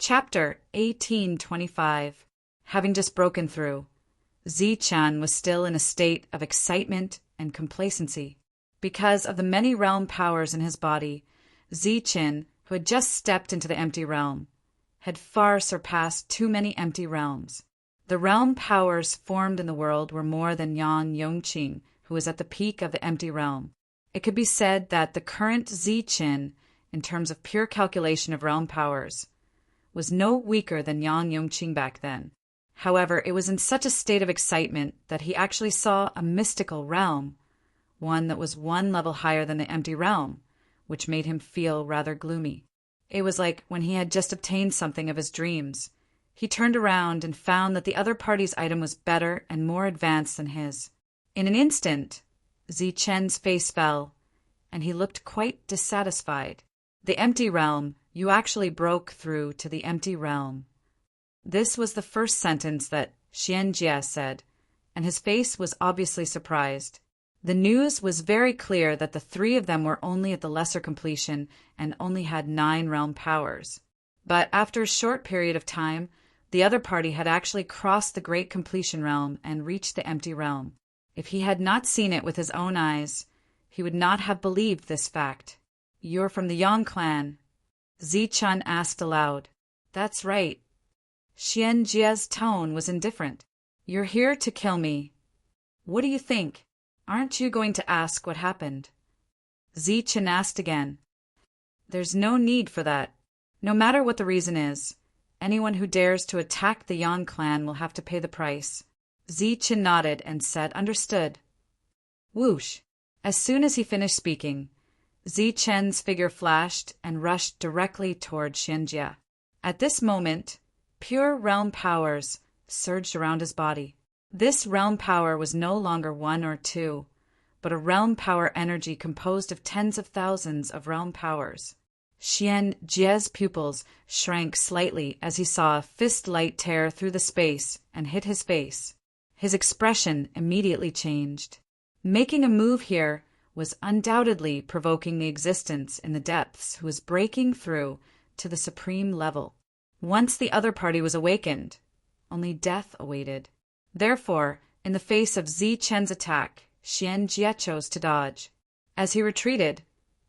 Chapter 1825. Having just broken through, Zichen was still in a state of excitement and complacency. Because of the many realm powers in his body, Zichen, who had just stepped into the empty realm, had far surpassed too many empty realms. The realm powers formed in the world were more than Yang Yongqing, who was at the peak of the empty realm. It could be said that the current Zichen, in terms of pure calculation of realm powers, was no weaker than Yang Yongqing back then. However, it was in such a state of excitement that he actually saw a mystical realm, one that was one level higher than the empty realm, which made him feel rather gloomy. It was like when he had just obtained something of his dreams. He turned around and found that the other party's item was better and more advanced than his. In an instant, Zichen's face fell, and he looked quite dissatisfied. The empty realm, you actually broke through to the empty realm. This was the first sentence that Xianjie said, and his face was obviously surprised. The news was very clear that the three of them were only at the lesser completion and only had 9 realm powers. But after a short period of time, the other party had actually crossed the great completion realm and reached the empty realm. If he had not seen it with his own eyes, he would not have believed this fact. "You're from the Yang clan?" Zichen asked aloud. "That's right." Xianjie's tone was indifferent. "You're here to kill me. What do you think? Aren't you going to ask what happened?" Zichen asked again. "There's no need for that. No matter what the reason is, anyone who dares to attack the Yang clan will have to pay the price." Zichen nodded and said, "Understood." Whoosh! As soon as he finished speaking, Zichen's figure flashed and rushed directly toward Xianjie. At this moment, pure realm powers surged around his body. This realm power was no longer 1 or 2, but a realm power energy composed of tens of thousands of realm powers. Xianjie's pupils shrank slightly as he saw a fist light tear through the space and hit his face. His expression immediately changed. Making a move here was undoubtedly provoking the existence in the depths who was breaking through to the supreme level. Once the other party was awakened, only death awaited. Therefore, in the face of Zichen's attack, Xianjie chose to dodge. As he retreated,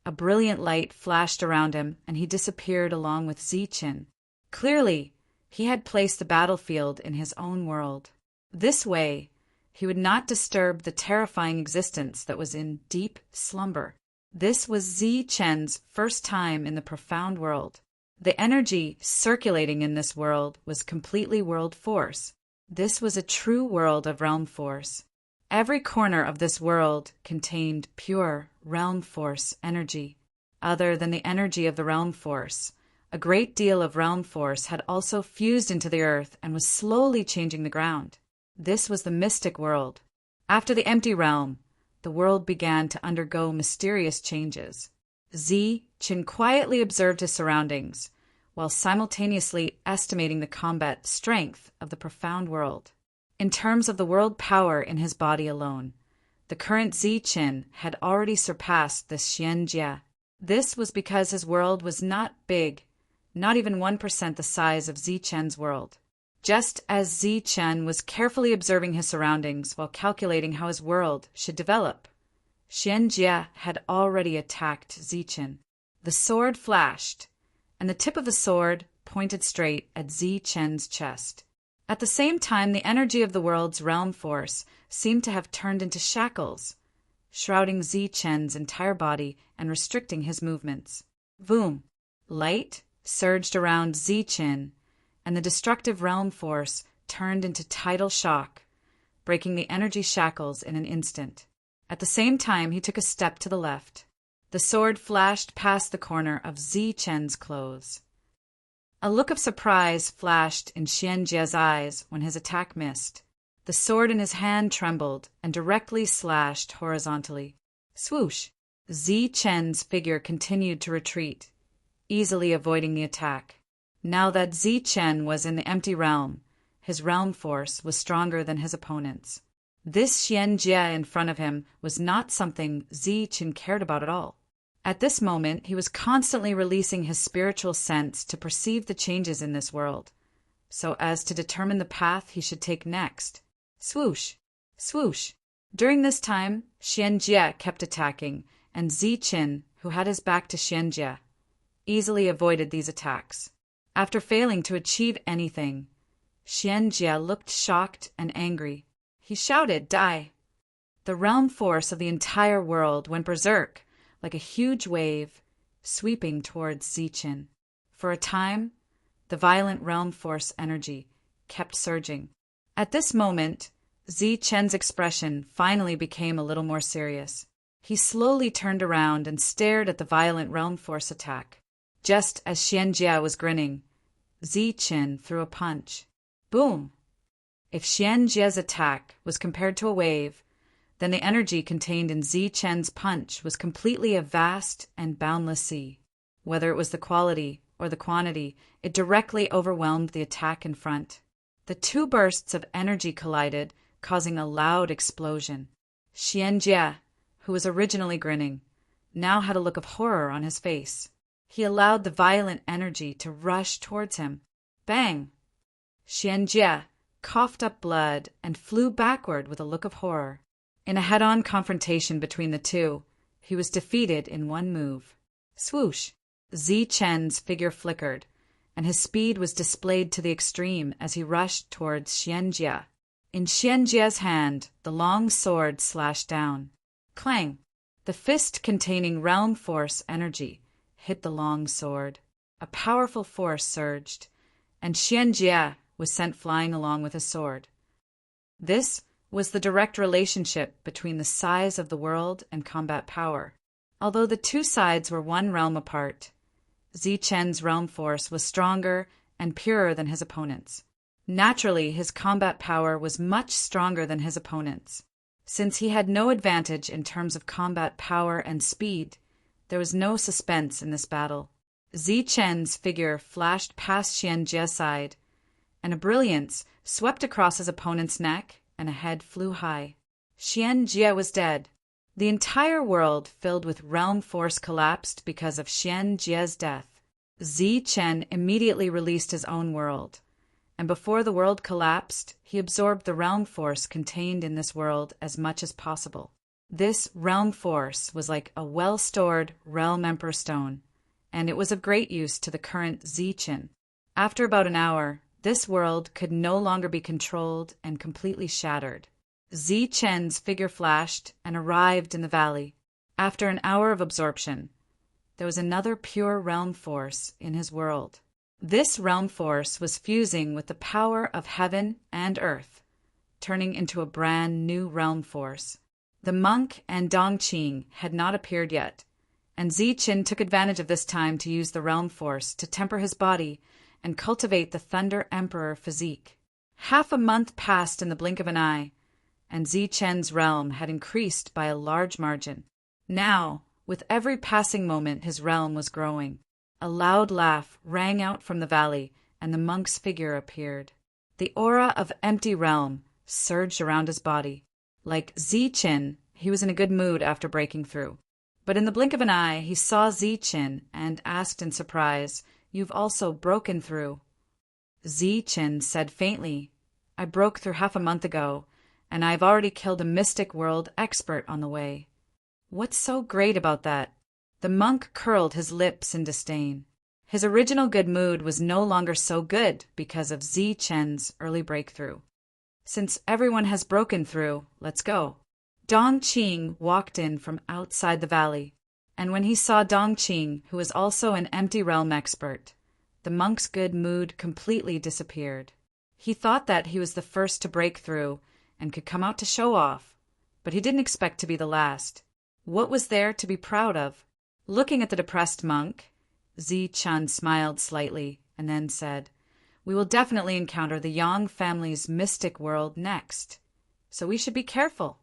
a brilliant light flashed around him and he disappeared along with Zichen. Clearly, he had placed the battlefield in his own world. This way, he would not disturb the terrifying existence that was in deep slumber. This was Zichen's first time in the profound world. The energy circulating in this world was completely world force. This was a true world of realm force. Every corner of this world contained pure realm force energy. Other than the energy of the realm force, a great deal of realm force had also fused into the earth and was slowly changing the ground. This was the mystic world. After the empty realm, the world began to undergo mysterious changes. Zichen quietly observed his surroundings, while simultaneously estimating the combat strength of the profound world. In terms of the world power in his body alone, the current Zichen had already surpassed the Xianjie. This was because his world was not big, not even 1% the size of Zichen's world. Just as Zichen was carefully observing his surroundings while calculating how his world should develop, Xianjie had already attacked Zichen. The sword flashed, and the tip of the sword pointed straight at Zichen's chest. At the same time, the energy of the world's realm force seemed to have turned into shackles, shrouding Zichen's entire body and restricting his movements. Boom! Light surged around Zichen, and the destructive realm force turned into tidal shock, breaking the energy shackles in an instant. At the same time, he took a step to the left. The sword flashed past the corner of Zichen's clothes. A look of surprise flashed in Xianjie's eyes when his attack missed. The sword in his hand trembled and directly slashed horizontally. Swoosh! Zichen's figure continued to retreat, easily avoiding the attack. Now that Zichen was in the empty realm, his realm force was stronger than his opponent's. This Xianjie in front of him was not something Zichen cared about at all. At this moment, he was constantly releasing his spiritual sense to perceive the changes in this world, so as to determine the path he should take next. Swoosh! Swoosh! During this time, Xianjie kept attacking, and Ziqin, who had his back to Xianjie, easily avoided these attacks. After failing to achieve anything, Xianjie looked shocked and angry. He shouted, "Die!" The realm force of the entire world went berserk, like a huge wave, sweeping towards Ziqin. For a time, the violent realm force energy kept surging. At this moment, Ziqin's expression finally became a little more serious. He slowly turned around and stared at the violent realm force attack. Just as Xianjie was grinning, Ziqin threw a punch. Boom! If Xianjie's attack was compared to a wave, then the energy contained in Ziqin's punch was completely a vast and boundless sea. Whether it was the quality or the quantity, it directly overwhelmed the attack in front. The two bursts of energy collided, causing a loud explosion. Xianjie, who was originally grinning, now had a look of horror on his face. He allowed the violent energy to rush towards him. Bang! Xianjie coughed up blood and flew backward with a look of horror. In a head-on confrontation between the two, he was defeated in one move. Swoosh! Ziqin's figure flickered, and his speed was displayed to the extreme as he rushed towards Xianjie. In Xianjie's hand, the long sword slashed down. Clang! The fist containing realm force energy hit the long sword. A powerful force surged, and Xianjie was sent flying along with his sword. This was the direct relationship between the size of the world and combat power. Although the two sides were one realm apart, Ziqin's realm force was stronger and purer than his opponent's. Naturally, his combat power was much stronger than his opponent's. Since he had no advantage in terms of combat power and speed, there was no suspense in this battle. Ziqin's figure flashed past Xianjie's side, and a brilliance swept across his opponent's neck, and a head flew high. Xianjie was dead. The entire world filled with realm force collapsed because of Xianjie's death. Ziqin immediately released his own world, and before the world collapsed, he absorbed the realm force contained in this world as much as possible. This realm force was like a well-stored realm emperor stone, and it was of great use to the current Ziqin. After about an hour, this world could no longer be controlled and completely shattered. Ziqin's figure flashed and arrived in the valley. After an hour of absorption, there was another pure realm force in his world. This realm force was fusing with the power of heaven and earth, turning into a brand new realm force. The monk and Dongqing had not appeared yet, and Ziqin took advantage of this time to use the realm force to temper his body and cultivate the Thunder Emperor physique. Half a month passed in the blink of an eye, and Ziqin's realm had increased by a large margin. Now, with every passing moment, his realm was growing. A loud laugh rang out from the valley, and the monk's figure appeared. The aura of empty realm surged around his body. Like Ziqin, he was in a good mood after breaking through. But in the blink of an eye, he saw Ziqin and asked in surprise, "You've also broken through?" Ziqin said faintly, "I broke through half a month ago, and I've already killed a mystic world expert on the way." "What's so great about that?" The monk curled his lips in disdain. His original good mood was no longer so good because of Ziqin's early breakthrough. "Since everyone has broken through, let's go." Dongqing walked in from outside the valley, and when he saw Dongqing, who was also an empty realm expert, the monk's good mood completely disappeared. He thought that he was the first to break through and could come out to show off, but he didn't expect to be the last. What was there to be proud of? Looking at the depressed monk, Ziqin smiled slightly and then said, "We will definitely encounter the Yang family's mystic world next, so we should be careful."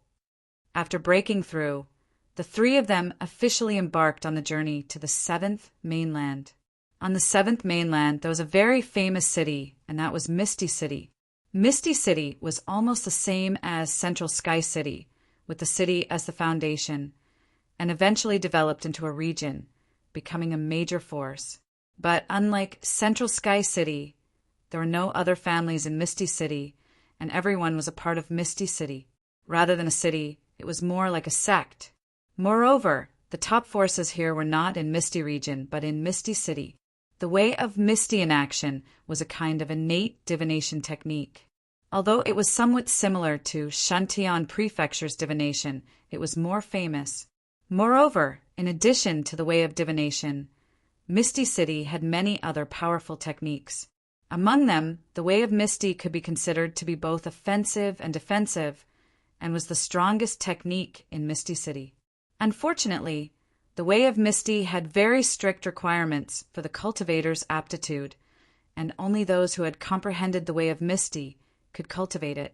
After breaking through, the three of them officially embarked on the journey to the seventh mainland. On the seventh mainland, there was a very famous city, and that was Misty City. Misty City was almost the same as Central Sky City, with the city as the foundation, and eventually developed into a region, becoming a major force. But unlike Central Sky City, there were no other families in Misty City, and everyone was a part of Misty City. Rather than a city, it was more like a sect. Moreover, the top forces here were not in Misty Region, but in Misty City. The way of Misty in action was a kind of innate divination technique. Although it was somewhat similar to Shantian Prefecture's divination, it was more famous. Moreover, in addition to the way of divination, Misty City had many other powerful techniques. Among them, the way of Misty could be considered to be both offensive and defensive, and was the strongest technique in Misty City. Unfortunately, the way of Misty had very strict requirements for the cultivator's aptitude, and only those who had comprehended the way of Misty could cultivate it.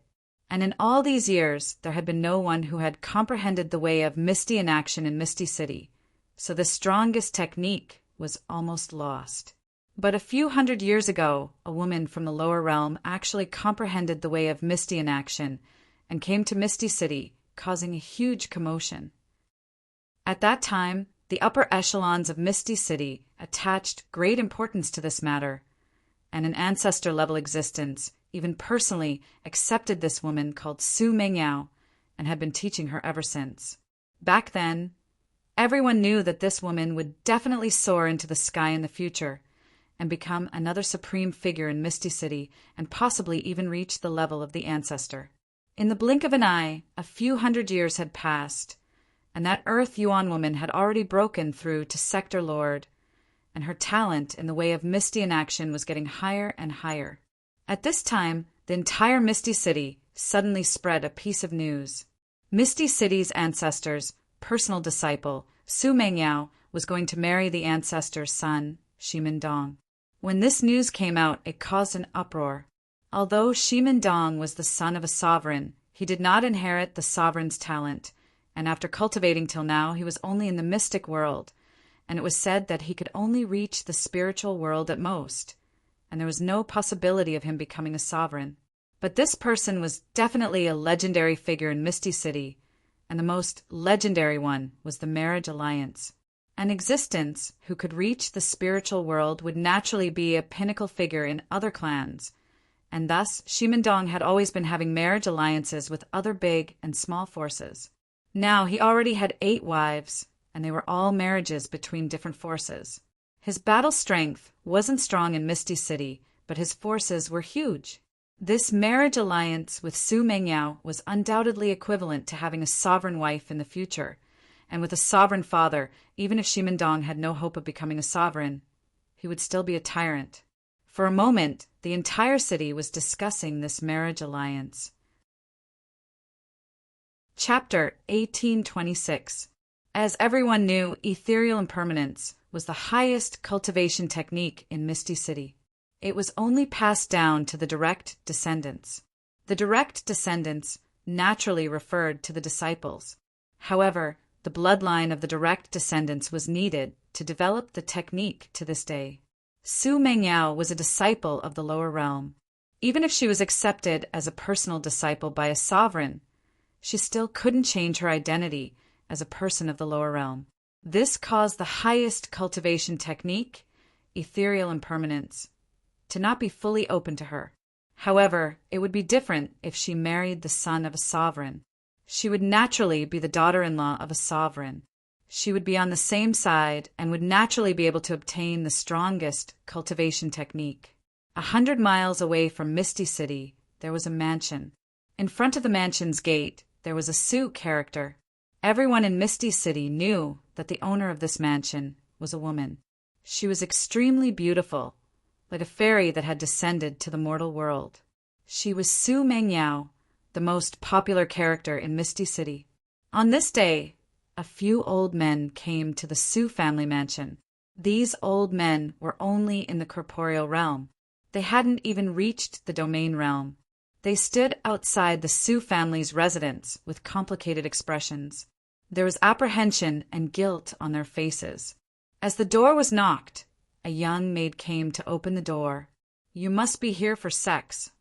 And in all these years, there had been no one who had comprehended the way of Misty in action in Misty City, so the strongest technique was almost lost. But a few hundred years ago, a woman from the lower realm actually comprehended the way of Misty in action and came to Misty City, causing a huge commotion. At that time, the upper echelons of Misty City attached great importance to this matter, and an ancestor-level existence even personally accepted this woman called Su Mengyao and had been teaching her ever since. Back then, everyone knew that this woman would definitely soar into the sky in the future and become another supreme figure in Misty City and possibly even reach the level of the ancestor. In the blink of an eye, a few hundred years had passed, and that Earth Yuan woman had already broken through to Sector Lord, and her talent in the way of Misty in action was getting higher and higher. At this time, the entire Misty City suddenly spread a piece of news. Misty City's ancestor's personal disciple, Su Mengyao, was going to marry the ancestor's son, Shimendong. When this news came out, it caused an uproar. Although Shimendong was the son of a sovereign, he did not inherit the sovereign's talent, and after cultivating till now, he was only in the mystic world, and it was said that he could only reach the spiritual world at most, and there was no possibility of him becoming a sovereign. But this person was definitely a legendary figure in Misty City, and the most legendary one was the marriage alliance. An existence who could reach the spiritual world would naturally be a pinnacle figure in other clans, and thus Shimendong had always been having marriage alliances with other big and small forces. Now he already had 8 wives, and they were all marriages between different forces. His battle strength wasn't strong in Misty City, but his forces were huge. This marriage alliance with Su Mengyao was undoubtedly equivalent to having a sovereign wife in the future, and with a sovereign father, even if Shimendong had no hope of becoming a sovereign, he would still be a tyrant. For a moment, the entire city was discussing this marriage alliance. Chapter 1826. As everyone knew, ethereal impermanence was the highest cultivation technique in Misty City. It was only passed down to the direct descendants. The direct descendants naturally referred to the disciples. However, the bloodline of the direct descendants was needed to develop the technique to this day. Su Mengyao was a disciple of the lower realm. Even if she was accepted as a personal disciple by a sovereign, she still couldn't change her identity as a person of the lower realm. This caused the highest cultivation technique, ethereal impermanence, to not be fully open to her. However, it would be different if she married the son of a sovereign. She would naturally be the daughter-in-law of a sovereign. She would be on the same side and would naturally be able to obtain the strongest cultivation technique. 100 miles away from Misty City, there was a mansion. In front of the mansion's gate, there was a Su character. Everyone in Misty City knew that the owner of this mansion was a woman. She was extremely beautiful, like a fairy that had descended to the mortal world. She was Su Mengyao, the most popular character in Misty City. On this day, a few old men came to the Su family mansion. These old men were only in the corporeal realm. They hadn't even reached the domain realm. They stood outside the Su family's residence with complicated expressions. There was apprehension and guilt on their faces. As the door was knocked, a young maid came to open the door. "You must be here for sex."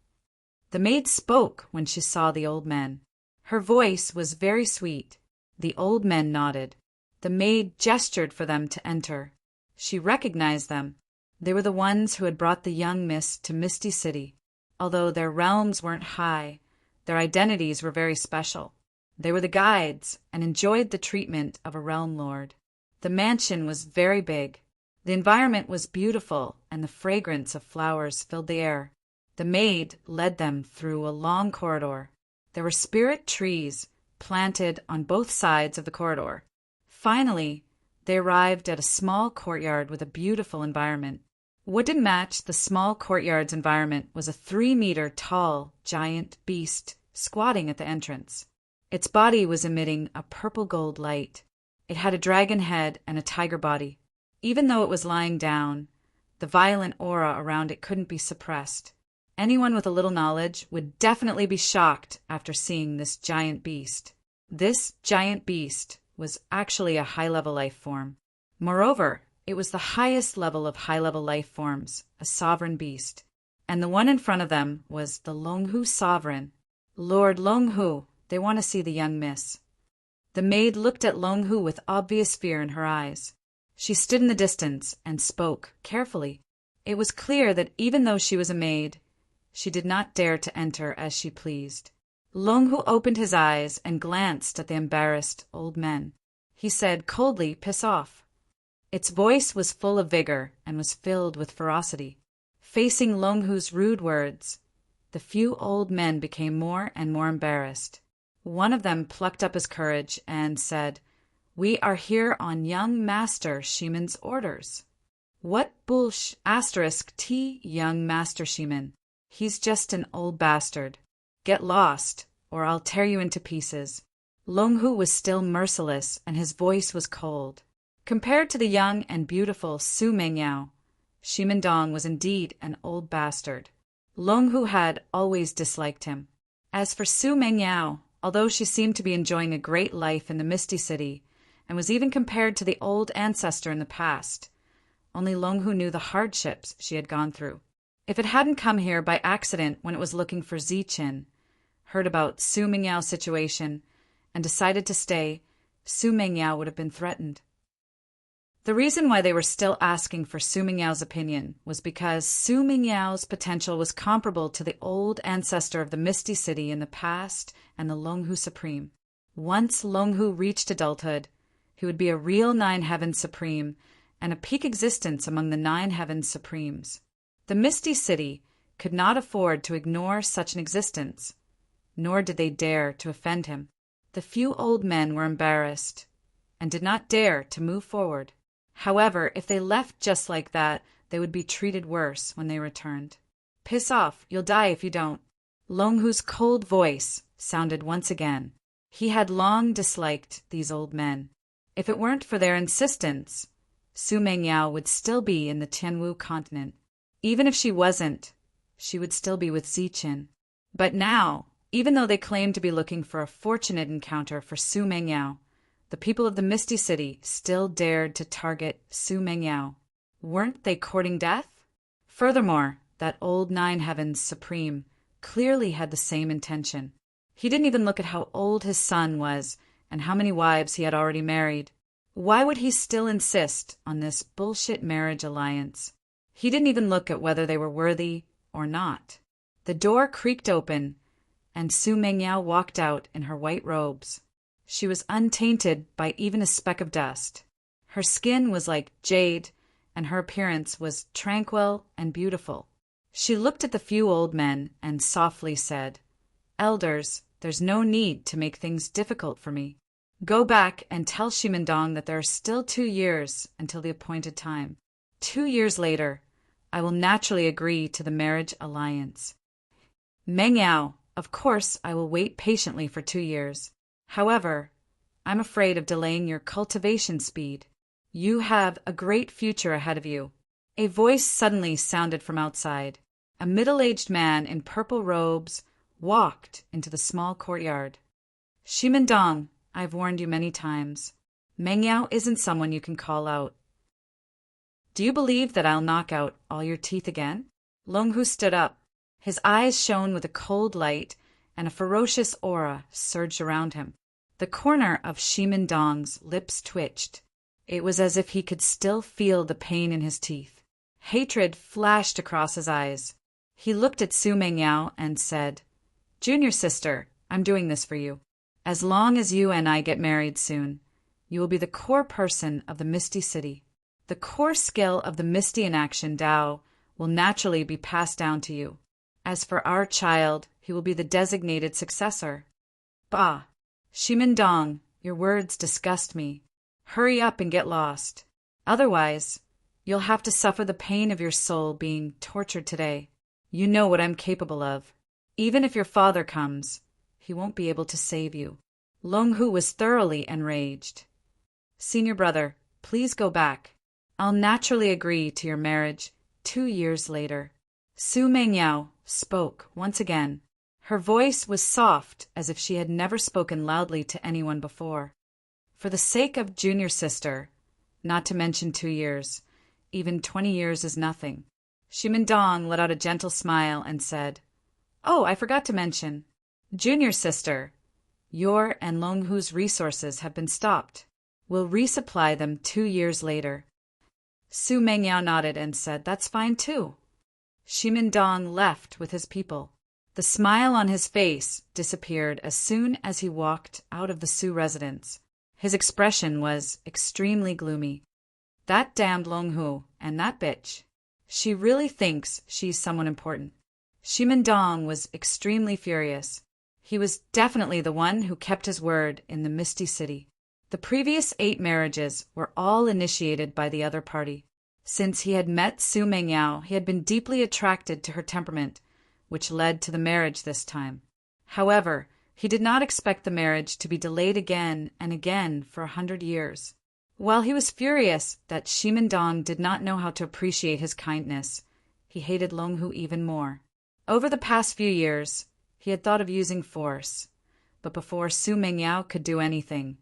The maid spoke when she saw the old men. Her voice was very sweet. The old men nodded. The maid gestured for them to enter. She recognized them. They were the ones who had brought the young miss to Misty City. Although their realms weren't high, their identities were very special. They were the guides and enjoyed the treatment of a realm lord. The mansion was very big. The environment was beautiful, and the fragrance of flowers filled the air. The maid led them through a long corridor. There were spirit trees planted on both sides of the corridor. Finally, they arrived at a small courtyard with a beautiful environment. What didn't match the small courtyard's environment was a 3-meter tall giant beast squatting at the entrance. Its body was emitting a purple gold light. It had a dragon head and a tiger body. Even though it was lying down, the violent aura around it couldn't be suppressed. Anyone with a little knowledge would definitely be shocked after seeing this giant beast. This giant beast was actually a high-level life form. Moreover, it was the highest level of high-level life forms, a sovereign beast. And the one in front of them was the Longhu sovereign. Lord Longhu, they want to see the young miss. The maid looked at Longhu with obvious fear in her eyes. She stood in the distance and spoke carefully. It was clear that even though she was a maid, she did not dare to enter as she pleased. Longhu opened his eyes and glanced at the embarrassed old men. He said coldly, "Piss off." Its voice was full of vigor and was filled with ferocity. Facing Longhu's rude words, the few old men became more and more embarrassed. One of them plucked up his courage and said, "We are here on young Master Shimon's orders." "What *T young Master Shimon? He's just an old bastard. Get lost, or I'll tear you into pieces." Longhu was still merciless, and his voice was cold. Compared to the young and beautiful Su Mengyao, Shimon Dong was indeed an old bastard. Longhu had always disliked him. As for Su Mengyao, although she seemed to be enjoying a great life in the Misty City, and was even compared to the old ancestor in the past, only Longhu knew the hardships she had gone through. If it hadn't come here by accident when it was looking for Ziqin, heard about Su Mengyao's situation, and decided to stay, Su Mengyao would have been threatened. The reason why they were still asking for Su Mengyao's opinion was because Su Mengyao's potential was comparable to the old ancestor of the Misty City in the past and the Longhu Supreme. Once Longhu reached adulthood, he would be a real Nine Heavens Supreme and a peak existence among the Nine Heavens Supremes. The Misty City could not afford to ignore such an existence, nor did they dare to offend him. The few old men were embarrassed and did not dare to move forward. However, if they left just like that, they would be treated worse when they returned. "Piss off, you'll die if you don't." Longhu's cold voice sounded once again. He had long disliked these old men. If it weren't for their insistence, Su Mengyao would still be in the Tianwu continent. Even if she wasn't, she would still be with Ziqin. But now, even though they claimed to be looking for a fortunate encounter for Su Mengyao, the people of the Misty City still dared to target Su Mengyao. Weren't they courting death? Furthermore, that old Nine Heavens Supreme clearly had the same intention. He didn't even look at how old his son was and how many wives he had already married. Why would he still insist on this bullshit marriage alliance? He didn't even look at whether they were worthy or not. The door creaked open, and Su Mengyao walked out in her white robes. She was untainted by even a speck of dust. Her skin was like jade, and her appearance was tranquil and beautiful. She looked at the few old men and softly said, "Elders, there's no need to make things difficult for me. Go back and tell Shimon Dong that there are still 2 years until the appointed time. 2 years later, I will naturally agree to the marriage alliance. Mengyao, of course I will wait patiently for 2 years. However, I'm afraid of delaying your cultivation speed. You have a great future ahead of you." A voice suddenly sounded from outside. A middle-aged man in purple robes walked into the small courtyard. "Shimon Dong, I've warned you many times. Mengyao isn't someone you can call out. Do you believe that I'll knock out all your teeth again?" Longhu stood up. His eyes shone with a cold light, and a ferocious aura surged around him. The corner of Shimendong's lips twitched. It was as if he could still feel the pain in his teeth. Hatred flashed across his eyes. He looked at Su Mengyao and said, "Junior sister, I'm doing this for you. As long as you and I get married soon, you will be the core person of the Misty City. The core skill of the Misty in Action Dao will naturally be passed down to you. As for our child, he will be the designated successor." "Bah! Shimendong, your words disgust me. Hurry up and get lost. Otherwise, you'll have to suffer the pain of your soul being tortured today. You know what I'm capable of. Even if your father comes, he won't be able to save you." Long Hu was thoroughly enraged. "Senior brother, please go back. I'll naturally agree to your marriage 2 years later." Su Mengyao spoke once again. Her voice was soft as if she had never spoken loudly to anyone before. "For the sake of junior sister, not to mention 2 years, even 20 years is nothing." Shimendong let out a gentle smile and said, "Oh, I forgot to mention. Junior sister, your and Long Hu's resources have been stopped. We'll resupply them 2 years later." Su Mengyao nodded and said, "That's fine too." Shimendong left with his people. The smile on his face disappeared as soon as he walked out of the Su residence. His expression was extremely gloomy. "That damned Long Hu and that bitch. She really thinks she's someone important." Shimendong was extremely furious. He was definitely the one who kept his word in the Misty City. The previous 8 marriages were all initiated by the other party. Since he had met Su Mengyao, he had been deeply attracted to her temperament, which led to the marriage this time. However, he did not expect the marriage to be delayed again and again for 100 years. While he was furious that Shimendong did not know how to appreciate his kindness, he hated Long Hu even more. Over the past few years, he had thought of using force, but before Su Mengyao could do anything,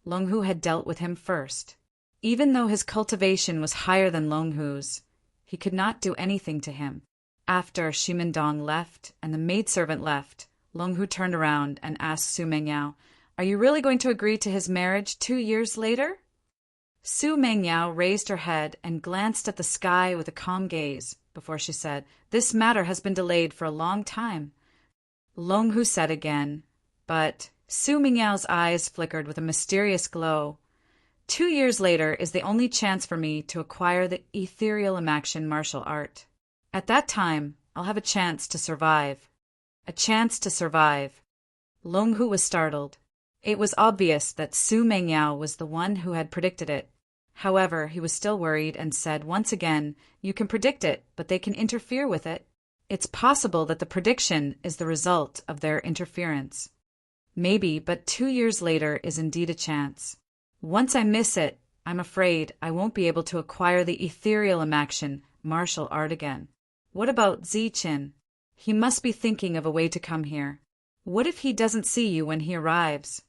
Long Hu had dealt with him first. Even though his cultivation was higher than Long Hu's, he could not do anything to him. After Shimendong left and the maidservant left, Long Hu turned around and asked Su Mengyao, "Are you really going to agree to his marriage 2 years later?" Su Mengyao raised her head and glanced at the sky with a calm gaze before she said, "This matter has been delayed for a long time." Long Hu said again, but Su Mengyao's eyes flickered with a mysterious glow. 2 years later is the only chance for me to acquire the ethereal imaction martial art. At that time, I'll have a chance to survive. A chance to survive. Long Hu was startled. It was obvious that Su Mengyao was the one who had predicted it. However, he was still worried and said once again, "You can predict it, but they can interfere with it. It's possible that the prediction is the result of their interference." "Maybe, but 2 years later is indeed a chance. Once I miss it, I'm afraid I won't be able to acquire the ethereal imaction martial art again." "What about Ziqin? He must be thinking of a way to come here. What if he doesn't see you when he arrives?"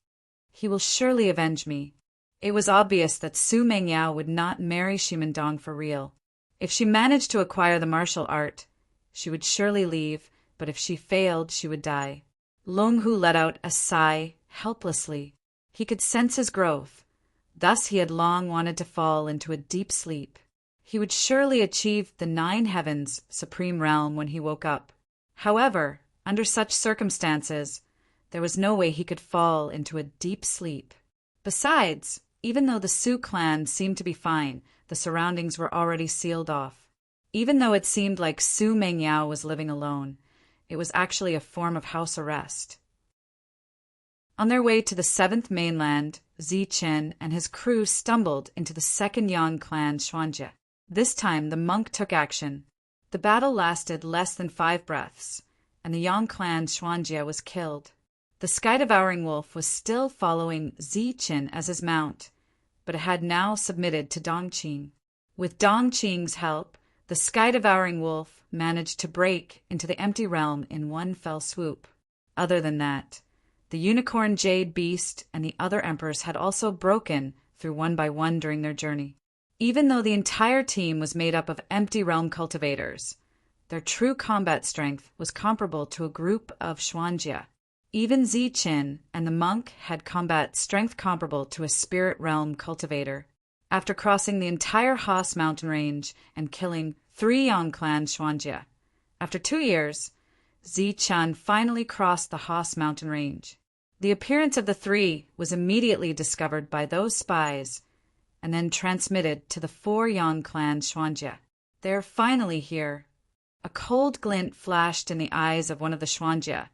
"He will surely avenge me." It was obvious that Su Mengyao would not marry Shimendong for real. If she managed to acquire the martial art, she would surely leave, but if she failed, she would die. Long Hu let out a sigh helplessly. He could sense his growth. Thus he had long wanted to fall into a deep sleep. He would surely achieve the 9 heavens supreme realm when he woke up. However, under such circumstances, there was no way he could fall into a deep sleep. Besides, even though the Su clan seemed to be fine, the surroundings were already sealed off. Even though it seemed like Su Mengyao was living alone, it was actually a form of house arrest. On their way to the 7th mainland, Ziqin and his crew stumbled into the 2nd Yang clan Xuanjie. This time the monk took action. The battle lasted less than 5 breaths, and the Yang clan Xuanjie was killed. The sky-devouring wolf was still following Ziqin as his mount, but it had now submitted to Dongqing. With Dongqing's help, the sky-devouring wolf managed to break into the empty realm in one fell swoop. Other than that, the unicorn jade beast and the other emperors had also broken through one by one during their journey. Even though the entire team was made up of empty realm cultivators, their true combat strength was comparable to a group of Xuanjie. Even Ziqin and the monk had combat strength comparable to a spirit realm cultivator. After crossing the entire Haas mountain range and killing 3 Yongclan Xuanjia, after 2 years, Ziqian finally crossed the Haas mountain range. The appearance of the 3 was immediately discovered by those spies and then transmitted to the 4 Yongclan Xuanjia. They're finally here. A cold glint flashed in the eyes of one of the Xuanjia,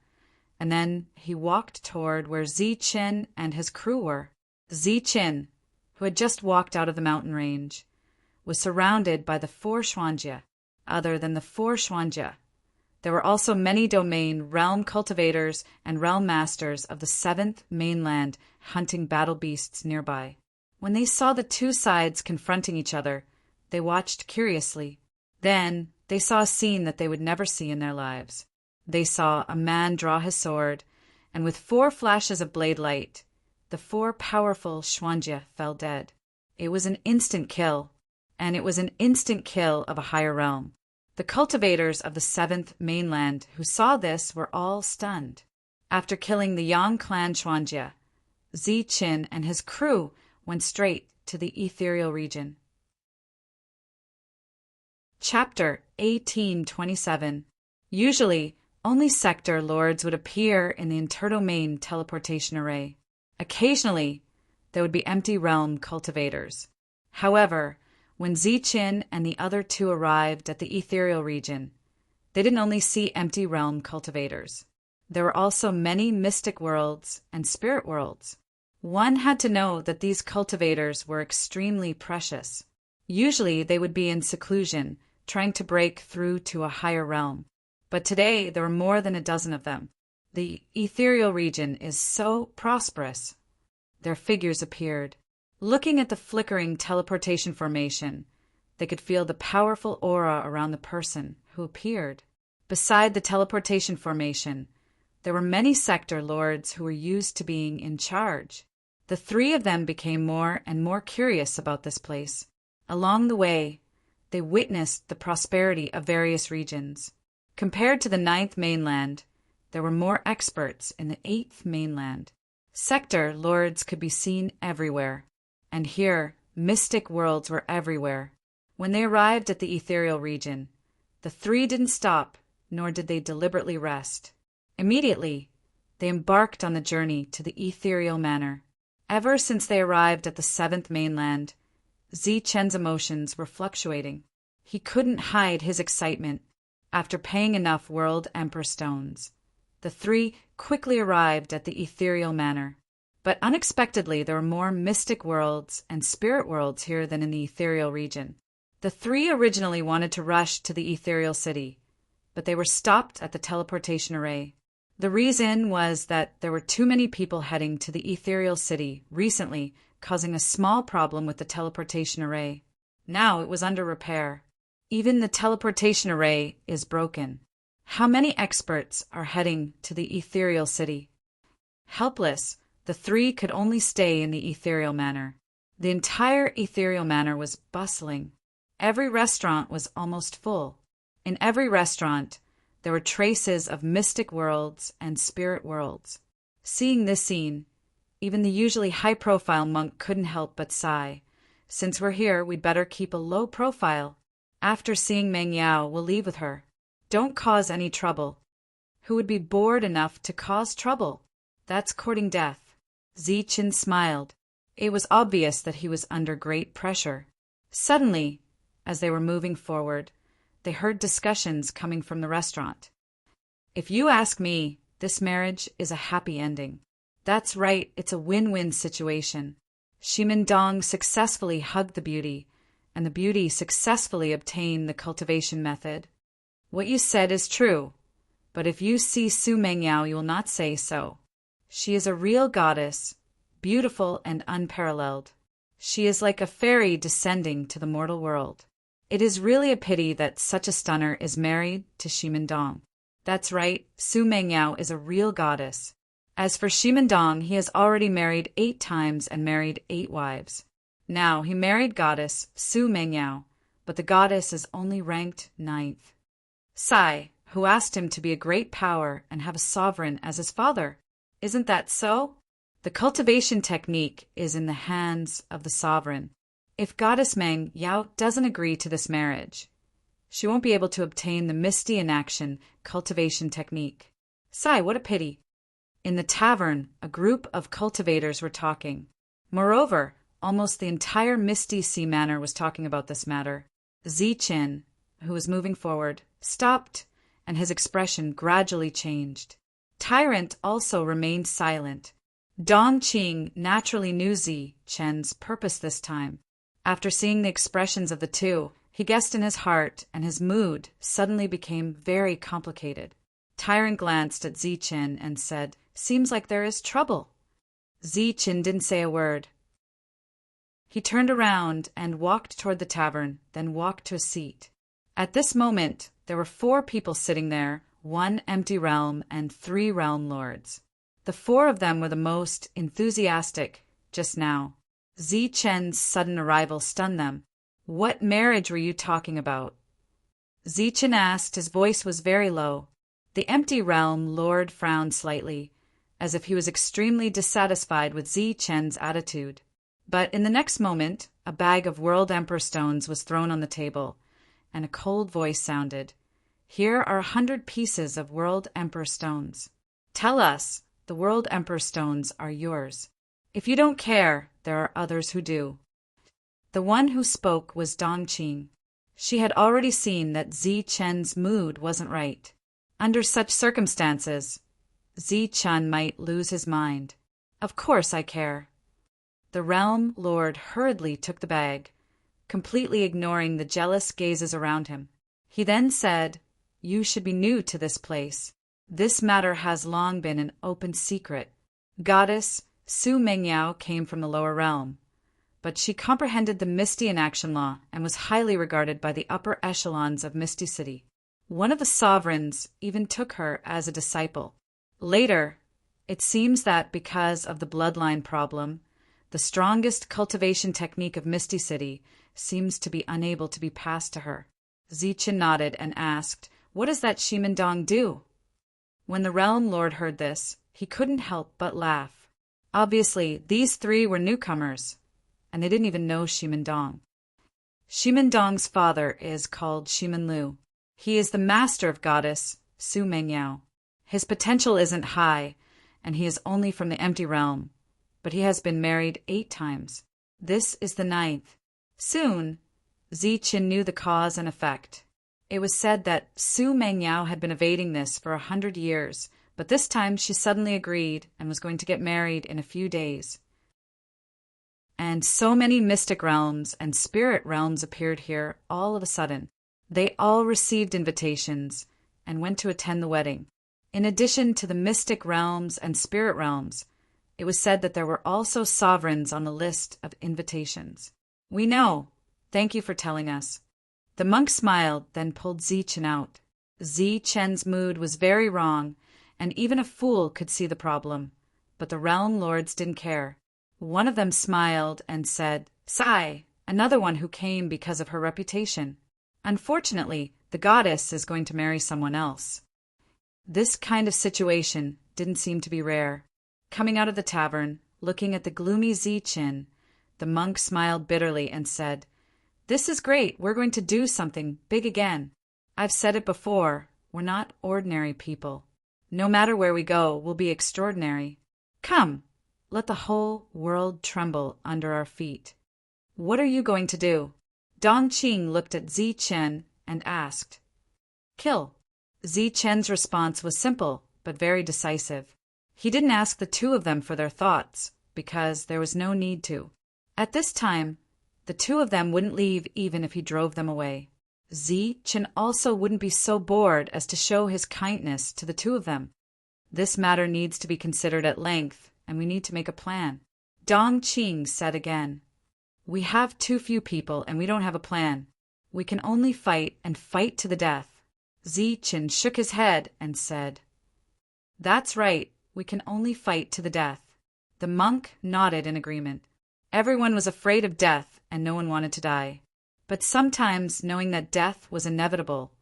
and then he walked toward where Ziqin and his crew were. Ziqin, who had just walked out of the mountain range, was surrounded by the 4 Xuanjia. Other than the 4 Xuanjia, there were also many domain realm cultivators and realm masters of the 7th mainland hunting battle beasts nearby. When they saw the 2 sides confronting each other, they watched curiously. Then they saw a scene that they would never see in their lives. They saw a man draw his sword, and with 4 flashes of blade light, the 4 powerful Xuanjia fell dead. It was an instant kill, and it was an instant kill of a higher realm. The cultivators of the 7th mainland who saw this were all stunned. After killing the Yang clan Xuanjia, Ziqin and his crew went straight to the ethereal region. Chapter 1827. Usually, only sector lords would appear in the interdomain teleportation array. Occasionally, there would be empty realm cultivators. However, when Ziqin and the other 2 arrived at the ethereal region, they didn't only see empty realm cultivators. There were also many mystic worlds and spirit worlds. One had to know that these cultivators were extremely precious. Usually they would be in seclusion, trying to break through to a higher realm. But today there were more than a dozen of them. The ethereal region is so prosperous. Their figures appeared. Looking at the flickering teleportation formation, they could feel the powerful aura around the person who appeared. Beside the teleportation formation, there were many sector lords who were used to being in charge. The 3 of them became more and more curious about this place. Along the way, they witnessed the prosperity of various regions. Compared to the 9th mainland, there were more experts in the 8th mainland. Sector lords could be seen everywhere, and here mystic worlds were everywhere. When they arrived at the ethereal region, the 3 didn't stop, nor did they deliberately rest. Immediately, they embarked on the journey to the ethereal manor. Ever since they arrived at the 7th mainland, Ziqian's emotions were fluctuating. He couldn't hide his excitement after paying enough World Emperor stones. The 3 quickly arrived at the ethereal manor. But unexpectedly, there were more mystic worlds and spirit worlds here than in the ethereal region. The 3 originally wanted to rush to the ethereal city, but they were stopped at the teleportation array. The reason was that there were too many people heading to the ethereal city recently, causing a small problem with the teleportation array. Now it was under repair. Even the teleportation array is broken. How many experts are heading to the ethereal city? Helpless, the 3 could only stay in the ethereal manor. The entire ethereal manor was bustling. Every restaurant was almost full. In every restaurant, there were traces of mystic worlds and spirit worlds. Seeing this scene, even the usually high-profile monk couldn't help but sigh. Since we're here, we'd better keep a low profile. After seeing Meng Yao, we'll leave with her. Don't cause any trouble. Who would be bored enough to cause trouble? That's courting death. Ziqin smiled. It was obvious that he was under great pressure. Suddenly, as they were moving forward, they heard discussions coming from the restaurant. If you ask me, this marriage is a happy ending. That's right, it's a win-win situation. Shimendong successfully hugged the beauty, and the beauty successfully obtained the cultivation method. What you said is true, but if you see Su Mengyao, you will not say so. She is a real goddess, beautiful and unparalleled. She is like a fairy descending to the mortal world. It is really a pity that such a stunner is married to Shimendong. That's right, Su Mengyao is a real goddess. As for Shimendong, he has already married 8 times and married 8 wives. Now, he married goddess Su Mengyao, but the goddess is only ranked 9th. Sai, who asked him to be a great power and have a sovereign as his father. Isn't that so? The cultivation technique is in the hands of the sovereign. If Goddess Meng Yao doesn't agree to this marriage, she won't be able to obtain the Misty in Action cultivation technique. Sigh, what a pity. In the tavern, a group of cultivators were talking. Moreover, almost the entire Misty Sea Manor was talking about this matter. Ziqin, who was moving forward, stopped, and his expression gradually changed. Tyrant also remained silent. Dongqing naturally knew Zi Chen's purpose this time. After seeing the expressions of the two, he guessed in his heart, and his mood suddenly became very complicated. Tyrant glanced at Zi Chen and said, "Seems like there is trouble." Zi Chen didn't say a word. He turned around and walked toward the tavern, then walked to a seat. At this moment, there were 4 people sitting there, 1 empty realm and 3 realm lords. The 4 of them were the most enthusiastic just now. Zi Chen's sudden arrival stunned them. "What marriage were you talking about?" Zi Chen asked. His voice was very low. The empty realm lord frowned slightly, as if he was extremely dissatisfied with Zi Chen's attitude. But in the next moment, a bag of World Emperor stones was thrown on the table, and a cold voice sounded. "Here are 100 pieces of World Emperor stones. Tell us, the World Emperor stones are yours. If you don't care, there are others who do." The one who spoke was Dongqing. She had already seen that Zi Chen's mood wasn't right. Under such circumstances, Zi Chen might lose his mind. "Of course I care." The realm lord hurriedly took the bag, completely ignoring the jealous gazes around him. He then said, "You should be new to this place. This matter has long been an open secret. Goddess Su Mengyao came from the lower realm, but she comprehended the Misty in Action law and was highly regarded by the upper echelons of Misty City. One of the sovereigns even took her as a disciple. Later, it seems that because of the bloodline problem, the strongest cultivation technique of Misty City seems to be unable to be passed to her." Ziqin nodded and asked, "What does that Shimendong do?" When the realm lord heard this, he couldn't help but laugh. Obviously, these 3 were newcomers, and they didn't even know Shimendong. Shimendong's father is called Shimenlu. He is the master of Goddess Su Mengyao. His potential isn't high, and he is only from the empty realm, but he has been married 8 times. This is the 9th. Soon, Ziqin knew the cause and effect. It was said that Su Mengyao had been evading this for 100 years, but this time she suddenly agreed and was going to get married in a few days. And so many mystic realms and spirit realms appeared here all of a sudden. They all received invitations and went to attend the wedding. In addition to the mystic realms and spirit realms, it was said that there were also sovereigns on the list of invitations. "We know. Thank you for telling us." The monk smiled, then pulled Zi Chen out. Zi Chen's mood was very wrong, and even a fool could see the problem. But the realm lords didn't care. One of them smiled and said, "Sai, another one who came because of her reputation. Unfortunately, the goddess is going to marry someone else." This kind of situation didn't seem to be rare. Coming out of the tavern, looking at the gloomy Zi Chen, the monk smiled bitterly and said, "This is great. We're going to do something big again. I've said it before, we're not ordinary people. No matter where we go, we'll be extraordinary. Come, let the whole world tremble under our feet." "What are you going to do?" Dongqing looked at Zi Chen and asked. "Kill." Zi Chen's response was simple, but very decisive. He didn't ask the 2 of them for their thoughts, because there was no need to. At this time, the 2 of them wouldn't leave even if he drove them away. Zi Chen also wouldn't be so bored as to show his kindness to the 2 of them. This matter needs to be considered at length, and we need to make a plan. Dongqing said again, "We have too few people, and we don't have a plan. We can only fight, and fight to the death." Zi Chen shook his head and said, "That's right, we can only fight to the death." The monk nodded in agreement. Everyone was afraid of death, and no one wanted to die. But sometimes, knowing that death was inevitable,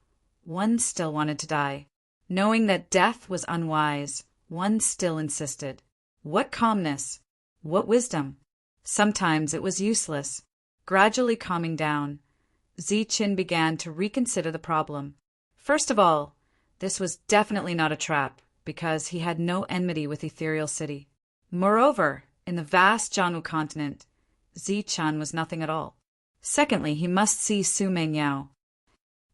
one still wanted to die. Knowing that death was unwise, one still insisted. What calmness! What wisdom! Sometimes it was useless. Gradually calming down, Ziqin began to reconsider the problem. First of all, this was definitely not a trap, because he had no enmity with Ethereal City. Moreover, in the vast Jianwu continent, Ziqian was nothing at all. Secondly, he must see Su Mengyao.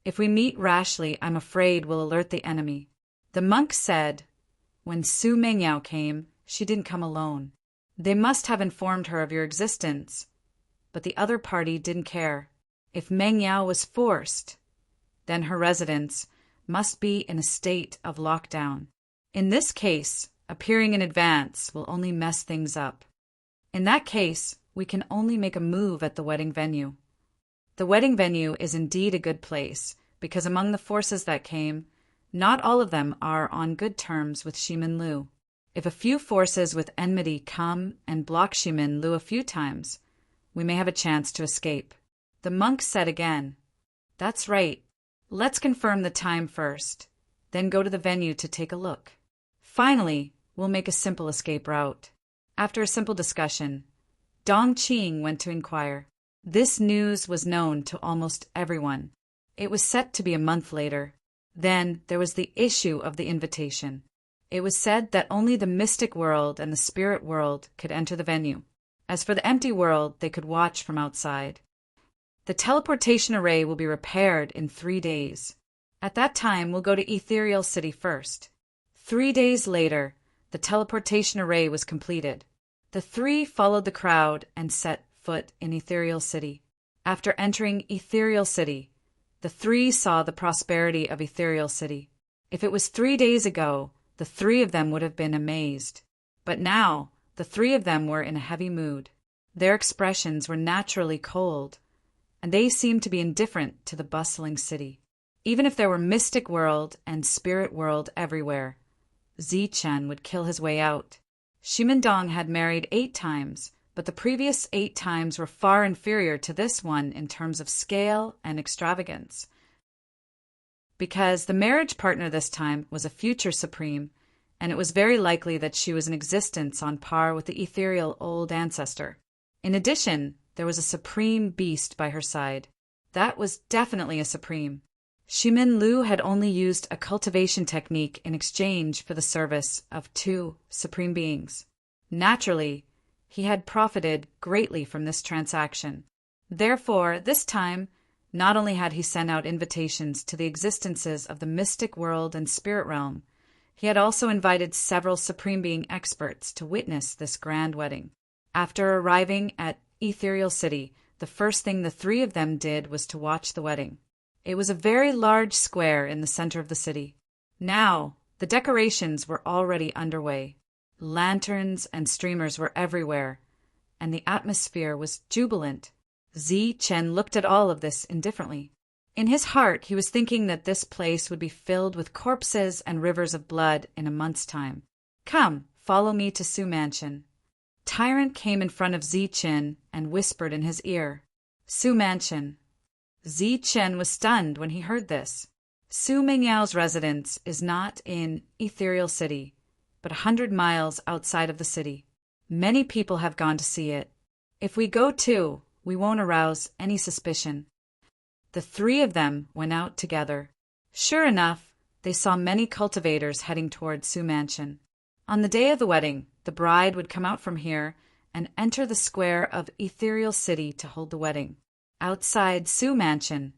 If we meet rashly, I'm afraid we'll alert the enemy. The monk said, when Su Mengyao came, she didn't come alone. They must have informed her of your existence. But the other party didn't care. If Mengyao was forced, then her residence must be in a state of lockdown. In this case, appearing in advance will only mess things up. In that case, we can only make a move at the wedding venue. The wedding venue is indeed a good place, because among the forces that came, not all of them are on good terms with Shimin Lu. If a few forces with enmity come and block Shimin Lu a few times, we may have a chance to escape. The monk said again, That's right. Let's confirm the time first, then go to the venue to take a look. Finally, we'll make a simple escape route. After a simple discussion, Dong Qing went to inquire. This news was known to almost everyone. It was set to be a month later. Then there was the issue of the invitation. It was said that only the mystic world and the spirit world could enter the venue. As for the empty world, they could watch from outside. The teleportation array will be repaired in 3 days. At that time, we'll go to Ethereal City first. 3 days later, the teleportation array was completed. The three followed the crowd and set foot in Ethereal City. After entering Ethereal City, the three saw the prosperity of Ethereal City. If it was 3 days ago, the three of them would have been amazed. But now, the three of them were in a heavy mood. Their expressions were naturally cold, and they seemed to be indifferent to the bustling city. Even if there were mystic world and spirit world everywhere, Ziqian would kill his way out. Shimendong had married 8 times, but the previous 8 times were far inferior to this one in terms of scale and extravagance. Because the marriage partner this time was a future supreme, and it was very likely that she was in existence on par with the ethereal old ancestor. In addition, there was a supreme beast by her side. That was definitely a supreme. Shimin Lu had only used a cultivation technique in exchange for the service of 2 supreme beings. Naturally, he had profited greatly from this transaction. Therefore, this time, not only had he sent out invitations to the existences of the mystic world and spirit realm, he had also invited several supreme being experts to witness this grand wedding. After arriving at Ethereal City, the first thing the three of them did was to watch the wedding. It was a very large square in the center of the city. Now, the decorations were already underway. Lanterns and streamers were everywhere, and the atmosphere was jubilant. Ziqian looked at all of this indifferently. In his heart, he was thinking that this place would be filled with corpses and rivers of blood in a month's time. Come, follow me to Su Mansion. Tyrant came in front of Ziqian and whispered in his ear, Su Mansion. Ziqian was stunned when he heard this. Su Mengyao's residence is not in Ethereal City, but 100 miles outside of the city. Many people have gone to see it. If we go too, we won't arouse any suspicion. The three of them went out together. Sure enough, they saw many cultivators heading toward Su Mansion. On the day of the wedding, the bride would come out from here and enter the square of Ethereal City to hold the wedding. Outside Su Mansion,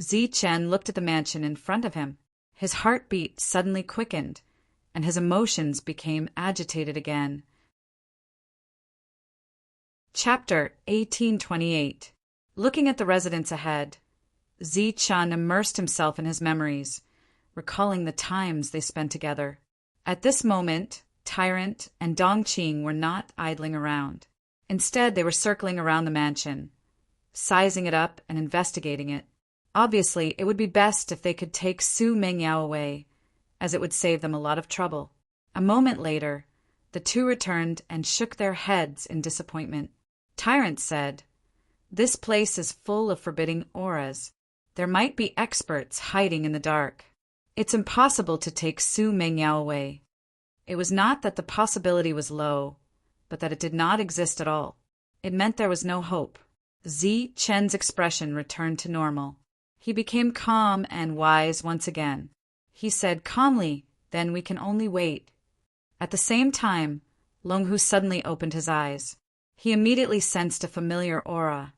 Ziqian looked at the mansion in front of him. His heartbeat suddenly quickened, and his emotions became agitated again. Chapter 1828. Looking at the residence ahead, Ziqian immersed himself in his memories, recalling the times they spent together. At this moment, Tyrant and Dongqing were not idling around. Instead, they were circling around the mansion, sizing it up and investigating it. Obviously, it would be best if they could take Su Mengyao away, as it would save them a lot of trouble. A moment later, the two returned and shook their heads in disappointment. Tyrant said, "This place is full of forbidding auras. There might be experts hiding in the dark. It's impossible to take Su Mengyao away. It was not that the possibility was low, but that it did not exist at all. It meant there was no hope. Zi Chen's expression returned to normal. He became calm and wise once again. He said calmly, "Then we can only wait." At the same time, Longhu suddenly opened his eyes. He immediately sensed a familiar aura,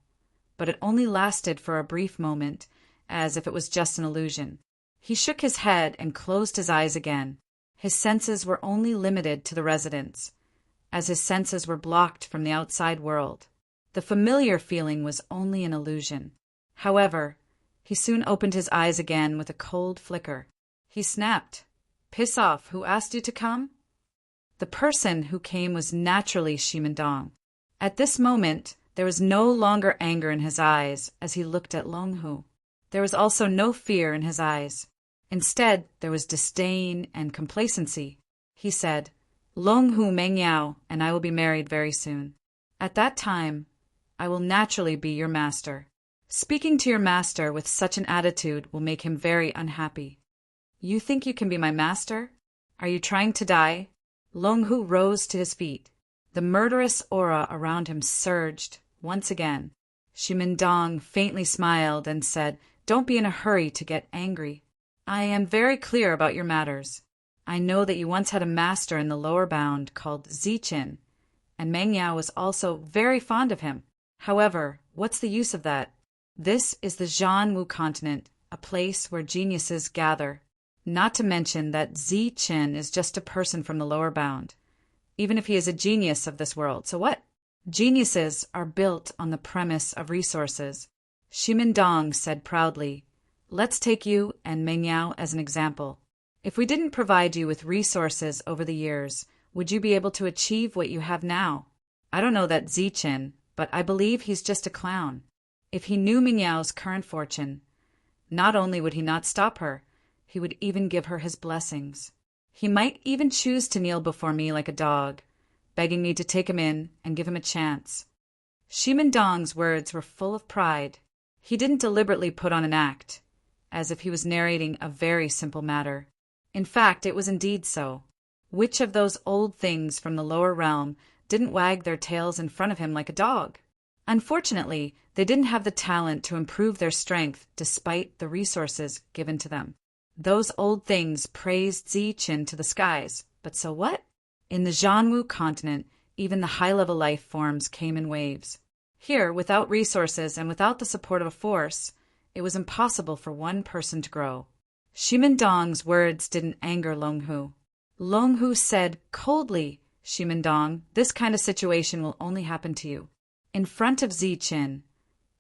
but it only lasted for a brief moment, as if it was just an illusion. He shook his head and closed his eyes again. His senses were only limited to the residence, as his senses were blocked from the outside world. The familiar feeling was only an illusion. However, he soon opened his eyes again with a cold flicker. He snapped, "Piss off, who asked you to come?" The person who came was naturally Shimendong. At this moment, there was no longer anger in his eyes as he looked at Longhu. There was also no fear in his eyes. Instead, there was disdain and complacency. He said, "Longhu Mengyao, and I will be married very soon. At that time, I will naturally be your master. Speaking to your master with such an attitude will make him very unhappy." "You think you can be my master? Are you trying to die?" Longhu rose to his feet. The murderous aura around him surged once again. Shimendong faintly smiled and said, "Don't be in a hurry to get angry. I am very clear about your matters. I know that you once had a master in the lower bound called Zichin, and Mengyao was also very fond of him. However, what's the use of that? This is the Zhanwu continent, a place where geniuses gather. Not to mention that Zichin is just a person from the lower bound. Even if he is a genius of this world, so what? Geniuses are built on the premise of resources." Shimendong said proudly, "Let's take you and Mengyao as an example. If we didn't provide you with resources over the years, would you be able to achieve what you have now? I don't know that Zichin, but I believe he's just a clown. If he knew Mingyao's current fortune, not only would he not stop her, he would even give her his blessings. He might even choose to kneel before me like a dog, begging me to take him in and give him a chance." Shimendong's words were full of pride. He didn't deliberately put on an act, as if he was narrating a very simple matter. In fact, it was indeed so. Which of those old things from the lower realm didn't wag their tails in front of him like a dog? Unfortunately, they didn't have the talent to improve their strength despite the resources given to them. Those old things praised Zichin to the skies, but so what? In the Zhanwu continent, even the high-level life forms came in waves. Here, without resources and without the support of a force, it was impossible for one person to grow. Shimendong's words didn't anger Longhu. Longhu said coldly, "Shimendong, this kind of situation will only happen to you. In front of Zichin,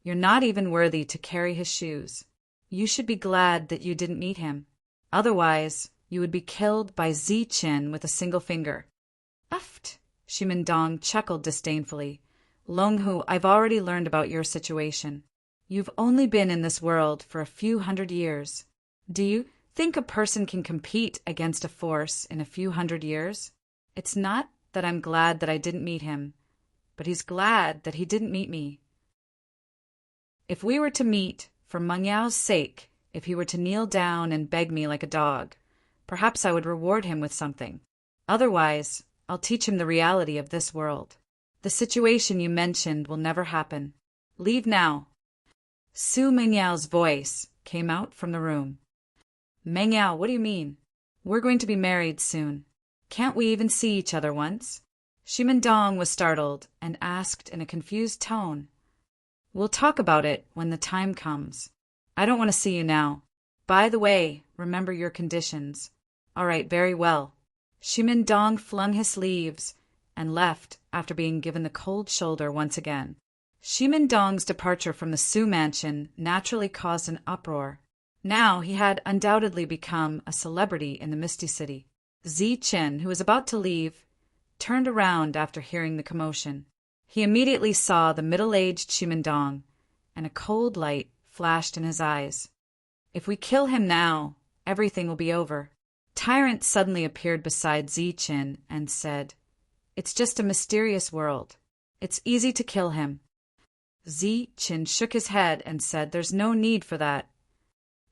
you're not even worthy to carry his shoes. You should be glad that you didn't meet him. Otherwise, you would be killed by Zichin with a single finger." "Uft!" Shimendong chuckled disdainfully. "Longhu, I've already learned about your situation. You've only been in this world for a few hundred years. Do you think a person can compete against a force in a few hundred years? It's not that I'm glad that I didn't meet him, but he's glad that he didn't meet me. If we were to meet, for Mengyao's sake, if he were to kneel down and beg me like a dog, perhaps I would reward him with something. Otherwise, I'll teach him the reality of this world. The situation you mentioned will never happen. Leave now." Su Mengyao's voice came out from the room. "Mengyao, what do you mean? We're going to be married soon. Can't we even see each other once?" Shimendong was startled and asked in a confused tone, "We'll talk about it when the time comes. I don't want to see you now. By the way, remember your conditions." "All right, very well." Shimendong flung his sleeves and left after being given the cold shoulder once again. Shimendong's departure from the Su mansion naturally caused an uproar. Now he had undoubtedly become a celebrity in the Misty City. Zichin, who was about to leave, turned around after hearing the commotion. He immediately saw the middle-aged Shimendong, and a cold light flashed in his eyes. "If we kill him now, everything will be over." Tyrant suddenly appeared beside Zichin and said, "It's just a mysterious world. It's easy to kill him." Zichin shook his head and said, "There's no need for that.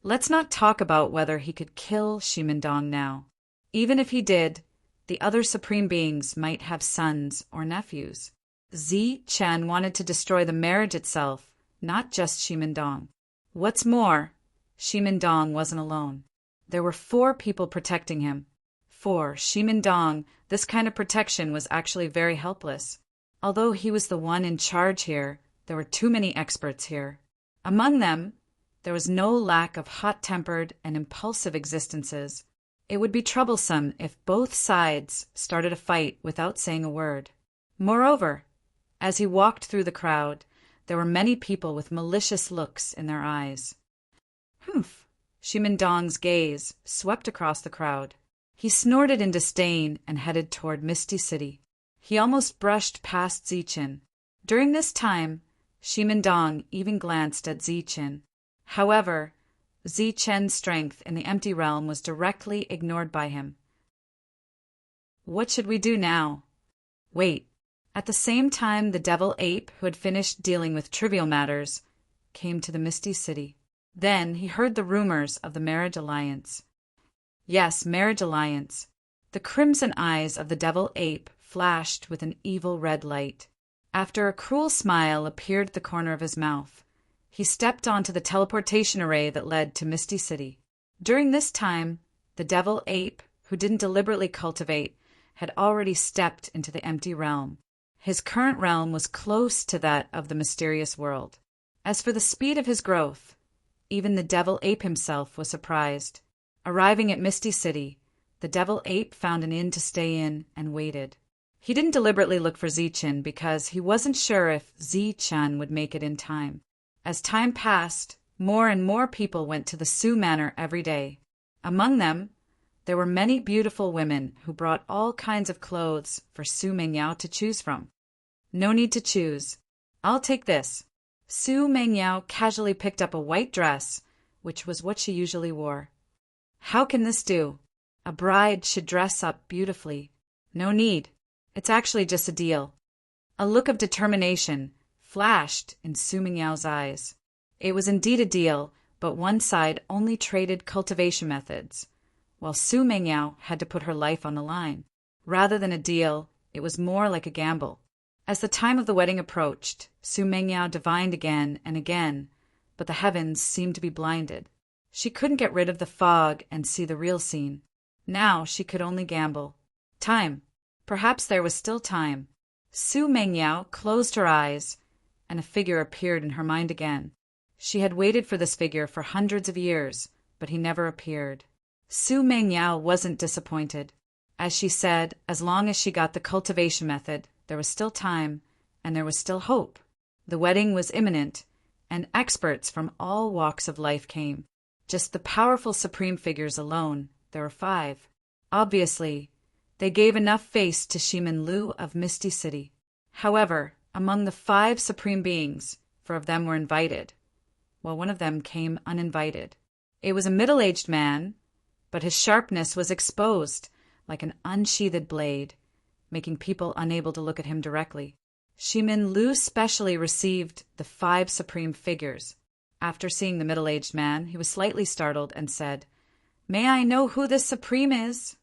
Let's not talk about whether he could kill Shimendong now. Even if he did, the other supreme beings might have sons or nephews. Zi Chen wanted to destroy the marriage itself, not just Ximendong. What's more, Ximendong wasn't alone. There were 4 people protecting him. For Ximendong, this kind of protection was actually very helpless. Although he was the one in charge here, there were too many experts here. Among them, there was no lack of hot-tempered and impulsive existences. It would be troublesome if both sides started a fight without saying a word. Moreover, as he walked through the crowd, there were many people with malicious looks in their eyes. Humph! Ximendong's gaze swept across the crowd. He snorted in disdain and headed toward Misty City. He almost brushed past Zichen. During this time, Ximendong even glanced at Zichen. However, Zichen's strength in the empty realm was directly ignored by him. What should we do now? Wait. At the same time, the devil ape, who had finished dealing with trivial matters, came to the Misty City. Then he heard the rumors of the marriage alliance. Yes, marriage alliance. The crimson eyes of the devil ape flashed with an evil red light. After a cruel smile appeared at the corner of his mouth, he stepped onto the teleportation array that led to Misty City. During this time, the devil ape, who didn't deliberately cultivate, had already stepped into the empty realm. His current realm was close to that of the mysterious world. As for the speed of his growth, even the devil ape himself was surprised. Arriving at Misty City, the devil ape found an inn to stay in and waited. He didn't deliberately look for Zichen because he wasn't sure if Zichen would make it in time. As time passed, more and more people went to the Su Manor every day. Among them, there were many beautiful women who brought all kinds of clothes for Su Mengyao to choose from. No need to choose. I'll take this. Su Mengyao casually picked up a white dress, which was what she usually wore. How can this do? A bride should dress up beautifully. No need. It's actually just a deal. A look of determination flashed in Su Mengyao's eyes. It was indeed a deal, but one side only traded cultivation methods, while Su Mengyao had to put her life on the line. Rather than a deal, it was more like a gamble. As the time of the wedding approached, Su Mengyao divined again and again, but the heavens seemed to be blinded. She couldn't get rid of the fog and see the real scene. Now she could only gamble. Time. Perhaps there was still time. Su Mengyao closed her eyes, and a figure appeared in her mind again. She had waited for this figure for hundreds of years, but he never appeared. Su Mengyao wasn't disappointed. As she said, as long as she got the cultivation method, there was still time, and there was still hope. The wedding was imminent, and experts from all walks of life came. Just the powerful supreme figures alone, there were 5. Obviously, they gave enough face to Ximen Lu of Misty City. However, among the 5 supreme beings, 4 of them were invited, while one of them came uninvited. It was a middle-aged man, but his sharpness was exposed like an unsheathed blade, making people unable to look at him directly. Ximen Lu specially received the 5 supreme figures. After seeing the middle-aged man, he was slightly startled and said, "May I know who this supreme is?"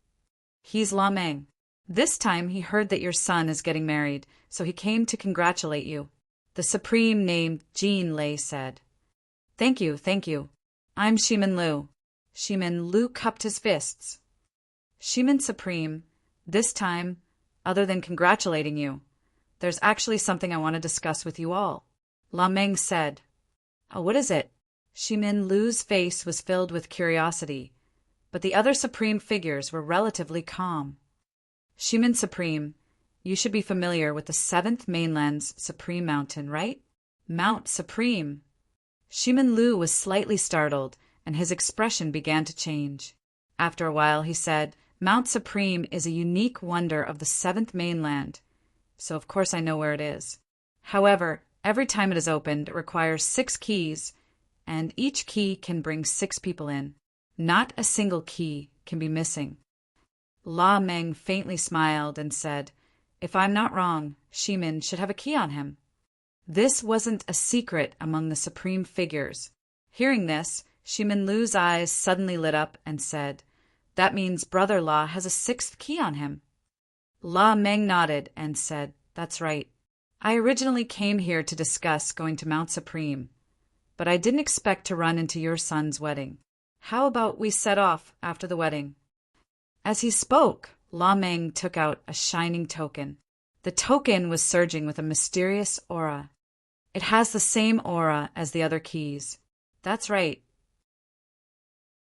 "He's La Meng. This time he heard that your son is getting married, so he came to congratulate you." The supreme named Jean Lei said. Thank you. I'm Ximen Lu." Ximen Lu cupped his fists. "Ximen Supreme, this time, other than congratulating you, there's actually something I want to discuss with you all," La Meng said. "Oh, what is it?" Ximen Lu's face was filled with curiosity, but the other supreme figures were relatively calm. "Ximen Supreme, you should be familiar with the 7th mainland's Supreme Mountain, right?" "Mount Supreme." Ximen Lu was slightly startled, and his expression began to change. After a while, he said, "Mount Supreme is a unique wonder of the 7th mainland, so of course I know where it is. However, every time it is opened, it requires 6 keys, and each key can bring 6 people in. Not a single key can be missing." La Meng faintly smiled and said, "If I'm not wrong, Ximen should have a key on him." This wasn't a secret among the supreme figures. Hearing this, Ximen Lu's eyes suddenly lit up and said, "That means Brother La has a 6th key on him." La Meng nodded and said, "That's right. I originally came here to discuss going to Mount Supreme, but I didn't expect to run into your son's wedding. How about we set off after the wedding?" As he spoke, La Meng took out a shining token. The token was surging with a mysterious aura. "It has the same aura as the other keys." "That's right."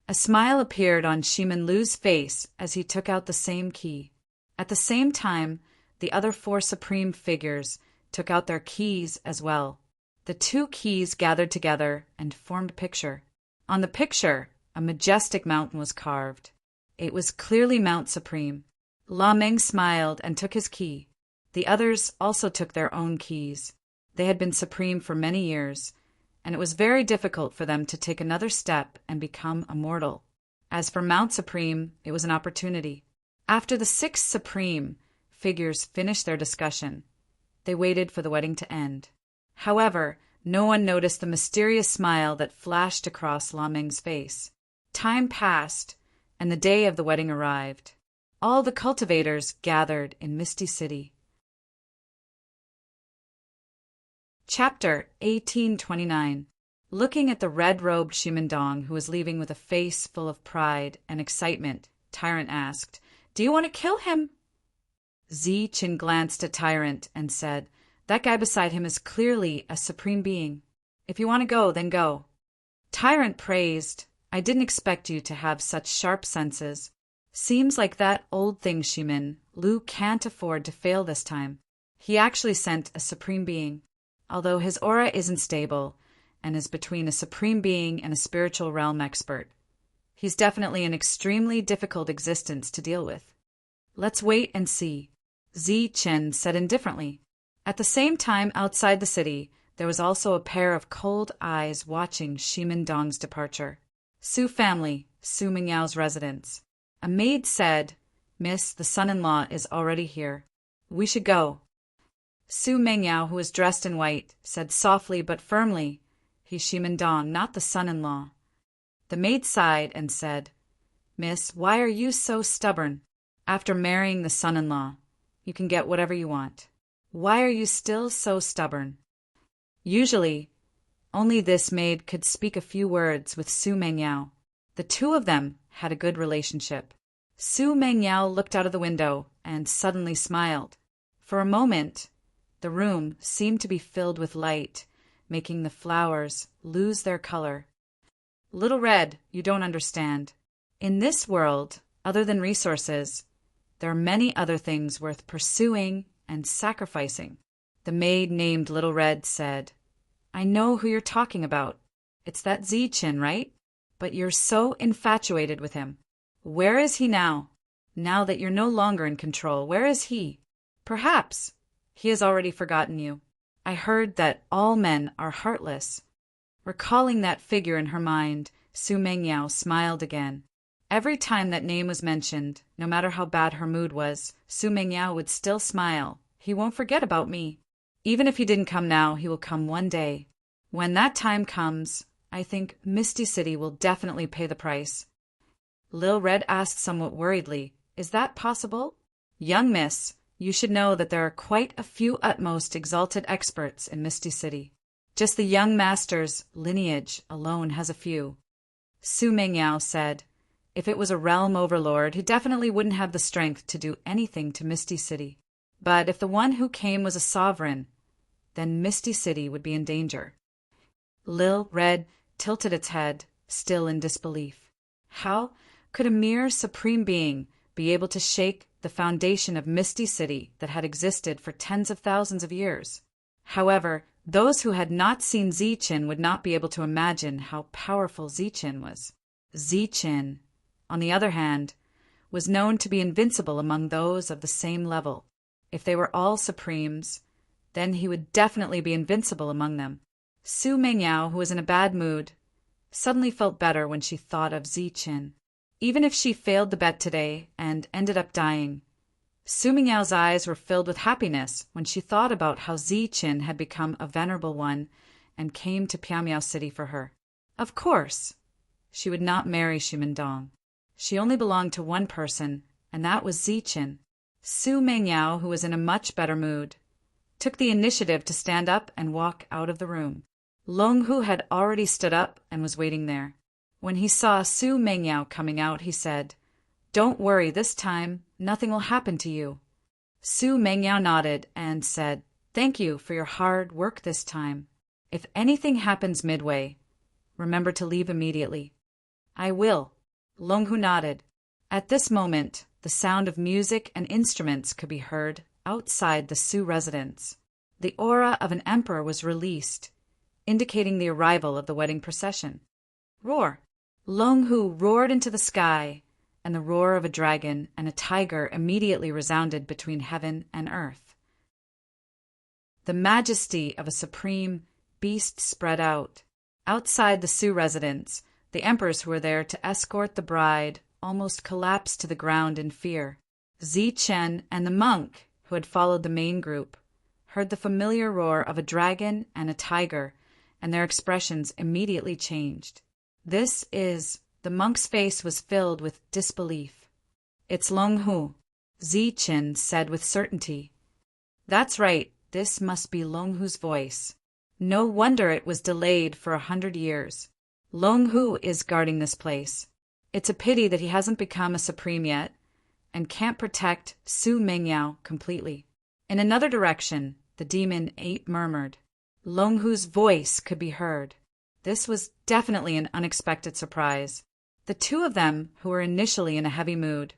A smile appeared on Shimin Lu's face as he took out the same key. At the same time, the other 4 supreme figures took out their keys as well. The 2 keys gathered together and formed a picture. On the picture, a majestic mountain was carved. It was clearly Mount Supreme. La Meng smiled and took his key. The others also took their own keys. They had been supreme for many years, and it was very difficult for them to take another step and become immortal. As for Mount Supreme, it was an opportunity. After the 6 supreme figures finished their discussion, they waited for the wedding to end. However, no one noticed the mysterious smile that flashed across La Meng's face. Time passed, and the day of the wedding arrived. All the cultivators gathered in Misty City. Chapter 1829. Looking at the red-robed Shimendong, who was leaving with a face full of pride and excitement, Tyrant asked, "Do you want to kill him?" Zichen glanced at Tyrant and said, "That guy beside him is clearly a supreme being. If you want to go, then go." Tyrant praised, "I didn't expect you to have such sharp senses. Seems like that old thing Shimin Lu can't afford to fail this time. He actually sent a supreme being, although his aura isn't stable and is between a supreme being and a spiritual realm expert. He's definitely an extremely difficult existence to deal with. Let's wait and see," Zichen said indifferently. At the same time, outside the city, there was also a pair of cold eyes watching Shimendong's departure. Su family, Su Mingyao's residence. A maid said, "Miss, the son-in-law is already here. We should go." Su Mingyao, who was dressed in white, said softly but firmly, "He's Shimendong, not the son-in-law." The maid sighed and said, "Miss, why are you so stubborn? After marrying the son-in-law, you can get whatever you want. Why are you still so stubborn?" Usually, only this maid could speak a few words with Su Mingyao. The 2 of them had a good relationship. Su Mingyao looked out of the window and suddenly smiled. For a moment, the room seemed to be filled with light, making the flowers lose their color. "Little Red, you don't understand. In this world, other than resources, there are many other things worth pursuing and sacrificing." The maid named Little Red said, "I know who you're talking about. It's that Zichen, right? But you're so infatuated with him. Where is he now? Now that you're no longer in control, where is he? Perhaps he has already forgotten you. I heard that all men are heartless." Recalling that figure in her mind, Su Mingyao smiled again. Every time that name was mentioned, no matter how bad her mood was, Su Mingyao would still smile. "He won't forget about me. Even if he didn't come now, he will come one day. When that time comes, I think Misty City will definitely pay the price." Lil Red asked somewhat worriedly, "Is that possible?" "Young miss, you should know that there are quite a few utmost exalted experts in Misty City. Just the young master's lineage alone has a few." Su Mingyao said, "If it was a realm overlord, he definitely wouldn't have the strength to do anything to Misty City. But if the one who came was a sovereign, then Misty City would be in danger." Lil Red tilted its head, still in disbelief. How could a mere supreme being be able to shake the foundation of Misty City that had existed for tens of thousands of years? However, those who had not seen Zichen would not be able to imagine how powerful Zichen was. Zichen, on the other hand, was known to be invincible among those of the same level. If they were all supremes, then he would definitely be invincible among them. Su Mingyao, who was in a bad mood, suddenly felt better when she thought of Zichen. Even if she failed the bet today and ended up dying, Su Mingyao's eyes were filled with happiness when she thought about how Zichen had become a venerable one and came to Piamiao City for her. Of course, she would not marry Shimendong. She only belonged to one person, and that was Zichen. Su Mengyao, who was in a much better mood, took the initiative to stand up and walk out of the room. Long Hu had already stood up and was waiting there. When he saw Su Mengyao coming out, he said, "Don't worry, this time nothing will happen to you." Su Mengyao nodded and said, "Thank you for your hard work this time. If anything happens midway, remember to leave immediately." "I will." Long Hu nodded. At this moment, the sound of music and instruments could be heard outside the Su residence. The aura of an emperor was released, indicating the arrival of the wedding procession. Roar! Long Hu roared into the sky, and the roar of a dragon and a tiger immediately resounded between heaven and earth. The majesty of a supreme beast spread out. Outside the Su residence, the emperors who were there to escort the bride almost collapsed to the ground in fear. Zichen and the monk, who had followed the main group, heard the familiar roar of a dragon and a tiger, and their expressions immediately changed. The monk's face was filled with disbelief. "It's Long Hu," Zichen said with certainty. "That's right, this must be Long Hu's voice. No wonder it was delayed for 100 years. Long Hu is guarding this place. It's a pity that he hasn't become a supreme yet, and can't protect Su Mengyao completely." In another direction, the demon ape murmured. Long Hu's voice could be heard. This was definitely an unexpected surprise. The two of them, who were initially in a heavy mood,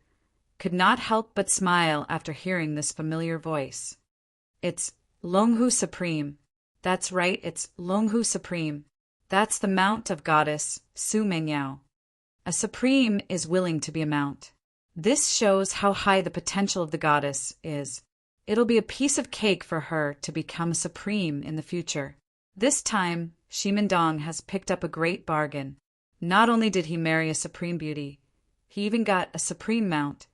could not help but smile after hearing this familiar voice. "It's Long Hu Supreme. That's right, it's Long Hu Supreme. That's the mount of goddess Su Mengyao. A supreme is willing to be a mount. This shows how high the potential of the goddess is. It'll be a piece of cake for her to become supreme in the future. This time, Shimendong has picked up a great bargain. Not only did he marry a supreme beauty, he even got a supreme mount."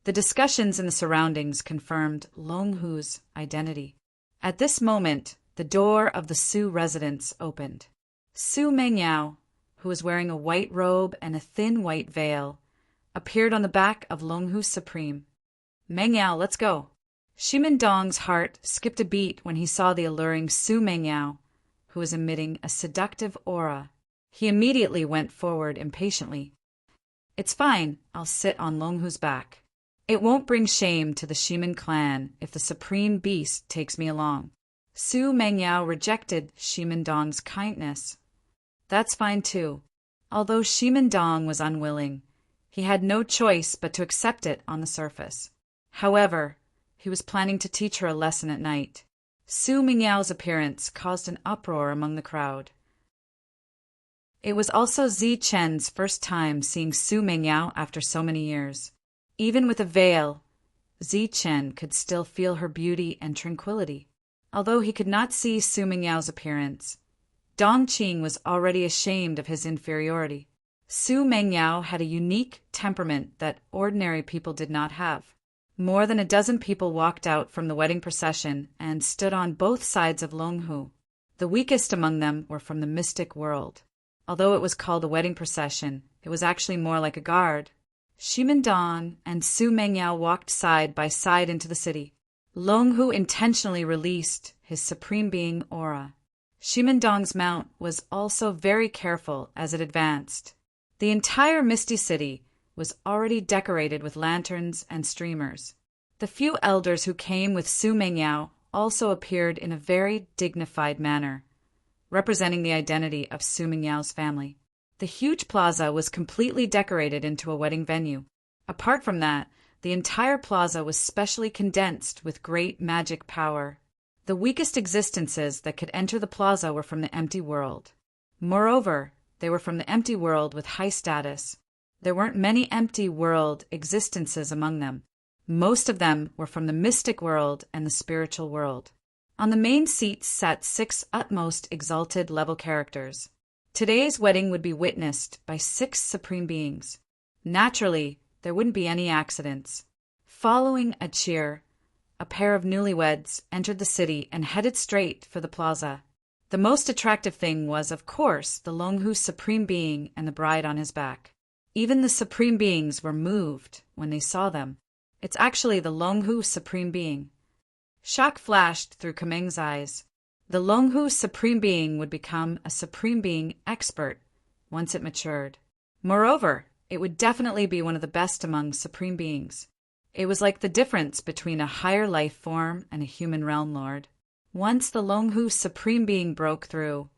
The discussions in the surroundings confirmed Long Hu's identity. At this moment, the door of the Su residence opened. Su Mengyao, who was wearing a white robe and a thin white veil, appeared on the back of Long Hu Supreme. "Mengyao, let's go." Shimendong's heart skipped a beat when he saw the alluring Su Mengyao, who was emitting a seductive aura. He immediately went forward impatiently. "It's fine, I'll sit on Long Hu's back. It won't bring shame to the Shimen clan if the supreme beast takes me along." Su Mengyao rejected Shimendong's kindness. "That's fine too." Although Shimendong was unwilling, he had no choice but to accept it on the surface. However, he was planning to teach her a lesson at night. Su Mingyao's appearance caused an uproar among the crowd. It was also Zichen's first time seeing Su Mengyao after so many years. Even with a veil, Zichen could still feel her beauty and tranquility. Although he could not see Su Mingyao's appearance, Dongqing was already ashamed of his inferiority. Su Mengyao had a unique temperament that ordinary people did not have. More than a dozen people walked out from the wedding procession and stood on both sides of Long Hu. The weakest among them were from the mystic world. Although it was called a wedding procession, it was actually more like a guard. Shimendong and Su Mengyao walked side by side into the city. Long Hu intentionally released his supreme being aura. Shimendong's mount was also very careful as it advanced. The entire Misty City was already decorated with lanterns and streamers. The few elders who came with Su Mengyao also appeared in a very dignified manner, representing the identity of Su Mingyao's family. The huge plaza was completely decorated into a wedding venue. Apart from that, the entire plaza was specially condensed with great magic power. The weakest existences that could enter the plaza were from the empty world. Moreover, they were from the empty world with high status. There weren't many empty world existences among them. Most of them were from the mystic world and the spiritual world. On the main seats sat 6 utmost exalted level characters. Today's wedding would be witnessed by 6 supreme beings. Naturally, there wouldn't be any accidents. Following a cheer, a pair of newlyweds entered the city and headed straight for the plaza. The most attractive thing was, of course, the Long Hu Supreme Being and the bride on his back. Even the Supreme Beings were moved when they saw them. It's actually the Longhu Supreme Being. Shock flashed through Kameng's eyes. The Longhu Supreme Being would become a Supreme Being expert once it matured. Moreover, it would definitely be one of the best among Supreme Beings. It was like the difference between a higher life form and a human realm lord. Once the Longhu Supreme Being broke through,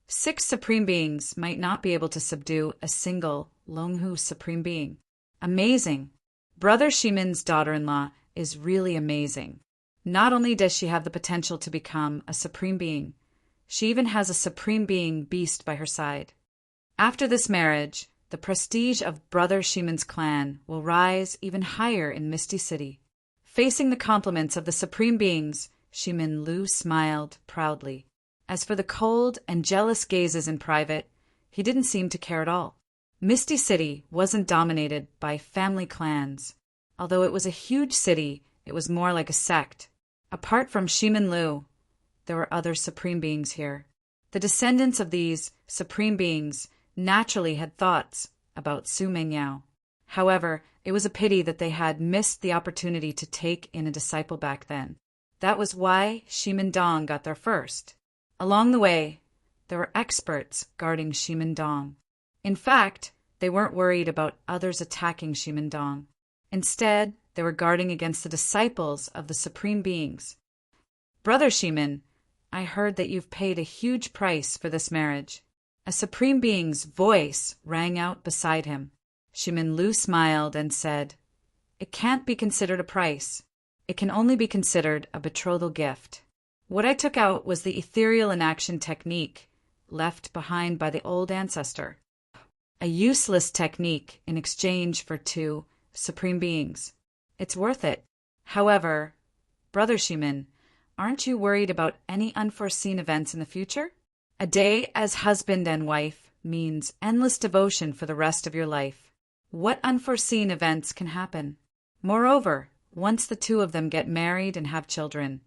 6 Supreme Beings might not be able to subdue a single Longhu Supreme Being. Amazing! Brother Shimin's daughter-in-law is really amazing. Not only does she have the potential to become a Supreme Being, she even has a Supreme Being beast by her side. After this marriage, the prestige of Brother Shimin's clan will rise even higher in Misty City. Facing the compliments of the Supreme Beings, Shimin Lu smiled proudly. As for the cold and jealous gazes in private, he didn't seem to care at all. Misty City wasn't dominated by family clans. Although it was a huge city, it was more like a sect. Apart from Shimin Lu, there were other Supreme Beings here. The descendants of these Supreme Beings naturally had thoughts about Su Mengyao. However, it was a pity that they had missed the opportunity to take in a disciple back then. That was why Shimin Dong got there first. Along the way, there were experts guarding Shimin Dong. In fact, they weren't worried about others attacking Shimin Dong. Instead, they were guarding against the disciples of the Supreme Beings. Brother Shimin, I heard that you've paid a huge price for this marriage. A Supreme Being's voice rang out beside him. Shimin Lu smiled and said, "It can't be considered a price. It can only be considered a betrothal gift. What I took out was the ethereal inaction technique left behind by the old ancestor. A useless technique in exchange for 2 Supreme Beings. It's worth it. However, Brother Shimin, aren't you worried about any unforeseen events in the future? A day as husband and wife means endless devotion for the rest of your life. What unforeseen events can happen? Moreover, once the 2 of them get married and have children,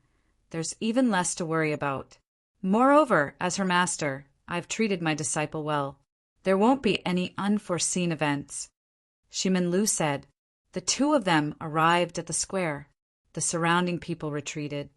there's even less to worry about. Moreover, as her master, I've treated my disciple well. There won't be any unforeseen events." Shimin Lu said. The 2 of them arrived at the square. The surrounding people retreated.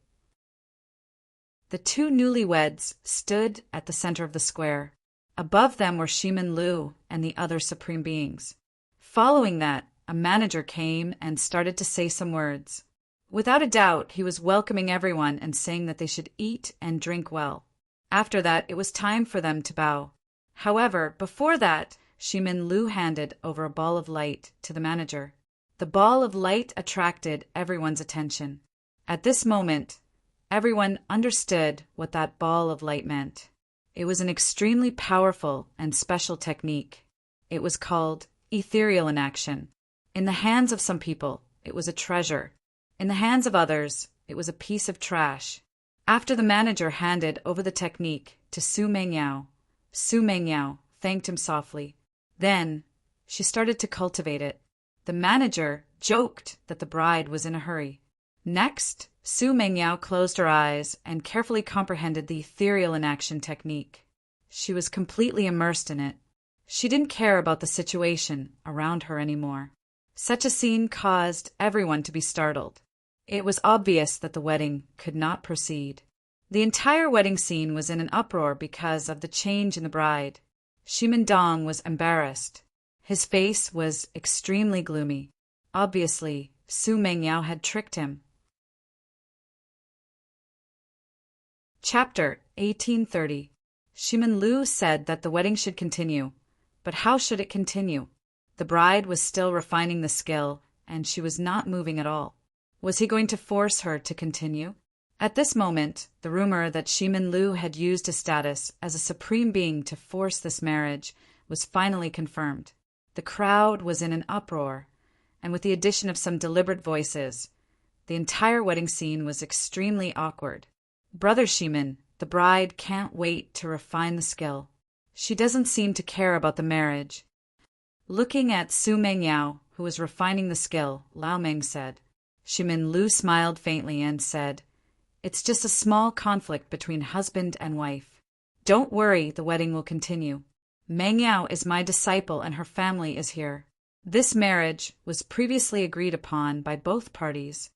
The 2 newlyweds stood at the center of the square. Above them were Shimin Lu and the other Supreme Beings. Following that, a manager came and started to say some words. Without a doubt, he was welcoming everyone and saying that they should eat and drink well. After that, it was time for them to bow. However, before that, Shimin Lu handed over a ball of light to the manager. The ball of light attracted everyone's attention. At this moment, everyone understood what that ball of light meant. It was an extremely powerful and special technique. It was called ethereal inaction. In the hands of some people, it was a treasure. In the hands of others, it was a piece of trash. After the manager handed over the technique to Su Mengyao thanked him softly. Then, she started to cultivate it. The manager joked that the bride was in a hurry. Next, Su Mengyao closed her eyes and carefully comprehended the ethereal inaction technique. She was completely immersed in it. She didn't care about the situation around her anymore. Such a scene caused everyone to be startled. It was obvious that the wedding could not proceed. The entire wedding scene was in an uproar because of the change in the bride. Shimin Dong was embarrassed. His face was extremely gloomy. Obviously, Su Mengyao had tricked him. Chapter 1830. Shimin Lu said that the wedding should continue, but how should it continue? The bride was still refining the skill, and she was not moving at all. Was he going to force her to continue? At this moment, the rumor that Shimin Lu had used his status as a supreme being to force this marriage was finally confirmed. The crowd was in an uproar, and with the addition of some deliberate voices, the entire wedding scene was extremely awkward. Brother Shimin, the bride can't wait to refine the skill. She doesn't seem to care about the marriage. Looking at Su Mengyao, who was refining the skill, Lao Meng said. Shimin Lu smiled faintly and said, "It's just a small conflict between husband and wife. Don't worry, the wedding will continue. Mengyao is my disciple and her family is here. This marriage was previously agreed upon by both parties.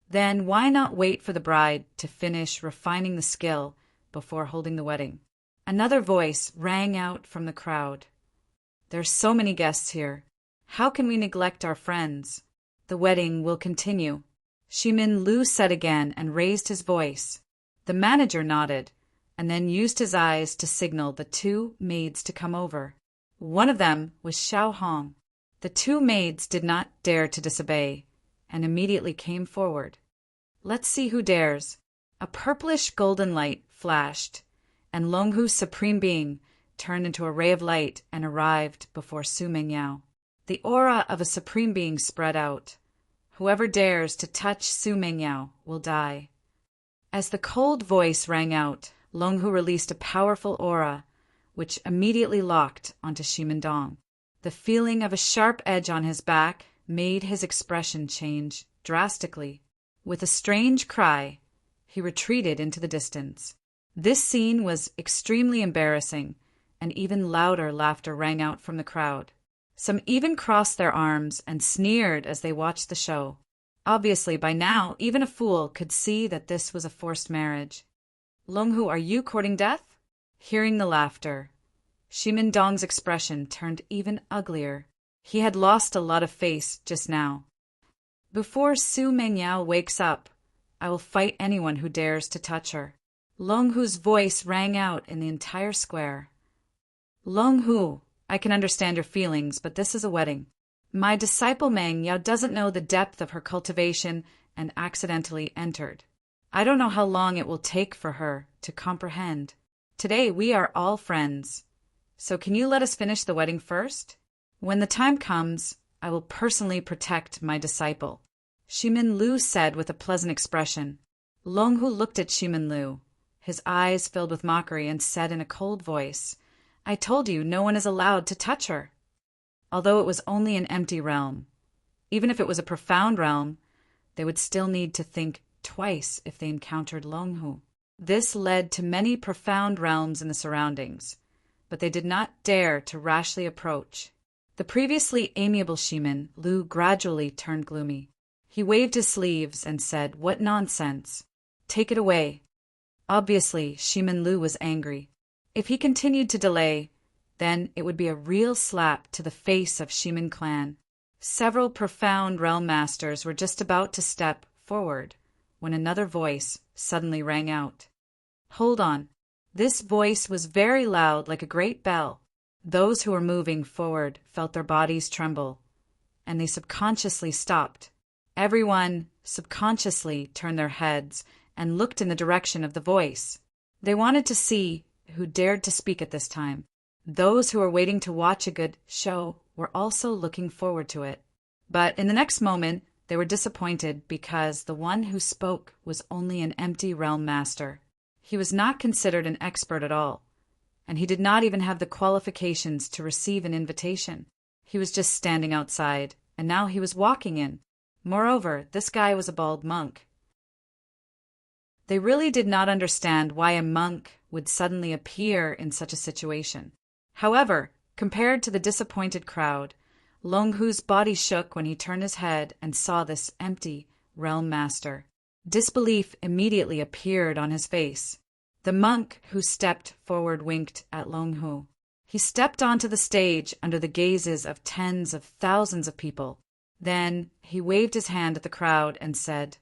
Then why not wait for the bride to finish refining the skill before holding the wedding? Another voice rang out from the crowd. There's so many guests here. How can we neglect our friends? The wedding will continue. Shimin Lu said again and raised his voice. The manager nodded and then used his eyes to signal the two maids to come over. One of them was Xiao Hong. The two maids did not dare to disobey and immediately came forward. Let's see who dares. A purplish golden light flashed, and Longhu's supreme being turned into a ray of light and arrived before Su Mengyao. The aura of a supreme being spread out. Whoever dares to touch Su Mengyao will die. As the cold voice rang out, Longhu released a powerful aura, which immediately locked onto Shimendong. The feeling of a sharp edge on his back made his expression change drastically. With a strange cry, he retreated into the distance. This scene was extremely embarrassing, and even louder laughter rang out from the crowd. Some even crossed their arms and sneered as they watched the show. Obviously, by now, even a fool could see that this was a forced marriage. Longhu, are you courting death? Hearing the laughter, Shimendong's expression turned even uglier. He had lost a lot of face just now. Before Su Mengyao wakes up, I will fight anyone who dares to touch her. Longhu's voice rang out in the entire square. Longhu, I can understand your feelings, but this is a wedding. My disciple Mengyao doesn't know the depth of her cultivation and accidentally entered. I don't know how long it will take for her to comprehend. Today we are all friends. So can you let us finish the wedding first? When the time comes, I will personally protect my disciple. Shimin Lu said with a pleasant expression. Longhu looked at Shimin Lu. His eyes filled with mockery and said in a cold voice, I told you no one is allowed to touch her. Although it was only an empty realm, even if it was a profound realm, they would still need to think twice if they encountered Longhu. This led to many profound realms in the surroundings, but they did not dare to rashly approach. The previously amiable Shimin Lu gradually turned gloomy. He waved his sleeves and said, What nonsense! Take it away. Obviously, Shimin Lu was angry. If he continued to delay, then it would be a real slap to the face of Shimin clan. Several profound realm masters were just about to step forward when another voice suddenly rang out. Hold on. This voice was very loud, like a great bell. Those who were moving forward felt their bodies tremble, and they subconsciously stopped. Everyone subconsciously turned their heads and looked in the direction of the voice. They wanted to see who dared to speak at this time. Those who were waiting to watch a good show were also looking forward to it. But in the next moment, they were disappointed because the one who spoke was only an empty realm master. He was not considered an expert at all, and he did not even have the qualifications to receive an invitation. He was just standing outside, and now he was walking in. Moreover, this guy was a bald monk. They really did not understand why a monk would suddenly appear in such a situation. However, compared to the disappointed crowd, Longhu's body shook when he turned his head and saw this empty realm master. Disbelief immediately appeared on his face. The monk who stepped forward winked at Longhu. He stepped onto the stage under the gazes of tens of thousands of people. Then he waved his hand at the crowd and said,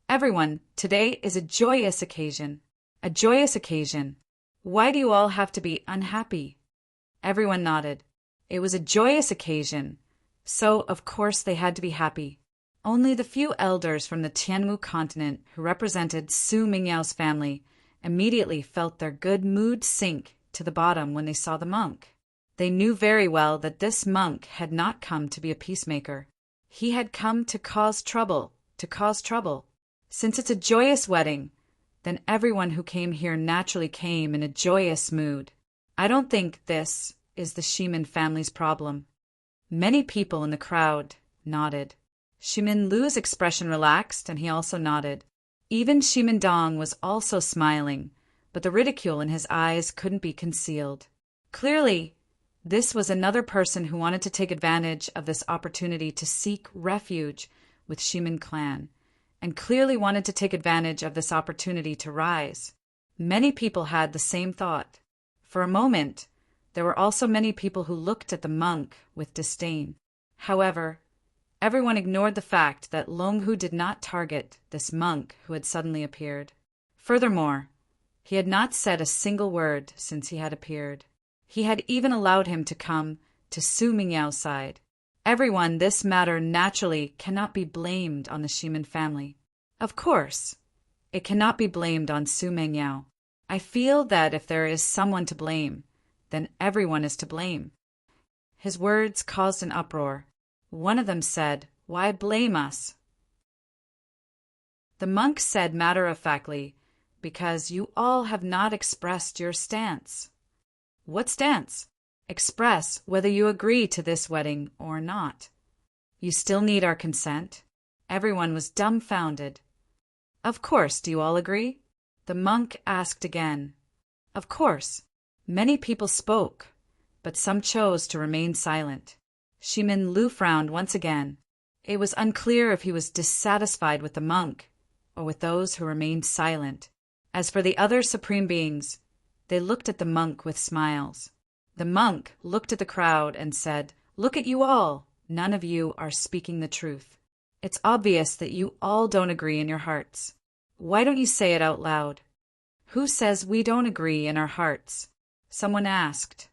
Everyone, today is a joyous occasion. A joyous occasion. Why do you all have to be unhappy? Everyone nodded. It was a joyous occasion, so of course they had to be happy. Only the few elders from the Tianmu continent who represented Su Mingyao's family immediately felt their good mood sink to the bottom when they saw the monk. They knew very well that this monk had not come to be a peacemaker. He had come to cause trouble, Since it's a joyous wedding, then everyone who came here naturally came in a joyous mood. I don't think this is the Shimin family's problem. Many people in the crowd nodded. Shimin Lu's expression relaxed, and he also nodded. Even Shimendong was also smiling, but the ridicule in his eyes couldn't be concealed. Clearly, This was another person who wanted to take advantage of this opportunity to seek refuge with Shimin clan, and clearly wanted to take advantage of this opportunity to rise. Many people had the same thought. For a moment, there were also many people who looked at the monk with disdain. However, everyone ignored the fact that Longhu did not target this monk who had suddenly appeared. Furthermore, he had not said a single word since he had appeared. He had even allowed him to come to Su Mingyao's side. Everyone, this matter naturally cannot be blamed on the Shimin family. Of course, it cannot be blamed on Su Mingyao. I feel that if there is someone to blame, then everyone is to blame. His words caused an uproar. One of them said, "Why blame us?" The monk said matter-of-factly, "Because you all have not expressed your stance." "What stance?" "Express whether you agree to this wedding or not." "You still need our consent?" Everyone was dumbfounded. "Of course, do you all agree?" The monk asked again. Of course. Many people spoke, but some chose to remain silent. Shimin Lu frowned once again. It was unclear if he was dissatisfied with the monk or with those who remained silent. As for the other supreme beings, they looked at the monk with smiles. The monk looked at the crowd and said, "Look at you all. None of you are speaking the truth. It's obvious that you all don't agree in your hearts. Why don't you say it out loud?" "Who says we don't agree in our hearts?" someone asked.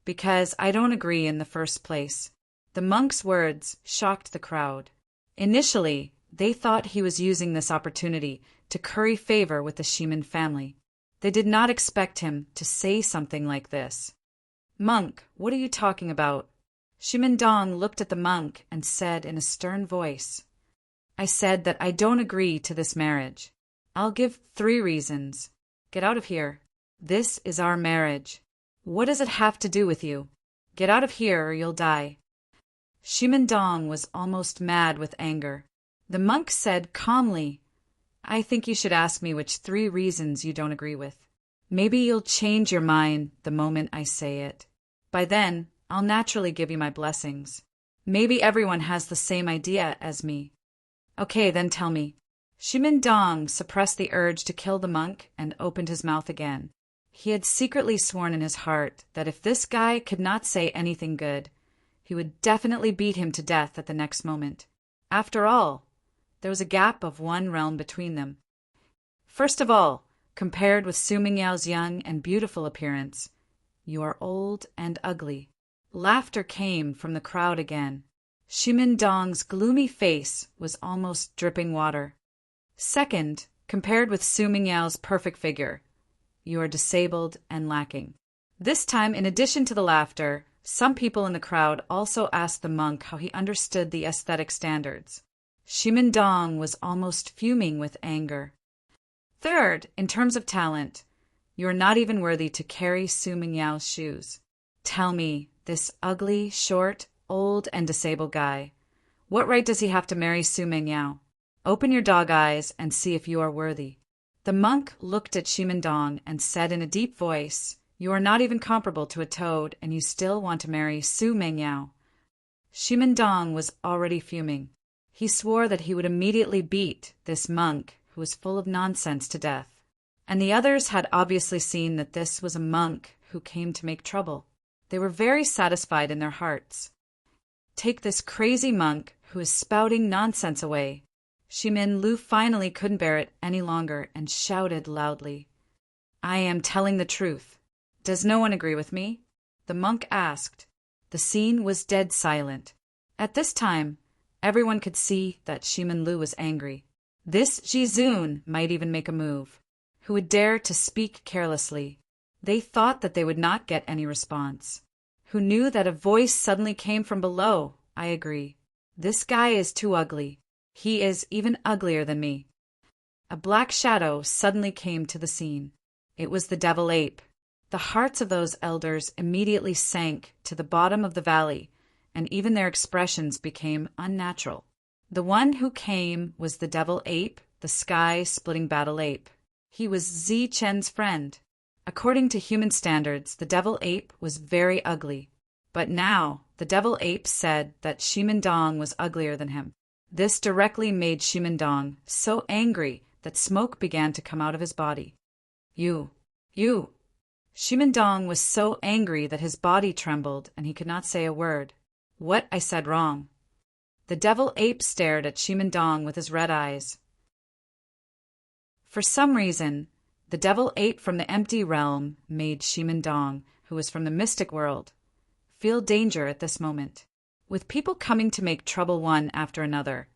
"Because I don't agree in the first place." The monk's words shocked the crowd. Initially, they thought he was using this opportunity to curry favor with the Shimin family. They did not expect him to say something like this. "Monk, what are you talking about?" Shimin Dong looked at the monk and said in a stern voice, "I said that I don't agree to this marriage. I'll give 3 reasons. Get out of here. This is our marriage. What does it have to do with you? Get out of here or you'll die." Shimin Dong was almost mad with anger. The monk said calmly, "I think you should ask me which 3 reasons you don't agree with. Maybe you'll change your mind the moment I say it. By then, I'll naturally give you my blessings. Maybe everyone has the same idea as me." "Okay, then tell me." Shimin Dong suppressed the urge to kill the monk and opened his mouth again. He had secretly sworn in his heart that if this guy could not say anything good, he would definitely beat him to death at the next moment. After all, there was a gap of 1 realm between them. "First of all, compared with Su Mingyao's young and beautiful appearance, you are old and ugly." Laughter came from the crowd again. Shimin Dong's gloomy face was almost dripping water. "Second, compared with Su Mingyao's perfect figure, you are disabled and lacking." This time, in addition to the laughter, some people in the crowd also asked the monk how he understood the aesthetic standards. Shimin Dong was almost fuming with anger. "Third, in terms of talent, you are not even worthy to carry Su Mingyao's shoes. Tell me, this ugly, short, old, and disabled guy, what right does he have to marry Su Mingyao? Open your dog eyes and see if you are worthy." The monk looked at Shimin Dong and said in a deep voice, "You are not even comparable to a toad, and you still want to marry Su Mingyao." Shimin Dong was already fuming. He swore that he would immediately beat this monk who was full of nonsense to death. And the others had obviously seen that this was a monk who came to make trouble. They were very satisfied in their hearts. "Take this crazy monk who is spouting nonsense away." Shimin Lu finally couldn't bear it any longer and shouted loudly, "I am telling the truth. Does no one agree with me?" The monk asked. The scene was dead silent. At this time, everyone could see that Shimin Lu was angry. This Jizun might even make a move. Who would dare to speak carelessly? They thought that they would not get any response. Who knew that a voice suddenly came from below? "I agree. This guy is too ugly. He is even uglier than me." A black shadow suddenly came to the scene. It was the devil ape. The hearts of those elders immediately sank to the bottom of the valley, and even their expressions became unnatural. The one who came was the devil ape, the sky-splitting battle ape. He was Zi Chen's friend. According to human standards, the devil ape was very ugly. But now, the devil ape said that Shimendong was uglier than him. This directly made Shimendong so angry that smoke began to come out of his body. You. Shimendong was so angry that his body trembled and he could not say a word. What? I said wrong. The devil ape stared at Shimendong with his red eyes. For some reason, the devil ape from the empty realm made Shimendong, who was from the mystic world, feel danger at this moment. With people coming to make trouble one after another,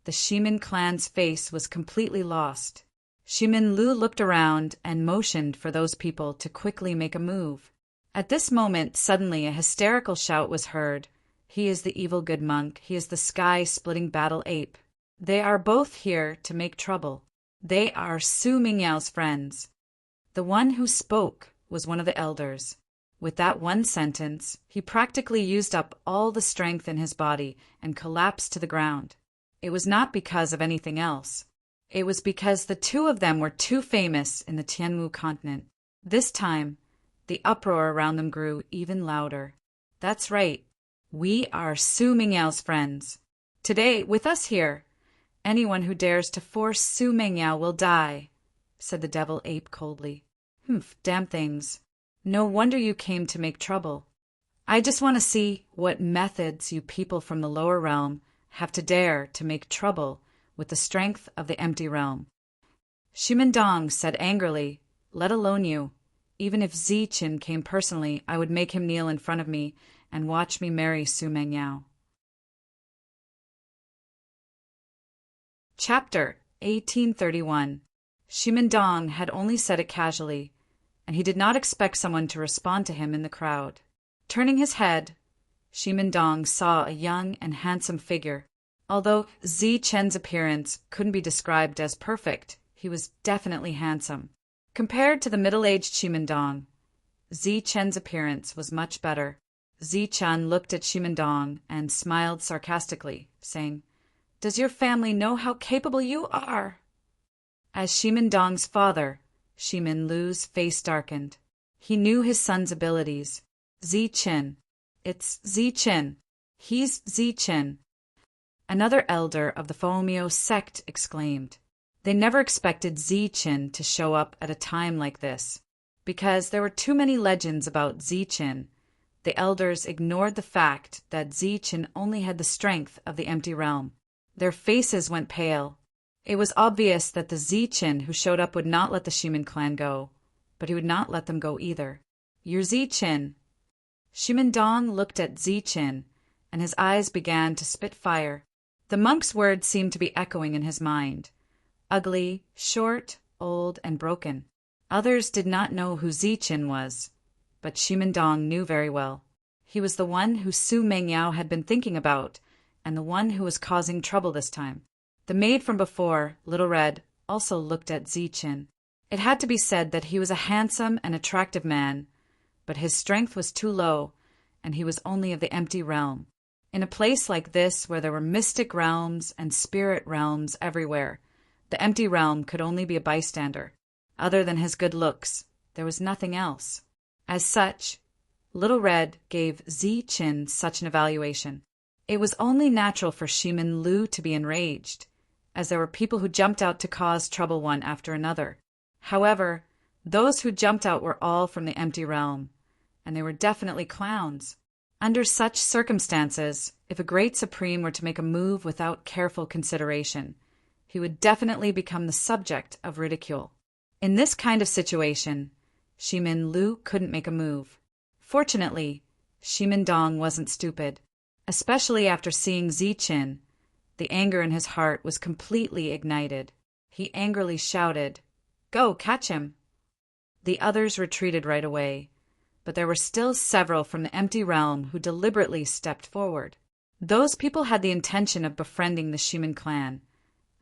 the Shimin clan's face was completely lost. Shimin Lu looked around and motioned for those people to quickly make a move. At this moment, suddenly a hysterical shout was heard. He is the evil good monk. He is the sky-splitting battle ape. They are both here to make trouble. They are Su Mingyao's friends. The one who spoke was one of the elders. With that one sentence, he practically used up all the strength in his body and collapsed to the ground. It was not because of anything else. It was because the two of them were too famous in the Tianwu continent. This time, the uproar around them grew even louder. That's right. We are Su Mingyao's friends. Today, with us here, anyone who dares to force Su Mingyao will die, said the devil ape coldly. Humph, damn things. No wonder you came to make trouble. I just want to see what methods you people from the lower realm have to dare to make trouble with the strength of the empty realm. Shimendong said angrily, let alone you. Even if Ziqin came personally, I would make him kneel in front of me and watch me marry Su Mingyao. Chapter 1831. Shimendong had only said it casually, and he did not expect someone to respond to him in the crowd. Turning his head, Shimendong saw a young and handsome figure. Although Ziqin's appearance couldn't be described as perfect, he was definitely handsome. Compared to the middle-aged Shimendong, Ziqin's appearance was much better. Ziqin looked at Shimendong and smiled sarcastically, saying, Does your family know how capable you are? As Shimendong's father, Shimin Lu's face darkened. He knew his son's abilities. Ziqin. It's Ziqin. He's Ziqin. Another elder of the Fomio sect exclaimed. They never expected Ziqin to show up at a time like this. Because there were too many legends about Ziqin, the elders ignored the fact that Ziqin only had the strength of the empty realm. Their faces went pale. It was obvious that the Ziqin who showed up would not let the Shimin clan go, but he would not let them go either. You're Ziqin. Shimendong looked at Ziqin, and his eyes began to spit fire. The monk's words seemed to be echoing in his mind. Ugly, short, old, and broken. Others did not know who Ziqin was, but Shimendong knew very well. He was the one who Su Mingyao had been thinking about, and the one who was causing trouble this time. The maid from before, Little Red, also looked at Ziqin. It had to be said that he was a handsome and attractive man, but his strength was too low, and he was only of the empty realm. In a place like this, where there were mystic realms and spirit realms everywhere, the empty realm could only be a bystander. Other than his good looks, there was nothing else. As such, Little Red gave Ziqin such an evaluation. It was only natural for Shimin Lu to be enraged, as there were people who jumped out to cause trouble one after another. However, those who jumped out were all from the empty realm, and they were definitely clowns. Under such circumstances, if a great supreme were to make a move without careful consideration, he would definitely become the subject of ridicule. In this kind of situation, Shimin Lu couldn't make a move. Fortunately, Shimendong wasn't stupid. Especially after seeing Ziqin, the anger in his heart was completely ignited. He angrily shouted, Go, catch him! The others retreated right away, but there were still several from the empty realm who deliberately stepped forward. Those people had the intention of befriending the Shimin clan,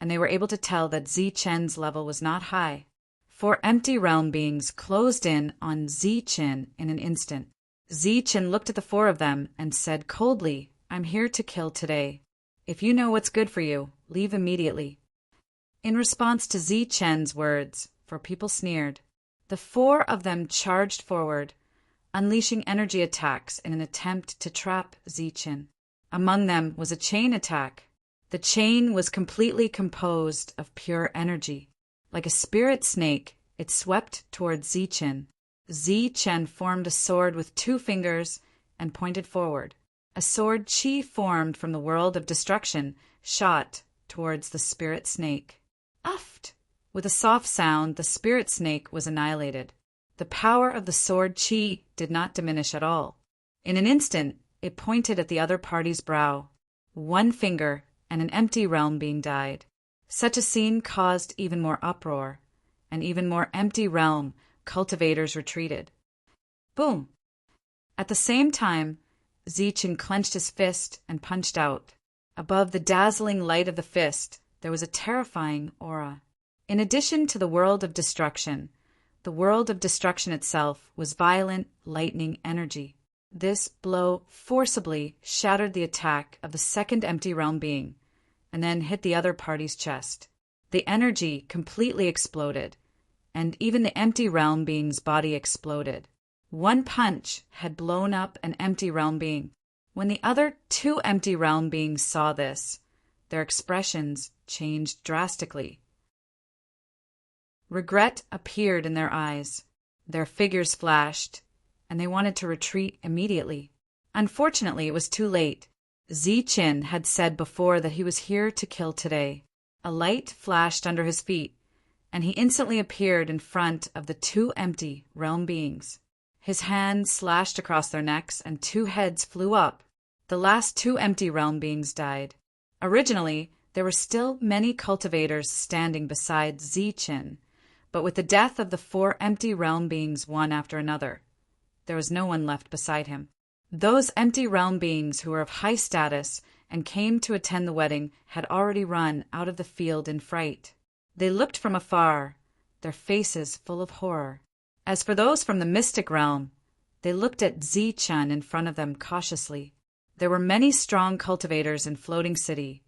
and they were able to tell that Ziqin's level was not high. 4 empty realm beings closed in on Ziqin in an instant. Ziqin looked at the 4 of them and said coldly, I'm here to kill today. If you know what's good for you, leave immediately. In response to Ziqin's words, 4 people sneered. The 4 of them charged forward, unleashing energy attacks in an attempt to trap Zichen. Among them was a chain attack. The chain was completely composed of pure energy. Like a spirit snake, it swept toward Zichen. Zichen formed a sword with 2 fingers and pointed forward. A sword chi formed from the world of destruction shot towards the spirit snake. Uft! With a soft sound, the spirit snake was annihilated. The power of the sword chi did not diminish at all. In an instant, it pointed at the other party's brow. 1 finger and an empty realm being died. Such a scene caused even more uproar. An even more empty realm, cultivators retreated. Boom! At the same time, Zichen clenched his fist and punched out. Above the dazzling light of the fist, there was a terrifying aura. In addition to the world of destruction, the world of destruction itself was violent, lightning energy. This blow forcibly shattered the attack of the second empty realm being, and then hit the other party's chest. The energy completely exploded, and even the empty realm being's body exploded. 1 punch had blown up an empty realm being. When the other 2 empty realm beings saw this, their expressions changed drastically. Regret appeared in their eyes. Their figures flashed, and they wanted to retreat immediately. Unfortunately, it was too late. Zichen had said before that he was here to kill today. A light flashed under his feet, and he instantly appeared in front of the 2 empty realm beings. His hands slashed across their necks, and 2 heads flew up. The last 2 empty realm beings died. Originally, there were still many cultivators standing beside Zichen, but with the death of the 4 empty realm beings one after another, there was no one left beside him. Those empty realm beings who were of high status and came to attend the wedding had already run out of the field in fright. They looked from afar, their faces full of horror. As for those from the mystic realm, they looked at Zichen in front of them cautiously. There were many strong cultivators in Floating City,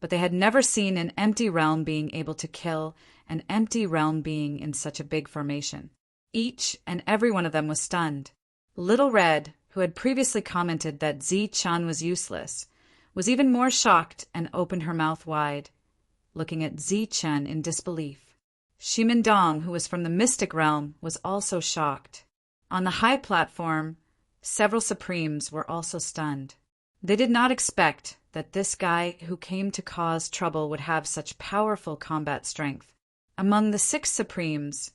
but they had never seen an empty realm being able to kill an empty realm being in such a big formation. Each and every one of them was stunned. Little Red, who had previously commented that Zichen was useless, was even more shocked and opened her mouth wide, looking at Zichen in disbelief. Shimendong, who was from the mystic realm, was also shocked. On the high platform, several Supremes were also stunned. They did not expect that this guy who came to cause trouble would have such powerful combat strength. Among the 6 Supremes,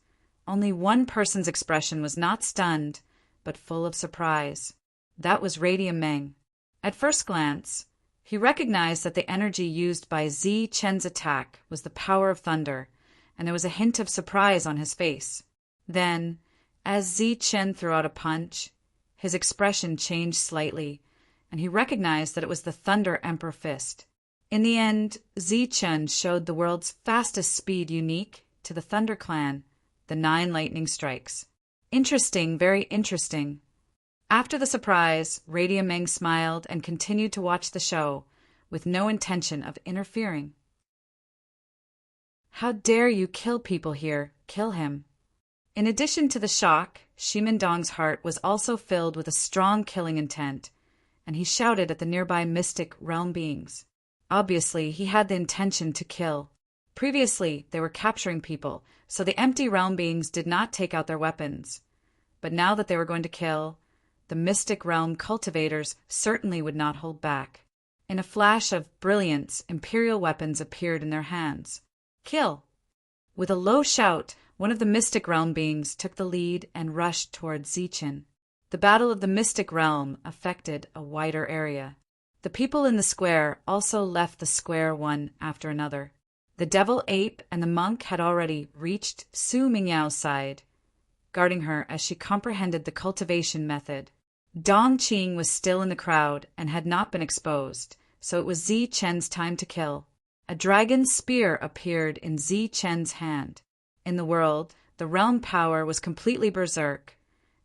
only 1 person's expression was not stunned, but full of surprise. That was Radium Meng. At first glance, he recognized that the energy used by Zichen's attack was the power of thunder, and there was a hint of surprise on his face. Then, as Zichen threw out a punch, his expression changed slightly, and he recognized that it was the Thunder Emperor Fist. In the end, Zichen showed the world's fastest speed unique to the Thunder Clan, the 9 lightning strikes. Interesting, very interesting. After the surprise, Radium Meng smiled and continued to watch the show, with no intention of interfering. How dare you kill people here? Kill him. In addition to the shock, Shimendong's heart was also filled with a strong killing intent, and he shouted at the nearby mystic realm beings. Obviously, he had the intention to kill. Previously, they were capturing people, so the empty realm beings did not take out their weapons. But now that they were going to kill, the mystic realm cultivators certainly would not hold back. In a flash of brilliance, imperial weapons appeared in their hands. Kill! With a low shout, one of the mystic realm beings took the lead and rushed towards Zichen. The battle of the mystic realm affected a wider area. The people in the square also left the square one after another. The devil ape and the monk had already reached Su Mingyao's side, guarding her as she comprehended the cultivation method. Dong Qing was still in the crowd and had not been exposed, so it was Zichen's time to kill. A dragon's spear appeared in Zichen's hand. In the world, the realm power was completely berserk,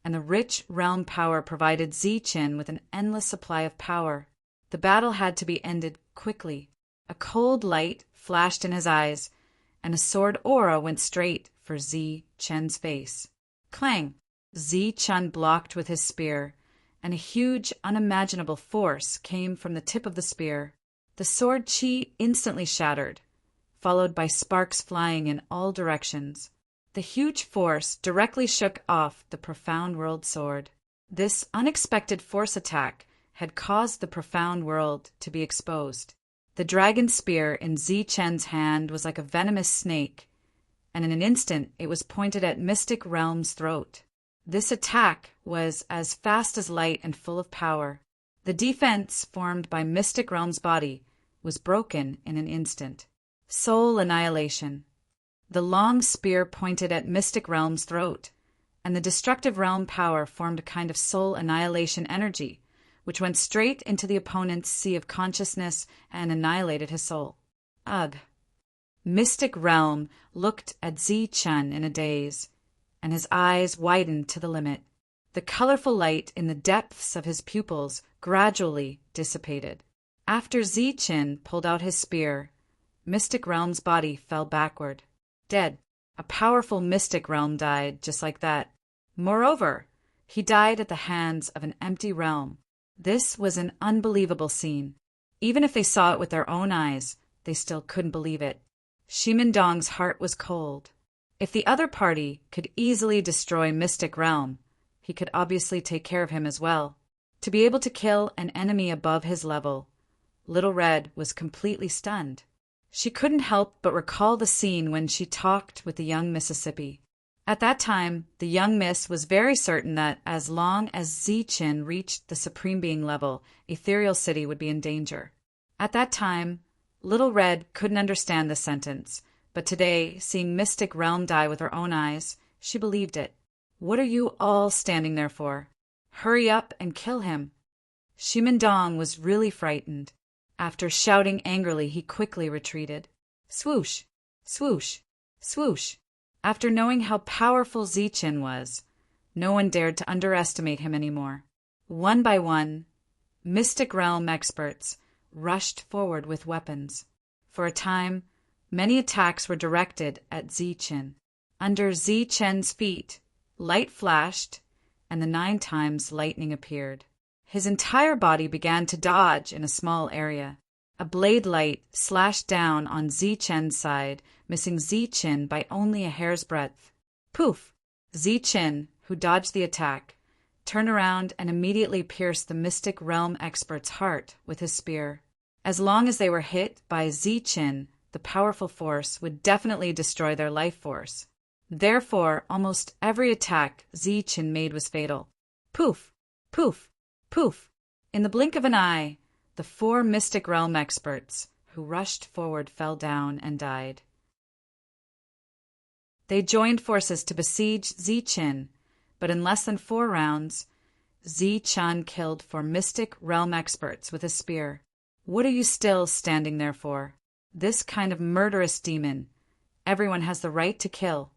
and the rich realm power provided Zichen with an endless supply of power. The battle had to be ended quickly. A cold light flashed in his eyes, and a sword aura went straight for Zichen's face. Clang! Zi-chun blocked with his spear, and a huge, unimaginable force came from the tip of the spear. The sword chi instantly shattered, followed by sparks flying in all directions. The huge force directly shook off the Profound World sword. This unexpected force attack had caused the Profound World to be exposed. The dragon spear in Zi-chun's hand was like a venomous snake, and in an instant it was pointed at Mystic Realm's throat. This attack was as fast as light and full of power. The defense formed by Mystic Realm's body was broken in an instant. Soul annihilation. The long spear pointed at Mystic Realm's throat, and the destructive realm power formed a kind of soul annihilation energy, which went straight into the opponent's sea of consciousness and annihilated his soul. Ugh. Mystic Realm looked at Zi-chun in a daze, and his eyes widened to the limit. The colorful light in the depths of his pupils gradually dissipated. After Zi-chun pulled out his spear, Mystic Realm's body fell backward. Dead. A powerful Mystic Realm died just like that. Moreover, he died at the hands of an empty realm. This was an unbelievable scene. Even if they saw it with their own eyes, they still couldn't believe it. Shimendong's heart was cold. If the other party could easily destroy Mystic Realm, he could obviously take care of him as well. To be able to kill an enemy above his level, Little Red was completely stunned. She couldn't help but recall the scene when she talked with the young Mississippi. At that time, the young Miss was very certain that as long as Zi-chun reached the Supreme Being level, Ethereal City would be in danger. At that time, Little Red couldn't understand the sentence, but today, seeing Mystic Realm die with her own eyes, she believed it. What are you all standing there for? Hurry up and kill him. Shimendong was really frightened. After shouting angrily, he quickly retreated. Swoosh! Swoosh! Swoosh! After knowing how powerful Zi-chun was, no one dared to underestimate him anymore. One by one, Mystic Realm experts rushed forward with weapons. For a time, many attacks were directed at Zi-chun. Under Zi-chun's feet, light flashed, and the 9 times lightning appeared. His entire body began to dodge in a small area. A blade light slashed down on Zi-chun's side, missing Zi-chun by only a hair's breadth. Poof! Zi-chun, who dodged the attack, turned around and immediately pierced the Mystic Realm expert's heart with his spear. As long as they were hit by Zi-chun, the powerful force would definitely destroy their life force. Therefore, almost every attack Zi-chun made was fatal. Poof! Poof! Poof! In the blink of an eye, the 4 Mystic Realm experts who rushed forward fell down and died. They joined forces to besiege Zi-chun, but in less than 4 rounds, Zi-chun killed 4 Mystic Realm experts with a spear. What are you still standing there for? This kind of murderous demon, everyone has the right to kill.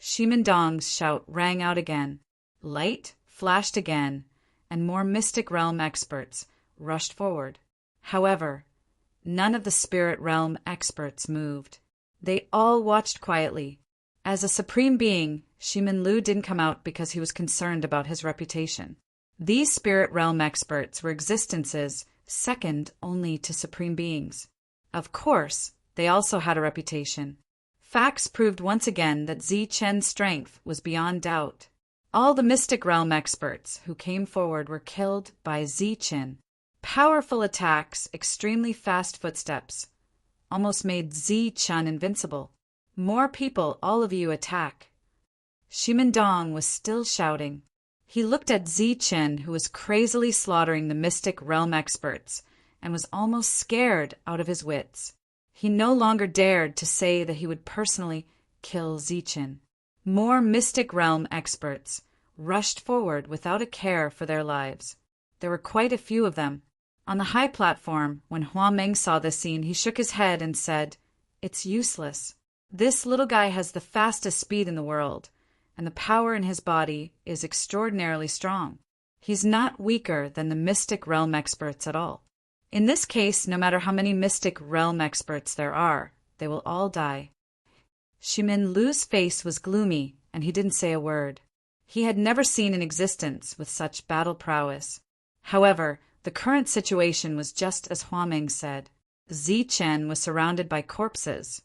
Shimendong's shout rang out again. Light flashed again, and more Mystic Realm experts rushed forward. However, none of the Spirit Realm experts moved. They all watched quietly. As a supreme being, Shimin Lu didn't come out because he was concerned about his reputation. These Spirit Realm experts were existences second only to supreme beings. Of course, they also had a reputation. Facts proved once again that Zi-chun's strength was beyond doubt. All the Mystic Realm experts who came forward were killed by Zi-chun. Powerful attacks, extremely fast footsteps, almost made Zi-chun invincible. More people, all of you, attack. Shimendong was still shouting. He looked at Zi-chun, who was crazily slaughtering the Mystic Realm experts, and was almost scared out of his wits. He no longer dared to say that he would personally kill Zi-chun. More Mystic Realm experts rushed forward without a care for their lives. There were quite a few of them. On the high platform, when Hua Meng saw this scene, he shook his head and said, "It's useless. This little guy has the fastest speed in the world, and the power in his body is extraordinarily strong. He's not weaker than the Mystic Realm experts at all. In this case, no matter how many Mystic Realm experts there are, they will all die." Shimin Lu's face was gloomy, and he didn't say a word. He had never seen an existence with such battle prowess. However, the current situation was just as Huameng said. Zichen was surrounded by corpses,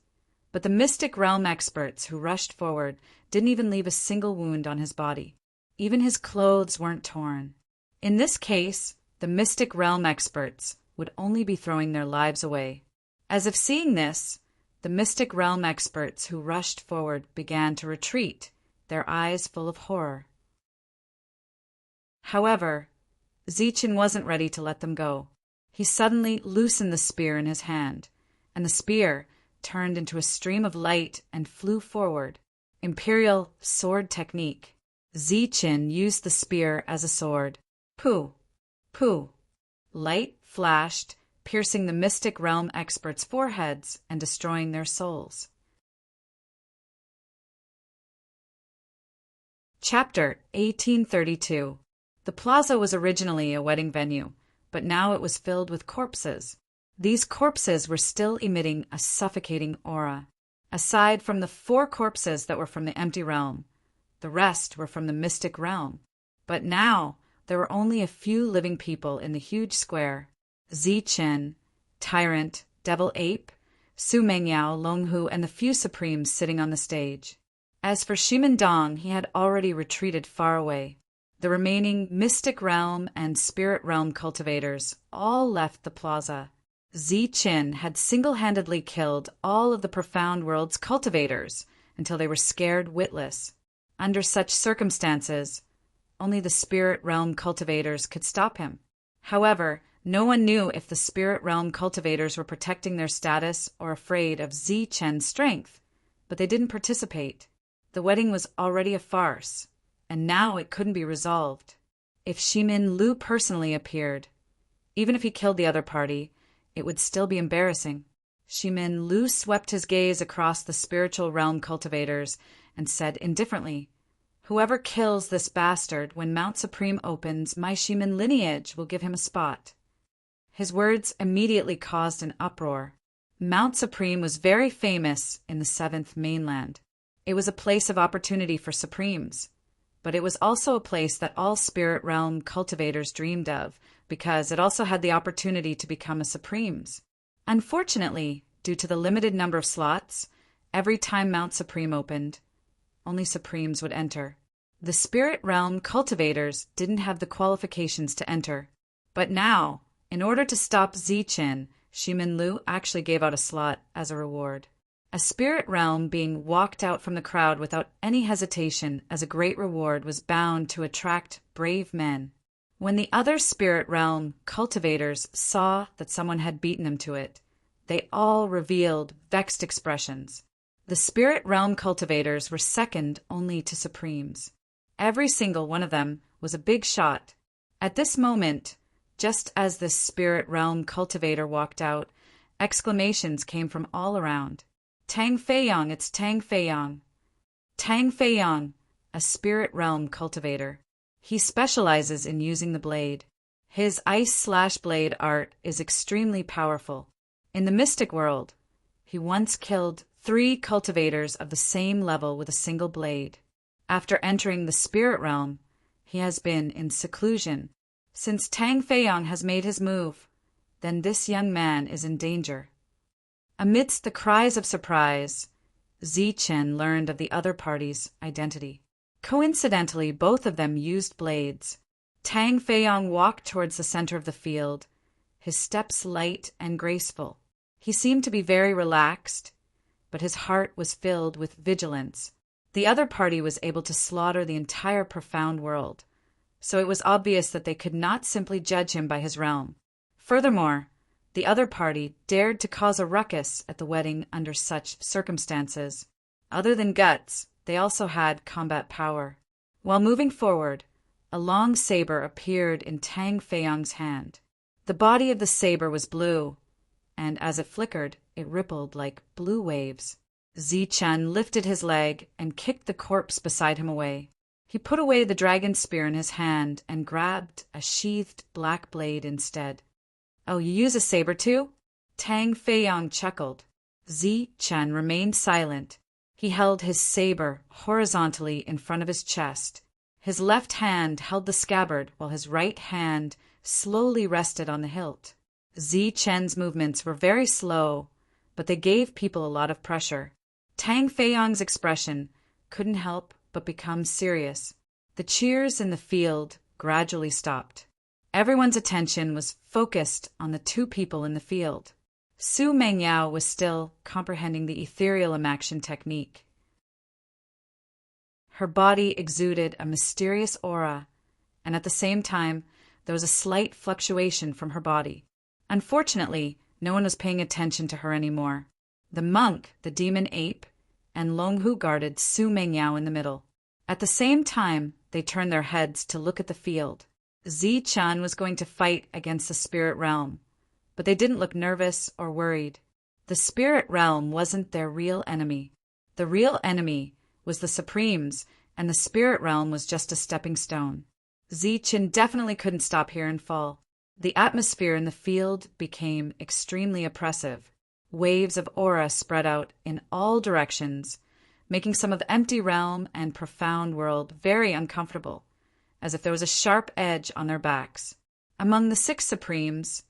but the mystic realm experts who rushed forward didn't even leave a single wound on his body. Even his clothes weren't torn. In this case, the mystic realm experts would only be throwing their lives away. As if seeing this, the mystic realm experts who rushed forward began to retreat, their eyes full of horror. However, Zichen wasn't ready to let them go. He suddenly loosened the spear in his hand, and the spear turned into a stream of light and flew forward. Imperial sword technique. Zichen used the spear as a sword. Pooh! Pooh! Light flashed, piercing the mystic realm experts' foreheads and destroying their souls. Chapter 1832. The plaza was originally a wedding venue, but now it was filled with corpses. These corpses were still emitting a suffocating aura. Aside from the 4 corpses that were from the empty realm, the rest were from the mystic realm. But now there were only a few living people in the huge square. Zichen, Tyrant, Devil Ape, Su Mengyao, Longhu, and the few Supremes sitting on the stage. As for Shimendong, he had already retreated far away. The remaining Mystic Realm and Spirit Realm cultivators all left the plaza. Zichen had single-handedly killed all of the Profound World's cultivators until they were scared witless. Under such circumstances, only the Spirit Realm cultivators could stop him. However, no one knew if the Spirit Realm cultivators were protecting their status or afraid of Zichen's strength, but they didn't participate. The wedding was already a farce, and now it couldn't be resolved. If Shimin Lu personally appeared, even if he killed the other party, it would still be embarrassing. Shimin Lu swept his gaze across the spiritual realm cultivators and said indifferently, "Whoever kills this bastard when Mount Supreme opens, my Shimin lineage will give him a spot." His words immediately caused an uproar. Mount Supreme was very famous in the 7th mainland. It was a place of opportunity for Supremes, but it was also a place that all spirit realm cultivators dreamed of, because it also had the opportunity to become a Supremes. Unfortunately, due to the limited number of slots, every time Mount Supreme opened, only Supremes would enter. The spirit realm cultivators didn't have the qualifications to enter. But now, in order to stop Zichen, Shimin Lu actually gave out a slot as a reward. A spirit realm being walked out from the crowd without any hesitation as a great reward was bound to attract brave men. When the other spirit realm cultivators saw that someone had beaten them to it, they all revealed vexed expressions. The spirit realm cultivators were second only to Supremes. Every single one of them was a big shot. At this moment, just as this spirit realm cultivator walked out, exclamations came from all around. "Tang Feiyong, it's Tang Feiyong." Tang Feiyong, a spirit realm cultivator. He specializes in using the blade. His ice/blade art is extremely powerful. In the mystic world, he once killed 3 cultivators of the same level with a single blade. After entering the spirit realm, he has been in seclusion. Since Tang Feiyong has made his move, then this young man is in danger. Amidst the cries of surprise, Zichen learned of the other party's identity. Coincidentally, both of them used blades. Tang Feiyong walked towards the center of the field, his steps light and graceful. He seemed to be very relaxed, but his heart was filled with vigilance. The other party was able to slaughter the entire profound world, so it was obvious that they could not simply judge him by his realm. Furthermore, the other party dared to cause a ruckus at the wedding under such circumstances. Other than guts, they also had combat power. While moving forward, a long saber appeared in Tang Feiyong's hand. The body of the saber was blue, and as it flickered, it rippled like blue waves. Zichen lifted his leg and kicked the corpse beside him away. He put away the dragon spear in his hand and grabbed a sheathed black blade instead. "Oh, you use a saber too?" Tang Feiyong chuckled. Zichen remained silent. He held his saber horizontally in front of his chest. His left hand held the scabbard while his right hand slowly rested on the hilt. Zi Chen's movements were very slow, but they gave people a lot of pressure. Tang Feiyong's expression couldn't help but become serious. The cheers in the field gradually stopped. Everyone's attention was focused on the two people in the field. Su Mengyao was still comprehending the ethereal imaction technique. Her body exuded a mysterious aura, and at the same time, there was a slight fluctuation from her body. Unfortunately, no one was paying attention to her anymore. The monk, the demon ape, and Long Hu guarded Su Mengyao in the middle. At the same time, they turned their heads to look at the field. Zi Chan was going to fight against the spirit realm, but they didn't look nervous or worried. The spirit realm wasn't their real enemy. The real enemy was the Supremes, and the spirit realm was just a stepping stone. Zi Chin definitely couldn't stop here and fall. The atmosphere in the field became extremely oppressive. Waves of aura spread out in all directions, making some of the empty realm and profound world very uncomfortable, as if there was a sharp edge on their backs. Among the 6 Supremes,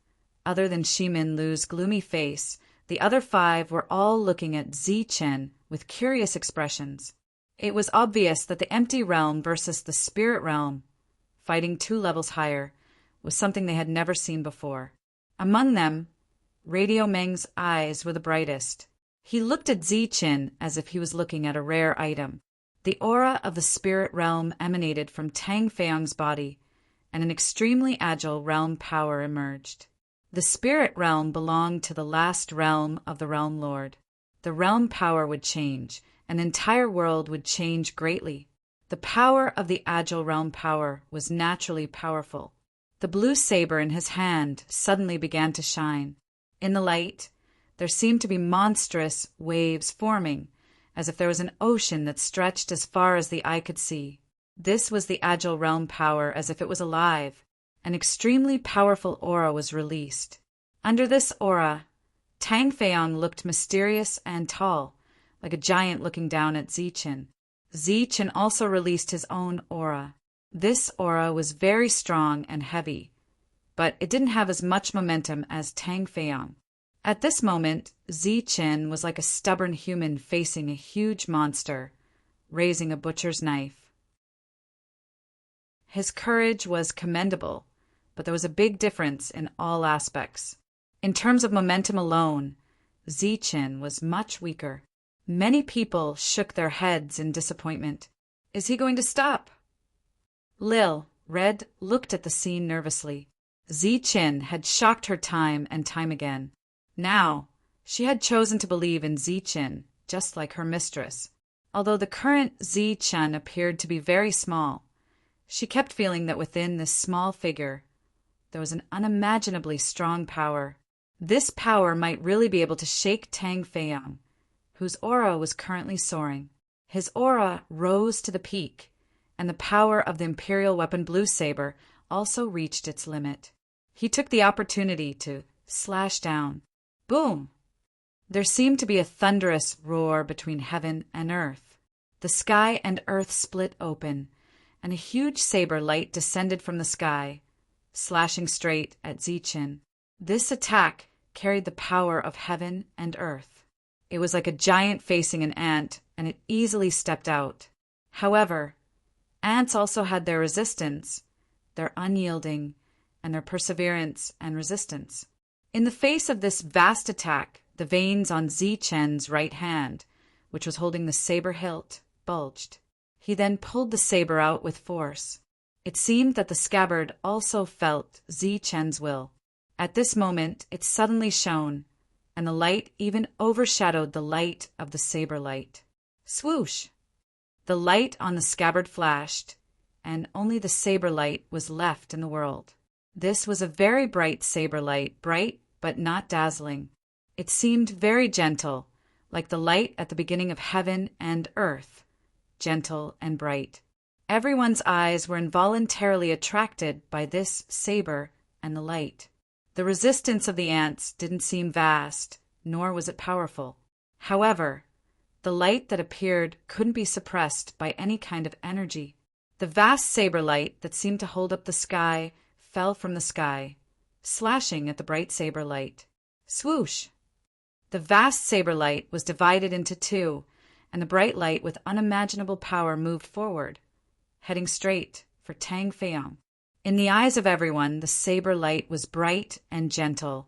other than Shimin Lu's gloomy face, the other 5 were all looking at Zi Chen with curious expressions. It was obvious that the empty realm versus the spirit realm, fighting 2 levels higher, was something they had never seen before. Among them, Radio Meng's eyes were the brightest. He looked at Zi Chen as if he was looking at a rare item. The aura of the spirit realm emanated from Tang Feiyong's body, and an extremely agile realm power emerged. The spirit realm belonged to the last realm of the Realm Lord. The realm power would change, and the entire world would change greatly. The power of the agile realm power was naturally powerful. The blue saber in his hand suddenly began to shine. In the light, there seemed to be monstrous waves forming, as if there was an ocean that stretched as far as the eye could see. This was the agile realm power as if it was alive. An extremely powerful aura was released. Under this aura, Tang Feiyong looked mysterious and tall, like a giant looking down at Zi Chen. Zi Chen also released his own aura. This aura was very strong and heavy, but it didn't have as much momentum as Tang Feiyong. At this moment, Zi Chen was like a stubborn human facing a huge monster, raising a butcher's knife. His courage was commendable, but there was a big difference in all aspects. In terms of momentum alone, Zi Chen was much weaker. Many people shook their heads in disappointment. Is he going to stop? Lil, Red, looked at the scene nervously. Zi Chen had shocked her time and time again. Now, she had chosen to believe in Zi Chen, just like her mistress. Although the current Zi Chen appeared to be very small, she kept feeling that within this small figure, there was an unimaginably strong power. This power might really be able to shake Tang Feiyong, whose aura was currently soaring. His aura rose to the peak, and the power of the Imperial Weapon Blue Saber also reached its limit. He took the opportunity to slash down. Boom! There seemed to be a thunderous roar between heaven and earth. The sky and earth split open, and a huge saber light descended from the sky, slashing straight at Zi Chen. This attack carried the power of heaven and earth. It was like a giant facing an ant, and it easily stepped out. However, ants also had their resistance, their unyielding, and their perseverance and resistance. In the face of this vast attack, the veins on Zi Chen's right hand, which was holding the saber hilt, bulged. He then pulled the saber out with force. It seemed that the scabbard also felt Zi Chen's will. At this moment, it suddenly shone, and the light even overshadowed the light of the saber light. Swoosh! The light on the scabbard flashed, and only the saber light was left in the world. This was a very bright saber light, bright but not dazzling. It seemed very gentle, like the light at the beginning of heaven and earth, gentle and bright. Everyone's eyes were involuntarily attracted by this saber and the light. The resistance of the ants didn't seem vast, nor was it powerful. However, the light that appeared couldn't be suppressed by any kind of energy. The vast saber light that seemed to hold up the sky fell from the sky, slashing at the bright saber light. Swoosh! The vast saber light was divided into two, and the bright light with unimaginable power moved forward, heading straight for Tang Feiong. In the eyes of everyone, the saber light was bright and gentle,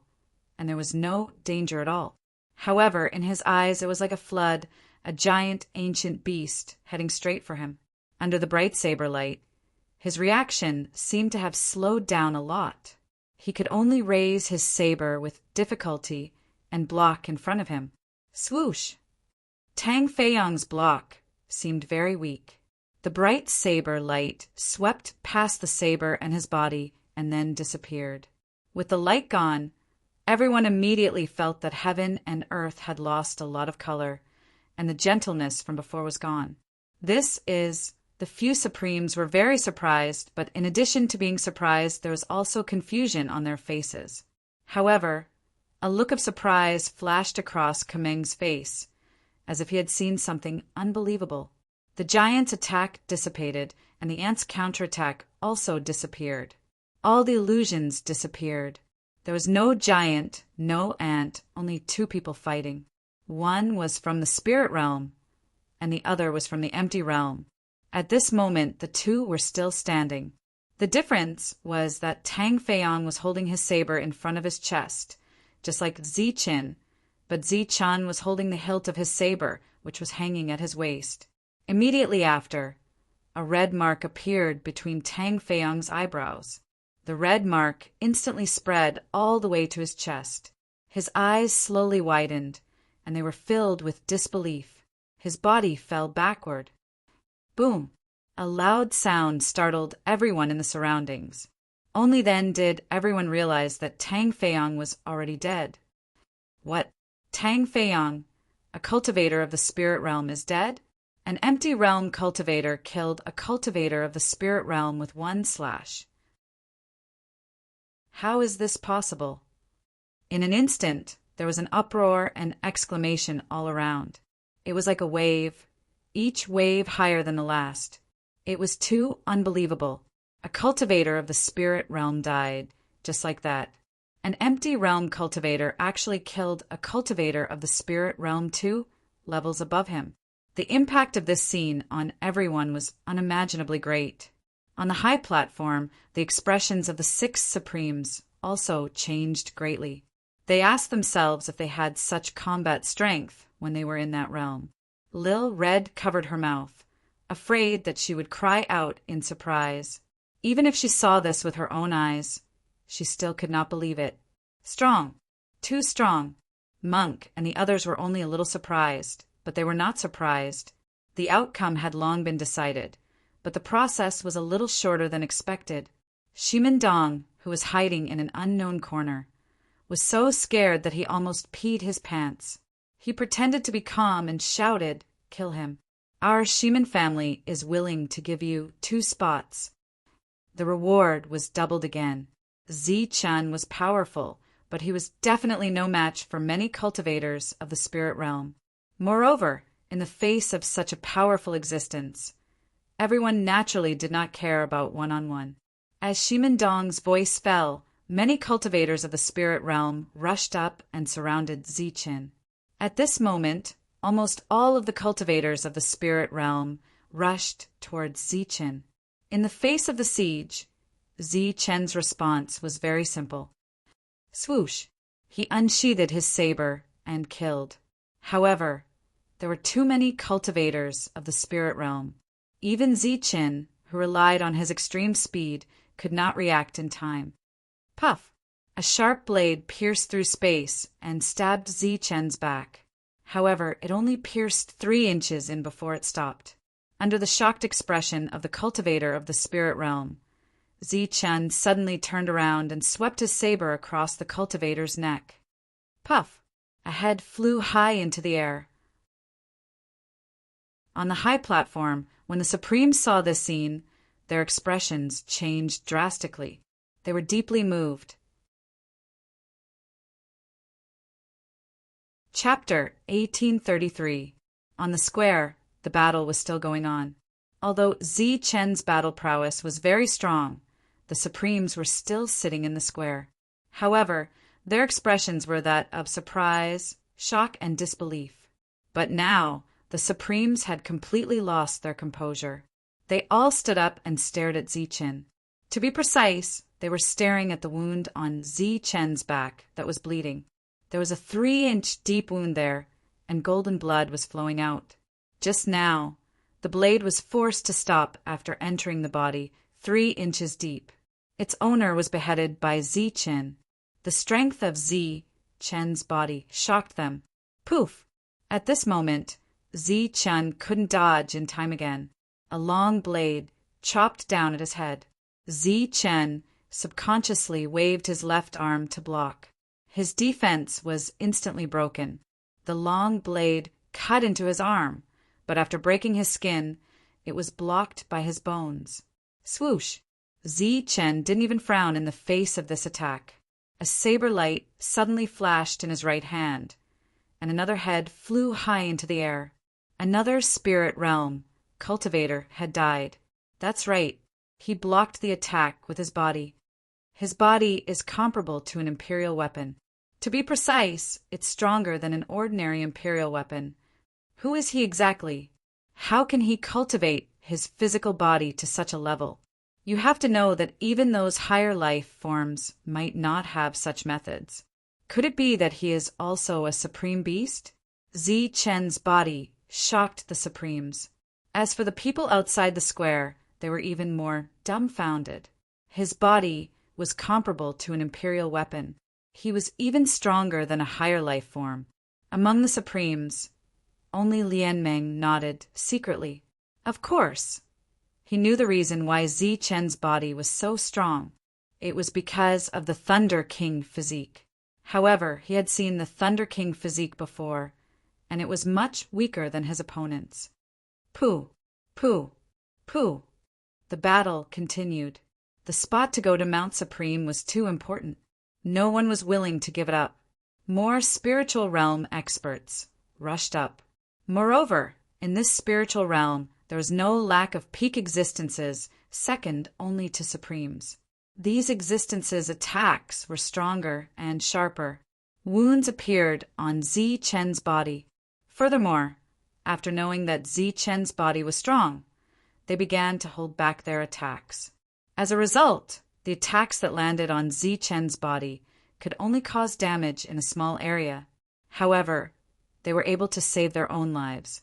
and there was no danger at all. However, in his eyes it was like a flood, a giant ancient beast heading straight for him. Under the bright saber light, his reaction seemed to have slowed down a lot. He could only raise his saber with difficulty and block in front of him. Swoosh! Tang Feiong's block seemed very weak. The bright saber light swept past the saber and his body and then disappeared. With the light gone, everyone immediately felt that heaven and earth had lost a lot of color, and the gentleness from before was gone. The few Supremes were very surprised, but in addition to being surprised, there was also confusion on their faces. However, a look of surprise flashed across Kameng's face, as if he had seen something unbelievable. The giant's attack dissipated, and the ant's counterattack also disappeared. All the illusions disappeared. There was no giant, no ant, only two people fighting. One was from the spirit realm, and the other was from the empty realm. At this moment, the two were still standing. The difference was that Tang Feiong was holding his saber in front of his chest, just like Ziqin, but Zichun was holding the hilt of his saber, which was hanging at his waist. Immediately after, a red mark appeared between Tang Feiong's eyebrows. The red mark instantly spread all the way to his chest. His eyes slowly widened, and they were filled with disbelief. His body fell backward. Boom! A loud sound startled everyone in the surroundings. Only then did everyone realize that Tang Feiong was already dead. What? Tang Feiong, a cultivator of the spirit realm, is dead? An empty realm cultivator killed a cultivator of the spirit realm with one slash. How is this possible? In an instant, there was an uproar and exclamation all around. It was like a wave, each wave higher than the last. It was too unbelievable. A cultivator of the spirit realm died, just like that. An empty realm cultivator actually killed a cultivator of the spirit realm 2 levels above him. The impact of this scene on everyone was unimaginably great. On the high platform, the expressions of the 6 Supremes also changed greatly. They asked themselves if they had such combat strength when they were in that realm. Lil Red covered her mouth, afraid that she would cry out in surprise. Even if she saw this with her own eyes, she still could not believe it. Strong. Too strong. Monk and the others were only a little surprised, but they were not surprised. The outcome had long been decided, but the process was a little shorter than expected. Shimendong, who was hiding in an unknown corner, was so scared that he almost peed his pants. He pretended to be calm and shouted, "Kill him. Our Shimen family is willing to give you 2 spots." The reward was doubled again. Zichun was powerful, but he was definitely no match for many cultivators of the spirit realm. Moreover, in the face of such a powerful existence, everyone naturally did not care about one-on-one. As Shimendong's voice fell, many cultivators of the spirit realm rushed up and surrounded Zichun. At this moment, almost all of the cultivators of the spirit realm rushed towards Zichun. In the face of the siege, Zichen's response was very simple. Swoosh! He unsheathed his saber and killed. However, there were too many cultivators of the spirit realm. Even Zichen, who relied on his extreme speed, could not react in time. Puff! A sharp blade pierced through space and stabbed Zichen's back. However, it only pierced 3 inches in before it stopped. Under the shocked expression of the cultivator of the spirit realm, Zichen suddenly turned around and swept his saber across the cultivator's neck. Puff! A head flew high into the air. On the high platform, when the Supremes saw this scene, their expressions changed drastically. They were deeply moved. Chapter 1833. On the square, the battle was still going on. Although Zi Chen's battle prowess was very strong, the Supremes were still sitting in the square. However, their expressions were that of surprise, shock, and disbelief. But now, the Supremes had completely lost their composure. They all stood up and stared at Zi Chen. To be precise, they were staring at the wound on Zi Chen's back that was bleeding. There was a 3-inch deep wound there, and golden blood was flowing out. Just now, the blade was forced to stop after entering the body 3 inches deep. Its owner was beheaded by Zi Chen. The strength of Zi Chen's body shocked them. Poof! At this moment, Zi Chen couldn't dodge in time again. A long blade chopped down at his head. Zi Chen subconsciously waved his left arm to block. His defense was instantly broken. The long blade cut into his arm, but after breaking his skin, it was blocked by his bones. Swoosh! Zi Chen didn't even frown in the face of this attack. A saber light suddenly flashed in his right hand, and another head flew high into the air. Another spirit realm cultivator had died. That's right, he blocked the attack with his body. His body is comparable to an imperial weapon. To be precise, it's stronger than an ordinary imperial weapon. Who is he exactly? How can he cultivate his physical body to such a level? You have to know that even those higher life forms might not have such methods. Could it be that he is also a supreme beast? Zi Chen's body shocked the Supremes. As for the people outside the square, they were even more dumbfounded. His body was comparable to an imperial weapon. He was even stronger than a higher life form. Among the Supremes, only Lian Meng nodded secretly. Of course. He knew the reason why Zi Chen's body was so strong. It was because of the Thunder King physique. However, he had seen the Thunder King physique before, and it was much weaker than his opponent's. Pooh, pooh, pooh. The battle continued. The spot to go to Mount Supreme was too important. No one was willing to give it up. More spiritual realm experts rushed up. Moreover, in this spiritual realm, there was no lack of peak existences, second only to Supremes. These existences' attacks were stronger and sharper. Wounds appeared on Zi Chen's body. Furthermore, after knowing that Zi Chen's body was strong, they began to hold back their attacks. As a result, the attacks that landed on Zi Chen's body could only cause damage in a small area. However, they were able to save their own lives.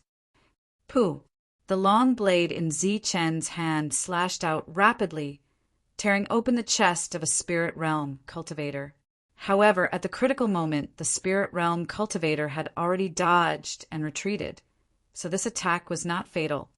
Pooh! The long blade in Zi Chen's hand slashed out rapidly, tearing open the chest of a spirit realm cultivator. However, at the critical moment, the spirit realm cultivator had already dodged and retreated, so this attack was not fatal.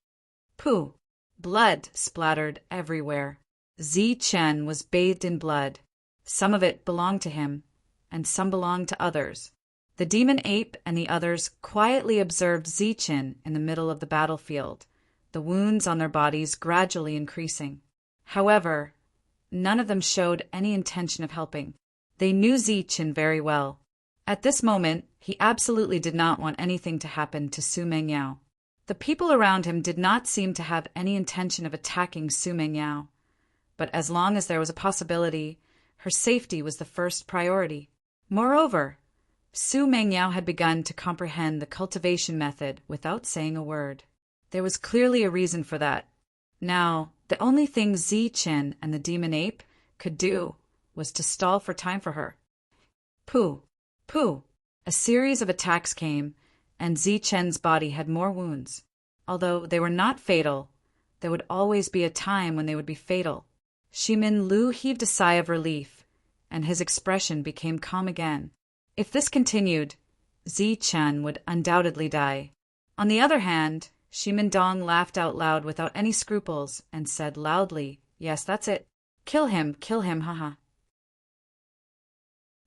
Pooh! Blood splattered everywhere. Zi Chen was bathed in blood. Some of it belonged to him, and some belonged to others. The demon ape and the others quietly observed Zi Chen in the middle of the battlefield, the wounds on their bodies gradually increasing. However, none of them showed any intention of helping. They knew Zi Chen very well. At this moment, he absolutely did not want anything to happen to Su Mengyao. The people around him did not seem to have any intention of attacking Su Mengyao, but as long as there was a possibility, her safety was the first priority. Moreover, Su Mengyao had begun to comprehend the cultivation method without saying a word. There was clearly a reason for that. Now, the only thing Zi Chen and the demon ape could do was to stall for time for her. Pooh! Pooh! A series of attacks came, and Zi Chen's body had more wounds. Although they were not fatal, there would always be a time when they would be fatal. Shimin Lu heaved a sigh of relief, and his expression became calm again. If this continued, Zi Chen would undoubtedly die. On the other hand, Shimin Dong laughed out loud without any scruples and said loudly, "Yes, that's it. Kill him, haha."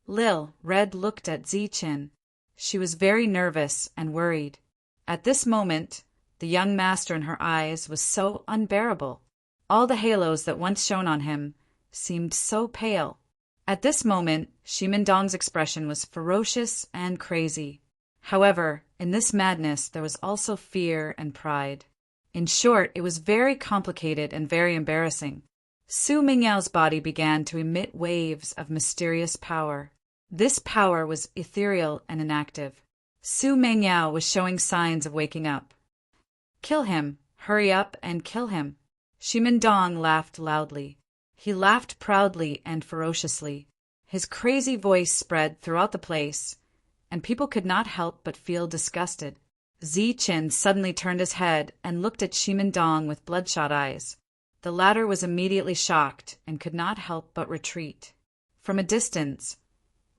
Lil Red looked at Zi Chen. She was very nervous and worried. At this moment, the young master in her eyes was so unbearable. All the halos that once shone on him seemed so pale. At this moment, Shimin Dong's expression was ferocious and crazy. However, in this madness there was also fear and pride. In short, it was very complicated and very embarrassing. Su Mingyao's body began to emit waves of mysterious power. This power was ethereal and inactive. Su Mingyao was showing signs of waking up. Kill him, hurry up and kill him. Shimendong laughed loudly. He laughed proudly and ferociously. His crazy voice spread throughout the place, and people could not help but feel disgusted. Zichen suddenly turned his head and looked at Shimendong with bloodshot eyes. The latter was immediately shocked and could not help but retreat. From a distance,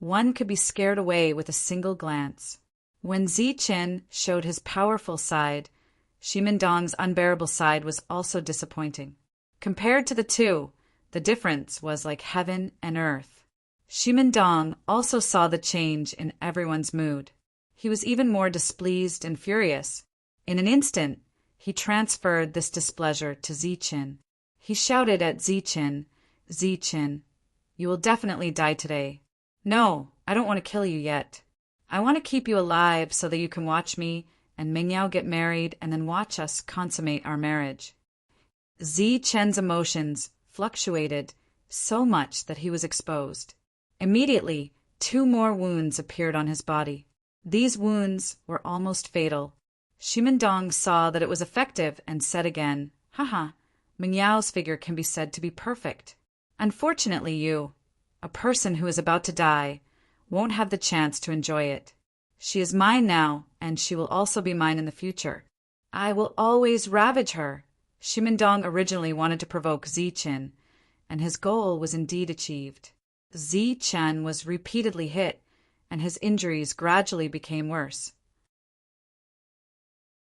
one could be scared away with a single glance. When Zichen showed his powerful side, Shimendong's unbearable side was also disappointing. Compared to the two, the difference was like heaven and earth. Shimendong also saw the change in everyone's mood. He was even more displeased and furious. In an instant, he transferred this displeasure to Zichen. He shouted at Zichen, "Zichen, you will definitely die today. No, I don't want to kill you yet. I want to keep you alive so that you can watch me and Mingyao get married and then watch us consummate our marriage." Zichen's emotions fluctuated so much that he was exposed. Immediately, 2 more wounds appeared on his body. These wounds were almost fatal. Shimendong saw that it was effective and said again, "Haha, Mingyao's figure can be said to be perfect. Unfortunately you, a person who is about to die, won't have the chance to enjoy it. She is mine now, and she will also be mine in the future. I will always ravage her." Shimendong originally wanted to provoke Zichen, and his goal was indeed achieved. Zichen was repeatedly hit, and his injuries gradually became worse.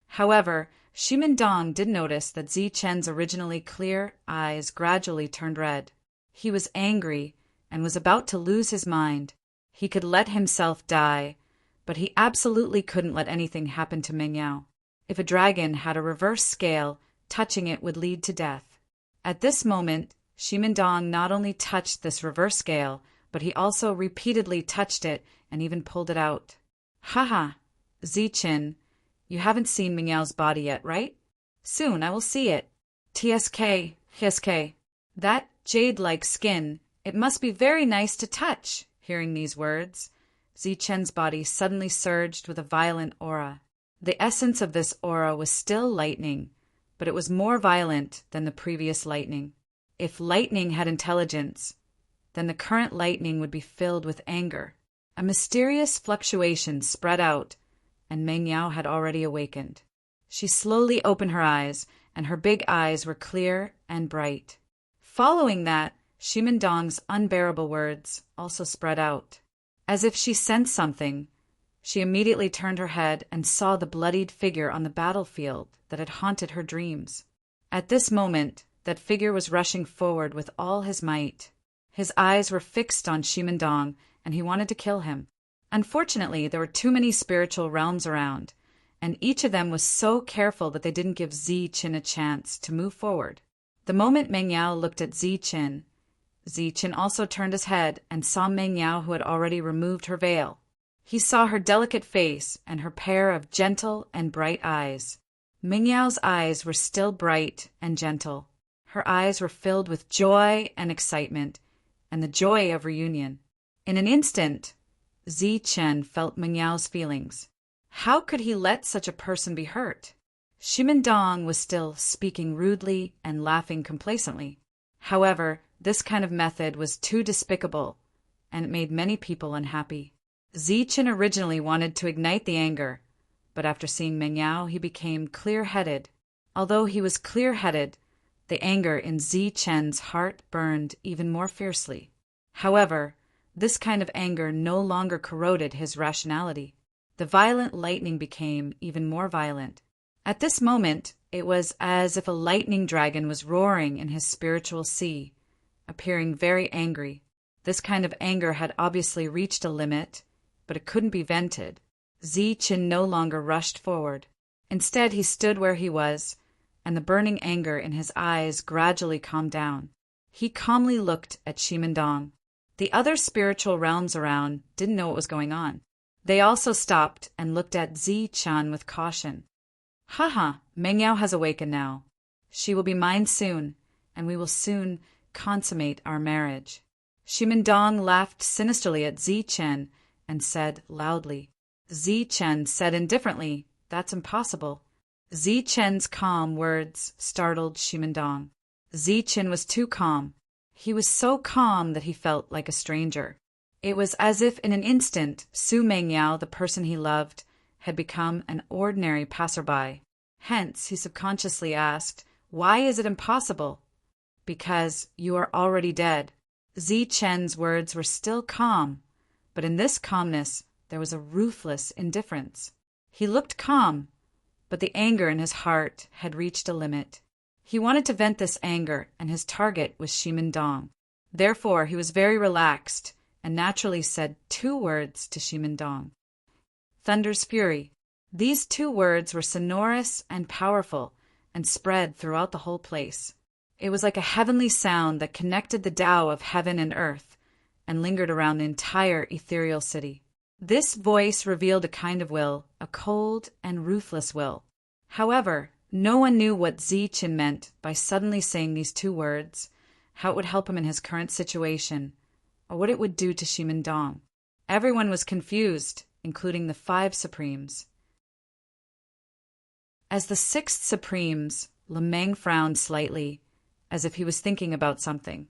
However, Shimendong did notice that Zichen's originally clear eyes gradually turned red. He was angry and was about to lose his mind. He could let himself die, but he absolutely couldn't let anything happen to Mingyao. If a dragon had a reverse scale, touching it would lead to death. At this moment, Shimendong not only touched this reverse scale, but he also repeatedly touched it and even pulled it out. "Haha, Zichen, you haven't seen Mingyao's body yet, right? Soon I will see it. TSK. That jade-like skin, it must be very nice to touch." Hearing these words, Zichen's body suddenly surged with a violent aura. The essence of this aura was still lightning, but it was more violent than the previous lightning. If lightning had intelligence, then the current lightning would be filled with anger. A mysterious fluctuation spread out, and Mingyao had already awakened. She slowly opened her eyes, and her big eyes were clear and bright. Following that, Shimendong's unbearable words also spread out. As if she sensed something, she immediately turned her head and saw the bloodied figure on the battlefield that had haunted her dreams. At this moment, that figure was rushing forward with all his might. His eyes were fixed on Shimendong, and he wanted to kill him. Unfortunately, there were too many spiritual realms around, and each of them was so careful that they didn't give Zichen a chance to move forward. The moment Mingyao looked at Zichen also turned his head and saw Mingyao, who had already removed her veil. He saw her delicate face and her pair of gentle and bright eyes. Mingyao's eyes were still bright and gentle. Her eyes were filled with joy and excitement, and the joy of reunion. In an instant, Zichen felt Mingyao's feelings. How could he let such a person be hurt? Shimendong was still speaking rudely and laughing complacently. However, this kind of method was too despicable, and it made many people unhappy. Zichen originally wanted to ignite the anger, but after seeing Mingyao, he became clear-headed. Although he was clear-headed, the anger in Zichen's heart burned even more fiercely. However, this kind of anger no longer corroded his rationality. The violent lightning became even more violent. At this moment, it was as if a lightning dragon was roaring in his spiritual sea, appearing very angry. This kind of anger had obviously reached a limit, but it couldn't be vented. Zichen no longer rushed forward. Instead, he stood where he was, and the burning anger in his eyes gradually calmed down. He calmly looked at Shimendong. The other spiritual realms around didn't know what was going on. They also stopped and looked at Zichen with caution. Haha, Mengyao has awakened now. She will be mine soon, and we will soon consummate our marriage. Ximendong laughed sinisterly at Zi-Chen and said loudly. Zi-Chen said indifferently, "That's impossible." Zi-Chen's calm words startled Ximendong. Zi-Chen was too calm. He was so calm that he felt like a stranger. It was as if in an instant Su Mengyao, the person he loved, had become an ordinary passerby. Hence, he subconsciously asked, "Why is it impossible?" "Because you are already dead." Zi-Chen's words were still calm, but in this calmness there was a ruthless indifference. He looked calm, but the anger in his heart had reached a limit. He wanted to vent this anger, and his target was Ximendong. Therefore, he was very relaxed and naturally said 2 words to Ximendong. Thunder's fury. These 2 words were sonorous and powerful and spread throughout the whole place. It was like a heavenly sound that connected the Tao of heaven and earth and lingered around the entire ethereal city. This voice revealed a kind of will, a cold and ruthless will. However, no one knew what Zi-Chen meant by suddenly saying these 2 words, how it would help him in his current situation, or what it would do to Ximendong. Everyone was confused, including the 5 Supremes. As the 6th Supremes, Lemeng frowned slightly, as if he was thinking about something.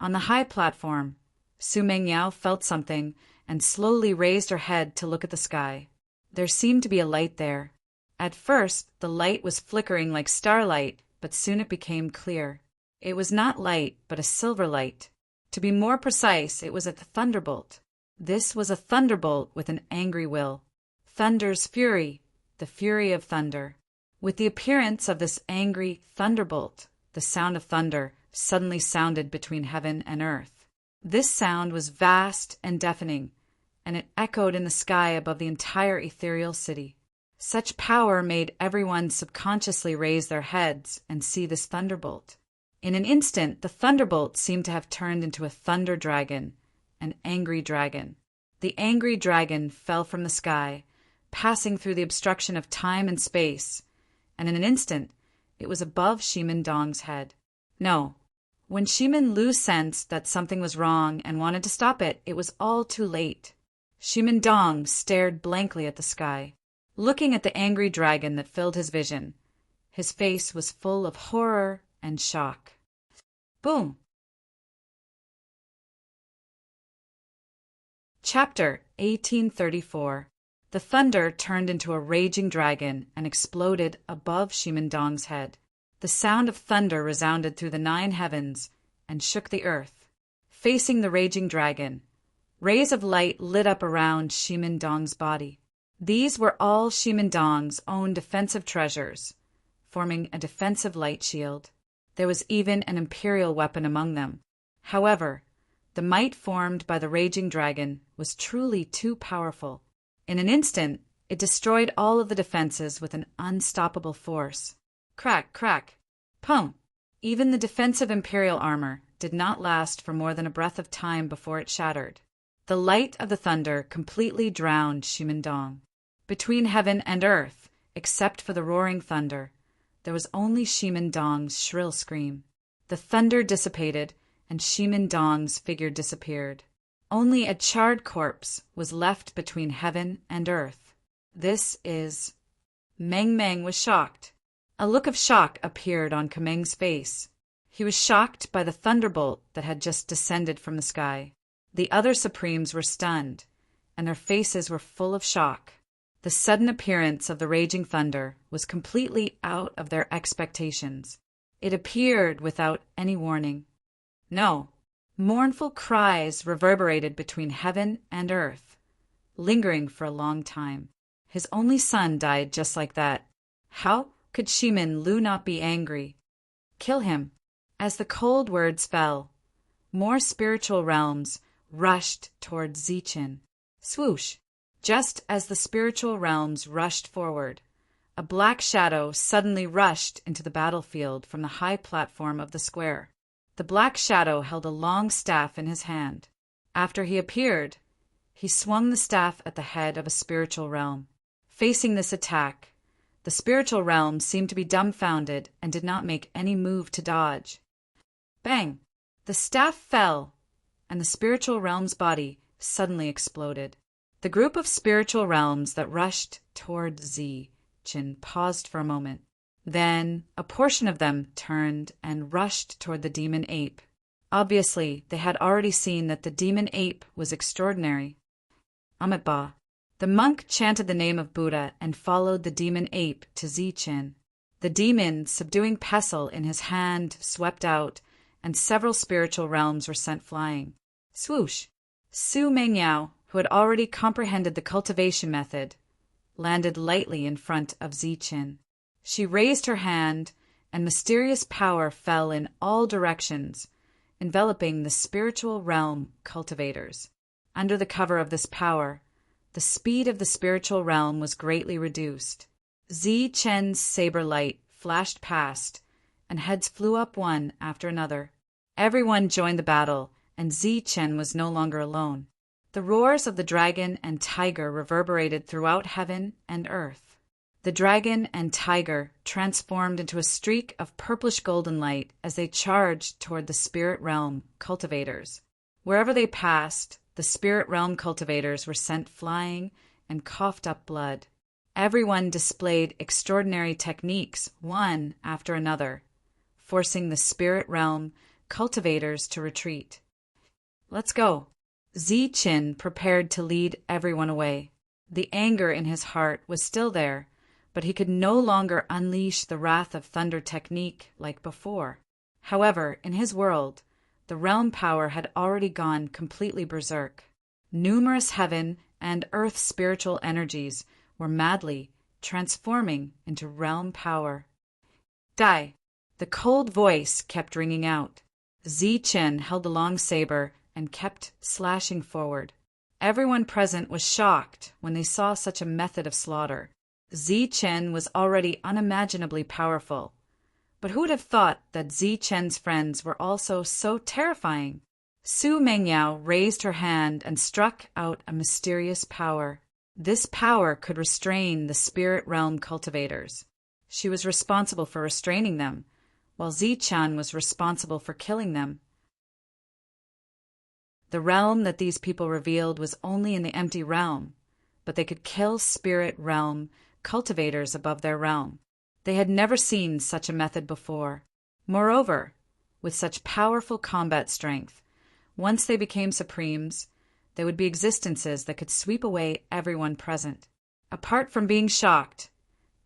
On the high platform, Su Mengyao felt something and slowly raised her head to look at the sky. There seemed to be a light there. At first, the light was flickering like starlight, but soon it became clear. It was not light, but a silver light. To be more precise, it was a thunderbolt. This was a thunderbolt with an angry will. Thunder's fury, the fury of thunder. With the appearance of this angry thunderbolt, the sound of thunder suddenly sounded between heaven and earth. This sound was vast and deafening, and it echoed in the sky above the entire ethereal city. Such power made everyone subconsciously raise their heads and see this thunderbolt. In an instant, the thunderbolt seemed to have turned into a thunder dragon, an angry dragon. The angry dragon fell from the sky, passing through the obstruction of time and space, and in an instant, it was above Ximendong's head. No, when Ximen Lu sensed that something was wrong and wanted to stop it, it was all too late. Ximendong stared blankly at the sky, looking at the angry dragon that filled his vision. His face was full of horror and shock. Boom! Chapter 1834. The thunder turned into a raging dragon and exploded above Ximendong's head. The sound of thunder resounded through the 9 heavens and shook the earth. Facing the raging dragon, rays of light lit up around Ximendong's body. These were all Ximendong's own defensive treasures, forming a defensive light shield. There was even an imperial weapon among them. However, the might formed by the raging dragon was truly too powerful. In an instant, it destroyed all of the defenses with an unstoppable force. Crack, crack, pum! Even the defensive imperial armor did not last for more than a breath of time before it shattered. The light of the thunder completely drowned Ximendong. Between heaven and earth, except for the roaring thunder, there was only Ximendong's shrill scream. The thunder dissipated, and Ximendong's figure disappeared. Only a charred corpse was left between heaven and earth. This is... Meng Meng was shocked. A look of shock appeared on Kameng's face. He was shocked by the thunderbolt that had just descended from the sky. The other Supremes were stunned, and their faces were full of shock. The sudden appearance of the raging thunder was completely out of their expectations. It appeared without any warning. No. Mournful cries reverberated between heaven and earth, lingering for a long time. His only son died just like that. How could Ximen Lu not be angry? Kill him. As the cold words fell, more spiritual realms rushed towards Zi-Chen. Swoosh! Just as the spiritual realms rushed forward, a black shadow suddenly rushed into the battlefield from the high platform of the square. The black shadow held a long staff in his hand. After he appeared, he swung the staff at the head of a spiritual realm. Facing this attack, The spiritual realm seemed to be dumbfounded and did not make any move to dodge. Bang! The staff fell, and the spiritual realm's body suddenly exploded. The group of spiritual realms that rushed toward Zi-Chin paused for a moment. Then a portion of them turned and rushed toward the demon ape. Obviously, they had already seen that the demon ape was extraordinary. Amitabha. The monk chanted the name of Buddha and followed the demon ape to Zi-Chin. The demon, subduing pestle in his hand, swept out, and several spiritual realms were sent flying. Swoosh! Su Mengyao, who had already comprehended the cultivation method, landed lightly in front of Zi-Chin. She raised her hand, and mysterious power fell in all directions, enveloping the spiritual realm cultivators. Under the cover of this power, the speed of the spiritual realm was greatly reduced. Zi-Chen's saber light flashed past, and heads flew up one after another. Everyone joined the battle, and Zi-Chen was no longer alone. The roars of the dragon and tiger reverberated throughout heaven and earth. The dragon and tiger transformed into a streak of purplish golden light as they charged toward the spirit realm cultivators. Wherever they passed, the spirit realm cultivators were sent flying and coughed up blood. Everyone displayed extraordinary techniques, one after another, forcing the spirit realm cultivators to retreat. Let's go. Zi-Chin prepared to lead everyone away. The anger in his heart was still there, but he could no longer unleash the wrath of thunder technique like before. However, in his world, the realm power had already gone completely berserk. Numerous heaven and earth spiritual energies were madly transforming into realm power. Die! The cold voice kept ringing out. Zi-Chen held the long saber and kept slashing forward. Everyone present was shocked when they saw such a method of slaughter. Zi-Chen was already unimaginably powerful, but who would have thought that Zi-Chen's friends were also so terrifying? Su Mengyao raised her hand and struck out a mysterious power. This power could restrain the spirit realm cultivators. She was responsible for restraining them, while Zi-Chan was responsible for killing them. The realm that these people revealed was only in the empty realm, but they could kill spirit realm cultivators above their realm. They had never seen such a method before. Moreover, with such powerful combat strength, once they became supremes, they would be existences that could sweep away everyone present. Apart from being shocked,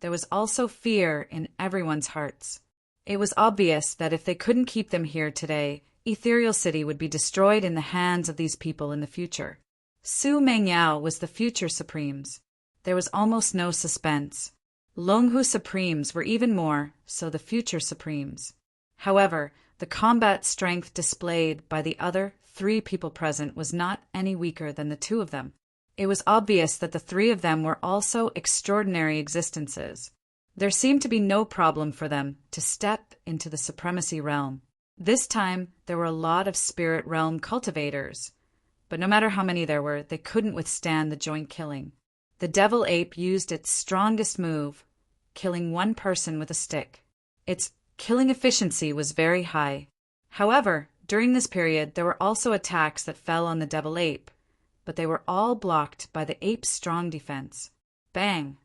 there was also fear in everyone's hearts. It was obvious that if they couldn't keep them here today, Ethereal City would be destroyed in the hands of these people in the future. Su Mengyao was the future Supremes. There was almost no suspense. Longhu Supremes were even more so the future Supremes. However, the combat strength displayed by the other three people present was not any weaker than the two of them. It was obvious that the three of them were also extraordinary existences. There seemed to be no problem for them to step into the supremacy realm. This time, there were a lot of spirit realm cultivators, but no matter how many there were, they couldn't withstand the joint killing. The devil ape used its strongest move, killing one person with a stick. Its killing efficiency was very high. However, during this period, there were also attacks that fell on the devil ape, but they were all blocked by the ape's strong defense. Bang!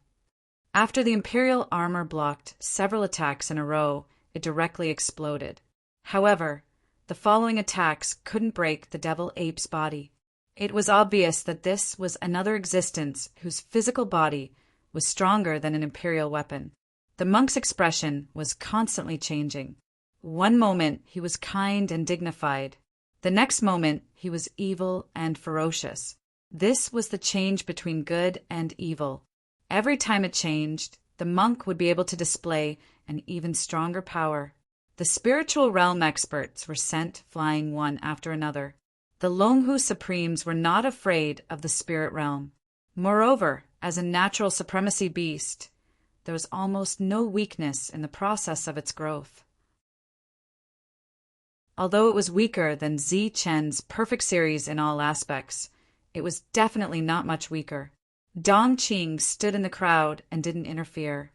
After the imperial armor blocked several attacks in a row, it directly exploded. However, the following attacks couldn't break the devil ape's body. It was obvious that this was another existence whose physical body was stronger than an imperial weapon. The monk's expression was constantly changing. One moment he was kind and dignified. The next moment he was evil and ferocious. This was the change between good and evil. Every time it changed, the monk would be able to display an even stronger power. The spiritual realm experts were sent flying one after another. The Longhu Supremes were not afraid of the spirit realm. Moreover, as a natural supremacy beast, there was almost no weakness in the process of its growth. Although it was weaker than Zi-Chen's perfect series in all aspects, it was definitely not much weaker. Dong Qing stood in the crowd and didn't interfere.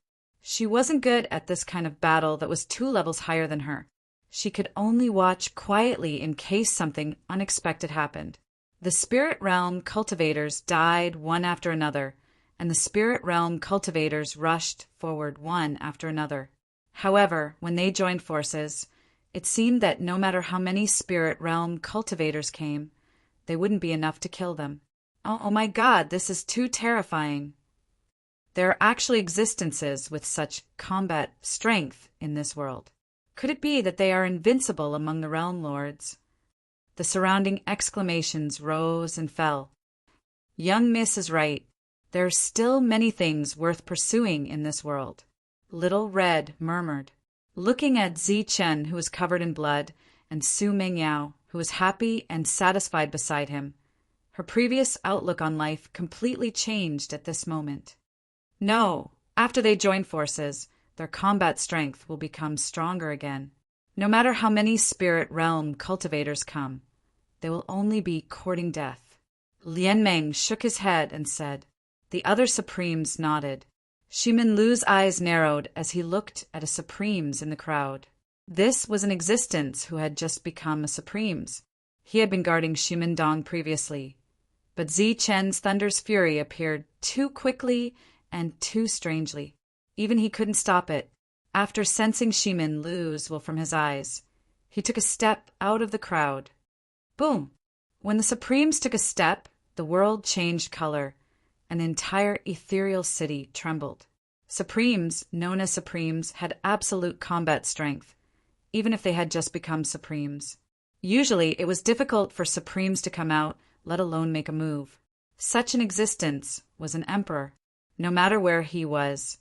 She wasn't good at this kind of battle that was 2 levels higher than her. She could only watch quietly in case something unexpected happened. The spirit realm cultivators died one after another, and the spirit realm cultivators rushed forward one after another. However, when they joined forces, it seemed that no matter how many spirit realm cultivators came, they wouldn't be enough to kill them. Oh my God, this is too terrifying. There are actually existences with such combat strength in this world. Could it be that they are invincible among the realm lords? The surrounding exclamations rose and fell. Young Miss is right. There are still many things worth pursuing in this world. Little Red murmured, looking at Zi Chen, who was covered in blood, and Su Mengyao, who was happy and satisfied beside him. Her previous outlook on life completely changed at this moment. No, after they join forces, their combat strength will become stronger again. No matter how many spirit realm cultivators come, they will only be courting death. Lian Meng shook his head and said. The other Supremes nodded. Shimin Lu's eyes narrowed as he looked at a Supremes in the crowd. This was an existence who had just become a Supremes. He had been guarding Shimin Dong previously. But Zi Chen's Thunder's fury appeared too quickly and too strangely. Even he couldn't stop it. After sensing Shimin Lu's will from his eyes, he took a step out of the crowd. Boom! When the Supremes took a step, the world changed color, and the entire ethereal city trembled. Supremes, known as Supremes, had absolute combat strength, even if they had just become Supremes. Usually, it was difficult for Supremes to come out, let alone make a move. Such an existence was an emperor. No matter where he was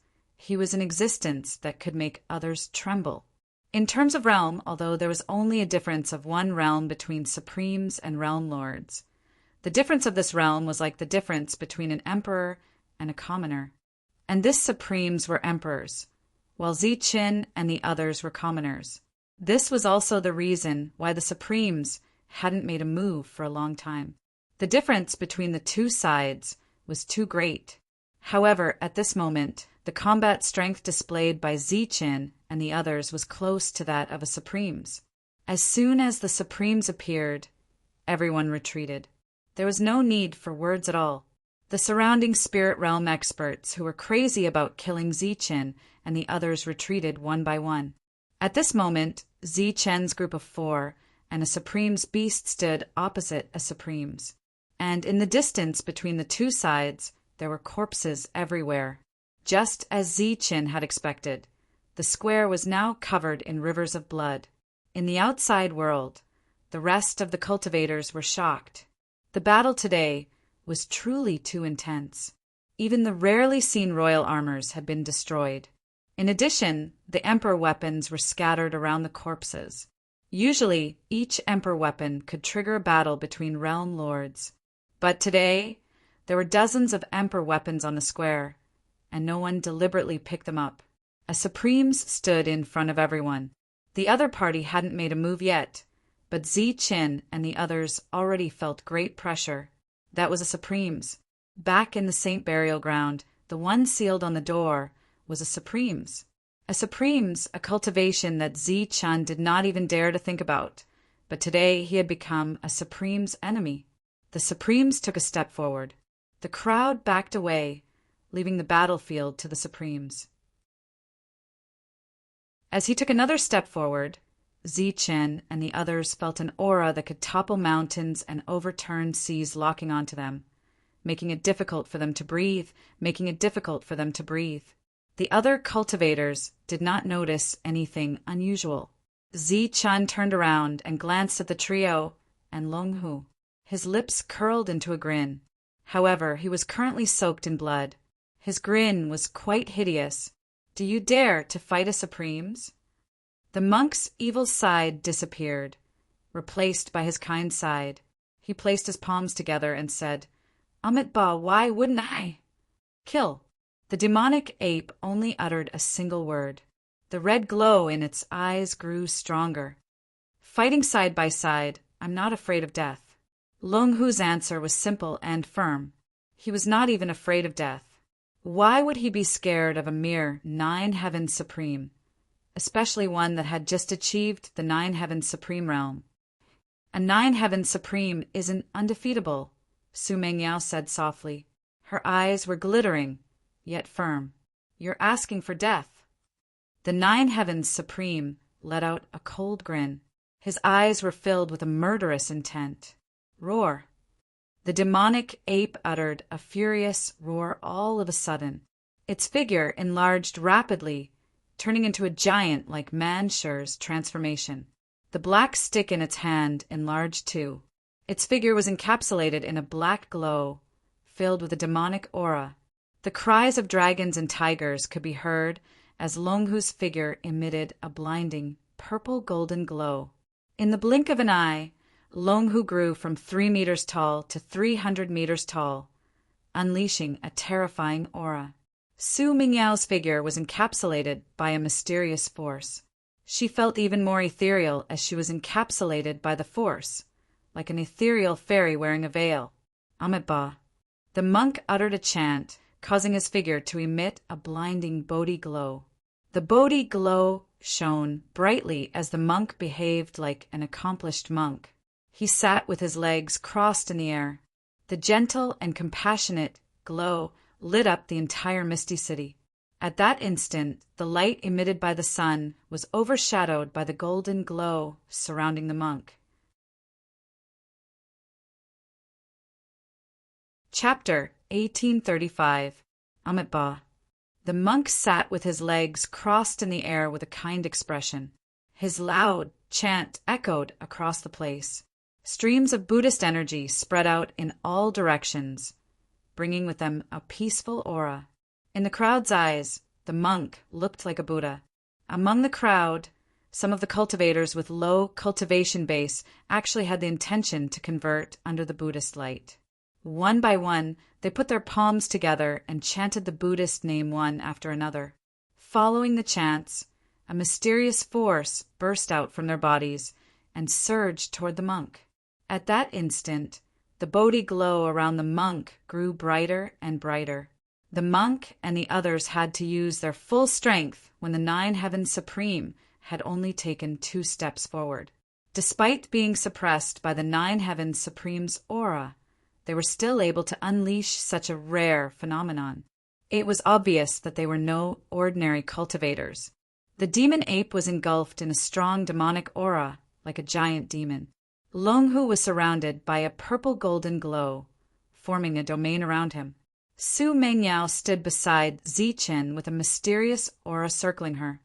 an existence that could make others tremble. In terms of realm, although there was only a difference of 1 realm between Supremes and realm lords, the difference of this realm was like the difference between an emperor and a commoner. And this Supremes were emperors, while Zi Qin and the others were commoners. This was also the reason why the Supremes hadn't made a move for a long time. The difference between the 2 sides was too great. However, at this moment, the combat strength displayed by Zi Qin and the others was close to that of a Supremes. As soon as the Supremes appeared, everyone retreated. There was no need for words at all. The surrounding spirit realm experts who were crazy about killing Zi Qin and the others retreated one by one. At this moment, Zi Chen's group of 4 and a Supremes beast stood opposite a Supremes. And in the distance between the 2 sides, there were corpses everywhere. Just as Zi Qin had expected, the square was now covered in rivers of blood. In the outside world, the rest of the cultivators were shocked. The battle today was truly too intense. Even the rarely seen royal armors had been destroyed. In addition, the emperor weapons were scattered around the corpses. Usually, each emperor weapon could trigger a battle between realm lords. But today, there were dozens of emperor weapons on the square, and no one deliberately picked them up. A Supremes stood in front of everyone. The other party hadn't made a move yet, but Zi Qin and the others already felt great pressure. That was a Supremes. Back in the Saint Burial Ground, the one sealed on the door was a Supremes. A Supremes, a cultivation that Zi Chen did not even dare to think about, but today he had become a Supremes enemy. The Supremes took a step forward. The crowd backed away, leaving the battlefield to the Supremes. As he took another step forward, Zi Chen and the others felt an aura that could topple mountains and overturn seas locking onto them, making it difficult for them to breathe, The other cultivators did not notice anything unusual. Zi Chen turned around and glanced at the trio and Long Hu. His lips curled into a grin. However, he was currently soaked in blood. His grin was quite hideous. Do you dare to fight a Supremes? The monk's evil side disappeared, replaced by his kind side. He placed his palms together and said, Amit Ba, why wouldn't I? Kill. The demonic ape only uttered a single word. The red glow in its eyes grew stronger. Fighting side by side, I'm not afraid of death. Long Hu's answer was simple and firm. He was not even afraid of death. Why would he be scared of a mere 9 Heavens Supreme, especially one that had just achieved the 9 Heavens Supreme realm? A 9 Heavens Supreme isn't undefeatable, Su Mengyao said softly. Her eyes were glittering, yet firm. You're asking for death. The 9 Heavens Supreme let out a cold grin. His eyes were filled with a murderous intent. Roar. The demonic ape uttered a furious roar all of a sudden. Its figure enlarged rapidly, turning into a giant like Mansher's transformation. The black stick in its hand enlarged too. Its figure was encapsulated in a black glow, filled with a demonic aura. The cries of dragons and tigers could be heard as Longhu's figure emitted a blinding, purple-golden glow. In the blink of an eye, Longhu grew from 3 meters tall to 300 meters tall, unleashing a terrifying aura. Su Mingyao's figure was encapsulated by a mysterious force. She felt even more ethereal as she was encapsulated by the force, like an ethereal fairy wearing a veil. Amitabha. The monk uttered a chant, causing his figure to emit a blinding Bodhi glow. The Bodhi glow shone brightly as the monk behaved like an accomplished monk. He sat with his legs crossed in the air. The gentle and compassionate glow lit up the entire Misty City. At that instant, the light emitted by the sun was overshadowed by the golden glow surrounding the monk. Chapter 1835. Amitabha. The monk sat with his legs crossed in the air with a kind expression. His loud chant echoed across the place. Streams of Buddhist energy spread out in all directions, bringing with them a peaceful aura. In the crowd's eyes, the monk looked like a Buddha. Among the crowd, some of the cultivators with low cultivation base actually had the intention to convert under the Buddhist light. One by one, they put their palms together and chanted the Buddhist name one after another. Following the chants, a mysterious force burst out from their bodies and surged toward the monk. At that instant, the Bodhi glow around the monk grew brighter and brighter. The monk and the others had to use their full strength when the 9 Heavens Supreme had only taken 2 steps forward. Despite being suppressed by the 9 Heavens Supreme's aura, they were still able to unleash such a rare phenomenon. It was obvious that they were no ordinary cultivators. The demon ape was engulfed in a strong demonic aura, like a giant demon. Longhu was surrounded by a purple-golden glow, forming a domain around him. Su Mengyao stood beside Zichen with a mysterious aura circling her,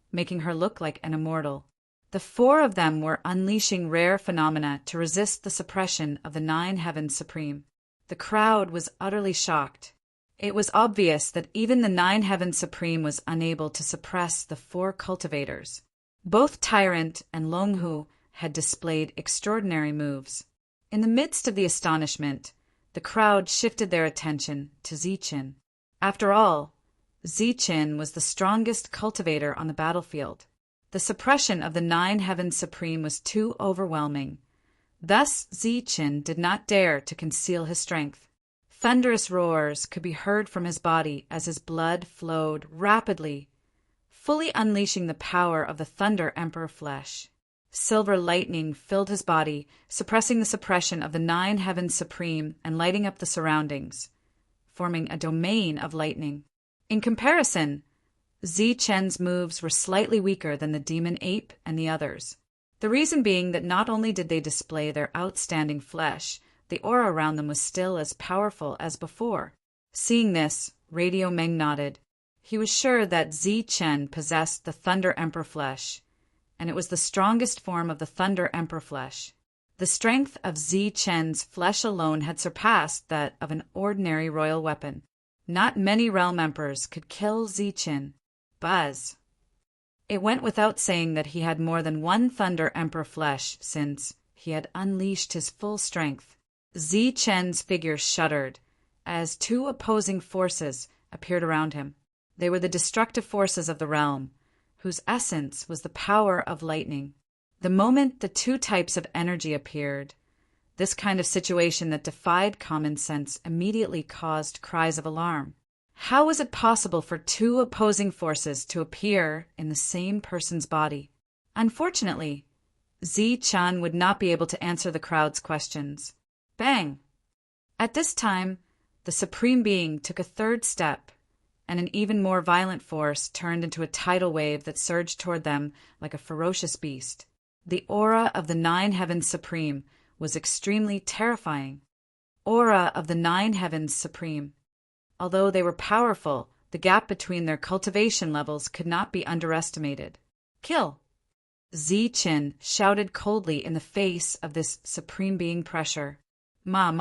making her look like an immortal. The 4 of them were unleashing rare phenomena to resist the suppression of the 9 Heavens Supreme. The crowd was utterly shocked. It was obvious that even the 9 Heavens Supreme was unable to suppress the 4 cultivators. Both Tyrant and Longhu had displayed extraordinary moves. In the midst of the astonishment, the crowd shifted their attention to Zichen. After all, Zichen was the strongest cultivator on the battlefield. The suppression of the 9 Heavens Supreme was too overwhelming. Thus Zichen did not dare to conceal his strength. Thunderous roars could be heard from his body as his blood flowed rapidly, fully unleashing the power of the Thunder Emperor flesh. Silver lightning filled his body, suppressing the suppression of the 9 Heavens Supreme and lighting up the surroundings, forming a domain of lightning. In comparison, Zichen's moves were slightly weaker than the demon ape and the others. The reason being that not only did they display their outstanding flesh, the aura around them was still as powerful as before. Seeing this, Radio Meng nodded. He was sure that Zichen possessed the Thunder Emperor flesh, and it was the strongest form of the Thunder Emperor flesh. The strength of Zichen's flesh alone had surpassed that of an ordinary royal weapon. Not many realm emperors could kill Zichen. Buzz. It went without saying that he had more than 1 Thunder Emperor flesh since he had unleashed his full strength. Zichen's figure shuddered as 2 opposing forces appeared around him. They were the destructive forces of the realm, whose essence was the power of lightning. The moment the 2 types of energy appeared, this kind of situation that defied common sense immediately caused cries of alarm. How was it possible for two opposing forces to appear in the same person's body? Unfortunately, Zi-chan would not be able to answer the crowd's questions. Bang! At this time, the Supreme Being took a third step, and an even more violent force turned into a tidal wave that surged toward them like a ferocious beast. The aura of the Nine Heavens Supreme was extremely terrifying. Aura of the Nine Heavens Supreme. Although they were powerful, the gap between their cultivation levels could not be underestimated. Kill! Zi-chin shouted coldly in the face of this Supreme Being pressure. Ma.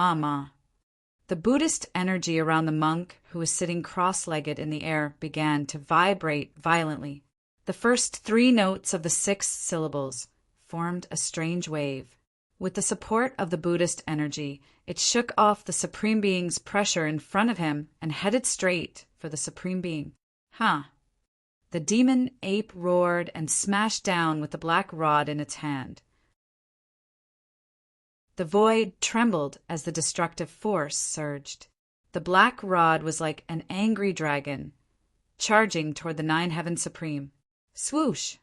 The Buddhist energy around the monk, who was sitting cross-legged in the air, began to vibrate violently. The first 3 notes of the 6 syllables formed a strange wave. With the support of the Buddhist energy, it shook off the Supreme Being's pressure in front of him and headed straight for the Supreme Being. The demon ape roared and smashed down with the black rod in its hand. The void trembled as the destructive force surged. The black rod was like an angry dragon, charging toward the Nine Heavens Supreme. Swoosh!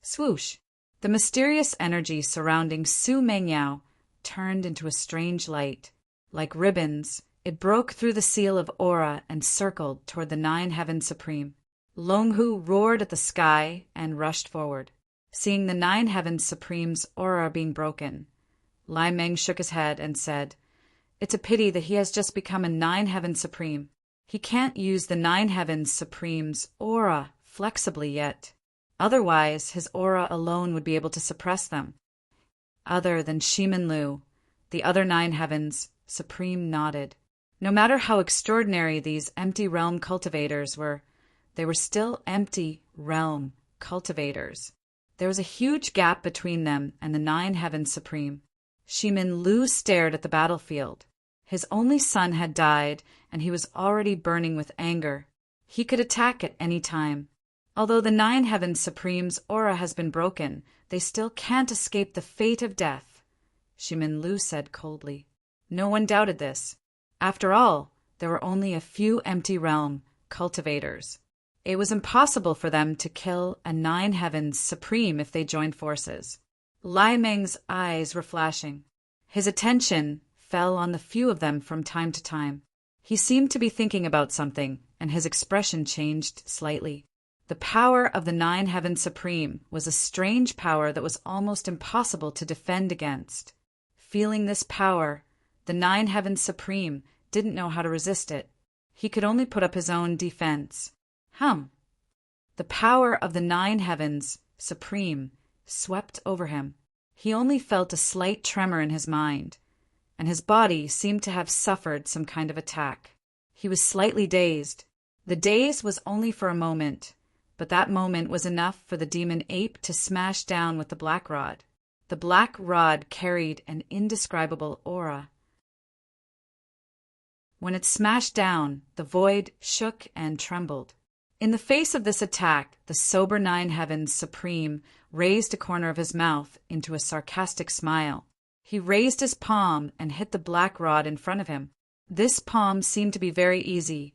Swoosh! The mysterious energy surrounding Su Mengyao turned into a strange light. Like ribbons, it broke through the seal of aura and circled toward the Nine Heavens Supreme. Longhu roared at the sky and rushed forward. Seeing the Nine Heavens Supreme's aura being broken, Lai Meng shook his head and said, "It's a pity that he has just become a Nine Heavens Supreme. He can't use the Nine Heavens Supreme's aura flexibly yet. Otherwise, his aura alone would be able to suppress them." Other than Shimin Lu, the other Nine Heavens Supreme nodded. No matter how extraordinary these empty realm cultivators were, they were still empty realm cultivators. There was a huge gap between them and the Nine Heavens Supreme. Shimin Lu stared at the battlefield. His only son had died, and he was already burning with anger. He could attack at any time. Although the Nine Heavens Supreme's aura has been broken, they still can't escape the fate of death, Shimin Lu said coldly. No one doubted this. After all, there were only a few empty realm cultivators. It was impossible for them to kill a Nine Heavens Supreme if they joined forces. Lai Meng's eyes were flashing. His attention fell on the few of them from time to time. He seemed to be thinking about something, and his expression changed slightly. The power of the Nine Heavens Supreme was a strange power that was almost impossible to defend against. Feeling this power, the Nine Heavens Supreme didn't know how to resist it. He could only put up his own defense. The power of the Nine Heavens Supreme swept over him. He only felt a slight tremor in his mind, and his body seemed to have suffered some kind of attack. He was slightly dazed. The daze was only for a moment, but that moment was enough for the demon ape to smash down with the black rod. The black rod carried an indescribable aura. When it smashed down, the void shook and trembled. In the face of this attack, the sober Nine Heavens Supreme raised a corner of his mouth into a sarcastic smile. He raised his palm and hit the black rod in front of him. This palm seemed to be very easy,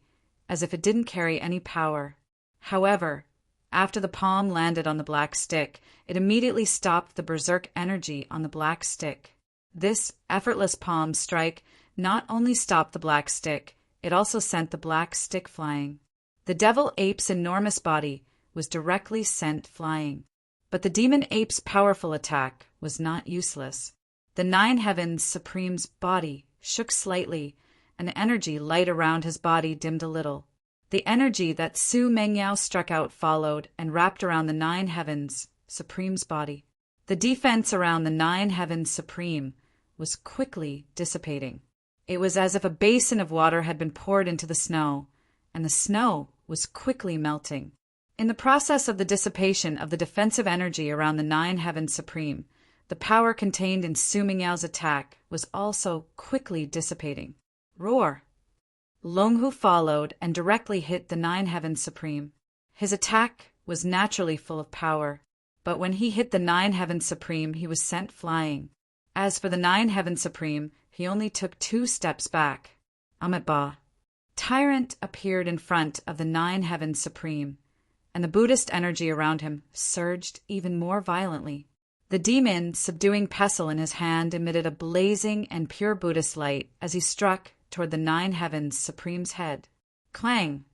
as if it didn't carry any power. However, after the palm landed on the black stick, it immediately stopped the berserk energy on the black stick. This effortless palm strike not only stopped the black stick, it also sent the black stick flying. The devil ape's enormous body was directly sent flying. But the demon ape's powerful attack was not useless. The Nine Heavens Supreme's body shook slightly, and the energy light around his body dimmed a little. The energy that Su Mengyao struck out followed and wrapped around the Nine Heavens Supreme's body. The defense around the Nine Heavens Supreme was quickly dissipating. It was as if a basin of water had been poured into the snow, and the snow was quickly melting. In the process of the dissipation of the defensive energy around the Nine Heavens Supreme, the power contained in Su Mingyao's attack was also quickly dissipating. Roar! Longhu followed and directly hit the Nine Heavens Supreme. His attack was naturally full of power, but when he hit the Nine Heavens Supreme, he was sent flying. As for the Nine Heavens Supreme, he only took 2 steps back. Amitba. Tyrant appeared in front of the Nine Heavens Supreme, and the Buddhist energy around him surged even more violently. The demon, subduing pestle in his hand, emitted a blazing and pure Buddhist light as he struck toward the Nine Heavens Supreme's head. Clang!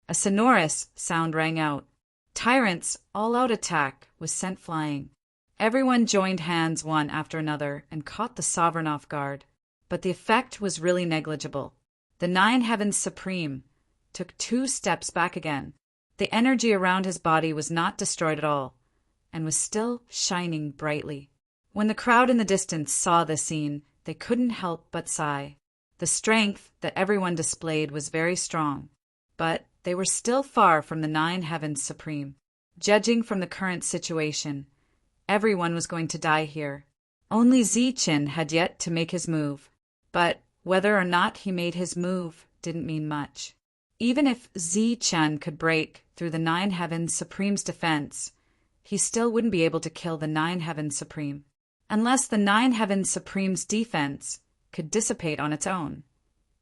A sonorous sound rang out. Tyrant's all-out attack was sent flying. Everyone joined hands one after another and caught the sovereign off guard. But the effect was really negligible. The Nine Heavens Supreme took 2 steps back again. The energy around his body was not destroyed at all, and was still shining brightly. When the crowd in the distance saw this scene, they couldn't help but sigh. The strength that everyone displayed was very strong, but they were still far from the Nine Heavens Supreme. Judging from the current situation, everyone was going to die here. Only Zichen had yet to make his move, but whether or not he made his move didn't mean much. Even if Zichen could break through the Nine Heavens Supreme's defense, he still wouldn't be able to kill the Nine Heavens Supreme, unless the Nine Heavens Supreme's defense could dissipate on its own.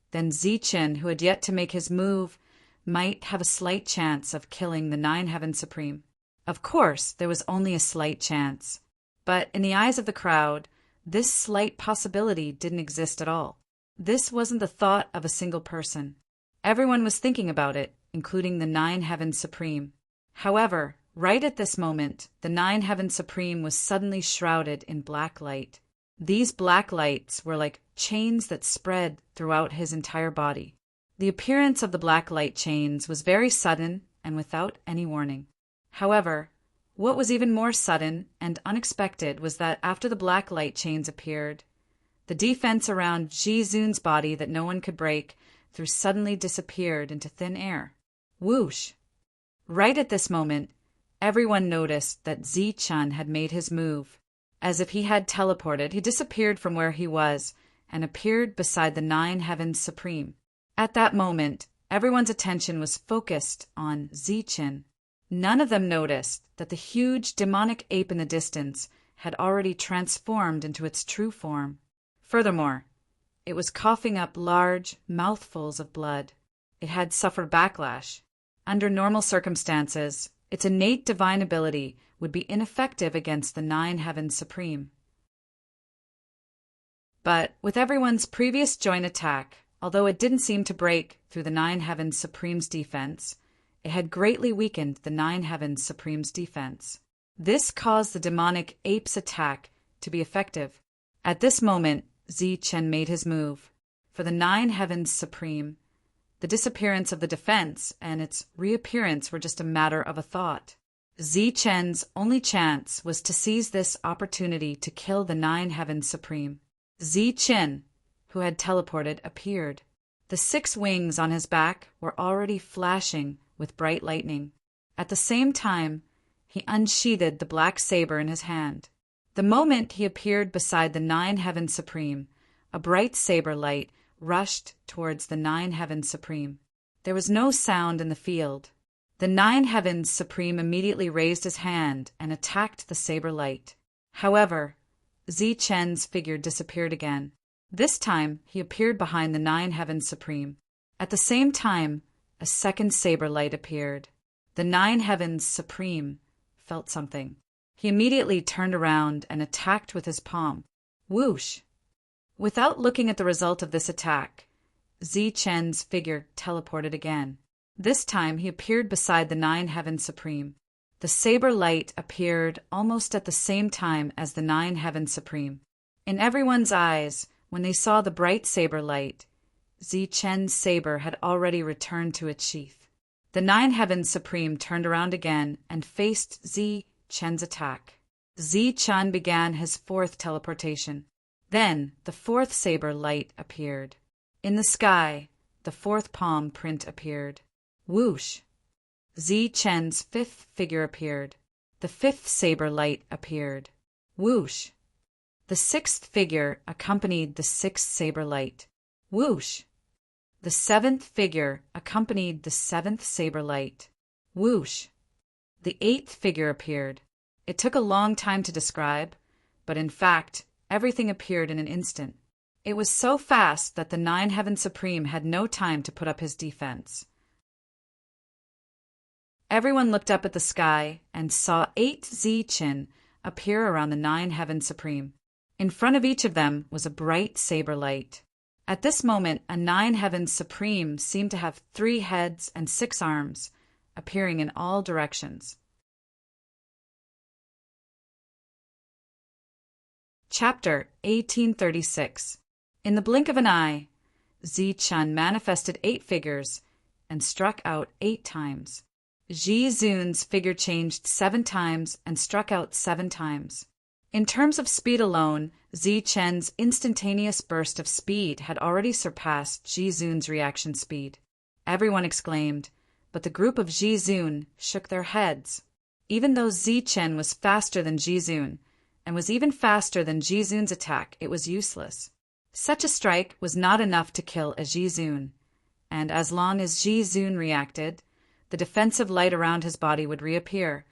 Then Zichen, who had yet to make his move, might have a slight chance of killing the Nine Heavens Supreme. Of course, there was only a slight chance, but in the eyes of the crowd, this slight possibility didn't exist at all. This wasn't the thought of a single person. Everyone was thinking about it, including the Nine Heavens Supreme. However, right at this moment, the Nine Heavens Supreme was suddenly shrouded in black light. These black lights were like chains that spread throughout his entire body. The appearance of the black light chains was very sudden and without any warning. However, what was even more sudden and unexpected was that after the black light chains appeared, the defense around Jizun's body that no one could break through suddenly disappeared into thin air. Whoosh! Right at this moment, everyone noticed that Zichen had made his move. As if he had teleported, he disappeared from where he was and appeared beside the Nine Heavens Supreme. At that moment, everyone's attention was focused on Zichen. None of them noticed that the huge demonic ape in the distance had already transformed into its true form. Furthermore, it was coughing up large mouthfuls of blood. It had suffered backlash. Under normal circumstances, its innate divine ability would be ineffective against the Nine Heavens Supreme. But with everyone's previous joint attack, although it didn't seem to break through the Nine Heavens Supreme's defense, it had greatly weakened the Nine Heavens Supreme's defense. This caused the demonic ape's attack to be effective. At this moment, Zichen made his move. For the Nine Heavens Supreme, the disappearance of the defense and its reappearance were just a matter of a thought. Zichen's only chance was to seize this opportunity to kill the Nine Heavens Supreme. Zichen, who had teleported, appeared. The 6 wings on his back were already flashing with bright lightning. At the same time, he unsheathed the black saber in his hand. The moment he appeared beside the Nine Heavens Supreme, a bright saber light rushed towards the Nine Heavens Supreme. There was no sound in the field. The Nine Heavens Supreme immediately raised his hand and attacked the saber light. However, Zichen's figure disappeared again. This time, he appeared behind the Nine Heavens Supreme. At the same time, a second saber light appeared. The Nine Heavens Supreme felt something. He immediately turned around and attacked with his palm. Whoosh! Without looking at the result of this attack, Zichen's figure teleported again. This time, he appeared beside the Nine Heavens Supreme. The saber light appeared almost at the same time as the Nine Heavens Supreme. In everyone's eyes, when they saw the bright saber light, Zichen's saber had already returned to its sheath. The Nine Heavens Supreme turned around again and faced Zichen's attack. Zichen began his 4th teleportation. Then the 4th saber light appeared. In the sky, the 4th palm print appeared. Whoosh! Zichen's 5th figure appeared. The 5th saber light appeared. Whoosh! The 6th figure accompanied the 6th saber light. Whoosh! The 7th figure accompanied the 7th saber light. Whoosh! The 8th figure appeared. It took a long time to describe, but in fact, everything appeared in an instant. It was so fast that the Nine Heaven Supreme had no time to put up his defense. Everyone looked up at the sky and saw 8 Zi-Chin appear around the Nine Heaven Supreme. In front of each of them was a bright saber light. At this moment, a Nine Heaven Supreme seemed to have 3 heads and 6 arms, appearing in all directions. Chapter 1836. In the blink of an eye, Zi-Chun manifested 8 figures and struck out 8 times. Ji-Zun's figure changed 7 times and struck out 7 times. In terms of speed alone, Zi-Chen's instantaneous burst of speed had already surpassed Ji-Zun's reaction speed. Everyone exclaimed, but the group of Ji-Zun shook their heads. Even though Zi-Chen was faster than Ji-Zun, and was even faster than Ji-Zun's attack, it was useless. Such a strike was not enough to kill a Ji-Zun, and as long as Ji-Zun reacted, the defensive light around his body would reappear,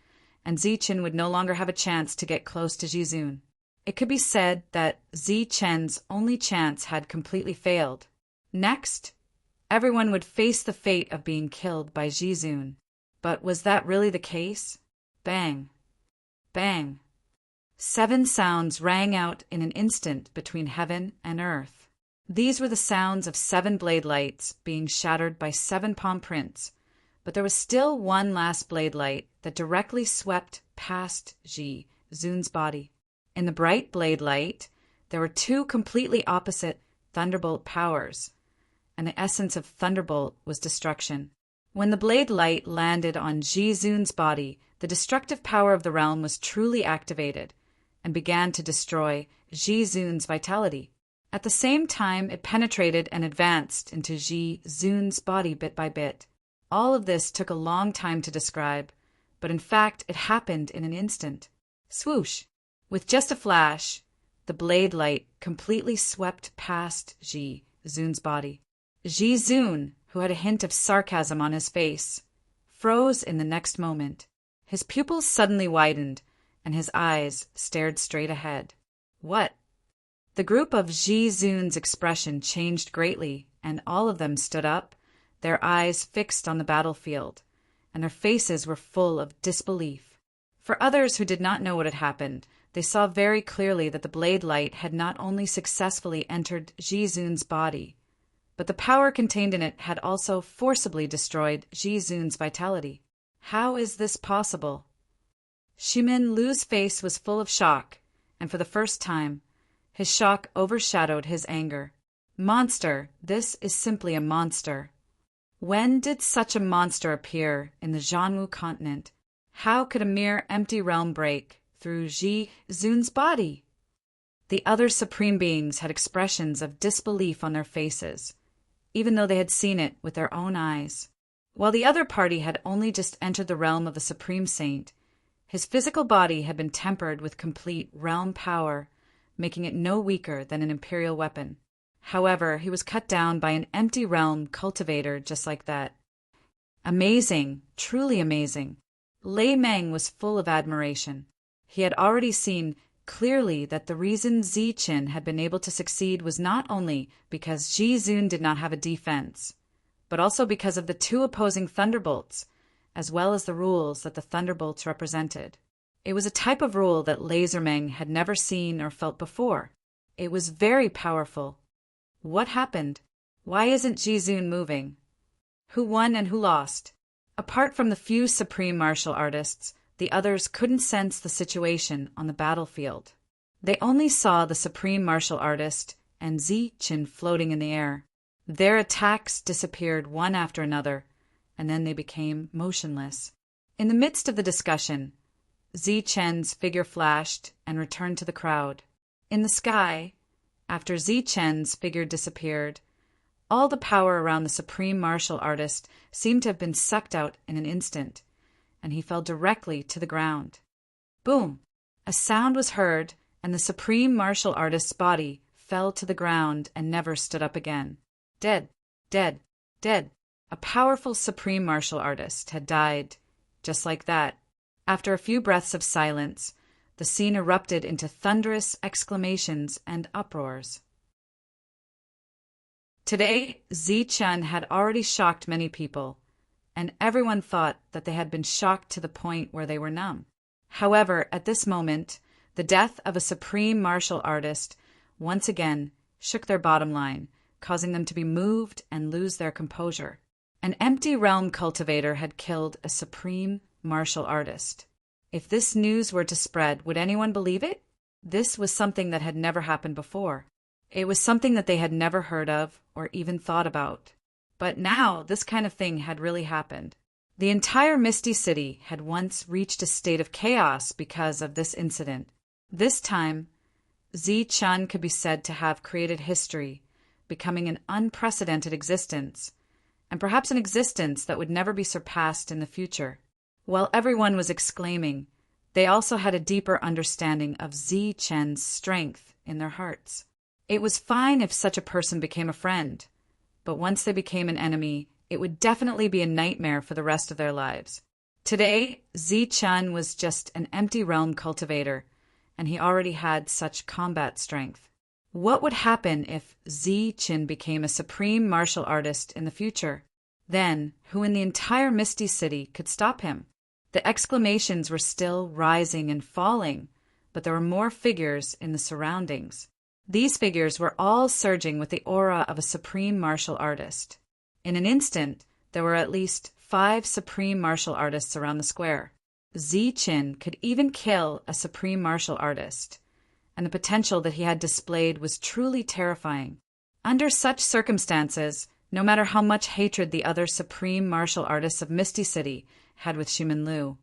and Zi-Chen would no longer have a chance to get close to Ji-Zun. It could be said that Zi-Chen's only chance had completely failed. Next, everyone would face the fate of being killed by Ji-Zun. But was that really the case? Bang! Bang! 7 sounds rang out in an instant between heaven and earth. These were the sounds of 7 blade lights being shattered by 7 palm prints, but there was still one last blade light that directly swept past Ji-Zun's body. In the bright blade light, there were 2 completely opposite thunderbolt powers, and the essence of thunderbolt was destruction. When the blade light landed on Ji-Zun's body, the destructive power of the realm was truly activated and began to destroy Ji-Zun's vitality. At the same time, it penetrated and advanced into Ji-Zun's body bit by bit. All of this took a long time to describe, but in fact it happened in an instant. Swoosh! With just a flash, the blade light completely swept past Ji-Zun's body. Ji-Zun, who had a hint of sarcasm on his face, froze in the next moment. His pupils suddenly widened, and his eyes stared straight ahead. What? The group of Ji-Zun's expression changed greatly, and all of them stood up, their eyes fixed on the battlefield, and their faces were full of disbelief. For others who did not know what had happened, they saw very clearly that the blade light had not only successfully entered Ji-Zun's body, but the power contained in it had also forcibly destroyed Ji-Zun's vitality. How is this possible? Shimin Lu's face was full of shock, and for the first time, his shock overshadowed his anger. Monster, this is simply a monster. When did such a monster appear in the Zhanwu continent? How could a mere empty realm break through Ji-Zun's body? The other supreme beings had expressions of disbelief on their faces, even though they had seen it with their own eyes. While the other party had only just entered the realm of the Supreme Saint, his physical body had been tempered with complete realm power, making it no weaker than an imperial weapon. However, he was cut down by an empty realm cultivator just like that. Amazing, truly amazing. Lei Meng was full of admiration. He had already seen clearly that the reason Zi-Chin had been able to succeed was not only because Ji-Zun did not have a defense, but also because of the 2 opposing thunderbolts, as well as the rules that the thunderbolts represented. It was a type of rule that Laser Meng had never seen or felt before. It was very powerful. What happened? Why isn't Ji-Zun moving? Who won and who lost? Apart from the few supreme martial artists, the others couldn't sense the situation on the battlefield. They only saw the supreme martial artist and Zi-Chin floating in the air. Their attacks disappeared one after another, and then they became motionless. In the midst of the discussion, Zi-Chen's figure flashed and returned to the crowd. In the sky, after Zi-Chen's figure disappeared, all the power around the supreme martial artist seemed to have been sucked out in an instant, and he fell directly to the ground. Boom! A sound was heard, and the supreme martial artist's body fell to the ground and never stood up again. Dead, dead, dead. A powerful supreme martial artist had died, just like that. After a few breaths of silence, the scene erupted into thunderous exclamations and uproars. Today, Zi-Chun had already shocked many people, and everyone thought that they had been shocked to the point where they were numb. However, at this moment, the death of a supreme martial artist once again shook their bottom line, causing them to be moved and lose their composure. An empty realm cultivator had killed a supreme martial artist. If this news were to spread, would anyone believe it? This was something that had never happened before. It was something that they had never heard of or even thought about. But now this kind of thing had really happened. The entire Misty City had once reached a state of chaos because of this incident. This time, Zi-Chun could be said to have created history, becoming an unprecedented existence, and perhaps an existence that would never be surpassed in the future. While everyone was exclaiming, they also had a deeper understanding of Zi-Chun's strength in their hearts. It was fine if such a person became a friend, but once they became an enemy, it would definitely be a nightmare for the rest of their lives. Today, Zi-Chun was just an empty realm cultivator, and he already had such combat strength. What would happen if Zi-Chun became a supreme martial artist in the future? Then, who in the entire Misty City could stop him? The exclamations were still rising and falling, but there were more figures in the surroundings. These figures were all surging with the aura of a supreme martial artist. In an instant, there were at least 5 supreme martial artists around the square. Zi-Chun could even kill a supreme martial artist, and the potential that he had displayed was truly terrifying. Under such circumstances, no matter how much hatred the other supreme martial artists of Misty City had with Ximen Lu,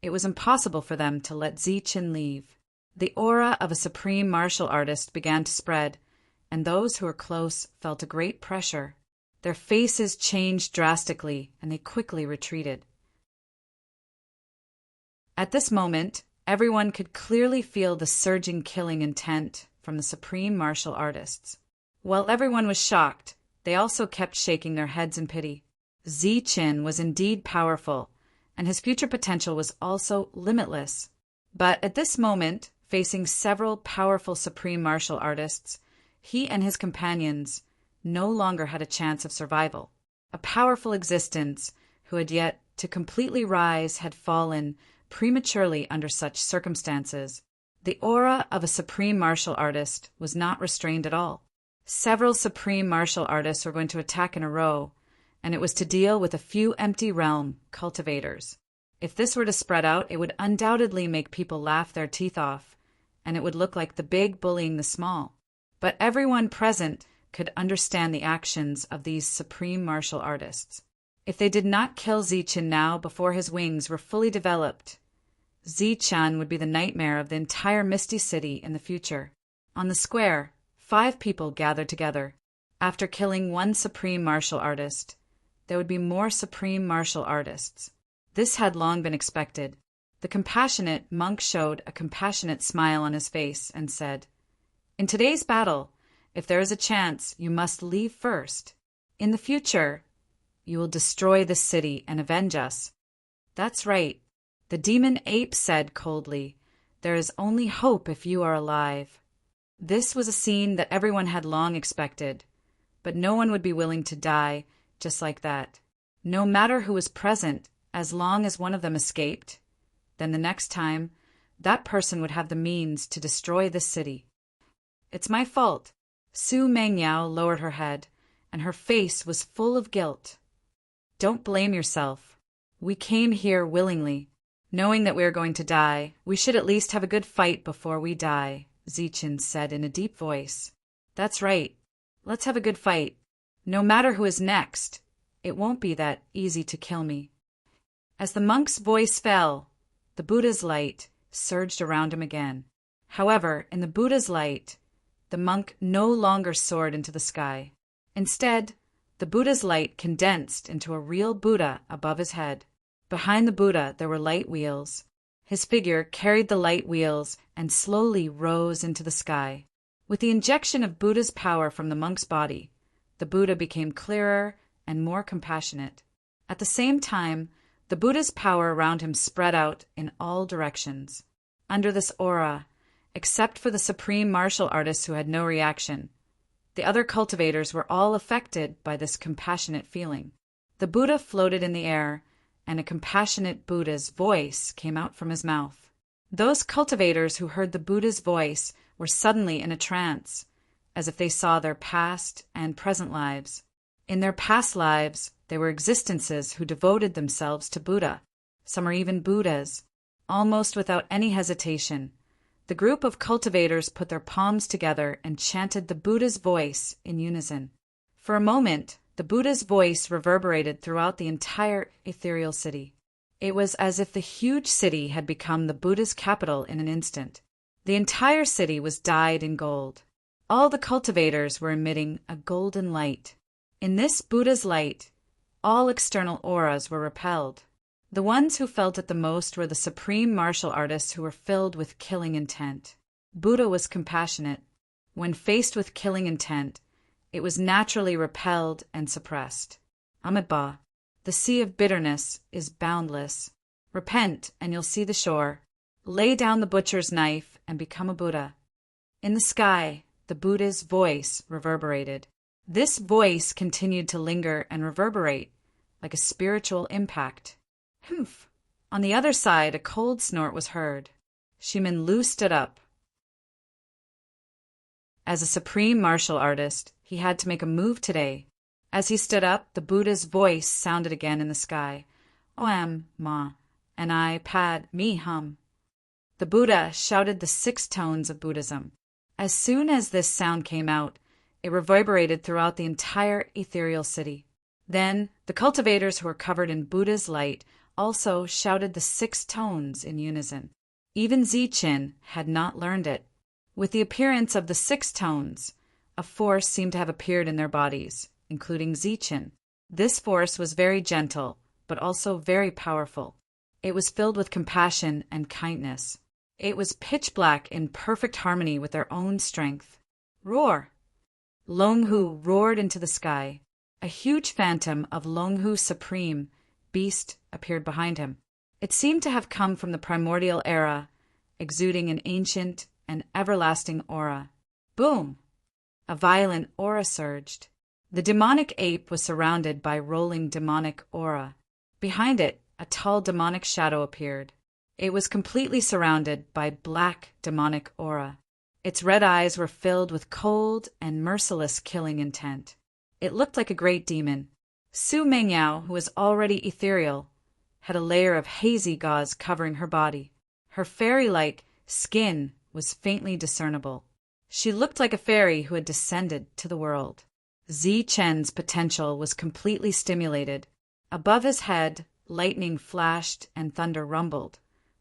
it was impossible for them to let Zi-Chun leave. The aura of a supreme martial artist began to spread, and those who were close felt a great pressure. Their faces changed drastically, and they quickly retreated. At this moment, everyone could clearly feel the surging killing intent from the supreme martial artists. While everyone was shocked, they also kept shaking their heads in pity. Zi-Chun was indeed powerful, and his future potential was also limitless. But at this moment, facing several powerful supreme martial artists, he and his companions no longer had a chance of survival. A powerful existence, who had yet to completely rise, had fallen prematurely under such circumstances. The aura of a supreme martial artist was not restrained at all. Several supreme martial artists were going to attack in a row, and it was to deal with a few empty realm cultivators. If this were to spread out, it would undoubtedly make people laugh their teeth off, and it would look like the big bullying the small. But everyone present could understand the actions of these supreme martial artists. If they did not kill Zi-Chun now before his wings were fully developed, Zi-Chun would be the nightmare of the entire Misty City in the future. On the square, 5 people gathered together. After killing one supreme martial artist, there would be more supreme martial artists. This had long been expected. The compassionate monk showed a compassionate smile on his face and said, "In today's battle, if there is a chance, you must leave first. In the future, you will destroy this city and avenge us." "That's right," the demon ape said coldly. "There is only hope if you are alive." This was a scene that everyone had long expected, but no one would be willing to die just like that. No matter who was present, as long as one of them escaped, then the next time, that person would have the means to destroy this city. "It's my fault." Su Mengyao lowered her head, and her face was full of guilt. "Don't blame yourself. We came here willingly. Knowing that we are going to die, we should at least have a good fight before we die," Zi-Chun said in a deep voice. "That's right. Let's have a good fight. No matter who is next, it won't be that easy to kill me." As the monk's voice fell, the Buddha's light surged around him again. However, in the Buddha's light, the monk no longer soared into the sky. Instead, the Buddha's light condensed into a real Buddha above his head. Behind the Buddha there were light wheels. His figure carried the light wheels and slowly rose into the sky. With the injection of Buddha's power from the monk's body, the Buddha became clearer and more compassionate. At the same time, the Buddha's power around him spread out in all directions. Under this aura, except for the supreme martial artists who had no reaction, The other cultivators were all affected by this compassionate feeling. The Buddha floated in the air, and a compassionate Buddha's voice came out from his mouth. Those cultivators who heard the Buddha's voice were suddenly in a trance, as if they saw their past and present lives. In their past lives, they were existences who devoted themselves to Buddha. Some are even Buddhas. Almost without any hesitation, the group of cultivators put their palms together and chanted the Buddha's voice in unison. For a moment, the Buddha's voice reverberated throughout the entire ethereal city. It was as if the huge city had become the Buddha's capital in an instant. The entire city was dyed in gold. All the cultivators were emitting a golden light. In this Buddha's light, all external auras were repelled. The ones who felt it the most were the supreme martial artists who were filled with killing intent. Buddha was compassionate. When faced with killing intent, it was naturally repelled and suppressed. Amitabha, the sea of bitterness is boundless. Repent and you'll see the shore. Lay down the butcher's knife and become a Buddha. In the sky, the Buddha's voice reverberated. This voice continued to linger and reverberate like a spiritual impact. Humph! On the other side, a cold snort was heard. Shimin Lu stood up. As a supreme martial artist, he had to make a move today. As he stood up, the Buddha's voice sounded again in the sky. Oam ma, and I pad mi hum. The Buddha shouted the 6 tones of Buddhism. As soon as this sound came out, it reverberated throughout the entire ethereal city. Then, the cultivators who were covered in Buddha's light also shouted the 6 tones in unison. Even Zichen had not learned it. With the appearance of the 6 tones, a force seemed to have appeared in their bodies, including Zichen. This force was very gentle, but also very powerful. It was filled with compassion and kindness. It was pitch black in perfect harmony with their own strength. Roar! Longhu roared into the sky. A huge phantom of Longhu Supreme Beast appeared behind him. It seemed to have come from the primordial era, exuding an ancient and everlasting aura. Boom! A violent aura surged. The demonic ape was surrounded by rolling demonic aura. Behind it, a tall demonic shadow appeared. It was completely surrounded by black demonic aura. Its red eyes were filled with cold and merciless killing intent. It looked like a great demon. Su Mengyao, who was already ethereal, had a layer of hazy gauze covering her body. Her fairy-like skin was faintly discernible. She looked like a fairy who had descended to the world. Zichen's potential was completely stimulated. Above his head, lightning flashed and thunder rumbled,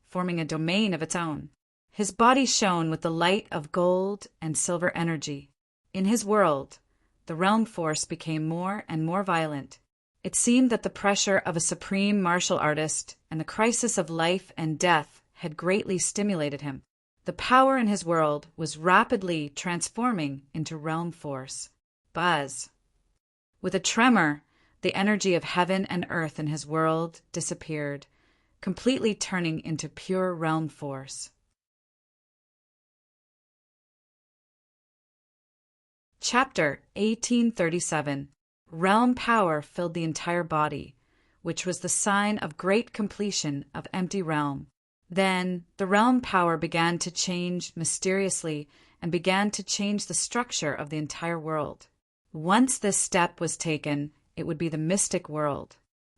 forming a domain of its own. His body shone with the light of gold and silver energy. In his world, the realm force became more and more violent. It seemed that the pressure of a supreme martial artist and the crisis of life and death had greatly stimulated him. The power in his world was rapidly transforming into realm force. Buzz. With a tremor, the energy of heaven and earth in his world disappeared, completely turning into pure realm force. Chapter 1837. Realm power filled the entire body, which was the sign of great completion of empty realm. Then the realm power began to change mysteriously and began to change the structure of the entire world. Once this step was taken, it would be the mystic world.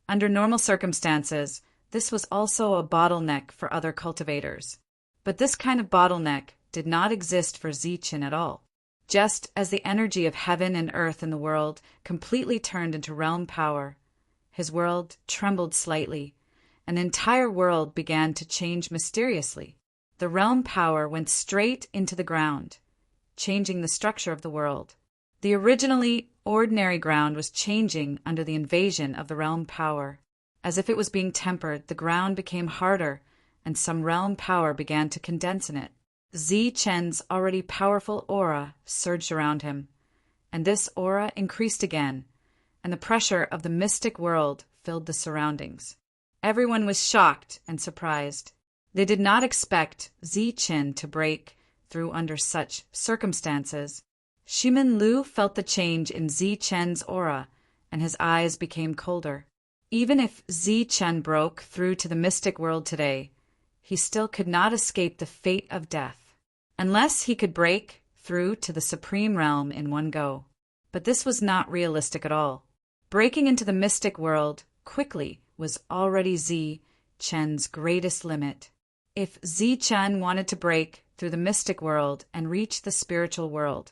Under normal circumstances, this was also a bottleneck for other cultivators. But this kind of bottleneck did not exist for Zichen at all. Just as the energy of heaven and earth in the world completely turned into realm power, his world trembled slightly, and the entire world began to change mysteriously. The realm power went straight into the ground, changing the structure of the world. The originally ordinary ground was changing under the invasion of the realm power. As if it was being tempered, the ground became harder, and some realm power began to condense in it. Zichen's already powerful aura surged around him, and this aura increased again, and the pressure of the mystic world filled the surroundings. Everyone was shocked and surprised. They did not expect Zichen to break through under such circumstances. Shimin Lu felt the change in Zi-Chen's aura, and his eyes became colder. Even if Zi-Chen broke through to the mystic world today, he still could not escape the fate of death, unless he could break through to the supreme realm in one go. But this was not realistic at all. Breaking into the mystic world quickly was already Zi-Chen's greatest limit. If Zi-Chen wanted to break through the mystic world and reach the spiritual world,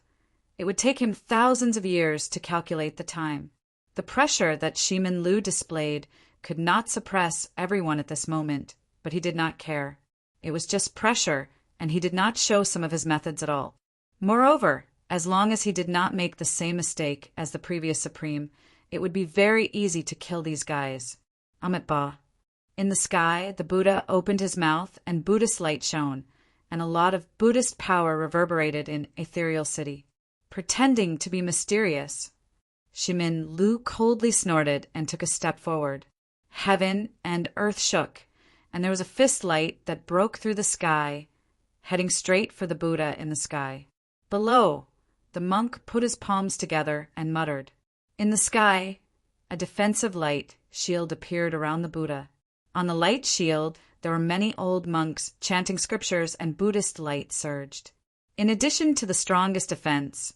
it would take him thousands of years to calculate the time. The pressure that Shimin Lu displayed could not suppress everyone at this moment, but he did not care. It was just pressure, and he did not show some of his methods at all. Moreover, as long as he did not make the same mistake as the previous Supreme, it would be very easy to kill these guys. Amitabha. In the sky, the Buddha opened his mouth and Buddhist light shone, and a lot of Buddhist power reverberated in Ethereal City. Pretending to be mysterious, Shimin Lu coldly snorted and took a step forward. Heaven and earth shook, and there was a fist light that broke through the sky, heading straight for the Buddha in the sky. Below, the monk put his palms together and muttered. In the sky, a defensive light shield appeared around the Buddha. On the light shield, there were many old monks chanting scriptures, and Buddhist light surged. In addition to the strongest defense,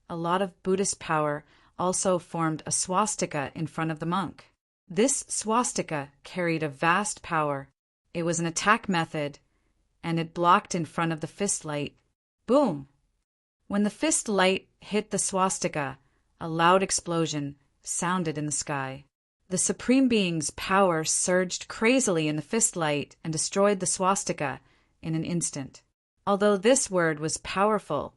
a lot of Buddhist power also formed a swastika in front of the monk. This swastika carried a vast power. It was an attack method, and it blocked in front of the fist light. Boom! When the fist light hit the swastika, a loud explosion sounded in the sky. The Supreme Being's power surged crazily in the fist light and destroyed the swastika in an instant. Although this word was powerful,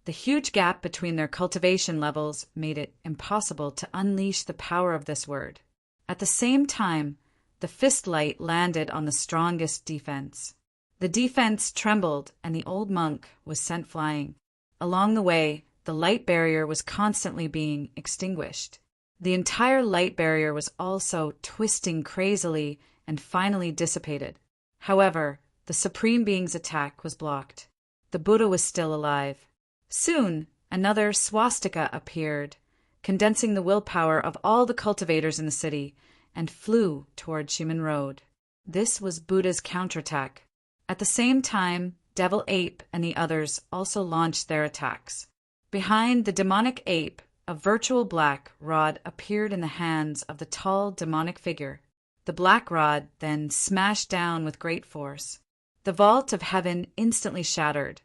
the huge gap between their cultivation levels made it impossible to unleash the power of this word. At the same time, the fist light landed on the strongest defense. The defense trembled, and the old monk was sent flying. Along the way, the light barrier was constantly being extinguished. The entire light barrier was also twisting crazily and finally dissipated. However, the Supreme Being's attack was blocked. The Buddha was still alive. Soon, another swastika appeared, condensing the willpower of all the cultivators in the city, and flew toward Shimin Road. This was Buddha's counterattack. At the same time, Devil Ape and the others also launched their attacks. Behind the demonic ape, a virtual black rod appeared in the hands of the tall demonic figure. The black rod then smashed down with great force. The vault of heaven instantly shattered,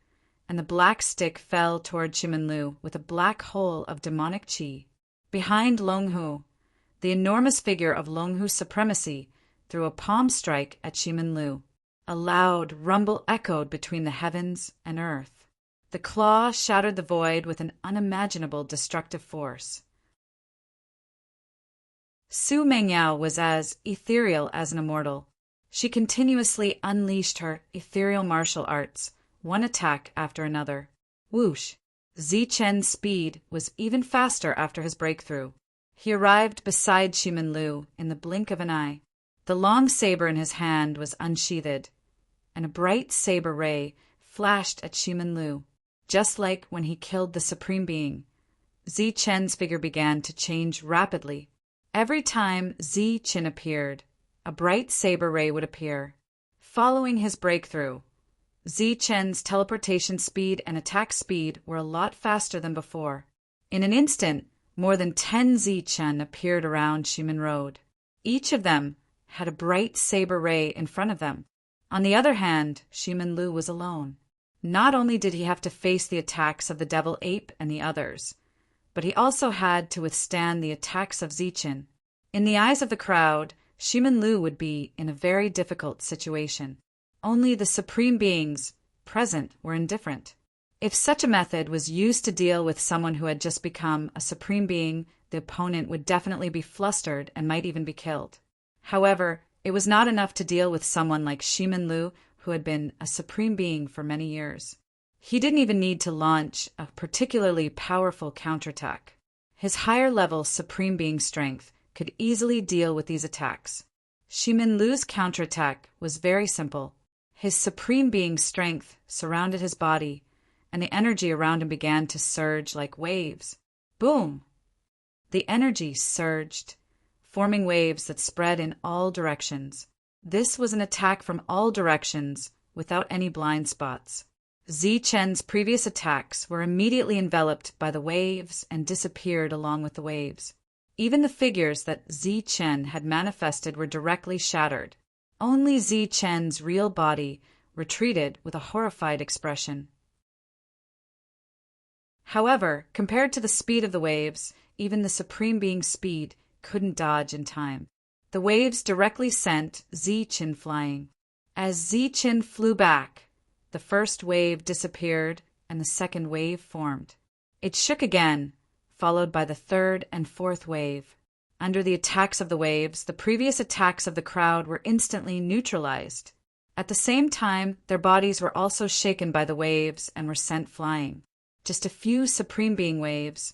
and the black stick fell toward Shimin Lu with a black hole of demonic chi. Behind Longhu, the enormous figure of Longhu's supremacy threw a palm strike at Shimin Lu. A loud rumble echoed between the heavens and earth. The claw shattered the void with an unimaginable destructive force. Su Mengyao was as ethereal as an immortal. She continuously unleashed her ethereal martial arts, one attack after another. Whoosh! Zi-Chen's speed was even faster after his breakthrough. He arrived beside Shimin Lu in the blink of an eye. The long saber in his hand was unsheathed, and a bright saber ray flashed at Shimin Lu. Just like when he killed the Supreme Being, Zi-Chen's figure began to change rapidly. Every time Zi-Chen appeared, a bright saber ray would appear. Following his breakthrough, Zi-Chen's teleportation speed and attack speed were a lot faster than before. In an instant, more than 10 Zi-Chen appeared around Shimin Road. Each of them had a bright saber ray in front of them. On the other hand, Shimin Lu was alone. Not only did he have to face the attacks of the Devil Ape and the others, but he also had to withstand the attacks of Zi-Chen. In the eyes of the crowd, Shimin Lu would be in a very difficult situation. Only the Supreme Beings present were indifferent. If such a method was used to deal with someone who had just become a Supreme Being, the opponent would definitely be flustered and might even be killed. However, it was not enough to deal with someone like Shimin Lu, who had been a Supreme Being for many years. He didn't even need to launch a particularly powerful counterattack. His higher-level Supreme Being strength could easily deal with these attacks. Shimin Lu's counterattack was very simple. His Supreme Being strength surrounded his body, and the energy around him began to surge like waves. Boom! The energy surged, forming waves that spread in all directions. This was an attack from all directions, without any blind spots. Zi-Chen's previous attacks were immediately enveloped by the waves and disappeared along with the waves. Even the figures that Zi-Chen had manifested were directly shattered. Only Zi-Chen's real body retreated with a horrified expression. However, compared to the speed of the waves, even the Supreme Being's speed couldn't dodge in time. The waves directly sent Zi-Chen flying. As Zi-Chen flew back, the first wave disappeared and the second wave formed. It shook again, followed by the third and fourth wave. Under the attacks of the waves, the previous attacks of the crowd were instantly neutralized. At the same time, their bodies were also shaken by the waves and were sent flying. Just a few Supreme Being waves,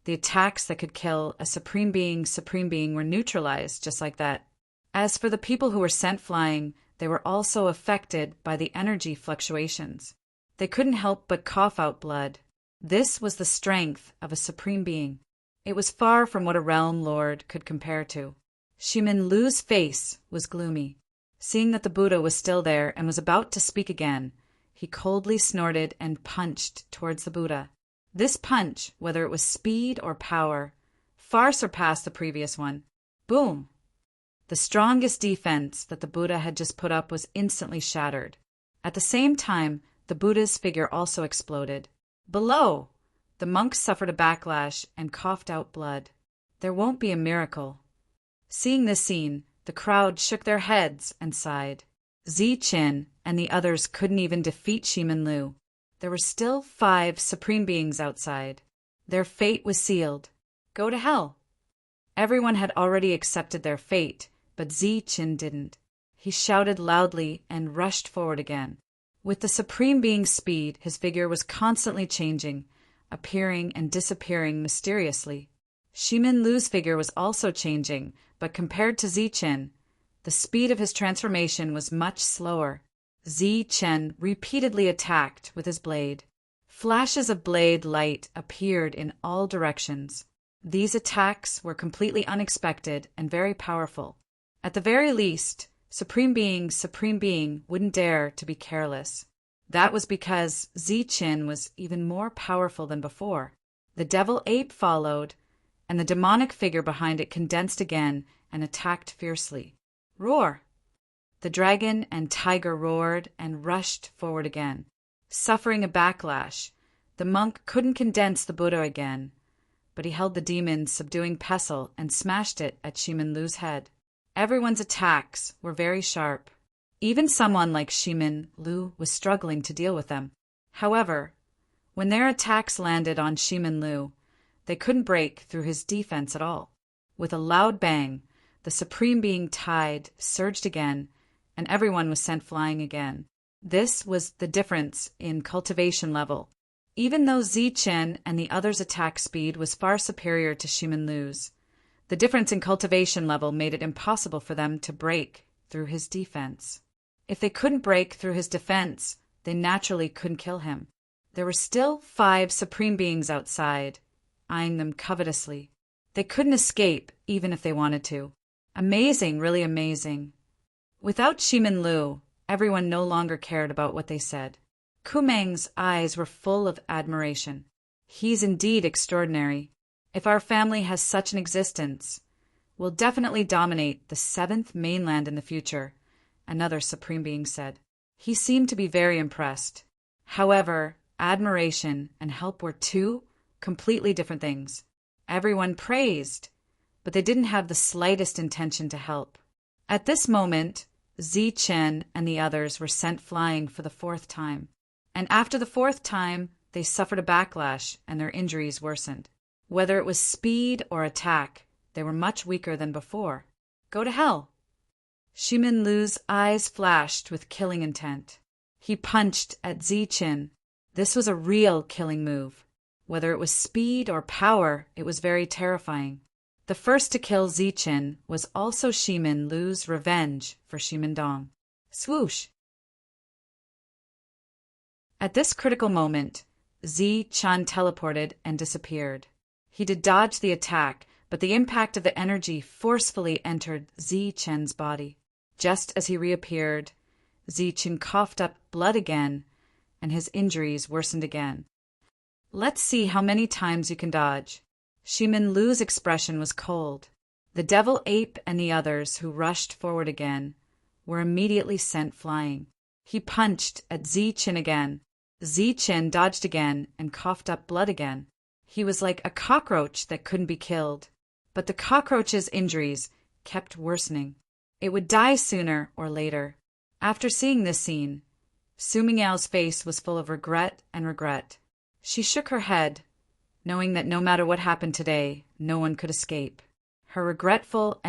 the attacks that could kill a Supreme Being were neutralized just like that. As for the people who were sent flying, they were also affected by the energy fluctuations. They couldn't help but cough out blood. This was the strength of a Supreme Being. It was far from what a realm lord could compare to. Shimin Lu's face was gloomy. Seeing that the Buddha was still there and was about to speak again, he coldly snorted and punched towards the Buddha. This punch, whether it was speed or power, far surpassed the previous one. Boom! The strongest defense that the Buddha had just put up was instantly shattered. At the same time, the Buddha's figure also exploded. Below, the monk suffered a backlash and coughed out blood. There won't be a miracle. Seeing this scene, the crowd shook their heads and sighed. Zi-Chen and the others couldn't even defeat Shimin Lu. There were still 5 Supreme Beings outside. Their fate was sealed. Go to hell. Everyone had already accepted their fate, but Zi-Chen didn't. He shouted loudly and rushed forward again. With the Supreme Being's speed, his figure was constantly changing, appearing and disappearing mysteriously. Shimin Lu's figure was also changing, but compared to Zi-Chen, the speed of his transformation was much slower. Zi-Chen repeatedly attacked with his blade. Flashes of blade light appeared in all directions. These attacks were completely unexpected and very powerful. At the very least, Supreme Being wouldn't dare to be careless. That was because Zi-Chen was even more powerful than before. The devil ape followed, and the demonic figure behind it condensed again and attacked fiercely. Roar! The dragon and tiger roared and rushed forward again. Suffering a backlash, the monk couldn't condense the Buddha again, but he held the demon's subduing pestle and smashed it at Shimin Lu's head. Everyone's attacks were very sharp. Even someone like Shimin Lu was struggling to deal with them. However, when their attacks landed on Shimin Lu, they couldn't break through his defense at all. With a loud bang, the Supreme Being tide surged again, and everyone was sent flying again. This was the difference in cultivation level. Even though Zi-Chen and the others' attack speed was far superior to Shimin Lu's, the difference in cultivation level made it impossible for them to break through his defense. If they couldn't break through his defense, they naturally couldn't kill him. There were still 5 Supreme Beings outside, eyeing them covetously. They couldn't escape even if they wanted to. Amazing, really amazing. Without Shimin Lu, everyone no longer cared about what they said. Kumeng's eyes were full of admiration. He's indeed extraordinary. If our family has such an existence, we'll definitely dominate the 7th mainland in the future, another Supreme Being said. He seemed to be very impressed. However, admiration and help were 2 completely different things. Everyone praised, but they didn't have the slightest intention to help. At this moment, Zi-Chen and the others were sent flying for the 4th time. And after the 4th time, they suffered a backlash and their injuries worsened. Whether it was speed or attack, they were much weaker than before. Go to hell! Shimin Lu's eyes flashed with killing intent. He punched at Zi-Chen. This was a real killing move. Whether it was speed or power, it was very terrifying. The first to kill Zi-Chen was also Shimin Lu's revenge for Shimindong. Swoosh! At this critical moment, Zi Chen teleported and disappeared. He did dodge the attack, but the impact of the energy forcefully entered Zi Chen's body. Just as he reappeared, Zi Chen coughed up blood again, and his injuries worsened again. Let's see how many times you can dodge. Shimin Lu's expression was cold. The devil ape and the others who rushed forward again were immediately sent flying. He punched at Zi Chen again. Zi Chen dodged again and coughed up blood again. He was like a cockroach that couldn't be killed. But the cockroach's injuries kept worsening. It would die sooner or later. After seeing this scene, Su Mingyao's face was full of regret and regret. She shook her head, knowing that no matter what happened today, no one could escape. Her regretful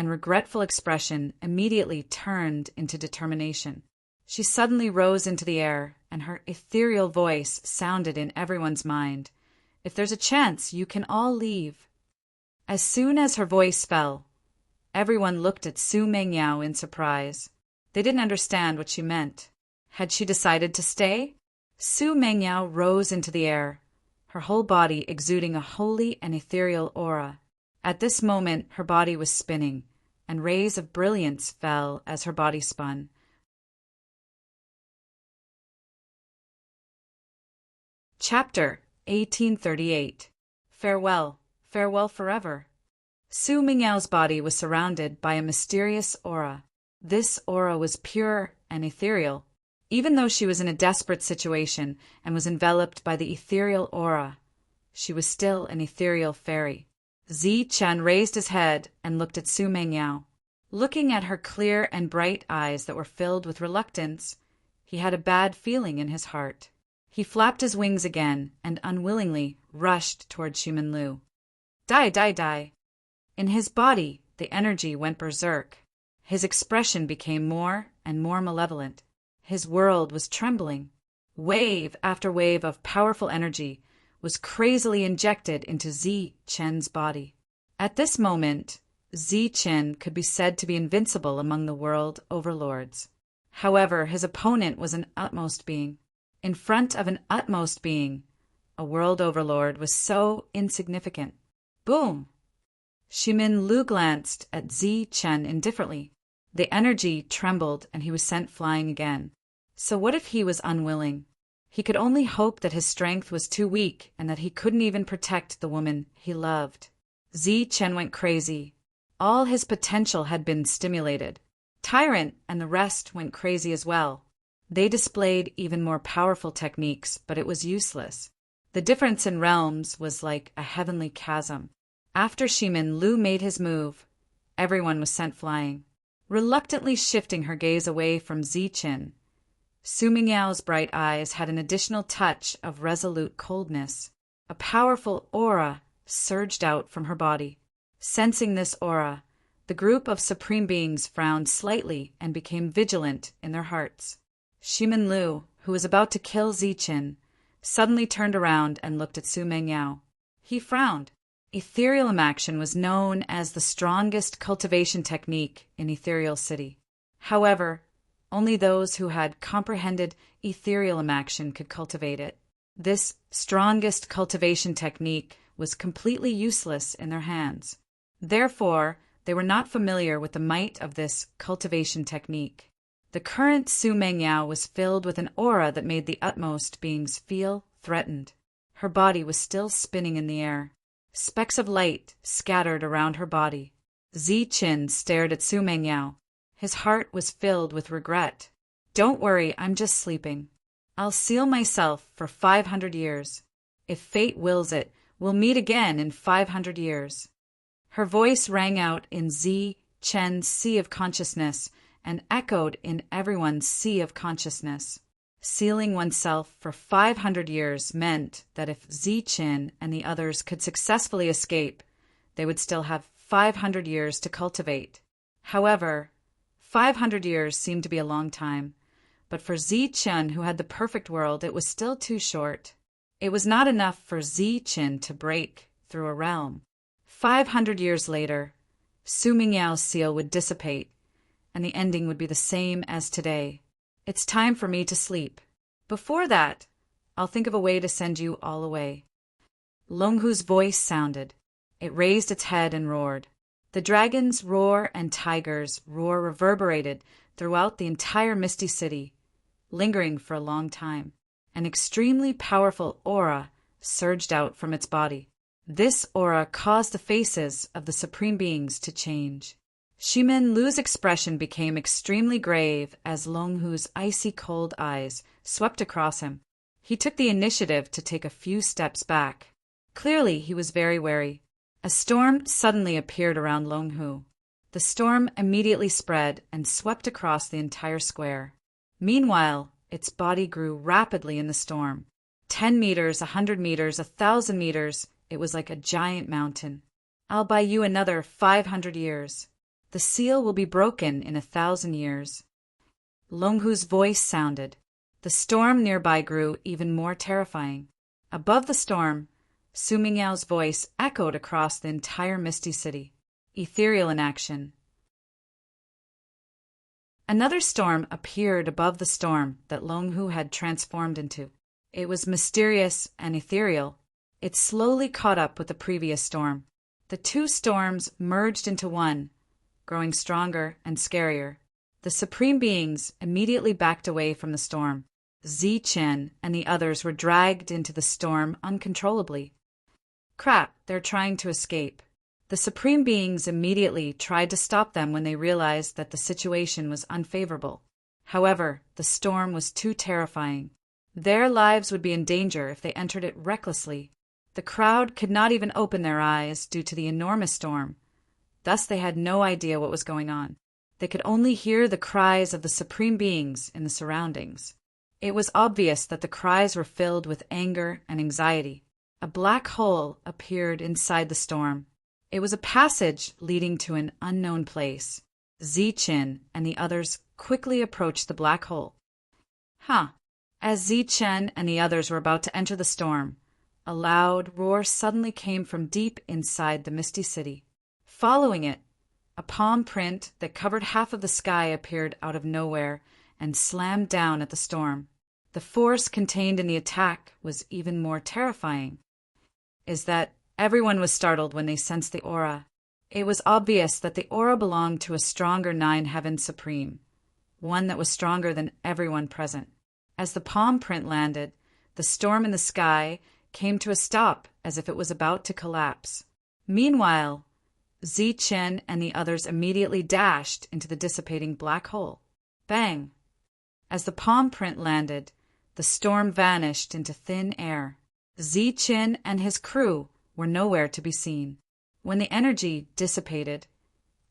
expression immediately turned into determination. She suddenly rose into the air, and her ethereal voice sounded in everyone's mind. If there's a chance, you can all leave. As soon as her voice fell, everyone looked at Su Mingyao in surprise. They didn't understand what she meant. Had she decided to stay? Su Mingyao rose into the air, her whole body exuding a holy and ethereal aura. At this moment, her body was spinning, and rays of brilliance fell as her body spun. Chapter 1838. Farewell, farewell forever. Su Mingyao's body was surrounded by a mysterious aura. This aura was pure and ethereal. Even though she was in a desperate situation and was enveloped by the ethereal aura, she was still an ethereal fairy. Zi Chen raised his head and looked at Su Mingyao. Looking at her clear and bright eyes that were filled with reluctance, he had a bad feeling in his heart. He flapped his wings again and unwillingly rushed toward Shimin Lu. Die, die, die. In his body, the energy went berserk. His expression became more and more malevolent. His world was trembling. Wave after wave of powerful energy was crazily injected into Zi Chen's body. At this moment, Zi Chen could be said to be invincible among the world overlords. However, his opponent was an utmost being. In front of an utmost being, a world overlord was so insignificant. Boom! Shimin Lu glanced at Zi Chen indifferently. The energy trembled and he was sent flying again. So what if he was unwilling? He could only hope that his strength was too weak and that he couldn't even protect the woman he loved. Zi Chen went crazy. All his potential had been stimulated. Tyrant and the rest went crazy as well. They displayed even more powerful techniques, but it was useless. The difference in realms was like a heavenly chasm. After Shimin Lu made his move, everyone was sent flying. Reluctantly shifting her gaze away from Zi Chen, Su Mingyao's bright eyes had an additional touch of resolute coldness. A powerful aura surged out from her body. Sensing this aura, the group of supreme beings frowned slightly and became vigilant in their hearts. Shimin Lu, who was about to kill Zi Chen, suddenly turned around and looked at Su Mingyao. He frowned. Ethereal amaction was known as the strongest cultivation technique in Ethereal City. However, only those who had comprehended ethereal amaction could cultivate it. This strongest cultivation technique was completely useless in their hands. Therefore, they were not familiar with the might of this cultivation technique. The current Su Mingyao was filled with an aura that made the utmost beings feel threatened. Her body was still spinning in the air. Specks of light scattered around her body. Zi Chen stared at Su Mingyao. His heart was filled with regret. Don't worry, I'm just sleeping. I'll seal myself for 500 years. If fate wills it, we'll meet again in 500 years. Her voice rang out in Zi Chen's sea of consciousness and echoed in everyone's sea of consciousness. Sealing oneself for 500 years meant that if Zi Chen and the others could successfully escape, they would still have 500 years to cultivate. However, 500 years seemed to be a long time, but for Zi Chen, who had the perfect world, it was still too short. It was not enough for Zi Chen to break through a realm. 500 years later, Su Mingyao's seal would dissipate, and the ending would be the same as today. It's time for me to sleep. Before that, I'll think of a way to send you all away." Longhu's voice sounded. It raised its head and roared. The dragon's roar and tiger's roar reverberated throughout the entire Misty City, lingering for a long time. An extremely powerful aura surged out from its body. This aura caused the faces of the supreme beings to change. Shimin Lu's expression became extremely grave as Longhu's icy cold eyes swept across him. He took the initiative to take a few steps back. Clearly, he was very wary. A storm suddenly appeared around Longhu. The storm immediately spread and swept across the entire square. Meanwhile, its body grew rapidly in the storm. 10 meters, 100 meters, 1,000 meters. It was like a giant mountain. "I'll buy you another 500 years. The seal will be broken in 1,000 years." Longhu's voice sounded. The storm nearby grew even more terrifying. Above the storm, Su Mingyao's voice echoed across the entire Misty City. Ethereal in action. Another storm appeared above the storm that Longhu had transformed into. It was mysterious and ethereal. It slowly caught up with the previous storm. The two storms merged into one, growing stronger and scarier. The supreme beings immediately backed away from the storm. Zichen and the others were dragged into the storm uncontrollably. "Crap, they're trying to escape." The supreme beings immediately tried to stop them when they realized that the situation was unfavorable. However, the storm was too terrifying. Their lives would be in danger if they entered it recklessly. The crowd could not even open their eyes due to the enormous storm. Thus they had no idea what was going on. They could only hear the cries of the supreme beings in the surroundings. It was obvious that the cries were filled with anger and anxiety. A black hole appeared inside the storm. It was a passage leading to an unknown place. Zichen and the others quickly approached the black hole. As Zichen and the others were about to enter the storm, a loud roar suddenly came from deep inside the Misty City. Following it, a palm print that covered half of the sky appeared out of nowhere and slammed down at the storm. The force contained in the attack was even more terrifying. Everyone was startled when they sensed the aura. It was obvious that the aura belonged to a stronger Nine Heaven Supreme, one that was stronger than everyone present. As the palm print landed, the storm in the sky came to a stop as if it was about to collapse. Meanwhile, Zichen and the others immediately dashed into the dissipating black hole. Bang! As the palm print landed, the storm vanished into thin air. Zichen and his crew were nowhere to be seen. When the energy dissipated,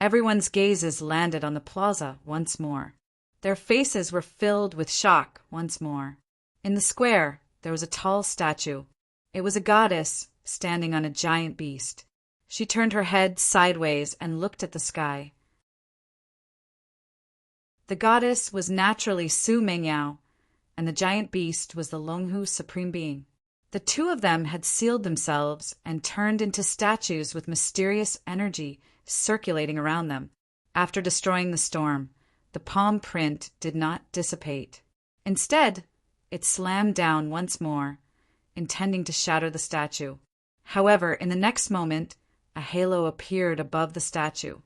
everyone's gazes landed on the plaza once more. Their faces were filled with shock once more. In the square, there was a tall statue. It was a goddess standing on a giant beast. She turned her head sideways and looked at the sky. The goddess was naturally Su Mingyao, and the giant beast was the Longhu Supreme Being. The two of them had sealed themselves and turned into statues with mysterious energy circulating around them. After destroying the storm, the palm print did not dissipate. Instead, it slammed down once more, intending to shatter the statue. However, in the next moment, a halo appeared above the statue.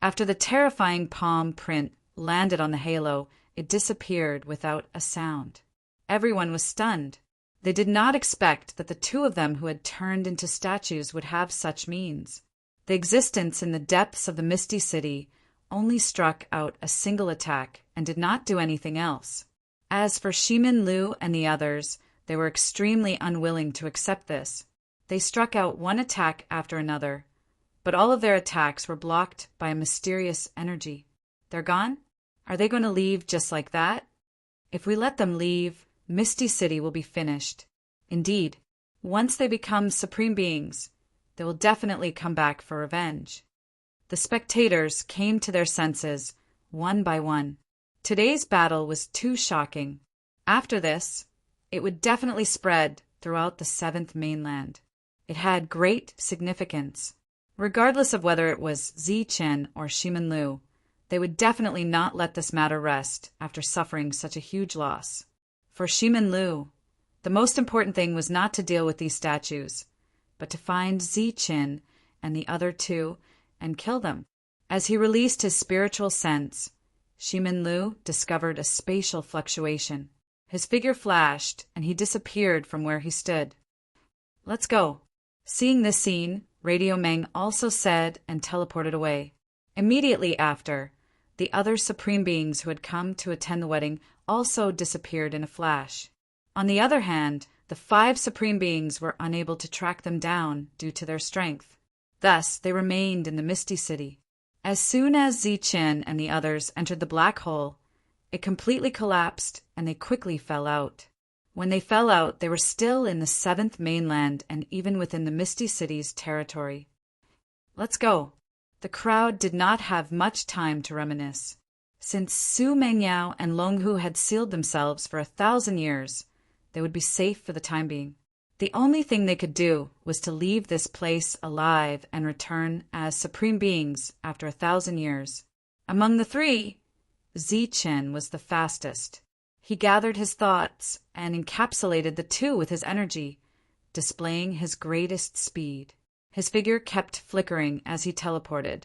After the terrifying palm print landed on the halo, it disappeared without a sound. Everyone was stunned. They did not expect that the two of them who had turned into statues would have such means. The existence in the depths of the Misty City only struck out a single attack and did not do anything else. As for Shimin Lu and the others, they were extremely unwilling to accept this. They struck out one attack after another, but all of their attacks were blocked by a mysterious energy. They're gone? Are they going to leave just like that? If we let them leave, Misty City will be finished. Indeed, once they become supreme beings, they will definitely come back for revenge. The spectators came to their senses, one by one. Today's battle was too shocking. After this, it would definitely spread throughout the seventh mainland. It had great significance. Regardless of whether it was Zichen or Shimin Lu, they would definitely not let this matter rest after suffering such a huge loss. For Shimin Lu, The most important thing was not to deal with these statues, but to find Ziqin and the other two and kill them. As he released his spiritual sense, Shimin Lu discovered a spatial fluctuation. His figure flashed, and he disappeared from where he stood. "Let's go." Seeing this scene, Radio Meng also said and teleported away. Immediately after, the other supreme beings who had come to attend the wedding also disappeared in a flash. On the other hand, the 5 supreme beings were unable to track them down due to their strength. Thus, they remained in the Misty City. As soon as Ziqin and the others entered the black hole, it completely collapsed and they quickly fell out. When they fell out, they were still in the 7th mainland and even within the Misty City's territory. "Let's go." The crowd did not have much time to reminisce. Since Su Mengyao and Long Hu had sealed themselves for 1,000 years, they would be safe for the time being. The only thing they could do was to leave this place alive and return as supreme beings after 1,000 years. Among the 3, Ziqin was the fastest. He gathered his thoughts and encapsulated the 2 with his energy, displaying his greatest speed. His figure kept flickering as he teleported,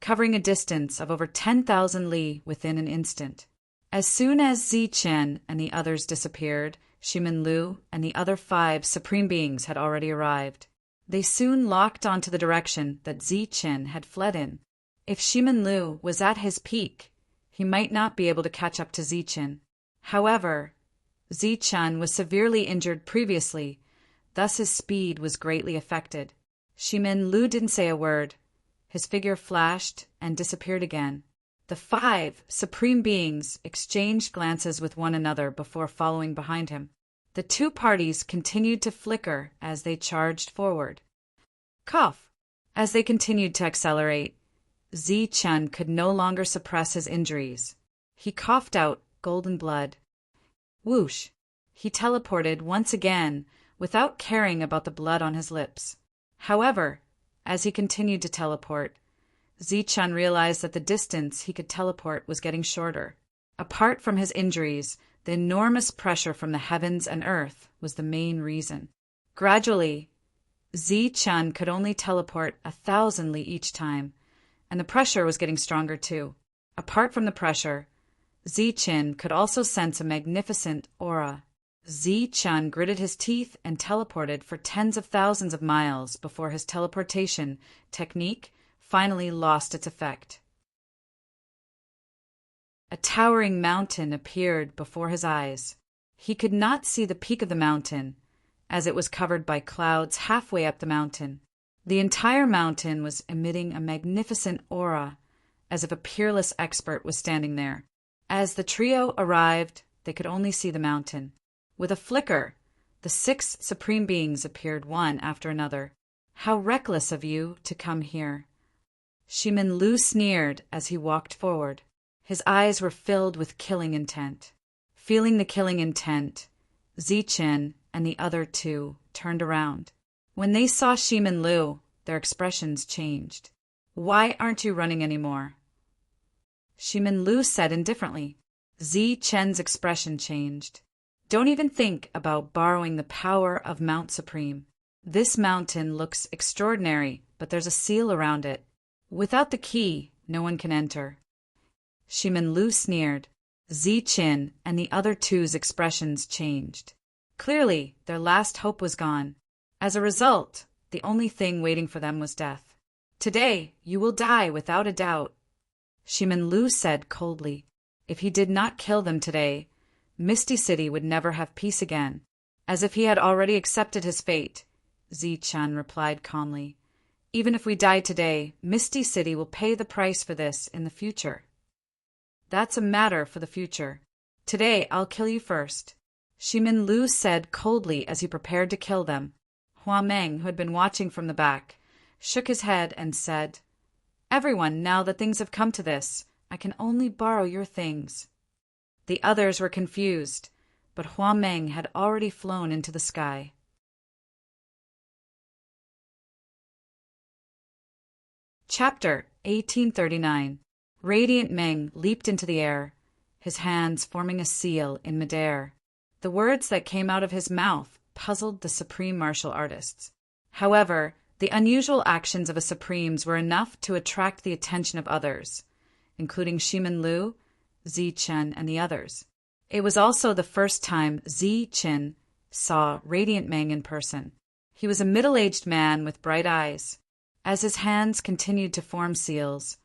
covering a distance of over 10,000 li within an instant. As soon as Ziqin and the others disappeared, Shimin Lu and the other 5 supreme beings had already arrived. They soon locked onto the direction that Ziqin had fled in. If Shimin Lu was at his peak, he might not be able to catch up to Ziqin. However, Ziqin was severely injured previously, thus his speed was greatly affected. Shimin Lu didn't say a word. His figure flashed and disappeared again. The 5 supreme beings exchanged glances with one another before following behind him. The 2 parties continued to flicker as they charged forward. Cough! As they continued to accelerate, Ziqin could no longer suppress his injuries. He coughed out golden blood. Whoosh! He teleported once again without caring about the blood on his lips. However, as he continued to teleport, Ziqin realized that the distance he could teleport was getting shorter. Apart from his injuries, the enormous pressure from the heavens and earth was the main reason. Gradually, Ziqin could only teleport 1,000 li each time, and the pressure was getting stronger too. Apart from the pressure, Ziqin could also sense a magnificent aura. Ziqin gritted his teeth and teleported for tens of thousands of miles before his teleportation technique finally lost its effect. A towering mountain appeared before his eyes. He could not see the peak of the mountain, as it was covered by clouds halfway up the mountain. The entire mountain was emitting a magnificent aura, as if a peerless expert was standing there. As the trio arrived, they could only see the mountain. With a flicker, the 6 supreme beings appeared one after another. "How reckless of you to come here." Shimin Lu sneered as he walked forward. His eyes were filled with killing intent. Feeling the killing intent, Ziqin and the other 2 turned around. When they saw Shimin Lu, their expressions changed. "Why aren't you running anymore?" Shimin Lu said indifferently. Ziqin's expression changed. "Don't even think about borrowing the power of Mount Supreme. This mountain looks extraordinary, but there's a seal around it. Without the key, no one can enter." Shimin Lu sneered. Ziqin and the other 2's expressions changed. Clearly, their last hope was gone. As a result, the only thing waiting for them was death. "Today, you will die without a doubt," Shimin Lu said coldly. If he did not kill them today, Misty City would never have peace again. As if he had already accepted his fate, Ziqin replied calmly. "Even if we die today, Misty City will pay the price for this in the future." "That's a matter for the future. Today I'll kill you first," Shimin Lu said coldly as he prepared to kill them. Hua Meng, who had been watching from the back, shook his head and said, "Everyone, now that things have come to this, I can only borrow your things." The others were confused, but Hua Meng had already flown into the sky. Chapter 1839. Radiant Meng leaped into the air, his hands forming a seal in midair. The words that came out of his mouth puzzled the supreme martial artists. However, the unusual actions of a supremes were enough to attract the attention of others, including Shimin Lu, Zi Chen, and the others. It was also the first time Zi Chen saw Radiant Meng in person. He was a middle-aged man with bright eyes. As his hands continued to form seals,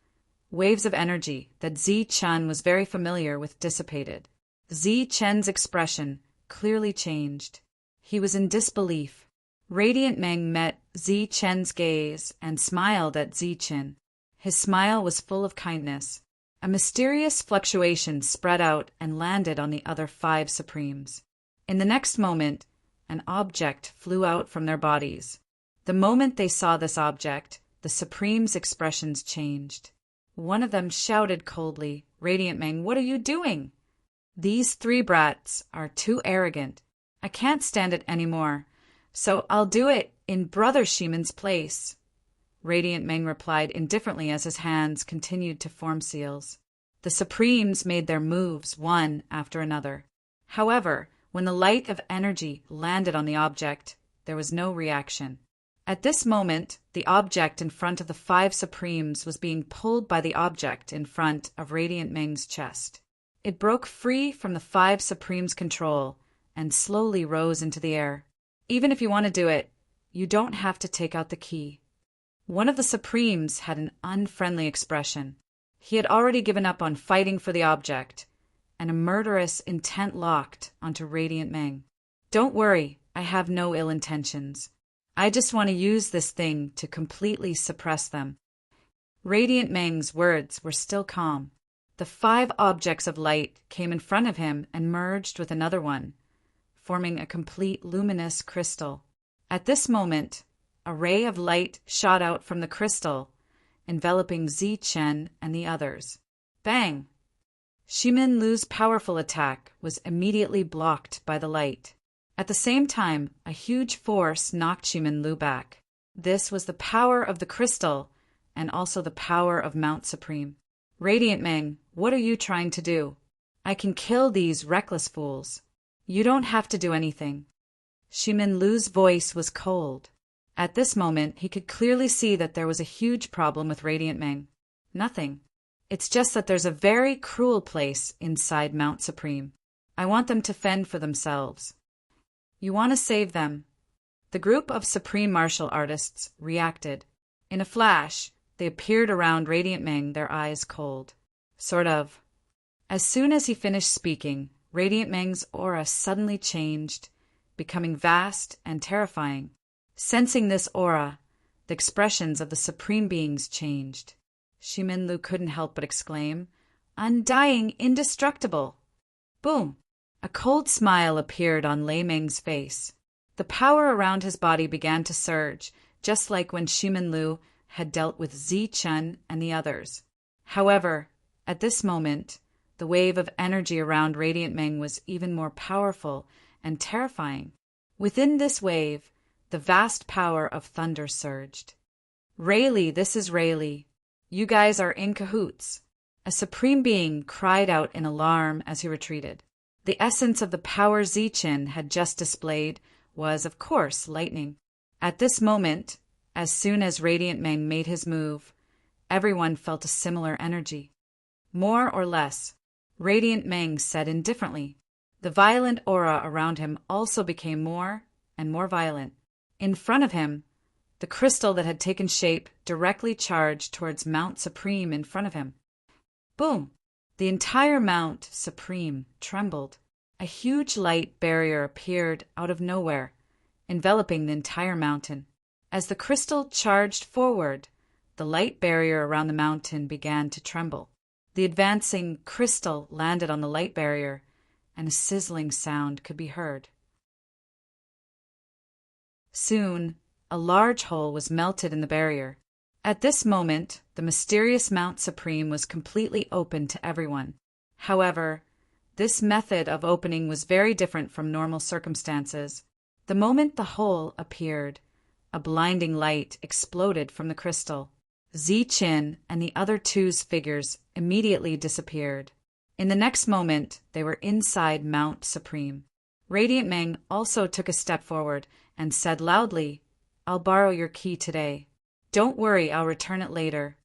waves of energy that Zi Chen was very familiar with dissipated. Zi Chen's expression clearly changed. He was in disbelief. Radiant Meng met Zi Chen's gaze and smiled at Zi Chen. His smile was full of kindness. A mysterious fluctuation spread out and landed on the other 5 supremes. In the next moment, an object flew out from their bodies. The moment they saw this object, the supremes' expressions changed. One of them shouted coldly, "Radiant Meng, what are you doing? These 3 brats are too arrogant. I can't stand it anymore, so I'll do it in Brother Shimon's place." Radiant Meng replied indifferently as his hands continued to form seals. The supremes made their moves one after another. However, when the light of energy landed on the object, there was no reaction. At this moment, the object in front of the 5 supremes was being pulled by the object in front of Radiant Meng's chest. It broke free from the 5 supremes' control and slowly rose into the air. Even if you want to do it, you don't have to take out the key. One of the supremes had an unfriendly expression. He had already given up on fighting for the object, and a murderous intent locked onto Radiant Meng. "Don't worry, I have no ill intentions. I just want to use this thing to completely suppress them." Radiant Meng's words were still calm. The 5 objects of light came in front of him and merged with another one, forming a complete luminous crystal. At this moment, a ray of light shot out from the crystal, enveloping Zi Chen and the others. Bang! Shimin Lu's powerful attack was immediately blocked by the light. At the same time, a huge force knocked Shimin Lu back. This was the power of the crystal and also the power of Mount Supreme. "Radiant Meng, what are you trying to do? I can kill these reckless fools. You don't have to do anything." Shimin Lu's voice was cold. At this moment, he could clearly see that there was a huge problem with Radiant Meng. "Nothing. It's just that there's a very cruel place inside Mount Supreme. I want them to fend for themselves. You want to save them." The group of supreme martial artists reacted. In a flash, they appeared around Radiant Meng, their eyes cold. Sort of. As soon as he finished speaking, Radiant Meng's aura suddenly changed, becoming vast and terrifying. Sensing this aura, the expressions of the supreme beings changed. Shimin Lu couldn't help but exclaim, "Undying, indestructible!" Boom! A cold smile appeared on Lei Meng's face. The power around his body began to surge, just like when Shimin Lu had dealt with Zi Chen and the others. However, at this moment, the wave of energy around Radiant Meng was even more powerful and terrifying. Within this wave, the vast power of thunder surged. "Rayleigh, this is Rayleigh. You guys are in cahoots." A supreme being cried out in alarm as he retreated. The essence of the power Zi Chen had just displayed was, of course, lightning. At this moment, as soon as Radiant Meng made his move, everyone felt a similar energy. More or less, Radiant Meng said indifferently. The violent aura around him also became more and more violent. In front of him, the crystal that had taken shape directly charged towards Mount Supreme in front of him. Boom! The entire Mount Supreme trembled. A huge light barrier appeared out of nowhere, enveloping the entire mountain. As the crystal charged forward, the light barrier around the mountain began to tremble. The advancing crystal landed on the light barrier, and a sizzling sound could be heard. Soon, a large hole was melted in the barrier. At this moment, the mysterious Mount Supreme was completely open to everyone. However, this method of opening was very different from normal circumstances. The moment the hole appeared, a blinding light exploded from the crystal. Zi Chen and the other two's figures immediately disappeared. In the next moment, they were inside Mount Supreme. Radiant Meng also took a step forward and said loudly, "I'll borrow your key today. Don't worry, I'll return it later."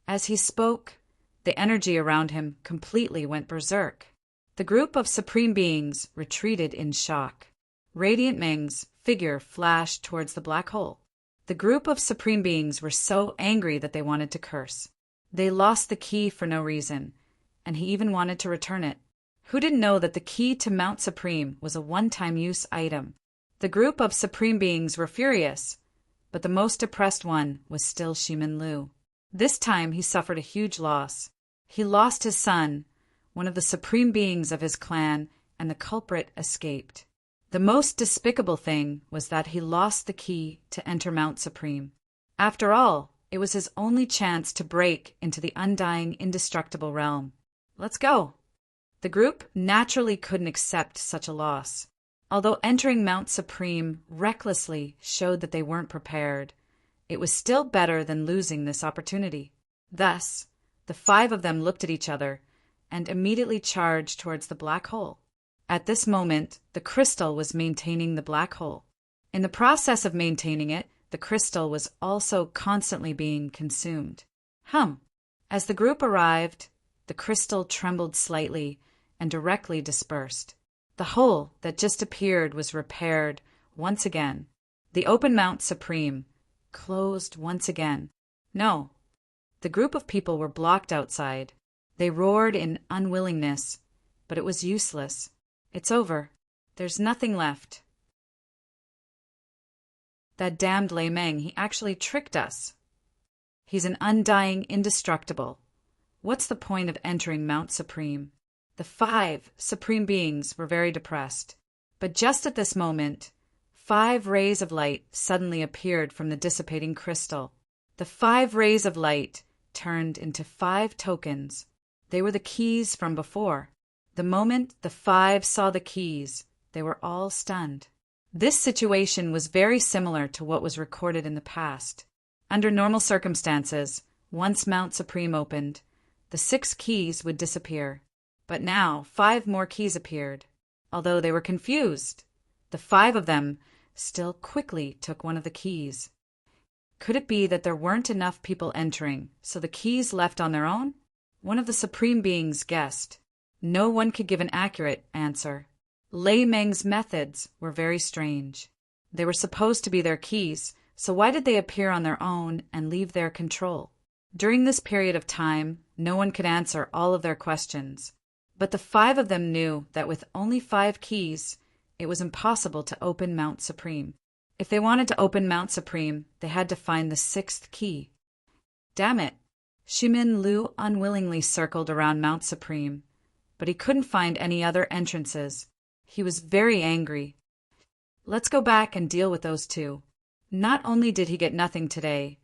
As he spoke, the energy around him completely went berserk. The group of supreme beings retreated in shock. Radiant Meng's figure flashed towards the black hole. The group of supreme beings were so angry that they wanted to curse. They lost the key for no reason, and he even wanted to return it. Who didn't know that the key to Mount Supreme was a one-time use item? The group of supreme beings were furious, but the most oppressed one was still Shimin Lu. This time he suffered a huge loss. He lost his son, one of the supreme beings of his clan, and the culprit escaped. The most despicable thing was that he lost the key to enter Mount Supreme. After all, it was his only chance to break into the undying, indestructible realm. Let's go! The group naturally couldn't accept such a loss. Although entering Mount Supreme recklessly showed that they weren't prepared, it was still better than losing this opportunity. Thus, the 5 of them looked at each other and immediately charged towards the black hole. At this moment, the crystal was maintaining the black hole. In the process of maintaining it, the crystal was also constantly being consumed. As the group arrived, the crystal trembled slightly and directly dispersed. The hole that just appeared was repaired once again. The open Mount Supreme closed once again. No, the group of people were blocked outside. They roared in unwillingness, but it was useless. It's over. There's nothing left. That damned Lei Meng, he actually tricked us. He's an undying indestructible. What's the point of entering Mount Supreme? The 5 supreme beings were very depressed. But just at this moment, 5 rays of light suddenly appeared from the dissipating crystal. The 5 rays of light turned into 5 tokens. They were the keys from before. The moment the 5 saw the keys, they were all stunned. This situation was very similar to what was recorded in the past. Under normal circumstances, once Mount Supreme opened, the 6 keys would disappear. But now 5 more keys appeared. Although they were confused, the 5 of them still quickly took one of the keys. Could it be that there weren't enough people entering, so the keys left on their own? One of the supreme beings guessed. No one could give an accurate answer. Lei Meng's methods were very strange. They were supposed to be their keys, so why did they appear on their own and leave their control? During this period of time, no one could answer all of their questions. But the 5 of them knew that with only 5 keys, it was impossible to open Mount Supreme. If they wanted to open Mount Supreme, they had to find the 6th key. Damn it! Shimin Lu unwillingly circled around Mount Supreme, but he couldn't find any other entrances. He was very angry. Let's go back and deal with those 2. Not only did he get nothing today,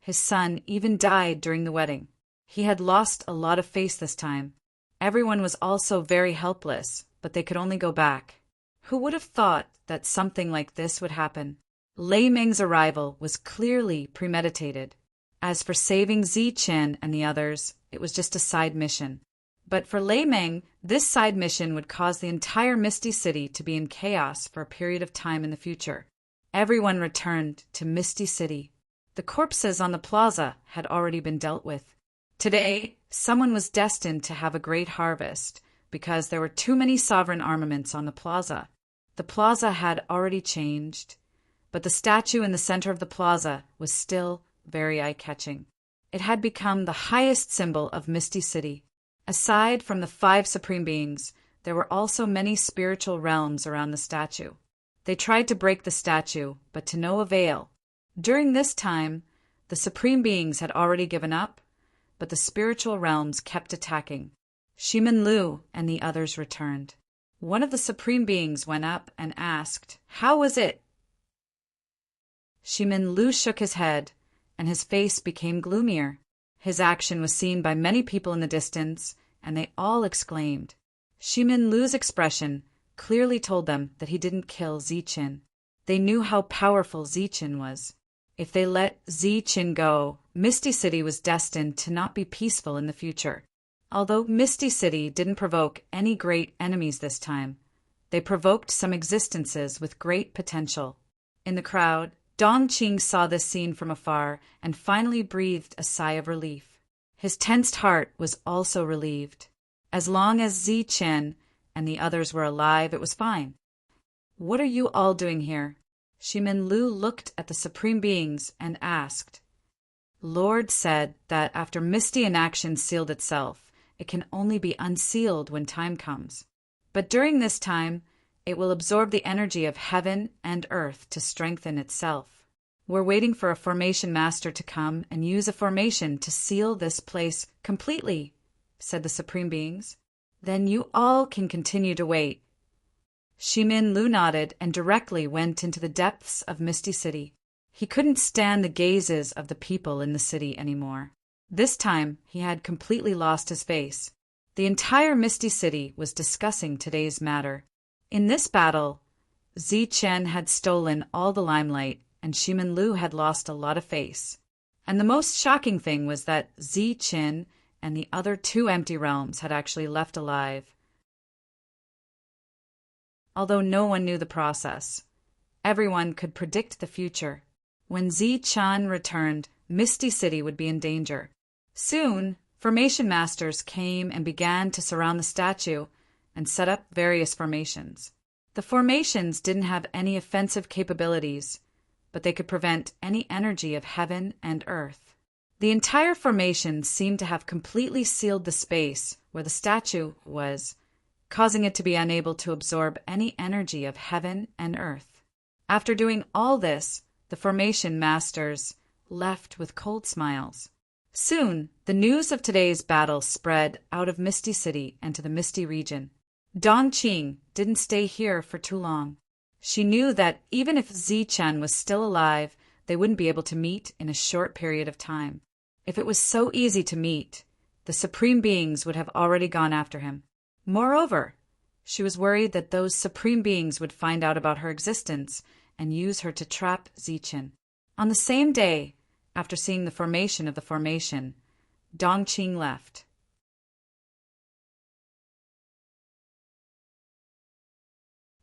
his son even died during the wedding. He had lost a lot of face this time. Everyone was also very helpless, but they could only go back. Who would have thought that something like this would happen? Lei Meng's arrival was clearly premeditated. As for saving Zichen and the others, it was just a side mission. But for Lei Meng, this side mission would cause the entire Misty City to be in chaos for a period of time in the future. Everyone returned to Misty City. The corpses on the plaza had already been dealt with. Today, someone was destined to have a great harvest because there were too many sovereign armaments on the plaza. The plaza had already changed, but the statue in the center of the plaza was still very eye-catching. It had become the highest symbol of Misty City. Aside from the 5 supreme beings, there were also many spiritual realms around the statue. They tried to break the statue, but to no avail. During this time, the supreme beings had already given up, but the spiritual realms kept attacking. Shimin Lu and the others returned. One of the supreme beings went up and asked, "How was it?" Shimin Lu shook his head, and his face became gloomier. His action was seen by many people in the distance, and they all exclaimed. Shimin Lu's expression clearly told them that he didn't kill Zichen. They knew how powerful Zichen was. If they let Zichen go, Misty City was destined to not be peaceful in the future. Although Misty City didn't provoke any great enemies this time, They provoked some existences with great potential. In the crowd, Dongqing saw this scene from afar and finally breathed a sigh of relief. His tensed heart was also relieved. As long as Zichen and the others were alive, it was fine. "What are you all doing here?" Shimin Lu looked at the Supreme Beings and asked. Lord said that after misty inaction sealed itself, it can only be unsealed when time comes. But during this time, it will absorb the energy of heaven and earth to strengthen itself. We're waiting for a formation master to come and use a formation to seal this place completely, said the Supreme Beings. Then you all can continue to wait. Shimin Lu nodded and directly went into the depths of Misty City. He couldn't stand the gazes of the people in the city anymore. This time, he had completely lost his face. The entire Misty City was discussing today's matter. In this battle, Zichen had stolen all the limelight, and Shimin Lu had lost a lot of face. And the most shocking thing was that Zichen and the other 2 empty realms had actually left alive. Although no one knew the process, everyone could predict the future. When Zichen returned, Misty City would be in danger. Soon, formation masters came and began to surround the statue and set up various formations. The formations didn't have any offensive capabilities, but they could prevent any energy of heaven and earth. The entire formation seemed to have completely sealed the space where the statue was, causing it to be unable to absorb any energy of heaven and earth. After doing all this, the formation masters left with cold smiles. Soon, the news of today's battle spread out of Misty City and to the Misty region. Dongqing didn't stay here for too long. She knew that even if Zichen was still alive, they wouldn't be able to meet in a short period of time. If it was so easy to meet, the Supreme Beings would have already gone after him. Moreover, she was worried that those Supreme Beings would find out about her existence and use her to trap Zichen. On the same day, after seeing the formation of the formation, Dongqing left.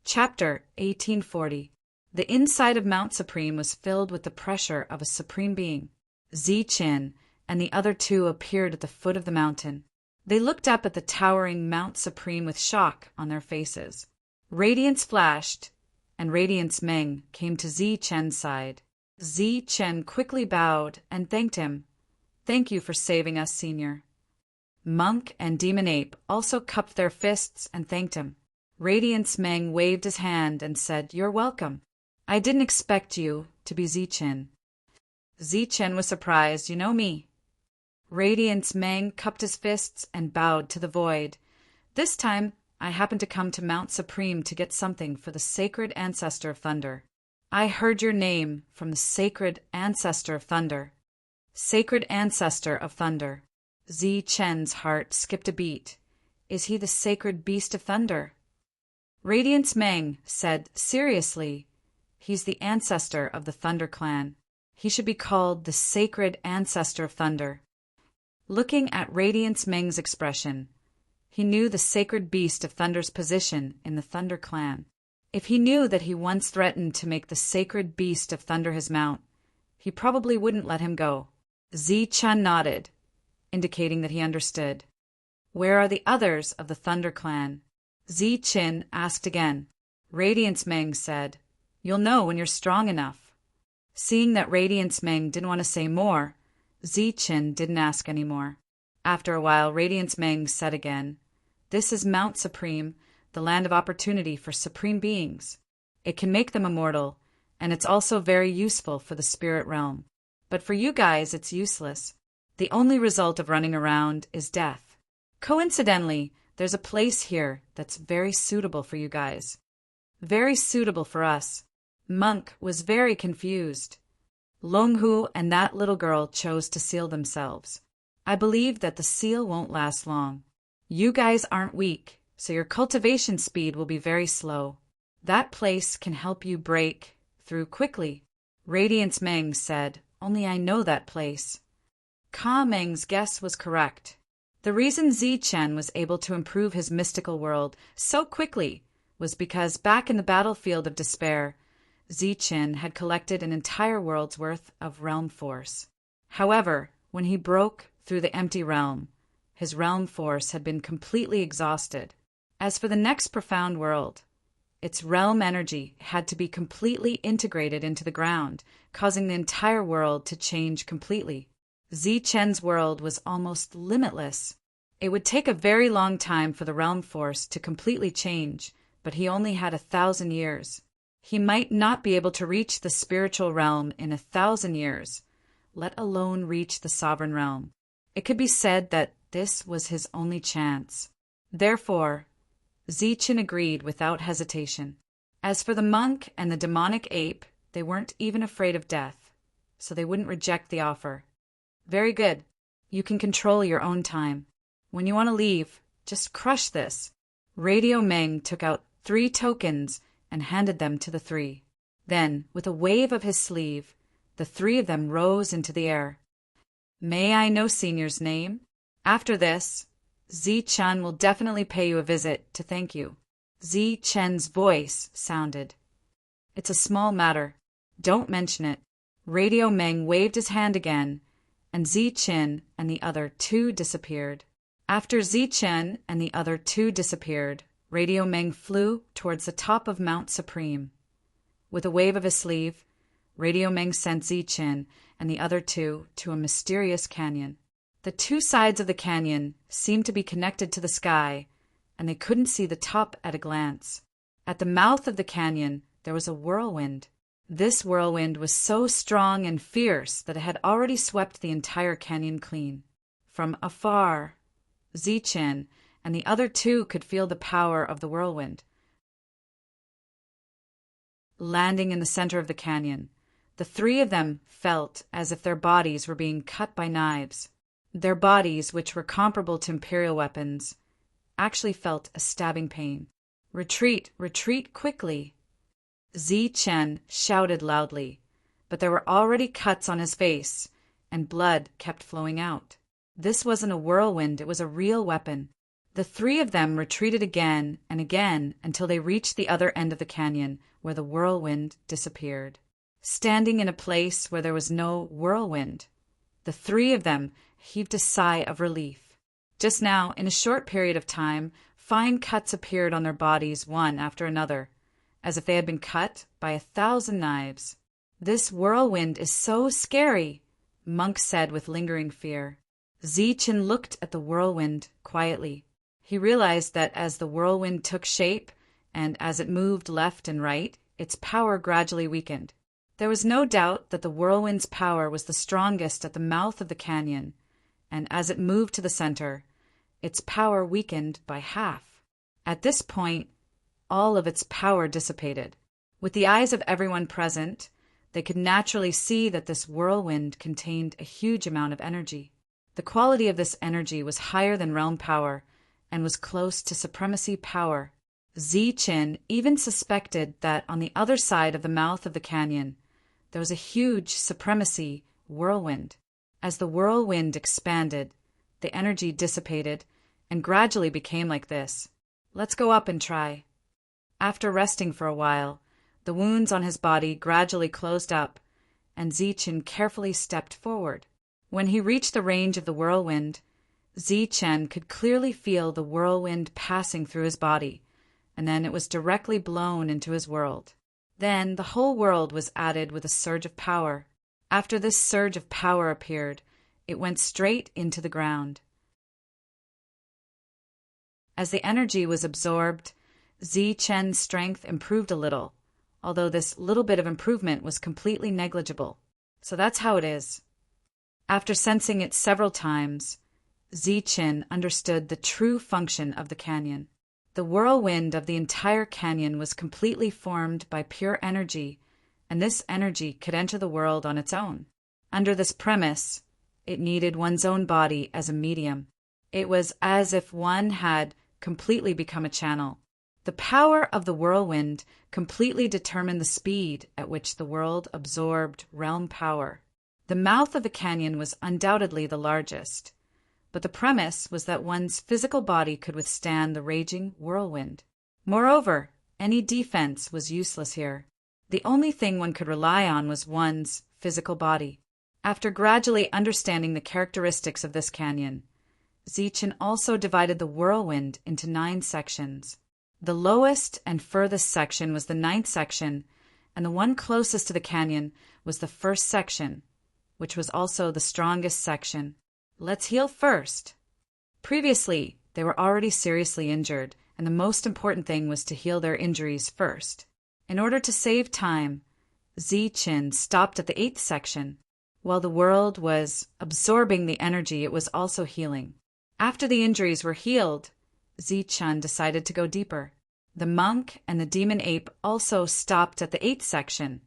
Chapter 1840. The inside of Mount Supreme was filled with the pressure of a Supreme Being. Zichen and the other 2 appeared at the foot of the mountain. They looked up at the towering Mount Supreme with shock on their faces. Radiance flashed, and Radiance Meng came to Zichen's side. Zichen quickly bowed and thanked him. "Thank you for saving us, Senior." Monk and Demon Ape also cupped their fists and thanked him. Radiance Meng waved his hand and said, "You're welcome. I didn't expect you to be Zichen." Zichen was surprised. "You know me." Radiance Meng cupped his fists and bowed to the void. "This time, I happened to come to Mount Supreme to get something for the sacred ancestor of thunder." "I heard your name from the sacred ancestor of thunder." Sacred ancestor of thunder. Zichen's heart skipped a beat. "Is he the sacred beast of thunder?" Radiance Meng said seriously, "He's the ancestor of the Thunder Clan. He should be called the sacred ancestor of thunder." Looking at Radiance Meng's expression, he knew the sacred beast of thunder's position in the Thunder Clan. If he knew that he once threatened to make the sacred beast of thunder his mount, he probably wouldn't let him go. Zichen nodded, indicating that he understood. "Where are the others of the Thunder Clan?" Zichen asked again. Radiance Meng said, "You'll know when you're strong enough." Seeing that Radiance Meng didn't want to say more, Zichen didn't ask any more. After a while, Radiance Meng said again, "This is Mount Supreme, the land of opportunity for Supreme Beings. It can make them immortal, and it's also very useful for the spirit realm. But for you guys, it's useless. The only result of running around is death. Coincidentally, there's a place here that's very suitable for you guys. Very suitable for us." Monk was very confused. Longhu and that little girl chose to seal themselves. I believe that the seal won't last long. You guys aren't weak, so your cultivation speed will be very slow. That place can help you break through quickly. Radiance Meng said, "Only I know that place." Ka Meng's guess was correct. The reason Zichen was able to improve his mystical world so quickly was because back in the battlefield of despair, Zichen had collected an entire world's worth of realm force. However, when he broke through the empty realm, his realm force had been completely exhausted. As for the next profound world, its realm energy had to be completely integrated into the ground, causing the entire world to change completely. Zichen's world was almost limitless. It would take a very long time for the realm force to completely change, but he only had 1,000 years. He might not be able to reach the spiritual realm in 1,000 years, let alone reach the sovereign realm. It could be said that this was his only chance. Therefore, Zichen agreed without hesitation. As for the monk and the demonic ape, they weren't even afraid of death, so they wouldn't reject the offer. Very good. You can control your own time. When you want to leave, just crush this. Radio Meng took out 3 tokens and handed them to the 3. Then, with a wave of his sleeve, the 3 of them rose into the air. May I know Senior's name? After this, Zichen will definitely pay you a visit to thank you. Zichen's voice sounded. It's a small matter. Don't mention it. Radio Meng waved his hand again, and Zichen and the other 2 disappeared. After Zichen and the other 2 disappeared, Radio Meng flew towards the top of Mount Supreme. With a wave of his sleeve, Radio Meng sent Zichen and the other 2 to a mysterious canyon. The 2 sides of the canyon seemed to be connected to the sky, and they couldn't see the top at a glance. At the mouth of the canyon, there was a whirlwind. This whirlwind was so strong and fierce that it had already swept the entire canyon clean. From afar, Zichen and the other 2 could feel the power of the whirlwind. Landing in the center of the canyon, the 3 of them felt as if their bodies were being cut by knives. Their bodies, which were comparable to imperial weapons, actually felt a stabbing pain. Retreat, retreat quickly! Zichen shouted loudly, but there were already cuts on his face, and blood kept flowing out. This wasn't a whirlwind, it was a real weapon. The 3 of them retreated again and again until they reached the other end of the canyon, where the whirlwind disappeared. Standing in a place where there was no whirlwind, the 3 of them heaved a sigh of relief. Just now, in a short period of time, fine cuts appeared on their bodies one after another, as if they had been cut by 1,000 knives. This whirlwind is so scary, Monk said with lingering fear. Zichen looked at the whirlwind quietly. He realized that as the whirlwind took shape, and as it moved left and right, its power gradually weakened. There was no doubt that the whirlwind's power was the strongest at the mouth of the canyon, and as it moved to the center, its power weakened by half. At this point, all of its power dissipated. With the eyes of everyone present, they could naturally see that this whirlwind contained a huge amount of energy. The quality of this energy was higher than realm power and was close to supremacy power. Zichen even suspected that on the other side of the mouth of the canyon, there was a huge supremacy whirlwind. As the whirlwind expanded, the energy dissipated and gradually became like this. Let's go up and try. After resting for a while, the wounds on his body gradually closed up, and Zichen carefully stepped forward. When he reached the range of the whirlwind, Zichen could clearly feel the whirlwind passing through his body, and then it was directly blown into his world. Then the whole world was added with a surge of power. After this surge of power appeared, it went straight into the ground. As the energy was absorbed, Zichen's strength improved a little, although this little bit of improvement was completely negligible. So that's how it is. After sensing it several times, Zichen understood the true function of the canyon. The whirlwind of the entire canyon was completely formed by pure energy, and this energy could enter the world on its own. Under this premise, it needed one's own body as a medium. It was as if one had completely become a channel. The power of the whirlwind completely determined the speed at which the world absorbed realm power. The mouth of the canyon was undoubtedly the largest, but the premise was that one's physical body could withstand the raging whirlwind. Moreover, Any defense was useless here. The only thing one could rely on was one's physical body. After gradually understanding the characteristics of this canyon, Zichen also divided the whirlwind into 9 sections. The lowest and furthest section was the 9th section, and the one closest to the canyon was the 1st section, which was also the strongest section. Let's heal first. Previously, they were already seriously injured, and the most important thing was to heal their injuries first. In order to save time, Zichen stopped at the 8th section. While the world was absorbing the energy, it was also healing. After the injuries were healed, Zichen decided to go deeper. The monk and the demon ape also stopped at the 8th section,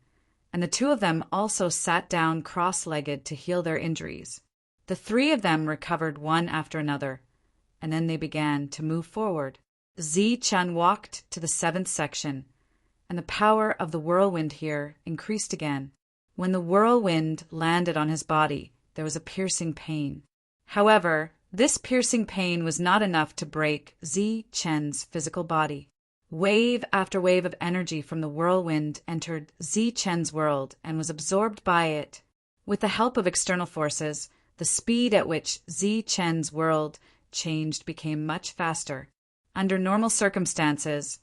and the 2 of them also sat down cross-legged to heal their injuries. The 3 of them recovered one after another, and then they began to move forward. Zichen walked to the 7th section, and the power of the whirlwind here increased again. When the whirlwind landed on his body, there was a piercing pain. However, this piercing pain was not enough to break Zichen's physical body. Wave after wave of energy from the whirlwind entered Zichen's world and was absorbed by it. With the help of external forces, the speed at which Zichen's world changed became much faster. Under normal circumstances,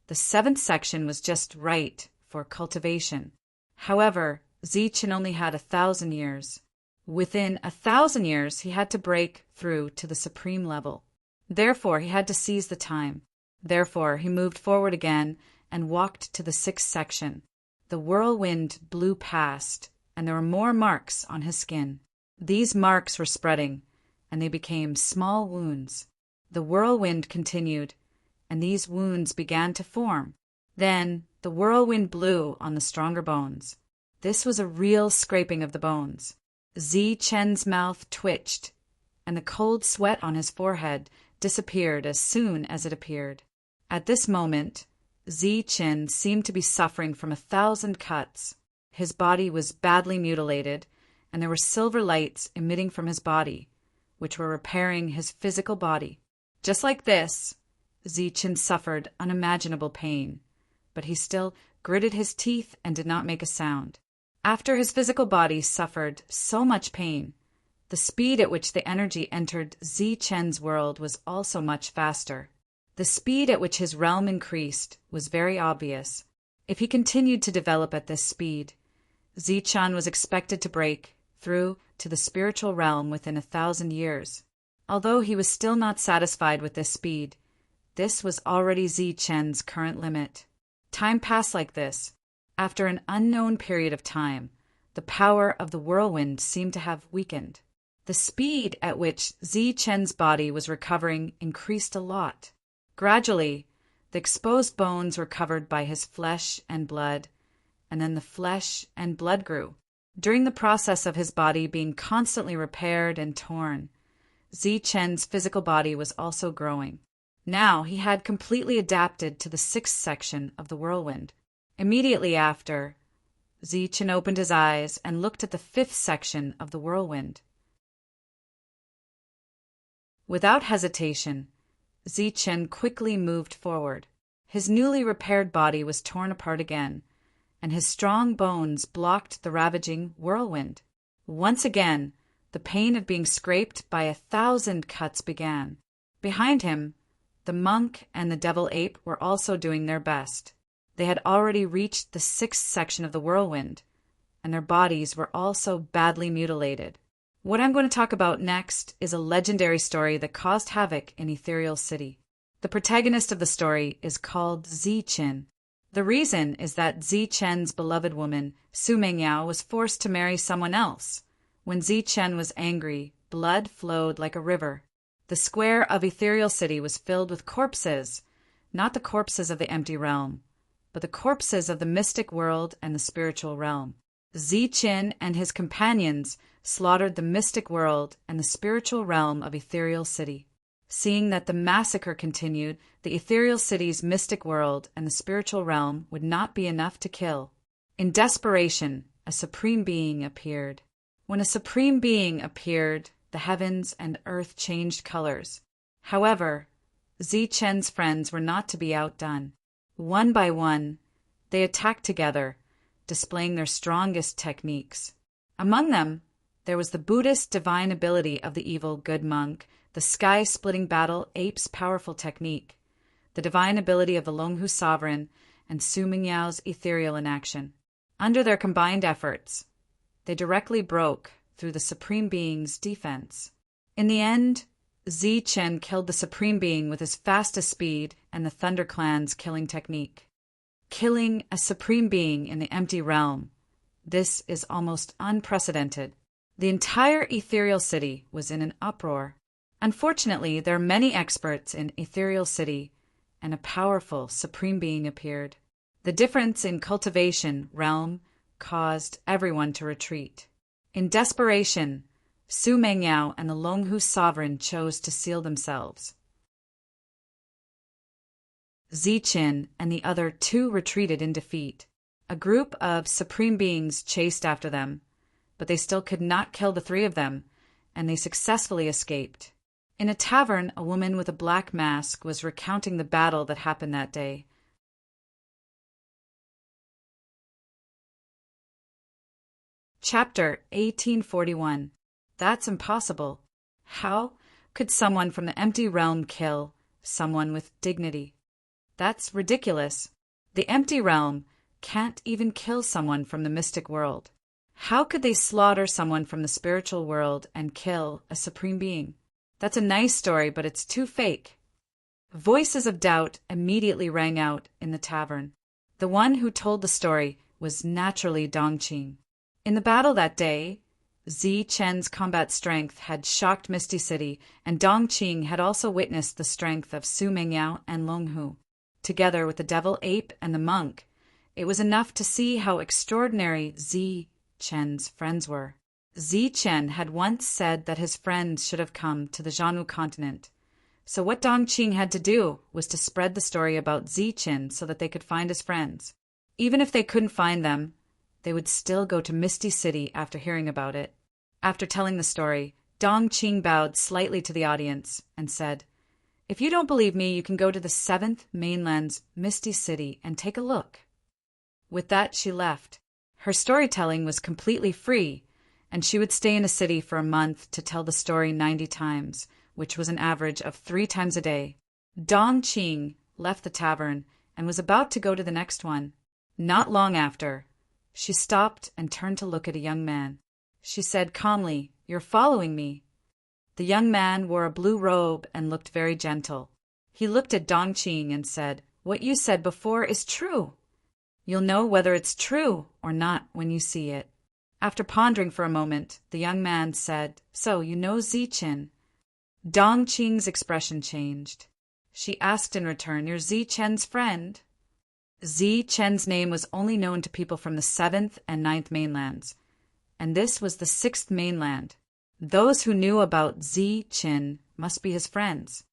the 7th section was just right for cultivation. However, Zichen only had 1,000 years. Within 1,000 years, he had to break through to the supreme level. Therefore, he had to seize the time. Therefore, he moved forward again and walked to the 6th section. The whirlwind blew past, and there were more marks on his skin. These marks were spreading, and they became small wounds. The whirlwind continued, and these wounds began to form. Then the whirlwind blew on the stronger bones. This was a real scraping of the bones. Zichen's mouth twitched, and the cold sweat on his forehead disappeared as soon as it appeared. At this moment, Zichen seemed to be suffering from 1,000 cuts. His body was badly mutilated, and there were silver lights emitting from his body, which were repairing his physical body. Just like this, Zichen suffered unimaginable pain, but he still gritted his teeth and did not make a sound. After his physical body suffered so much pain, the speed at which the energy entered Zichen's world was also much faster. The speed at which his realm increased was very obvious. If he continued to develop at this speed, Zichen was expected to break through to the spiritual realm within 1,000 years. Although he was still not satisfied with this speed, this was already Zichen's current limit. Time passed like this. After an unknown period of time, the power of the whirlwind seemed to have weakened. The speed at which Zichen's body was recovering increased a lot. Gradually, the exposed bones were covered by his flesh and blood, and then the flesh and blood grew. During the process of his body being constantly repaired and torn, Zichen's physical body was also growing. Now he had completely adapted to the 6th section of the whirlwind. Immediately after, Zichen opened his eyes and looked at the 5th section of the whirlwind. Without hesitation, Zichen quickly moved forward. His newly repaired body was torn apart again, and his strong bones blocked the ravaging whirlwind. Once again, the pain of being scraped by 1,000 cuts began. Behind him, the monk and the devil ape were also doing their best. They had already reached the 6th section of the whirlwind, and their bodies were also badly mutilated. What I'm going to talk about next is a legendary story that caused havoc in Ethereal City. The protagonist of the story is called Zichen. The reason is that Zichen's beloved woman, Su Mengyao, was forced to marry someone else. When Zichen was angry, blood flowed like a river. The square of Ethereal City was filled with corpses, not the corpses of the empty realm, but the corpses of the mystic world and the spiritual realm. Zichen and his companions slaughtered the mystic world and the spiritual realm of Ethereal City. Seeing that the massacre continued, the Ethereal City's mystic world and the spiritual realm would not be enough to kill. In desperation, a supreme being appeared. When a supreme being appeared, the heavens and earth changed colors. However, Zichen's friends were not to be outdone. One by one, they attacked together, displaying their strongest techniques. Among them, there was the Buddhist divine ability of the evil good monk, the sky-splitting battle ape's powerful technique, the divine ability of the Longhu sovereign, and Su Mingyao's ethereal in action. Under their combined efforts, they directly broke through the Supreme Being's defense. In the end, Zichen killed the Supreme Being with his fastest speed and the Thunder Clan's killing technique. Killing a Supreme Being in the empty realm. This is almost unprecedented. The entire ethereal city was in an uproar. Unfortunately, there are many experts in ethereal city, and a powerful Supreme Being appeared. The difference in cultivation realm caused everyone to retreat. In desperation, Su Mengyao and the Longhu sovereign chose to seal themselves. Zichen and the other two retreated in defeat. A group of Supreme Beings chased after them, but they still could not kill the three of them, and they successfully escaped. In a tavern, a woman with a black mask was recounting the battle that happened that day. Chapter 1841. That's impossible. How could someone from the empty realm kill someone with dignity? That's ridiculous. The empty realm can't even kill someone from the mystic world. How could they slaughter someone from the spiritual world and kill a supreme being? That's a nice story, but it's too fake. Voices of doubt immediately rang out in the tavern. The one who told the story was naturally Dongqing. In the battle that day, Zichen's combat strength had shocked Misty City, and Dongqing had also witnessed the strength of Su Mengyao and Longhu. Together with the devil ape and the monk, it was enough to see how extraordinary Zichen's friends were. Zichen had once said that his friends should have come to the Jianwu continent. So what Dongqing had to do was to spread the story about Zichen so that they could find his friends. Even if they couldn't find them, they would still go to Misty City after hearing about it. After telling the story, Dongqing bowed slightly to the audience and said, "If you don't believe me, you can go to the 7th mainland's Misty City and take a look." With that, she left. Her storytelling was completely free, and she would stay in a city for a month to tell the story 90 times, which was an average of 3 times a day. Dongqing left the tavern and was about to go to the next one. Not long after, she stopped and turned to look at a young man. She said calmly, "You're following me." The young man wore a blue robe and looked very gentle. He looked at Dongqing and said, "What you said before is true. You'll know whether it's true or not when you see it." After pondering for a moment, the young man said, "So, you know Zichen?" Dongqing's expression changed. She asked in return, "You're Zichen's friend?" Zichen's name was only known to people from the 7th and 9th mainlands, and this was the 6th mainland. Those who knew about Zichen must be his friends.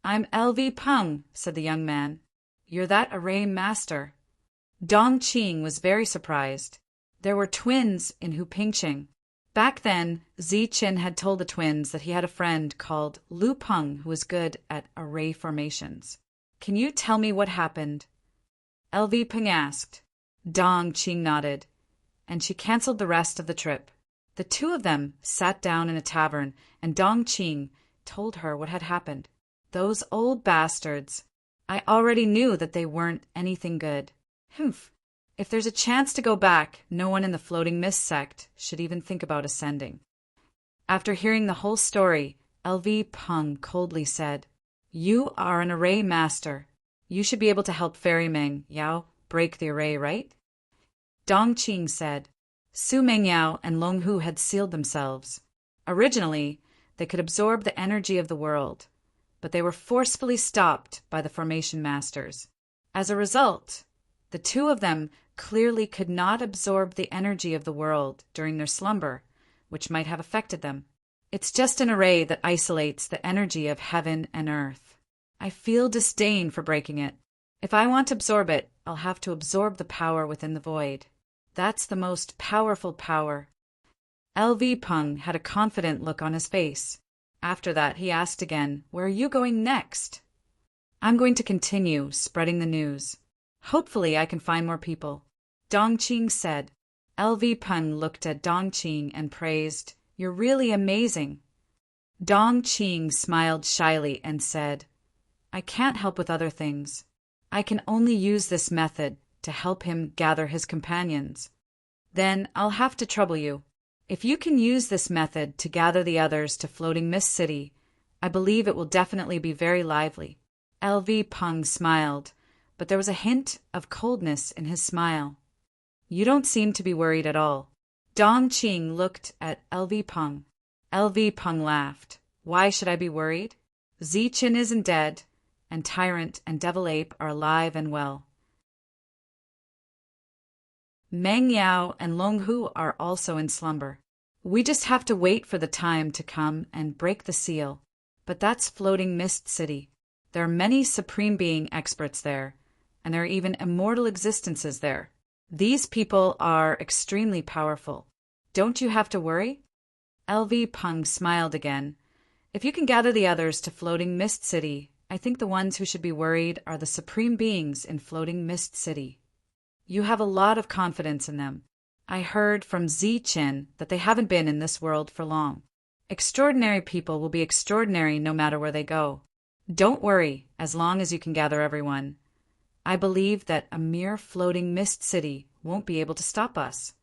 "I'm LV Peng," said the young man. "You're that array master." Dongqing was very surprised. There were twins in Hupingqing. Back then, Zichen had told the twins that he had a friend called Lu Peng who was good at array formations. "Can you tell me what happened?" LV Peng asked. Dongqing nodded, and she canceled the rest of the trip. The two of them sat down in a tavern, and Dongqing told her what had happened. "Those old bastards. I already knew that they weren't anything good. Humph. If there's a chance to go back, no one in the Floating Mist sect should even think about ascending." After hearing the whole story, LV Peng coldly said, "You are an array master. You should be able to help Fairy Meng Yao break the array, right?" Dongqing said, "Su Mengyao and Longhu had sealed themselves. Originally, they could absorb the energy of the world, but they were forcefully stopped by the formation masters. As a result, the two of them clearly could not absorb the energy of the world during their slumber, which might have affected them. It's just an array that isolates the energy of heaven and earth. I feel disdain for breaking it. If I want to absorb it, I'll have to absorb the power within the void. That's the most powerful power." LV Peng had a confident look on his face. After that, he asked again, "Where are you going next?" I'm going to continue spreading the news. Hopefully I can find more people. Dongqing said. LV Peng looked at Dongqing and praised, "You're really amazing." Dongqing smiled shyly and said, "I can't help with other things. I can only use this method to help him gather his companions." "Then I'll have to trouble you. If you can use this method to gather the others to Floating Mist City, I believe it will definitely be very lively." LV Peng smiled, but there was a hint of coldness in his smile. "You don't seem to be worried at all." Dongqing looked at LV Peng. LV Peng laughed. "Why should I be worried? Zichen isn't dead, and Tyrant and Devil Ape are alive and well. Meng Yao and Long Hu are also in slumber. We just have to wait for the time to come and break the seal. But that's Floating Mist City. There are many Supreme Being experts there, and there are even immortal existences there. These people are extremely powerful. Don't you have to worry?" LV Peng smiled again. "If you can gather the others to Floating Mist City, I think the ones who should be worried are the Supreme Beings in Floating Mist City. You have a lot of confidence in them. I heard from Zichen that they haven't been in this world for long. Extraordinary people will be extraordinary no matter where they go. Don't worry as long as you can gather everyone. I believe that a mere Floating Mist City won't be able to stop us."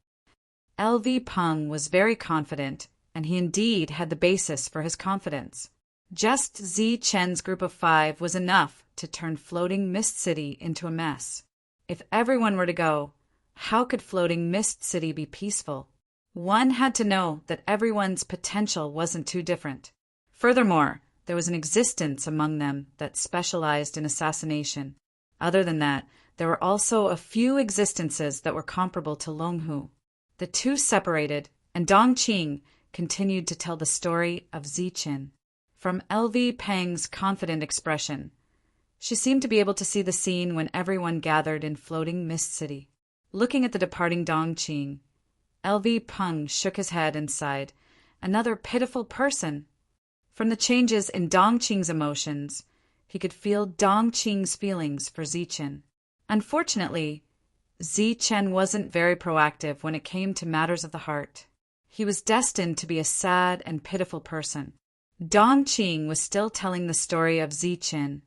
LV Peng was very confident, and he indeed had the basis for his confidence. Just Zichen's group of 5 was enough to turn Floating Mist City into a mess. If everyone were to go, how could Floating Mist City be peaceful? One had to know that everyone's potential wasn't too different. Furthermore, there was an existence among them that specialized in assassination. Other than that, there were also a few existences that were comparable to Long Hu. The two separated, and Dongqing continued to tell the story of Zichen. From LV Peng's confident expression, she seemed to be able to see the scene when everyone gathered in Floating Mist City. Looking at the departing Dongqing, LV Peng shook his head and sighed, "Another pitiful person." From the changes in Dongqing's emotions, he could feel Dongqing's feelings for Zichen. Unfortunately, Zichen wasn't very proactive when it came to matters of the heart. He was destined to be a sad and pitiful person. Dongqing was still telling the story of Zichen,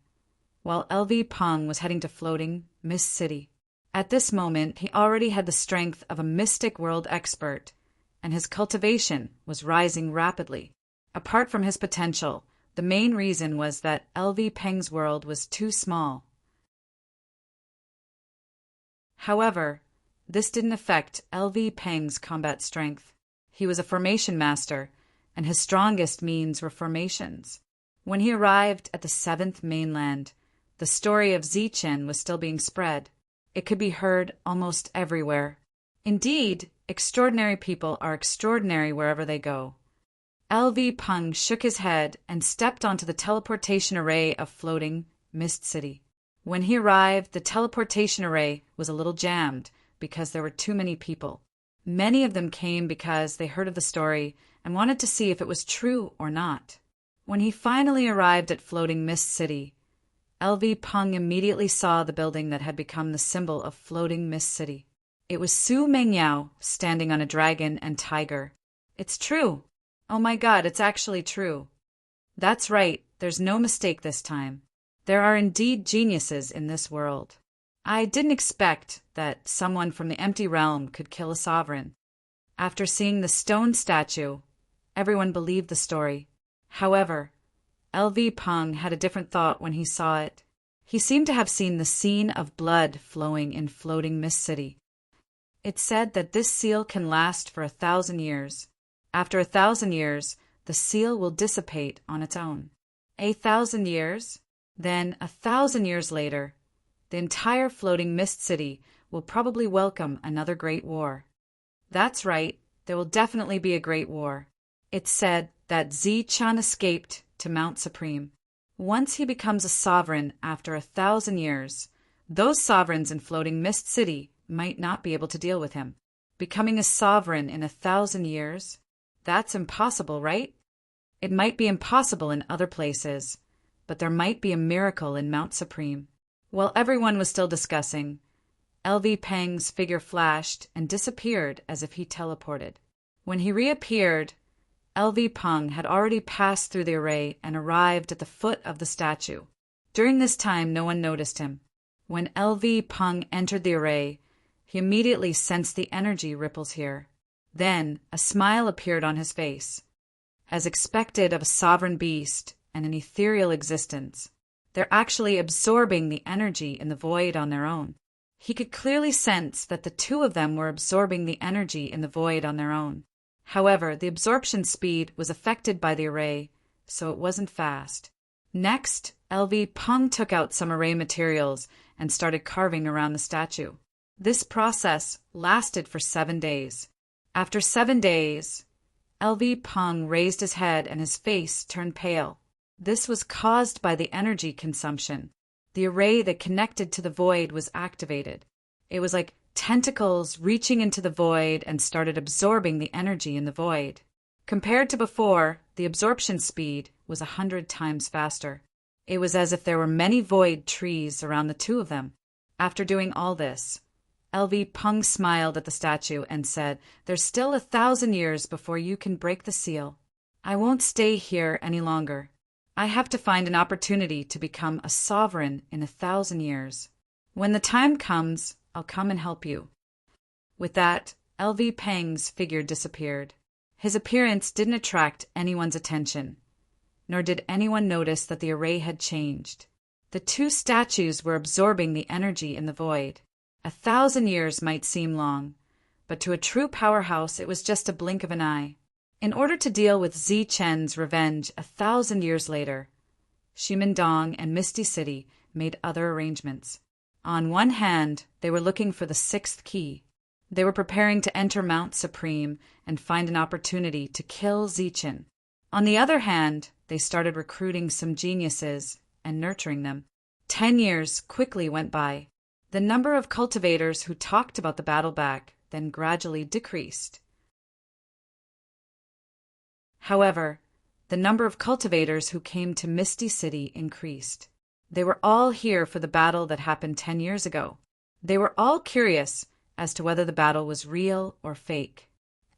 while LV Peng was heading to Floating Mist City. At this moment, he already had the strength of a mystic world expert, and his cultivation was rising rapidly. Apart from his potential, the main reason was that LV Peng's world was too small. However, this didn't affect LV Peng's combat strength. He was a formation master, and his strongest means were formations. When he arrived at the 7th mainland, the story of Zichen was still being spread. It could be heard almost everywhere. Indeed, extraordinary people are extraordinary wherever they go. LV Peng shook his head and stepped onto the teleportation array of Floating Mist City. When he arrived, the teleportation array was a little jammed because there were too many people. Many of them came because they heard of the story and wanted to see if it was true or not. When he finally arrived at Floating Mist City, LV Peng immediately saw the building that had become the symbol of Floating Mist City. It was Su Mengyao standing on a dragon and tiger. "It's true. Oh my God, it's actually true. That's right, there's no mistake this time. There are indeed geniuses in this world. I didn't expect that someone from the empty realm could kill a sovereign." After seeing the stone statue, everyone believed the story. However, LV Peng had a different thought when he saw it. He seemed to have seen the scene of blood flowing in Floating Mist City. It said that this seal can last for 1,000 years. After 1,000 years, the seal will dissipate on its own. 1,000 years? Then 1,000 years later, the entire Floating Mist City will probably welcome another great war. That's right, there will definitely be a great war. It's said that Zichen escaped to Mount Supreme. Once he becomes a sovereign after 1,000 years, those sovereigns in Floating Mist City might not be able to deal with him. Becoming a sovereign in 1,000 years? That's impossible, right? It might be impossible in other places, but there might be a miracle in Mount Supreme. While everyone was still discussing, LV Peng's figure flashed and disappeared as if he teleported. When he reappeared, LV Peng had already passed through the array and arrived at the foot of the statue. During this time, no one noticed him. When LV Peng entered the array, he immediately sensed the energy ripples here. Then a smile appeared on his face. As expected of a sovereign beast and an ethereal existence, they're actually absorbing the energy in the void on their own. He could clearly sense that the two of them were absorbing the energy in the void on their own. However, the absorption speed was affected by the array, so it wasn't fast. Next, LV Peng took out some array materials and started carving around the statue. This process lasted for 7 days. After 7 days, LV Peng raised his head and his face turned pale. This was caused by the energy consumption. The array that connected to the void was activated. It was like tentacles reaching into the void and started absorbing the energy in the void. Compared to before, the absorption speed was 100 times faster. It was as if there were many void trees around the two of them. After doing all this, LV Peng smiled at the statue and said, "There's still 1,000 years before you can break the seal. I won't stay here any longer. I have to find an opportunity to become a sovereign in 1,000 years. When the time comes, I'll come and help you." With that, LV Peng's figure disappeared. His appearance didn't attract anyone's attention, nor did anyone notice that the array had changed. The two statues were absorbing the energy in the void. 1,000 years might seem long, but to a true powerhouse it was just a blink of an eye. In order to deal with Zi Chen's revenge 1,000 years later, Ximendong and Misty City made other arrangements. On one hand, they were looking for the 6th key. They were preparing to enter Mount Supreme and find an opportunity to kill Zi Chen. On the other hand, they started recruiting some geniuses and nurturing them. 10 years quickly went by. The number of cultivators who talked about the battle back then gradually decreased. However, the number of cultivators who came to Misty City increased. They were all here for the battle that happened 10 years ago. They were all curious as to whether the battle was real or fake.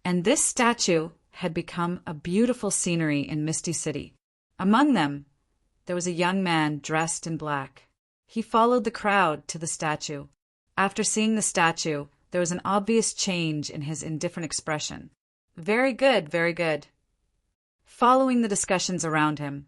And this statue had become a beautiful scenery in Misty City. Among them, there was a young man dressed in black. He followed the crowd to the statue. After seeing the statue, there was an obvious change in his indifferent expression. "Very good, very good." Following the discussions around him,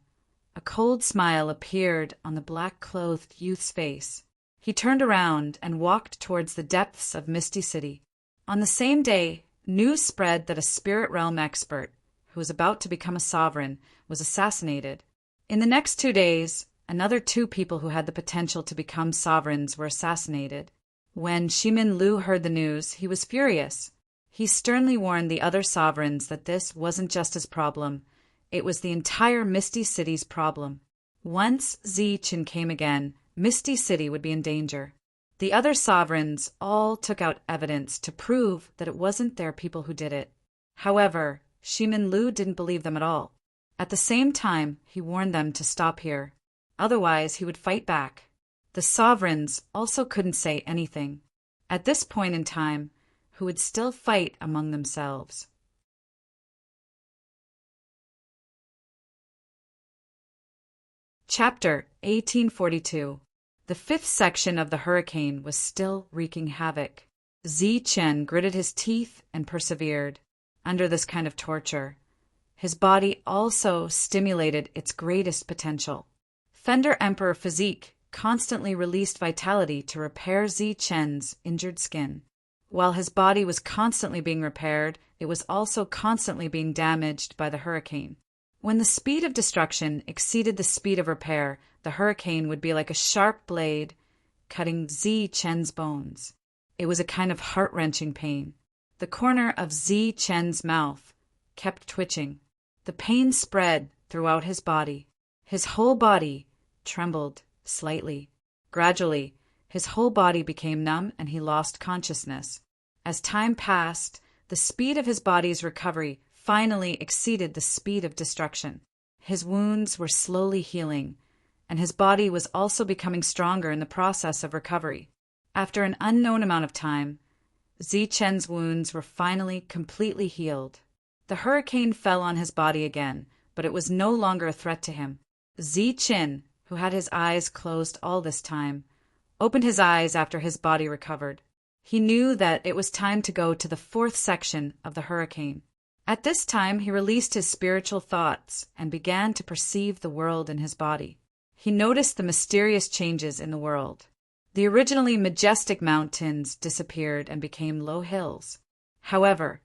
a cold smile appeared on the black-clothed youth's face. He turned around and walked towards the depths of Misty City. On the same day, news spread that a spirit realm expert, who was about to become a sovereign, was assassinated. In the next 2 days, another 2 people who had the potential to become sovereigns were assassinated. When Ximin Lu heard the news, he was furious. He sternly warned the other sovereigns that this wasn't just his problem. It was the entire Misty City's problem. Once Zi Chen came again, Misty City would be in danger. The other sovereigns all took out evidence to prove that it wasn't their people who did it. However, Ximin Lu didn't believe them at all. At the same time, he warned them to stop here. Otherwise, he would fight back. The sovereigns also couldn't say anything. At this point in time, who would still fight among themselves. Chapter 1842. The 5th section of the hurricane was still wreaking havoc. Zi Chen gritted his teeth and persevered. Under this kind of torture, his body also stimulated its greatest potential. Fender Emperor Physique constantly released vitality to repair Zi Chen's injured skin. While his body was constantly being repaired, it was also constantly being damaged by the hurricane. When the speed of destruction exceeded the speed of repair, the hurricane would be like a sharp blade cutting Zi Chen's bones. It was a kind of heart-wrenching pain. The corner of Zi Chen's mouth kept twitching. The pain spread throughout his body. His whole body trembled slightly. Gradually, his whole body became numb and he lost consciousness. As time passed, the speed of his body's recovery finally exceeded the speed of destruction. His wounds were slowly healing, and his body was also becoming stronger in the process of recovery. After an unknown amount of time, Zichen's wounds were finally completely healed. The hurricane fell on his body again, but it was no longer a threat to him. Zichen, who had his eyes closed all this time, opened his eyes after his body recovered. He knew that it was time to go to the fourth section of the hurricane. At this time, he released his spiritual thoughts and began to perceive the world in his body. He noticed the mysterious changes in the world. The originally majestic mountains disappeared and became low hills. However,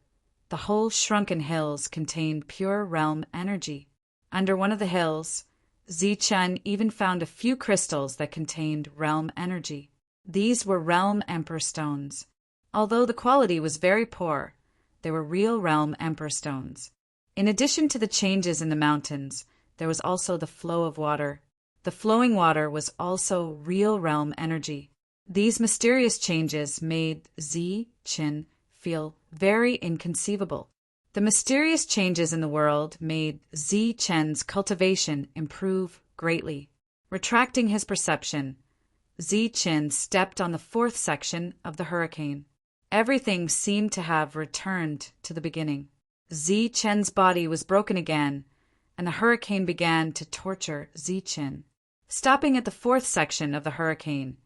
the whole shrunken hills contained pure realm energy. Under one of the hills, Zichen even found a few crystals that contained realm energy. These were realm emperor stones. Although the quality was very poor, they were real realm emperor stones. In addition to the changes in the mountains, there was also the flow of water. The flowing water was also real realm energy. These mysterious changes made Zichen feel very inconceivable. The mysterious changes in the world made Zichen's cultivation improve greatly. Retracting his perception, Zichen stepped on the fourth section of the hurricane. Everything seemed to have returned to the beginning. Zichen's body was broken again, and the hurricane began to torture Zichen. Stopping at the fourth section of the hurricane,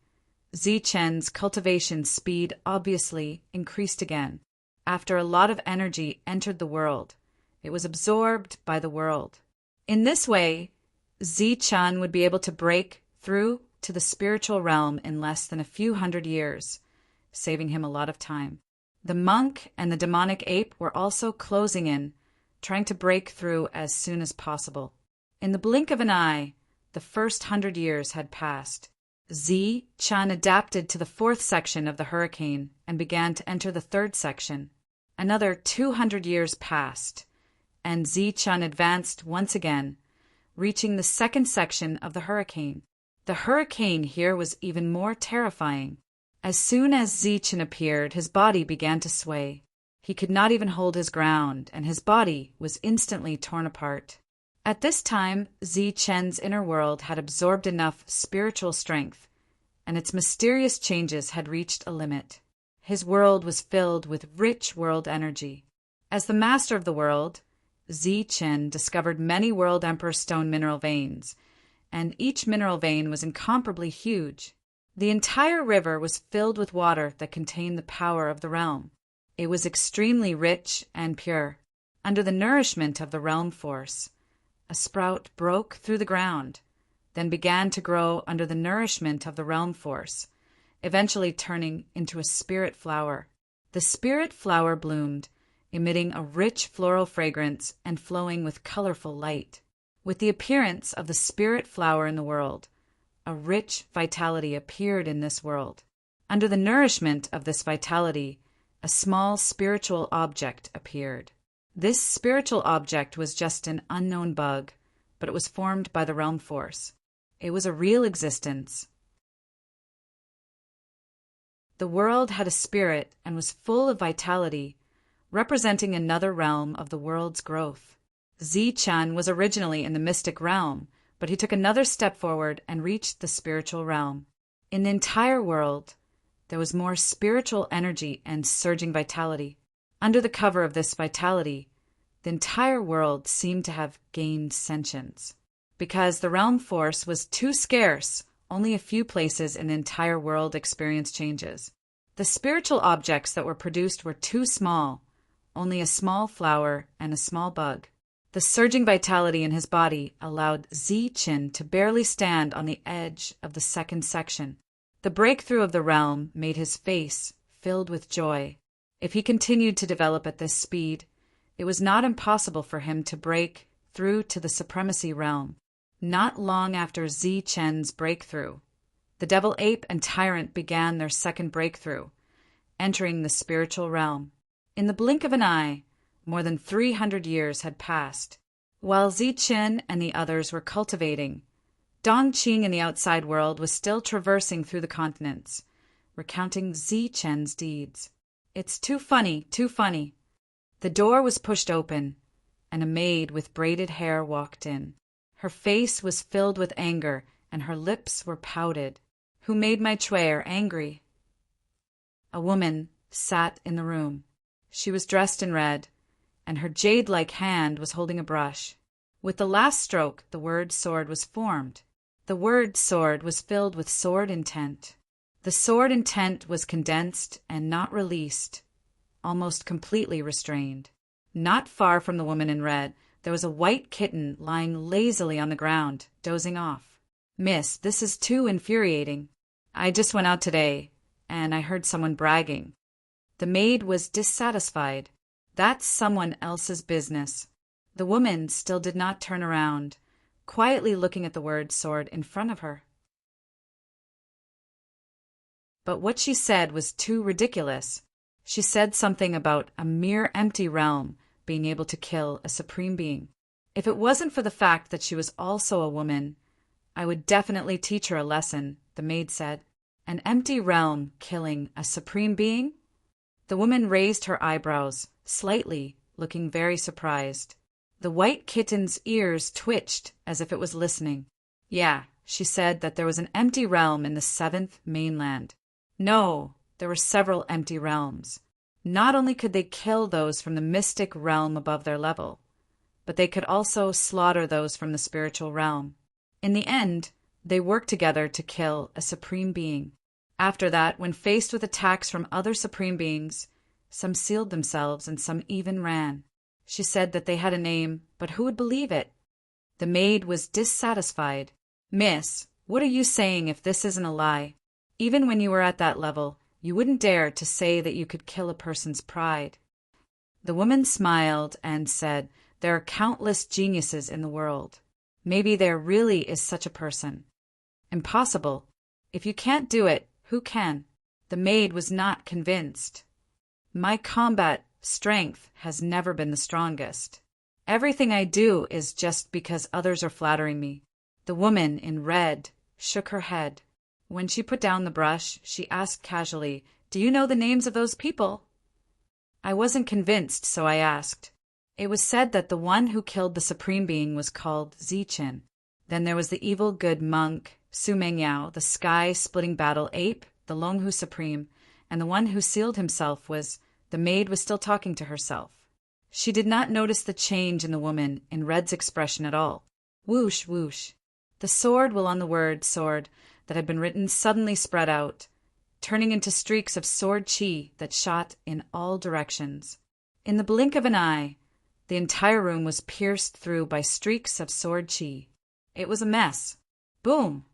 Zichen's cultivation speed obviously increased again. After a lot of energy entered the world, it was absorbed by the world. In this way, Zichen would be able to break through to the spiritual realm in less than a few hundred years, saving him a lot of time. The monk and the demonic ape were also closing in, trying to break through as soon as possible. In the blink of an eye, the first 100 years had passed. Zichen adapted to the fourth section of the hurricane and began to enter the third section. Another 200 years passed, and Zichen advanced once again, reaching the second section of the hurricane. The hurricane here was even more terrifying. As soon as Zichen appeared, his body began to sway. He could not even hold his ground, and his body was instantly torn apart. At this time, Zichen's inner world had absorbed enough spiritual strength, and its mysterious changes had reached a limit. His world was filled with rich world energy. As the master of the world, Zichen discovered many world emperor stone mineral veins, and each mineral vein was incomparably huge. The entire river was filled with water that contained the power of the realm. It was extremely rich and pure. Under the nourishment of the realm force, a sprout broke through the ground, then began to grow under the nourishment of the realm force, eventually turning into a spirit flower. The spirit flower bloomed, emitting a rich floral fragrance and flowing with colorful light. With the appearance of the spirit flower in the world, a rich vitality appeared in this world. Under the nourishment of this vitality, a small spiritual object appeared. This spiritual object was just an unknown bug, but it was formed by the realm force. It was a real existence. The world had a spirit and was full of vitality, representing another realm of the world's growth. Zichen was originally in the mystic realm, but he took another step forward and reached the spiritual realm. In the entire world, there was more spiritual energy and surging vitality. Under the cover of this vitality, the entire world seemed to have gained sentience. Because the realm force was too scarce, only a few places in the entire world experienced changes. The spiritual objects that were produced were too small, only a small flower and a small bug. The surging vitality in his body allowed Zichen to barely stand on the edge of the second section. The breakthrough of the realm made his face filled with joy. If he continued to develop at this speed, it was not impossible for him to break through to the supremacy realm. Not long after Zichen's breakthrough, the devil ape and tyrant began their second breakthrough, entering the spiritual realm. In the blink of an eye, more than 300 years had passed. While Zichen and the others were cultivating, Dongqing in the outside world was still traversing through the continents, recounting Zichen's deeds. It's too funny, too funny. The door was pushed open, and a maid with braided hair walked in. Her face was filled with anger and her lips were pouted. Who made my chair angry? A woman sat in the room. She was dressed in red, and her jade-like hand was holding a brush. With the last stroke, the word sword was formed. The word sword was filled with sword intent. The sword intent was condensed and not released, almost completely restrained. Not far from the woman in red, there was a white kitten lying lazily on the ground, dozing off. "Miss, this is too infuriating. I just went out today, and I heard someone bragging." The maid was dissatisfied. "That's someone else's business." The woman still did not turn around, quietly looking at the word sword in front of her. But what she said was too ridiculous. She said something about a mere empty realm being able to kill a supreme being. If it wasn't for the fact that she was also a woman, I would definitely teach her a lesson, the maid said. An empty realm killing a supreme being? The woman raised her eyebrows slightly, looking very surprised. The white kitten's ears twitched as if it was listening. "Yeah," she said, that there was an empty realm in the seventh mainland. No, there were several empty realms. Not only could they kill those from the mystic realm above their level, but they could also slaughter those from the spiritual realm. In the end, they worked together to kill a supreme being. After that, when faced with attacks from other supreme beings, some sealed themselves and some even ran. She said that they had a name, but who would believe it? The maid was dissatisfied. "Miss, what are you saying if this isn't a lie? Even when you were at that level, you wouldn't dare to say that you could kill a person's pride." The woman smiled and said, "There are countless geniuses in the world. Maybe there really is such a person." "Impossible. If you can't do it, who can?" The maid was not convinced. "My combat strength has never been the strongest. Everything I do is just because others are flattering me." The woman in red shook her head. When she put down the brush, she asked casually, "Do you know the names of those people?" I wasn't convinced, so I asked. It was said that the one who killed the supreme being was called Zichin. Then there was the evil good monk, Su Mengyao, the sky-splitting battle ape, the Longhu Supreme, and the one who sealed himself was... The maid was still talking to herself. She did not notice the change in the woman in red's expression at all. Whoosh, whoosh. The sword will on the word sword that had been written suddenly spread out, turning into streaks of sword chi that shot in all directions. In the blink of an eye, the entire room was pierced through by streaks of sword chi. It was a mess. Boom!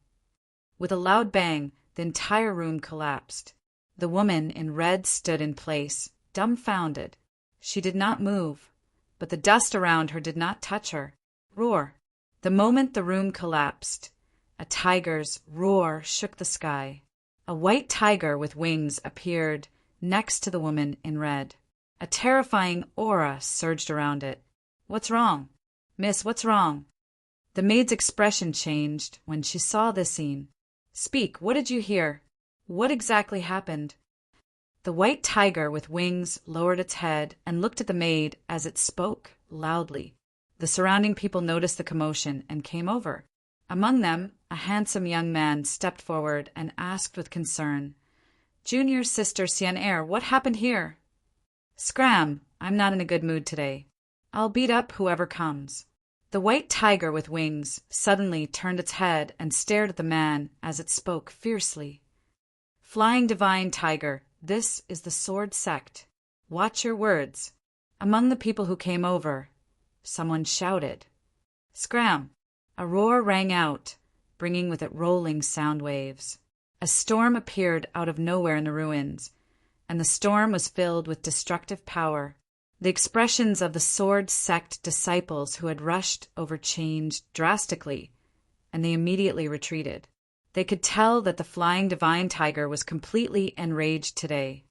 With a loud bang, the entire room collapsed. The woman in red stood in place, dumbfounded. She did not move, but the dust around her did not touch her. Roar! The moment the room collapsed, a tiger's roar shook the sky. A white tiger with wings appeared next to the woman in red. A terrifying aura surged around it. "What's wrong? Miss, what's wrong?" The maid's expression changed when she saw this scene. "Speak, what did you hear? What exactly happened?" The white tiger with wings lowered its head and looked at the maid as it spoke loudly. The surrounding people noticed the commotion and came over. Among them, a handsome young man stepped forward and asked with concern, "Junior Sister Xian-Er, what happened here?" "Scram, I'm not in a good mood today. I'll beat up whoever comes." The white tiger with wings suddenly turned its head and stared at the man as it spoke fiercely. "Flying Divine Tiger, this is the Sword Sect. Watch your words." Among the people who came over, someone shouted. Scram! A roar rang out, bringing with it rolling sound waves. A storm appeared out of nowhere in the ruins, and the storm was filled with destructive power. The expressions of the Sword Sect disciples who had rushed over changed drastically, and they immediately retreated. They could tell that the Flying Divine Tiger was completely enraged today.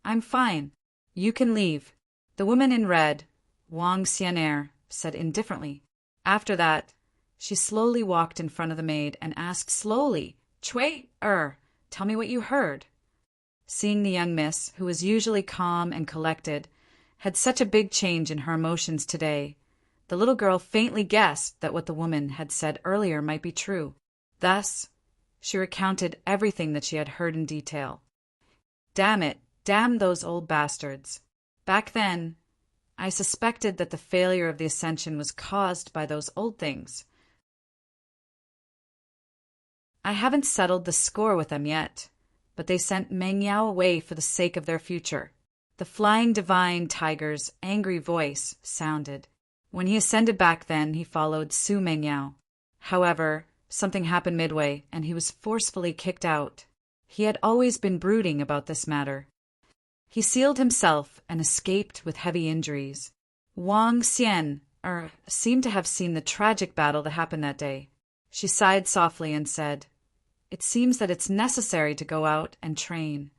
"I'm fine. You can leave," the woman in red, Wang Xian-Er, said indifferently. After that, she slowly walked in front of the maid and asked slowly, "Chui-er, tell me what you heard." Seeing the young miss, who was usually calm and collected, had such a big change in her emotions today, the little girl faintly guessed that what the woman had said earlier might be true. Thus, she recounted everything that she had heard in detail. Damn it, damn those old bastards. Back then, I suspected that the failure of the ascension was caused by those old things. I haven't settled the score with them yet, but they sent Meng Yao away for the sake of their future. The flying divine tiger's angry voice sounded. When he ascended back then, he followed Su Meng Yao. However, something happened midway, and he was forcefully kicked out. He had always been brooding about this matter. He sealed himself and escaped with heavy injuries. Wang Xian seemed to have seen the tragic battle that happened that day. She sighed softly and said, "It seems that it's necessary to go out and train."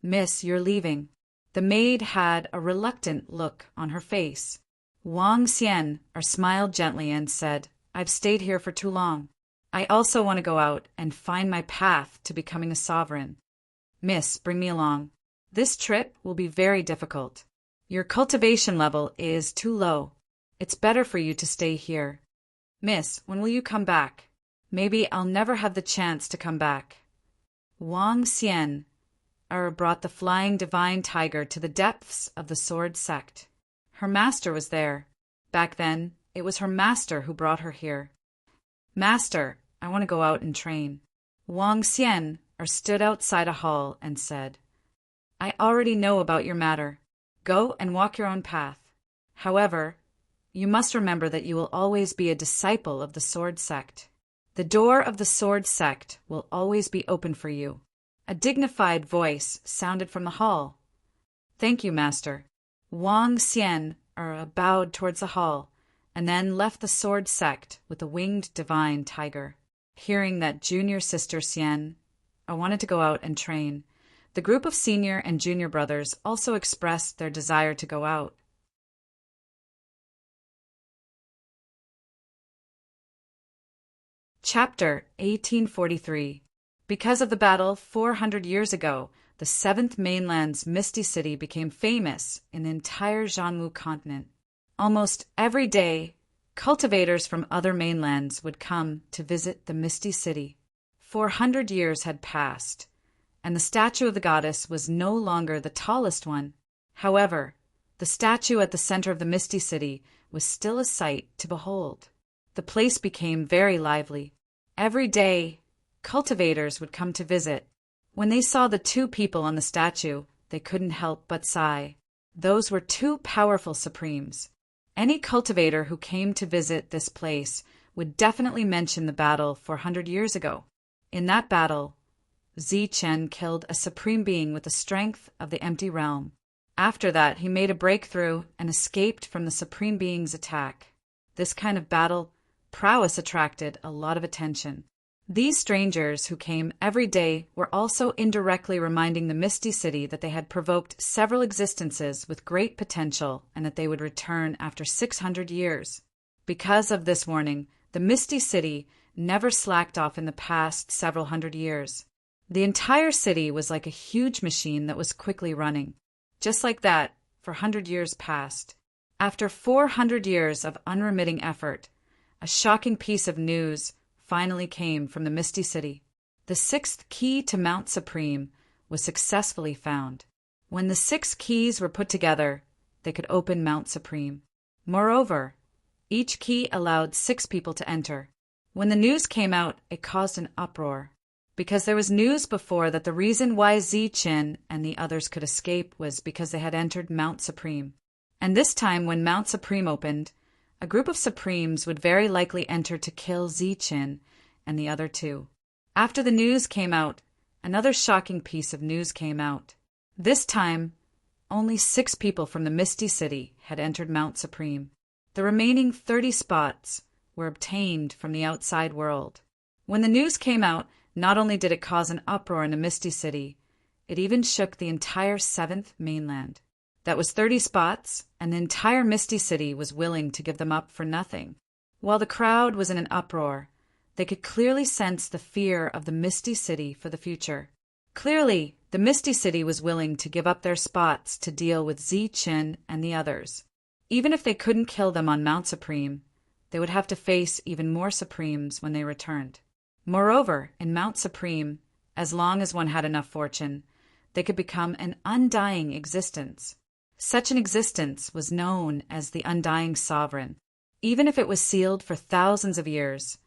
"Miss, you're leaving." The maid had a reluctant look on her face. Wang Xian smiled gently and said, "I've stayed here for too long. I also want to go out and find my path to becoming a sovereign. Miss, bring me along. This trip will be very difficult. Your cultivation level is too low. It's better for you to stay here. Miss, when will you come back? Maybe I'll never have the chance to come back." Wang Xian brought the flying divine tiger to the depths of the sword sect. Her master was there. Back then, it was her master who brought her here. "Master, I want to go out and train." Wang Xian stood outside a hall and said, "I already know about your matter. Go and walk your own path. However, you must remember that you will always be a disciple of the sword sect. The door of the sword sect will always be open for you." A dignified voice sounded from the hall. "Thank you, master." Wang Xian bowed towards the hall, and then left the sword sect with the winged divine tiger. Hearing that junior sister Xian wanted to go out and train, the group of senior and junior brothers also expressed their desire to go out. Chapter 1843. Because of the battle 400 years ago, the seventh mainland's Misty City became famous in the entire Zhanwu continent. Almost every day, cultivators from other mainlands would come to visit the Misty City. 400 years had passed, and the statue of the goddess was no longer the tallest one. However, the statue at the center of the Misty City was still a sight to behold. The place became very lively. Every day, cultivators would come to visit. When they saw the two people on the statue, they couldn't help but sigh. Those were two powerful supremes. Any cultivator who came to visit this place would definitely mention the battle 400 years ago. In that battle, Zichen killed a supreme being with the strength of the empty realm. After that, he made a breakthrough and escaped from the supreme being's attack. This kind of battle prowess attracted a lot of attention. These strangers who came every day were also indirectly reminding the Misty City that they had provoked several existences with great potential and that they would return after 600 years. Because of this warning, the Misty City never slacked off in the past several hundred years. The entire city was like a huge machine that was quickly running. Just like that, for 100 years passed. After 400 years of unremitting effort, a shocking piece of news finally came from the Misty City. The sixth key to Mount Supreme was successfully found. When the 6 keys were put together, they could open Mount Supreme. Moreover, each key allowed 6 people to enter. When the news came out, it caused an uproar. Because there was news before that the reason why Zichen and the others could escape was because they had entered Mount Supreme. And this time, when Mount Supreme opened, a group of Supremes would very likely enter to kill Zichen and the other 2. After the news came out, another shocking piece of news came out. This time, only 6 people from the Misty City had entered Mount Supreme. The remaining 30 spots were obtained from the outside world. When the news came out, not only did it cause an uproar in the Misty City, it even shook the entire 7th mainland. That was 30 spots, and the entire Misty City was willing to give them up for nothing. While the crowd was in an uproar, they could clearly sense the fear of the Misty City for the future. Clearly, the Misty City was willing to give up their spots to deal with Zichen and the others. Even if they couldn't kill them on Mount Supreme, they would have to face even more Supremes when they returned. Moreover, in Mount Supreme, as long as one had enough fortune, they could become an undying existence. Such an existence was known as the Undying Sovereign. Even if it was sealed for thousands of years,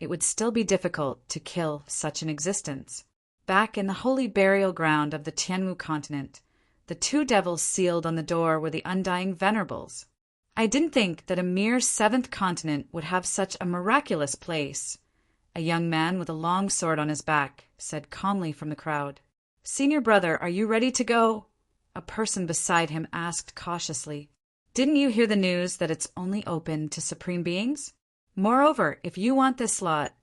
it would still be difficult to kill such an existence. Back in the holy burial ground of the Tianwu continent, the two devils sealed on the door were the Undying Venerables. I didn't think that a mere seventh continent would have such a miraculous place. A young man with a long sword on his back said calmly from the crowd. "Senior brother, are you ready to go?" A person beside him asked cautiously. "Didn't you hear the news that it's only open to supreme beings? Moreover, if you want this lot,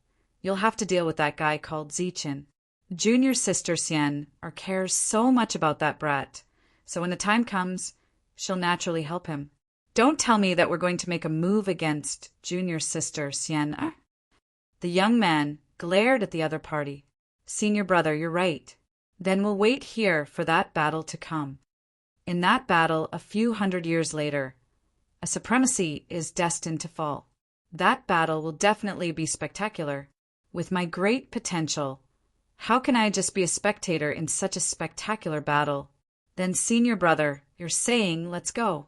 you'll have to deal with that guy called Zichin. Junior sister Xian cares so much about that brat, so when the time comes, she'll naturally help him. Don't tell me that we're going to make a move against junior sister Xian." The young man glared at the other party. "Senior brother, you're right. Then we'll wait here for that battle to come. In that battle, a few hundred years later, a supremacy is destined to fall. That battle will definitely be spectacular. With my great potential, how can I just be a spectator in such a spectacular battle? Then, senior brother, you're saying let's go.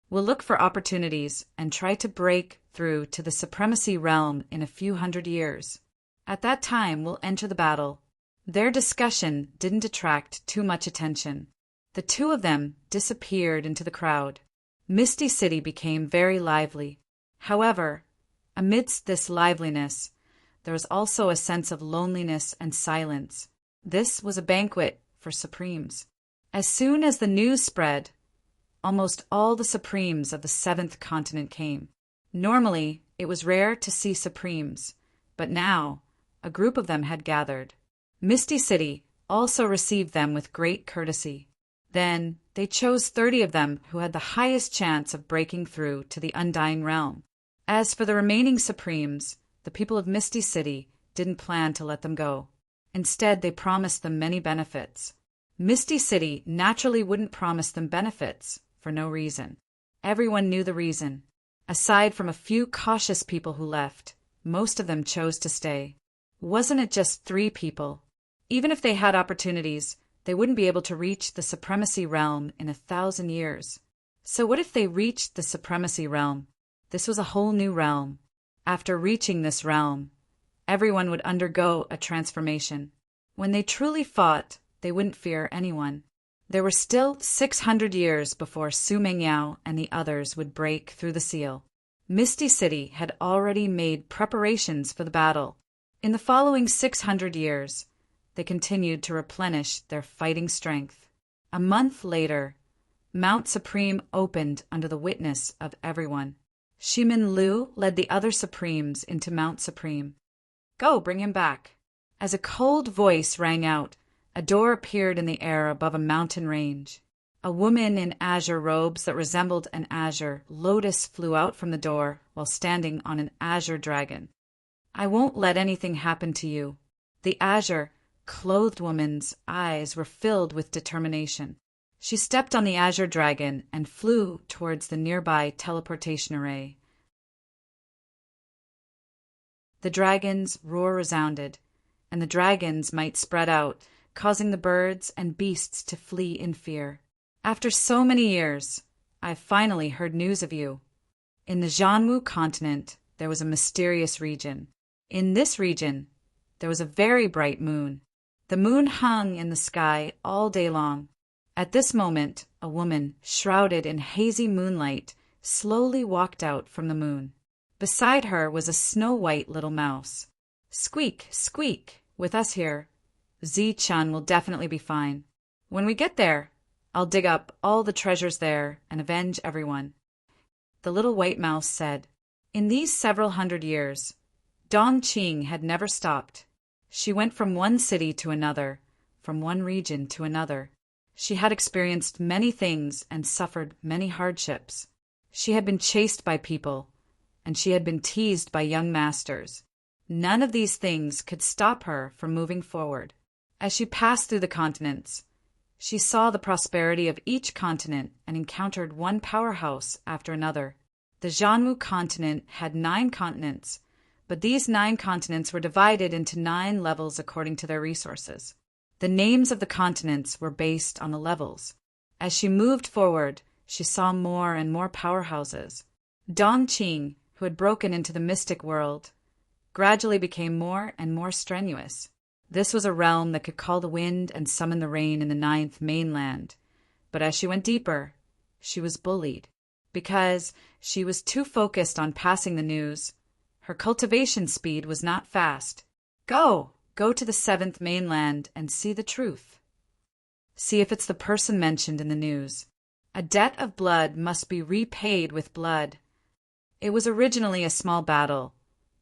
We'll look for opportunities and try to break through to the supremacy realm in a few hundred years. At that time, we'll enter the battle." Their discussion didn't attract too much attention. The two of them disappeared into the crowd. Misty City became very lively. However, amidst this liveliness, there was also a sense of loneliness and silence. This was a banquet for Supremes. As soon as the news spread, almost all the Supremes of the seventh continent came. Normally, it was rare to see Supremes, but now a group of them had gathered. Misty City also received them with great courtesy. Then they chose 30 of them who had the highest chance of breaking through to the Undying Realm. As for the remaining Supremes, the people of Misty City didn't plan to let them go. Instead, they promised them many benefits. Misty City naturally wouldn't promise them benefits for no reason. Everyone knew the reason. Aside from a few cautious people who left, most of them chose to stay. Wasn't it just 3 people? Even if they had opportunities, they wouldn't be able to reach the supremacy realm in 1,000 years. So what if they reached the supremacy realm? This was a whole new realm. After reaching this realm, everyone would undergo a transformation. When they truly fought, they wouldn't fear anyone. There were still 600 years before Su Mengyao and the others would break through the seal. Misty City had already made preparations for the battle. In the following 600 years, they continued to replenish their fighting strength. A month later, Mount Supreme opened under the witness of everyone. Shimin Liu led the other Supremes into Mount Supreme. "Go, bring him back." As a cold voice rang out, a door appeared in the air above a mountain range. A woman in azure robes that resembled an azure lotus flew out from the door while standing on an azure dragon. "I won't let anything happen to you." The azure, clothed woman's eyes were filled with determination. She stepped on the azure dragon and flew towards the nearby teleportation array. The dragon's roar resounded, and the dragon's might spread out, causing the birds and beasts to flee in fear. "After so many years, I've finally heard news of you." In the Jianwu continent, there was a mysterious region. In this region, there was a very bright moon. The moon hung in the sky all day long. At this moment, a woman, shrouded in hazy moonlight, slowly walked out from the moon. Beside her was a snow-white little mouse. "Squeak, squeak, with us here. Zi-chan will definitely be fine. When we get there, I'll dig up all the treasures there and avenge everyone." The little white mouse said. In these several hundred years, Dong Qing had never stopped. She went from one city to another, from one region to another. She had experienced many things and suffered many hardships. She had been chased by people, and she had been teased by young masters. None of these things could stop her from moving forward. As she passed through the continents, she saw the prosperity of each continent and encountered one powerhouse after another. The Jianwu continent had 9 continents, but these 9 continents were divided into 9 levels according to their resources. The names of the continents were based on the levels. As she moved forward, she saw more and more powerhouses. Dongqing, who had broken into the mystic world, gradually became more and more strenuous. This was a realm that could call the wind and summon the rain in the 9th mainland. But as she went deeper, she was bullied. Because she was too focused on passing the news, her cultivation speed was not fast. Go to the 7th mainland and see the truth. See if it's the person mentioned in the news. A debt of blood must be repaid with blood. It was originally a small battle,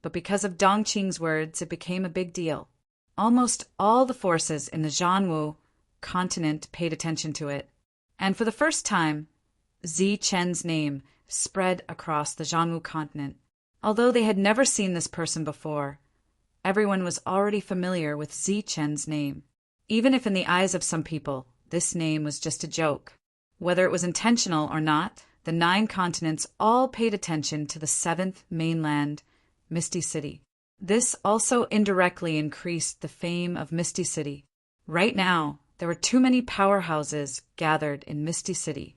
but because of Dongqing's words, it became a big deal. Almost all the forces in the Zhanwu continent paid attention to it, and for the first time, Zi Chen's name spread across the Zhanwu continent. Although they had never seen this person before, everyone was already familiar with Zi Chen's name. Even if in the eyes of some people, this name was just a joke. Whether it was intentional or not, the 9 continents all paid attention to the 7th mainland, Misty City. This also indirectly increased the fame of Misty City. Right now, there were too many powerhouses gathered in Misty City.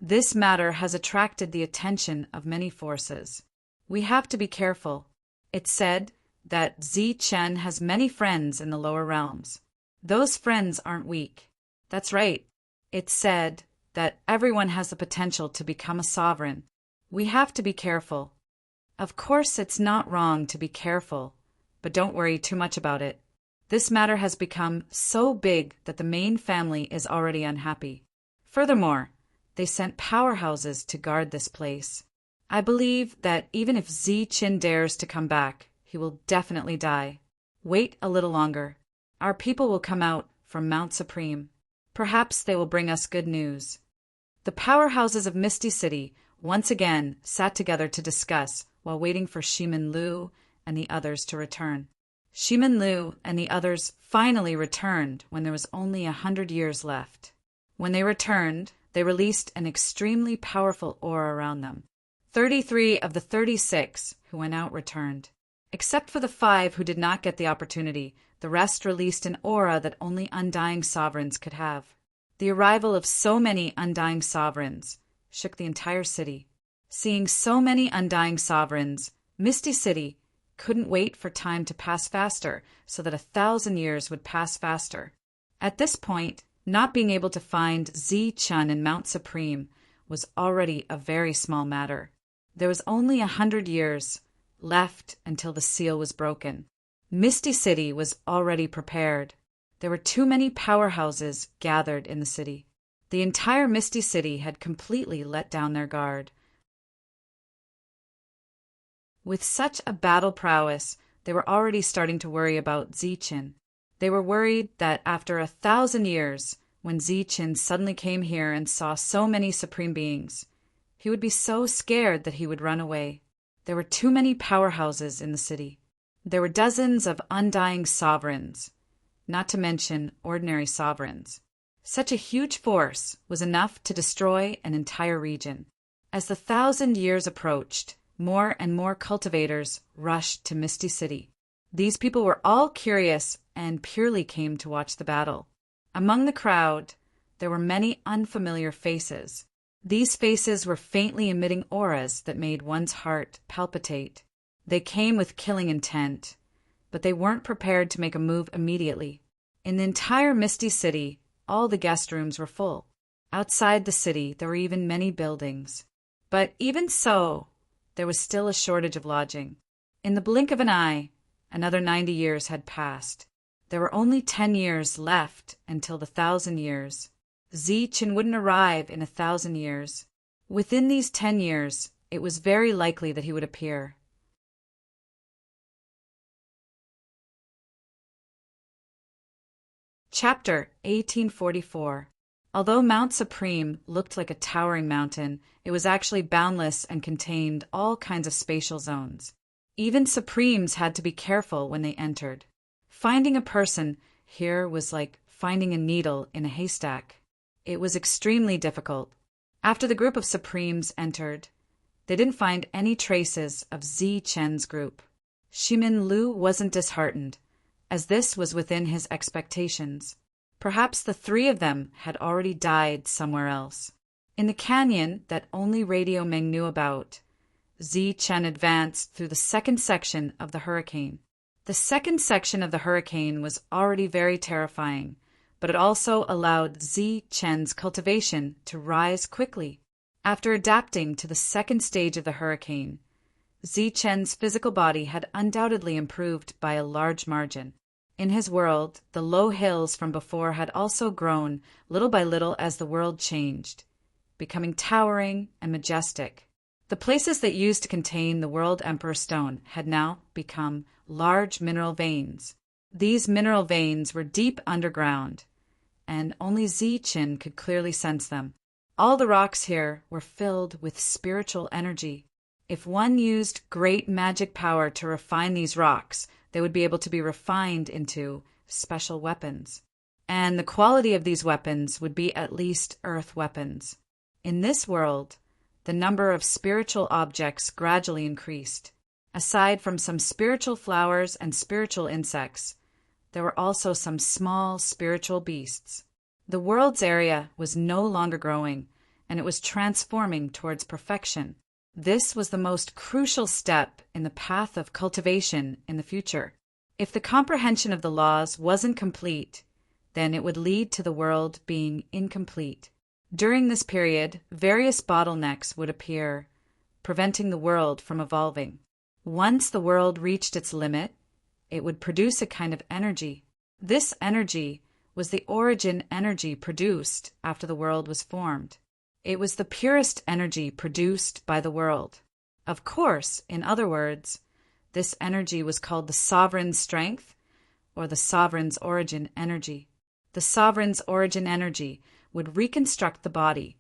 This matter has attracted the attention of many forces. We have to be careful. It's said that Zi Chen has many friends in the lower realms. Those friends aren't weak. That's right. It's said that everyone has the potential to become a sovereign. We have to be careful. Of course, it's not wrong to be careful, but don't worry too much about it. This matter has become so big that the main family is already unhappy. Furthermore, they sent powerhouses to guard this place. I believe that even if Zi Qin dares to come back, he will definitely die. Wait a little longer. Our people will come out from Mount Supreme. Perhaps they will bring us good news. The powerhouses of Misty City once again sat together to discuss while waiting for Shimin Lu and the others to return. Shimin Lu and the others finally returned when there was only 100 years left. When they returned, they released an extremely powerful aura around them. 33 of the 36 who went out returned. Except for the 5 who did not get the opportunity, the rest released an aura that only undying sovereigns could have. The arrival of so many undying sovereigns shook the entire city. Seeing so many undying sovereigns, Misty City couldn't wait for time to pass faster so that 1,000 years would pass faster. At this point, not being able to find Zi Chun in Mount Supreme was already a very small matter. There was only 100 years left until the seal was broken. Misty City was already prepared. There were too many powerhouses gathered in the city. The entire Misty City had completely let down their guard. With such a battle prowess, they were already starting to worry about Ziqin. They were worried that after 1,000 years, when Ziqin suddenly came here and saw so many supreme beings, he would be so scared that he would run away. There were too many powerhouses in the city. There were dozens of undying sovereigns, not to mention ordinary sovereigns. Such a huge force was enough to destroy an entire region. As the 1,000 years approached, more and more cultivators rushed to Misty City. These people were all curious and purely came to watch the battle. Among the crowd, there were many unfamiliar faces. These faces were faintly emitting auras that made one's heart palpitate. They came with killing intent, but they weren't prepared to make a move immediately. In the entire Misty City, all the guest rooms were full. Outside the city, there were even many buildings. But even so, there was still a shortage of lodging. In the blink of an eye, another 90 years had passed. There were only 10 years left until the 1,000 years. Ziqin wouldn't arrive in 1,000 years. Within these 10 years, it was very likely that he would appear. Chapter 1844. Although Mount Supreme looked like a towering mountain, it was actually boundless and contained all kinds of spatial zones. Even Supremes had to be careful when they entered. Finding a person here was like finding a needle in a haystack. It was extremely difficult. After the group of Supremes entered, they didn't find any traces of Zi Chen's group. Shimin Lu wasn't disheartened, as this was within his expectations. Perhaps the three of them had already died somewhere else. In the canyon that only Radio Meng knew about, Zi Chen advanced through the second section of the hurricane. The second section of the hurricane was already very terrifying, but it also allowed Zi Chen's cultivation to rise quickly. After adapting to the second stage of the hurricane, Zi Chen's physical body had undoubtedly improved by a large margin. In his world, the low hills from before had also grown little by little as the world changed, becoming towering and majestic. The places that used to contain the World Emperor Stone had now become large mineral veins. These mineral veins were deep underground, and only Zi Chen could clearly sense them. All the rocks here were filled with spiritual energy. If one used great magic power to refine these rocks, they would be able to be refined into special weapons. And the quality of these weapons would be at least earth weapons. In this world, the number of spiritual objects gradually increased. Aside from some spiritual flowers and spiritual insects, there were also some small spiritual beasts. The world's area was no longer growing, and it was transforming towards perfection. This was the most crucial step in the path of cultivation in the future. If the comprehension of the laws wasn't complete, then it would lead to the world being incomplete. During this period, various bottlenecks would appear, preventing the world from evolving. Once the world reached its limit, it would produce a kind of energy. This energy was the origin energy produced after the world was formed. It was the purest energy produced by the world. Of course, in other words, this energy was called the sovereign's strength or the sovereign's origin energy. The sovereign's origin energy would reconstruct the body,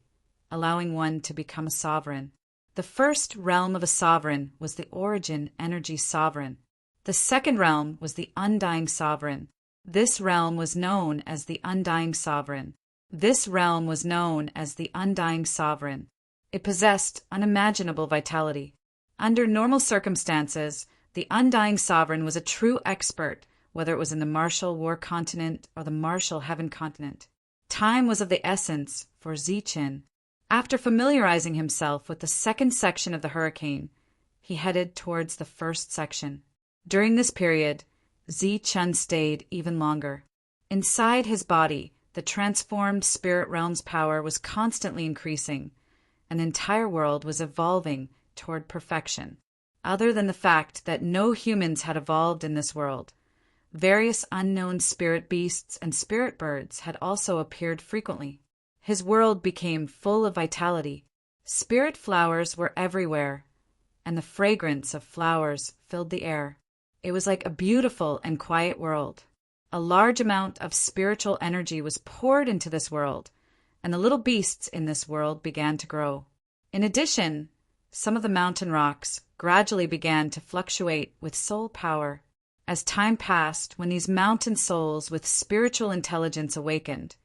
allowing one to become a sovereign. The first realm of a sovereign was the origin energy sovereign. The second realm was the undying sovereign. This realm was known as the undying sovereign. This realm was known as the undying sovereign. It possessed unimaginable vitality. Under normal circumstances, the undying sovereign was a true expert, whether it was in the martial war continent or the martial heaven continent. Time was of the essence for Zi Chen. After familiarizing himself with the second section of the hurricane, he headed towards the first section. During this period, Zi Chen stayed even longer. Inside his body, the transformed spirit realm's power was constantly increasing, and the entire world was evolving toward perfection. Other than the fact that no humans had evolved in this world, various unknown spirit beasts and spirit birds had also appeared frequently. His world became full of vitality. Spirit flowers were everywhere, and the fragrance of flowers filled the air. It was like a beautiful and quiet world. A large amount of spiritual energy was poured into this world, and the little beasts in this world began to grow. In addition, some of the mountain rocks gradually began to fluctuate with soul power. As time passed, when these mountain souls with spiritual intelligence awakened,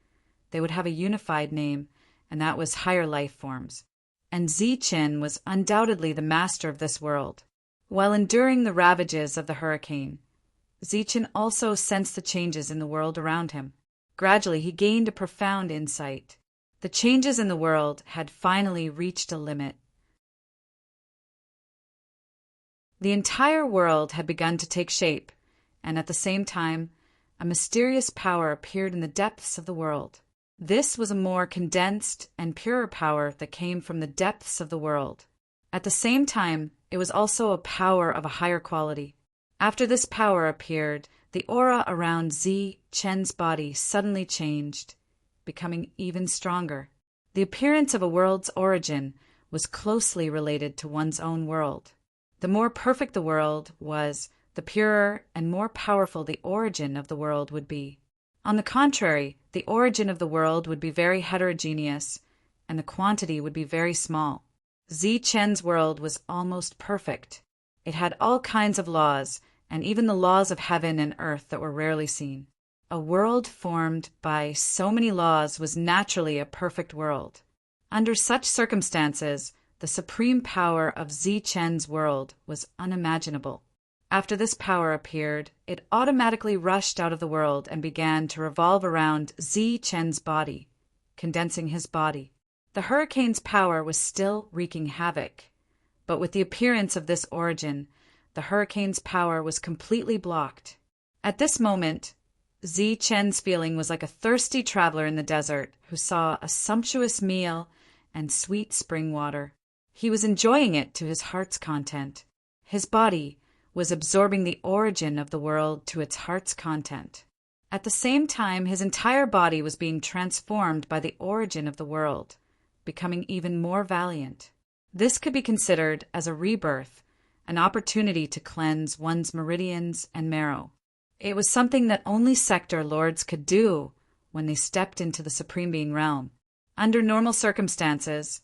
they would have a unified name, and that was higher life forms. And Zi Chen was undoubtedly the master of this world. While enduring the ravages of the hurricane, Zi Chen also sensed the changes in the world around him. Gradually, he gained a profound insight. The changes in the world had finally reached a limit. The entire world had begun to take shape, and at the same time, a mysterious power appeared in the depths of the world. This was a more condensed and purer power that came from the depths of the world. At the same time, it was also a power of a higher quality. After this power appeared, the aura around Zi Chen's body suddenly changed, becoming even stronger. The appearance of a world's origin was closely related to one's own world. The more perfect the world was, the purer and more powerful the origin of the world would be. On the contrary, the origin of the world would be very heterogeneous, and the quantity would be very small. Zi Chen's world was almost perfect. It had all kinds of laws, and even the laws of heaven and earth that were rarely seen. A world formed by so many laws was naturally a perfect world. Under such circumstances, the supreme power of Zi Chen's world was unimaginable. After this power appeared, it automatically rushed out of the world and began to revolve around Zi-Chen's body, condensing his body. The hurricane's power was still wreaking havoc, but with the appearance of this origin, the hurricane's power was completely blocked. At this moment, Zi-Chen's feeling was like a thirsty traveler in the desert who saw a sumptuous meal and sweet spring water. He was enjoying it to his heart's content. His body was absorbing the origin of the world to its heart's content. At the same time, his entire body was being transformed by the origin of the world, becoming even more valiant. This could be considered as a rebirth, an opportunity to cleanse one's meridians and marrow. It was something that only sector lords could do when they stepped into the Supreme Being realm. Under normal circumstances,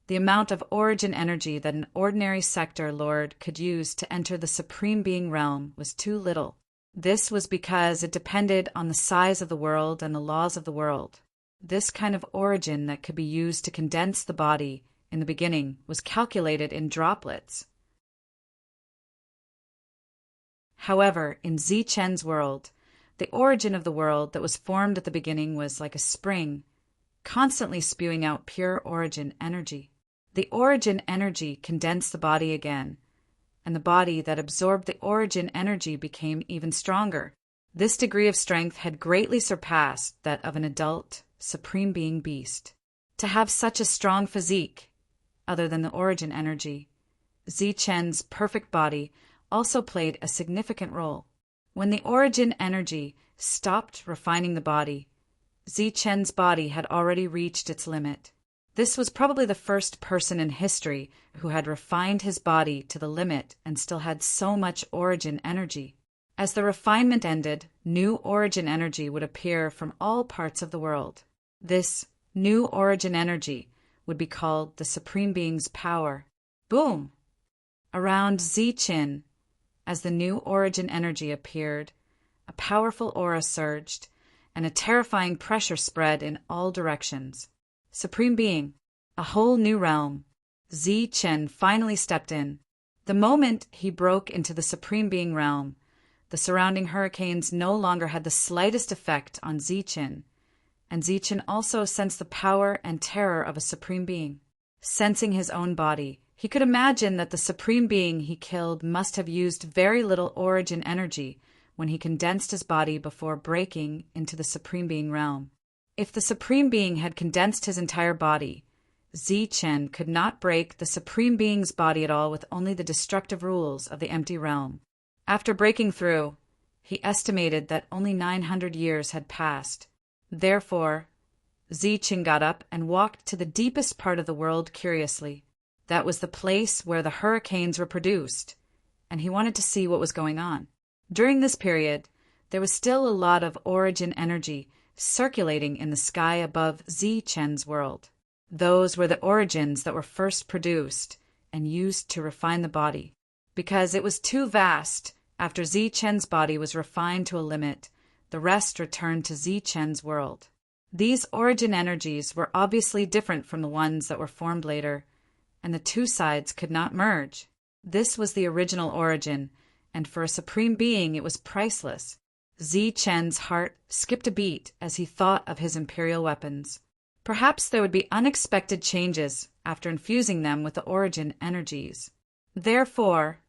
the amount of origin energy that an ordinary sector lord could use to enter the Supreme Being realm was too little. This was because it depended on the size of the world and the laws of the world. This kind of origin that could be used to condense the body in the beginning was calculated in droplets. However, in Zi-Chen's world, the origin of the world that was formed at the beginning was like a spring, constantly spewing out pure origin energy. The origin energy condensed the body again, and the body that absorbed the origin energy became even stronger. This degree of strength had greatly surpassed that of an adult Supreme Being beast. To have such a strong physique, other than the origin energy, Zi-Chen's perfect body also played a significant role. When the origin energy stopped refining the body, Zi-Chen's body had already reached its limit. This was probably the first person in history who had refined his body to the limit and still had so much origin energy. As the refinement ended, new origin energy would appear from all parts of the world. This new origin energy would be called the Supreme Being's power. Boom! Around Zi-Chen, as the new origin energy appeared, a powerful aura surged, and a terrifying pressure spread in all directions. Supreme Being, a whole new realm. Zi-Chen finally stepped in. The moment he broke into the Supreme Being realm, the surrounding hurricanes no longer had the slightest effect on Zi-Chen, and Zi-Chen also sensed the power and terror of a Supreme Being. Sensing his own body, he could imagine that the Supreme Being he killed must have used very little origin energy when he condensed his body before breaking into the Supreme Being realm. If the Supreme Being had condensed his entire body, Zi-Chen could not break the Supreme Being's body at all with only the destructive rules of the empty realm. After breaking through, he estimated that only 900 years had passed. Therefore, Zi-Chen got up and walked to the deepest part of the world curiously. That was the place where the hurricanes were produced, and he wanted to see what was going on. During this period, there was still a lot of origin energy circulating in the sky above Zi-Chen's world. Those were the origins that were first produced and used to refine the body. Because it was too vast, after Zi-Chen's body was refined to a limit, the rest returned to Zi-Chen's world. These origin energies were obviously different from the ones that were formed later, and the two sides could not merge. This was the original origin, and for a Supreme Being it was priceless. Zi-Chen's heart skipped a beat as he thought of his imperial weapons. Perhaps there would be unexpected changes after infusing them with the origin energies. Therefore,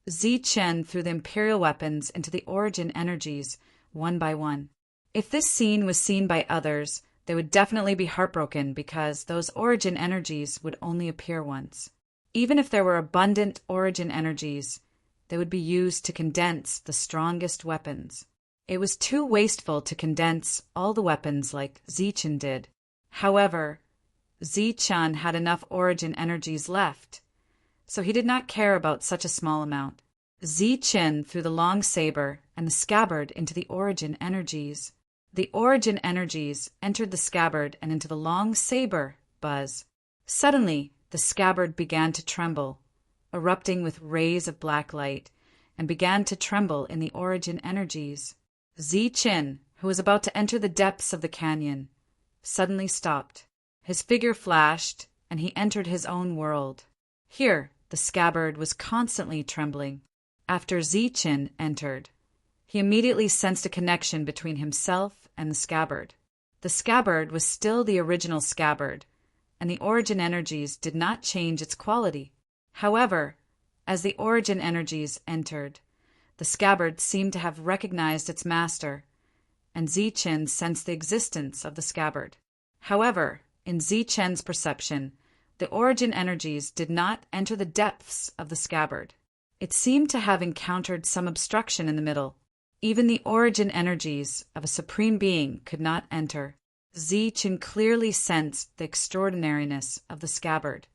Zi-Chen threw the imperial weapons into the origin energies one by one. If this scene was seen by others, they would definitely be heartbroken because those origin energies would only appear once. Even if there were abundant origin energies, they would be used to condense the strongest weapons. It was too wasteful to condense all the weapons like Zi-Chen did. However, Zi-Chen had enough origin energies left, so he did not care about such a small amount. Zi-Chen threw the long saber and the scabbard into the origin energies. The origin energies entered the scabbard and into the long saber. Buzz. Suddenly, the scabbard began to tremble, erupting with rays of black light, and began to tremble in the origin energies. Zi-Chen, who was about to enter the depths of the canyon, suddenly stopped. His figure flashed, and he entered his own world. Here, the scabbard was constantly trembling. After Zichen entered, he immediately sensed a connection between himself and the scabbard. The scabbard was still the original scabbard, and the origin energies did not change its quality. However, as the origin energies entered, the scabbard seemed to have recognized its master, and Zichen sensed the existence of the scabbard. However, in Zichen's perception, the origin energies did not enter the depths of the scabbard. It seemed to have encountered some obstruction in the middle. Even the origin energies of a supreme being could not enter. Zichen clearly sensed the extraordinariness of the scabbard.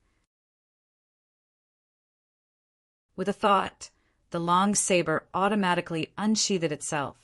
With a thought, the long saber automatically unsheathed itself.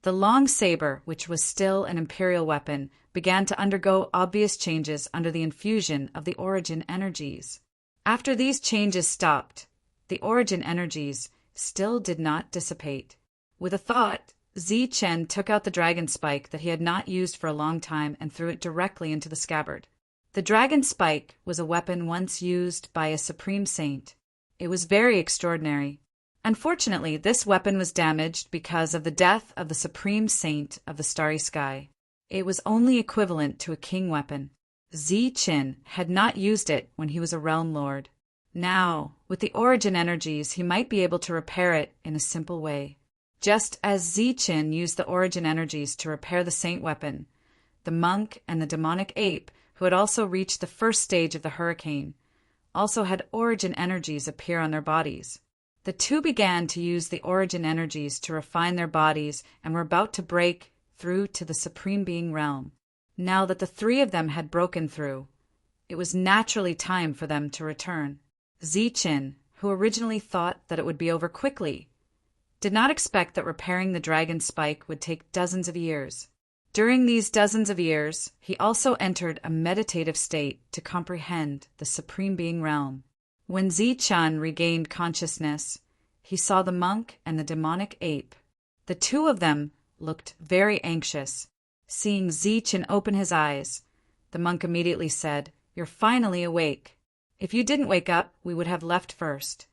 The long saber, which was still an imperial weapon, began to undergo obvious changes under the infusion of the origin energies. After these changes stopped, the origin energies still did not dissipate. With a thought, Zichen took out the dragon spike that he had not used for a long time and threw it directly into the scabbard. The dragon spike was a weapon once used by a supreme saint. It was very extraordinary. Unfortunately, this weapon was damaged because of the death of the supreme saint of the starry sky. It was only equivalent to a king weapon. Zichen had not used it when he was a realm lord. Now, with the origin energies, he might be able to repair it in a simple way. Just as Zichen used the origin energies to repair the saint weapon, the monk and the demonic ape, who had also reached the first stage of the hurricane, also had origin energies appear on their bodies. The two began to use the origin energies to refine their bodies and were about to break through to the Supreme Being realm. Now that the three of them had broken through, it was naturally time for them to return. Zichen, who originally thought that it would be over quickly, did not expect that repairing the dragon spike would take dozens of years. During these dozens of years, he also entered a meditative state to comprehend the Supreme Being realm. When Zichen regained consciousness, he saw the monk and the demonic ape. The two of them looked very anxious. Seeing Zichen open his eyes, the monk immediately said, "You're finally awake. If you didn't wake up, we would have left first."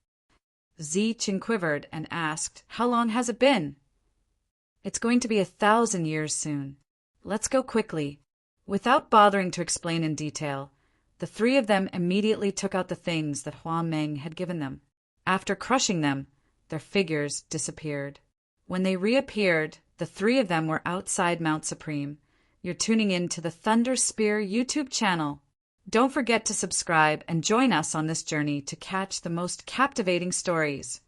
Zichen quivered and asked, "How long has it been?" "It's going to be 1,000 years soon. Let's go quickly." Without bothering to explain in detail, the three of them immediately took out the things that Hua Meng had given them. After crushing them, their figures disappeared. When they reappeared, the three of them were outside Mount Supreme. You're tuning in to the Thunder Spear YouTube channel. Don't forget to subscribe and join us on this journey to catch the most captivating stories.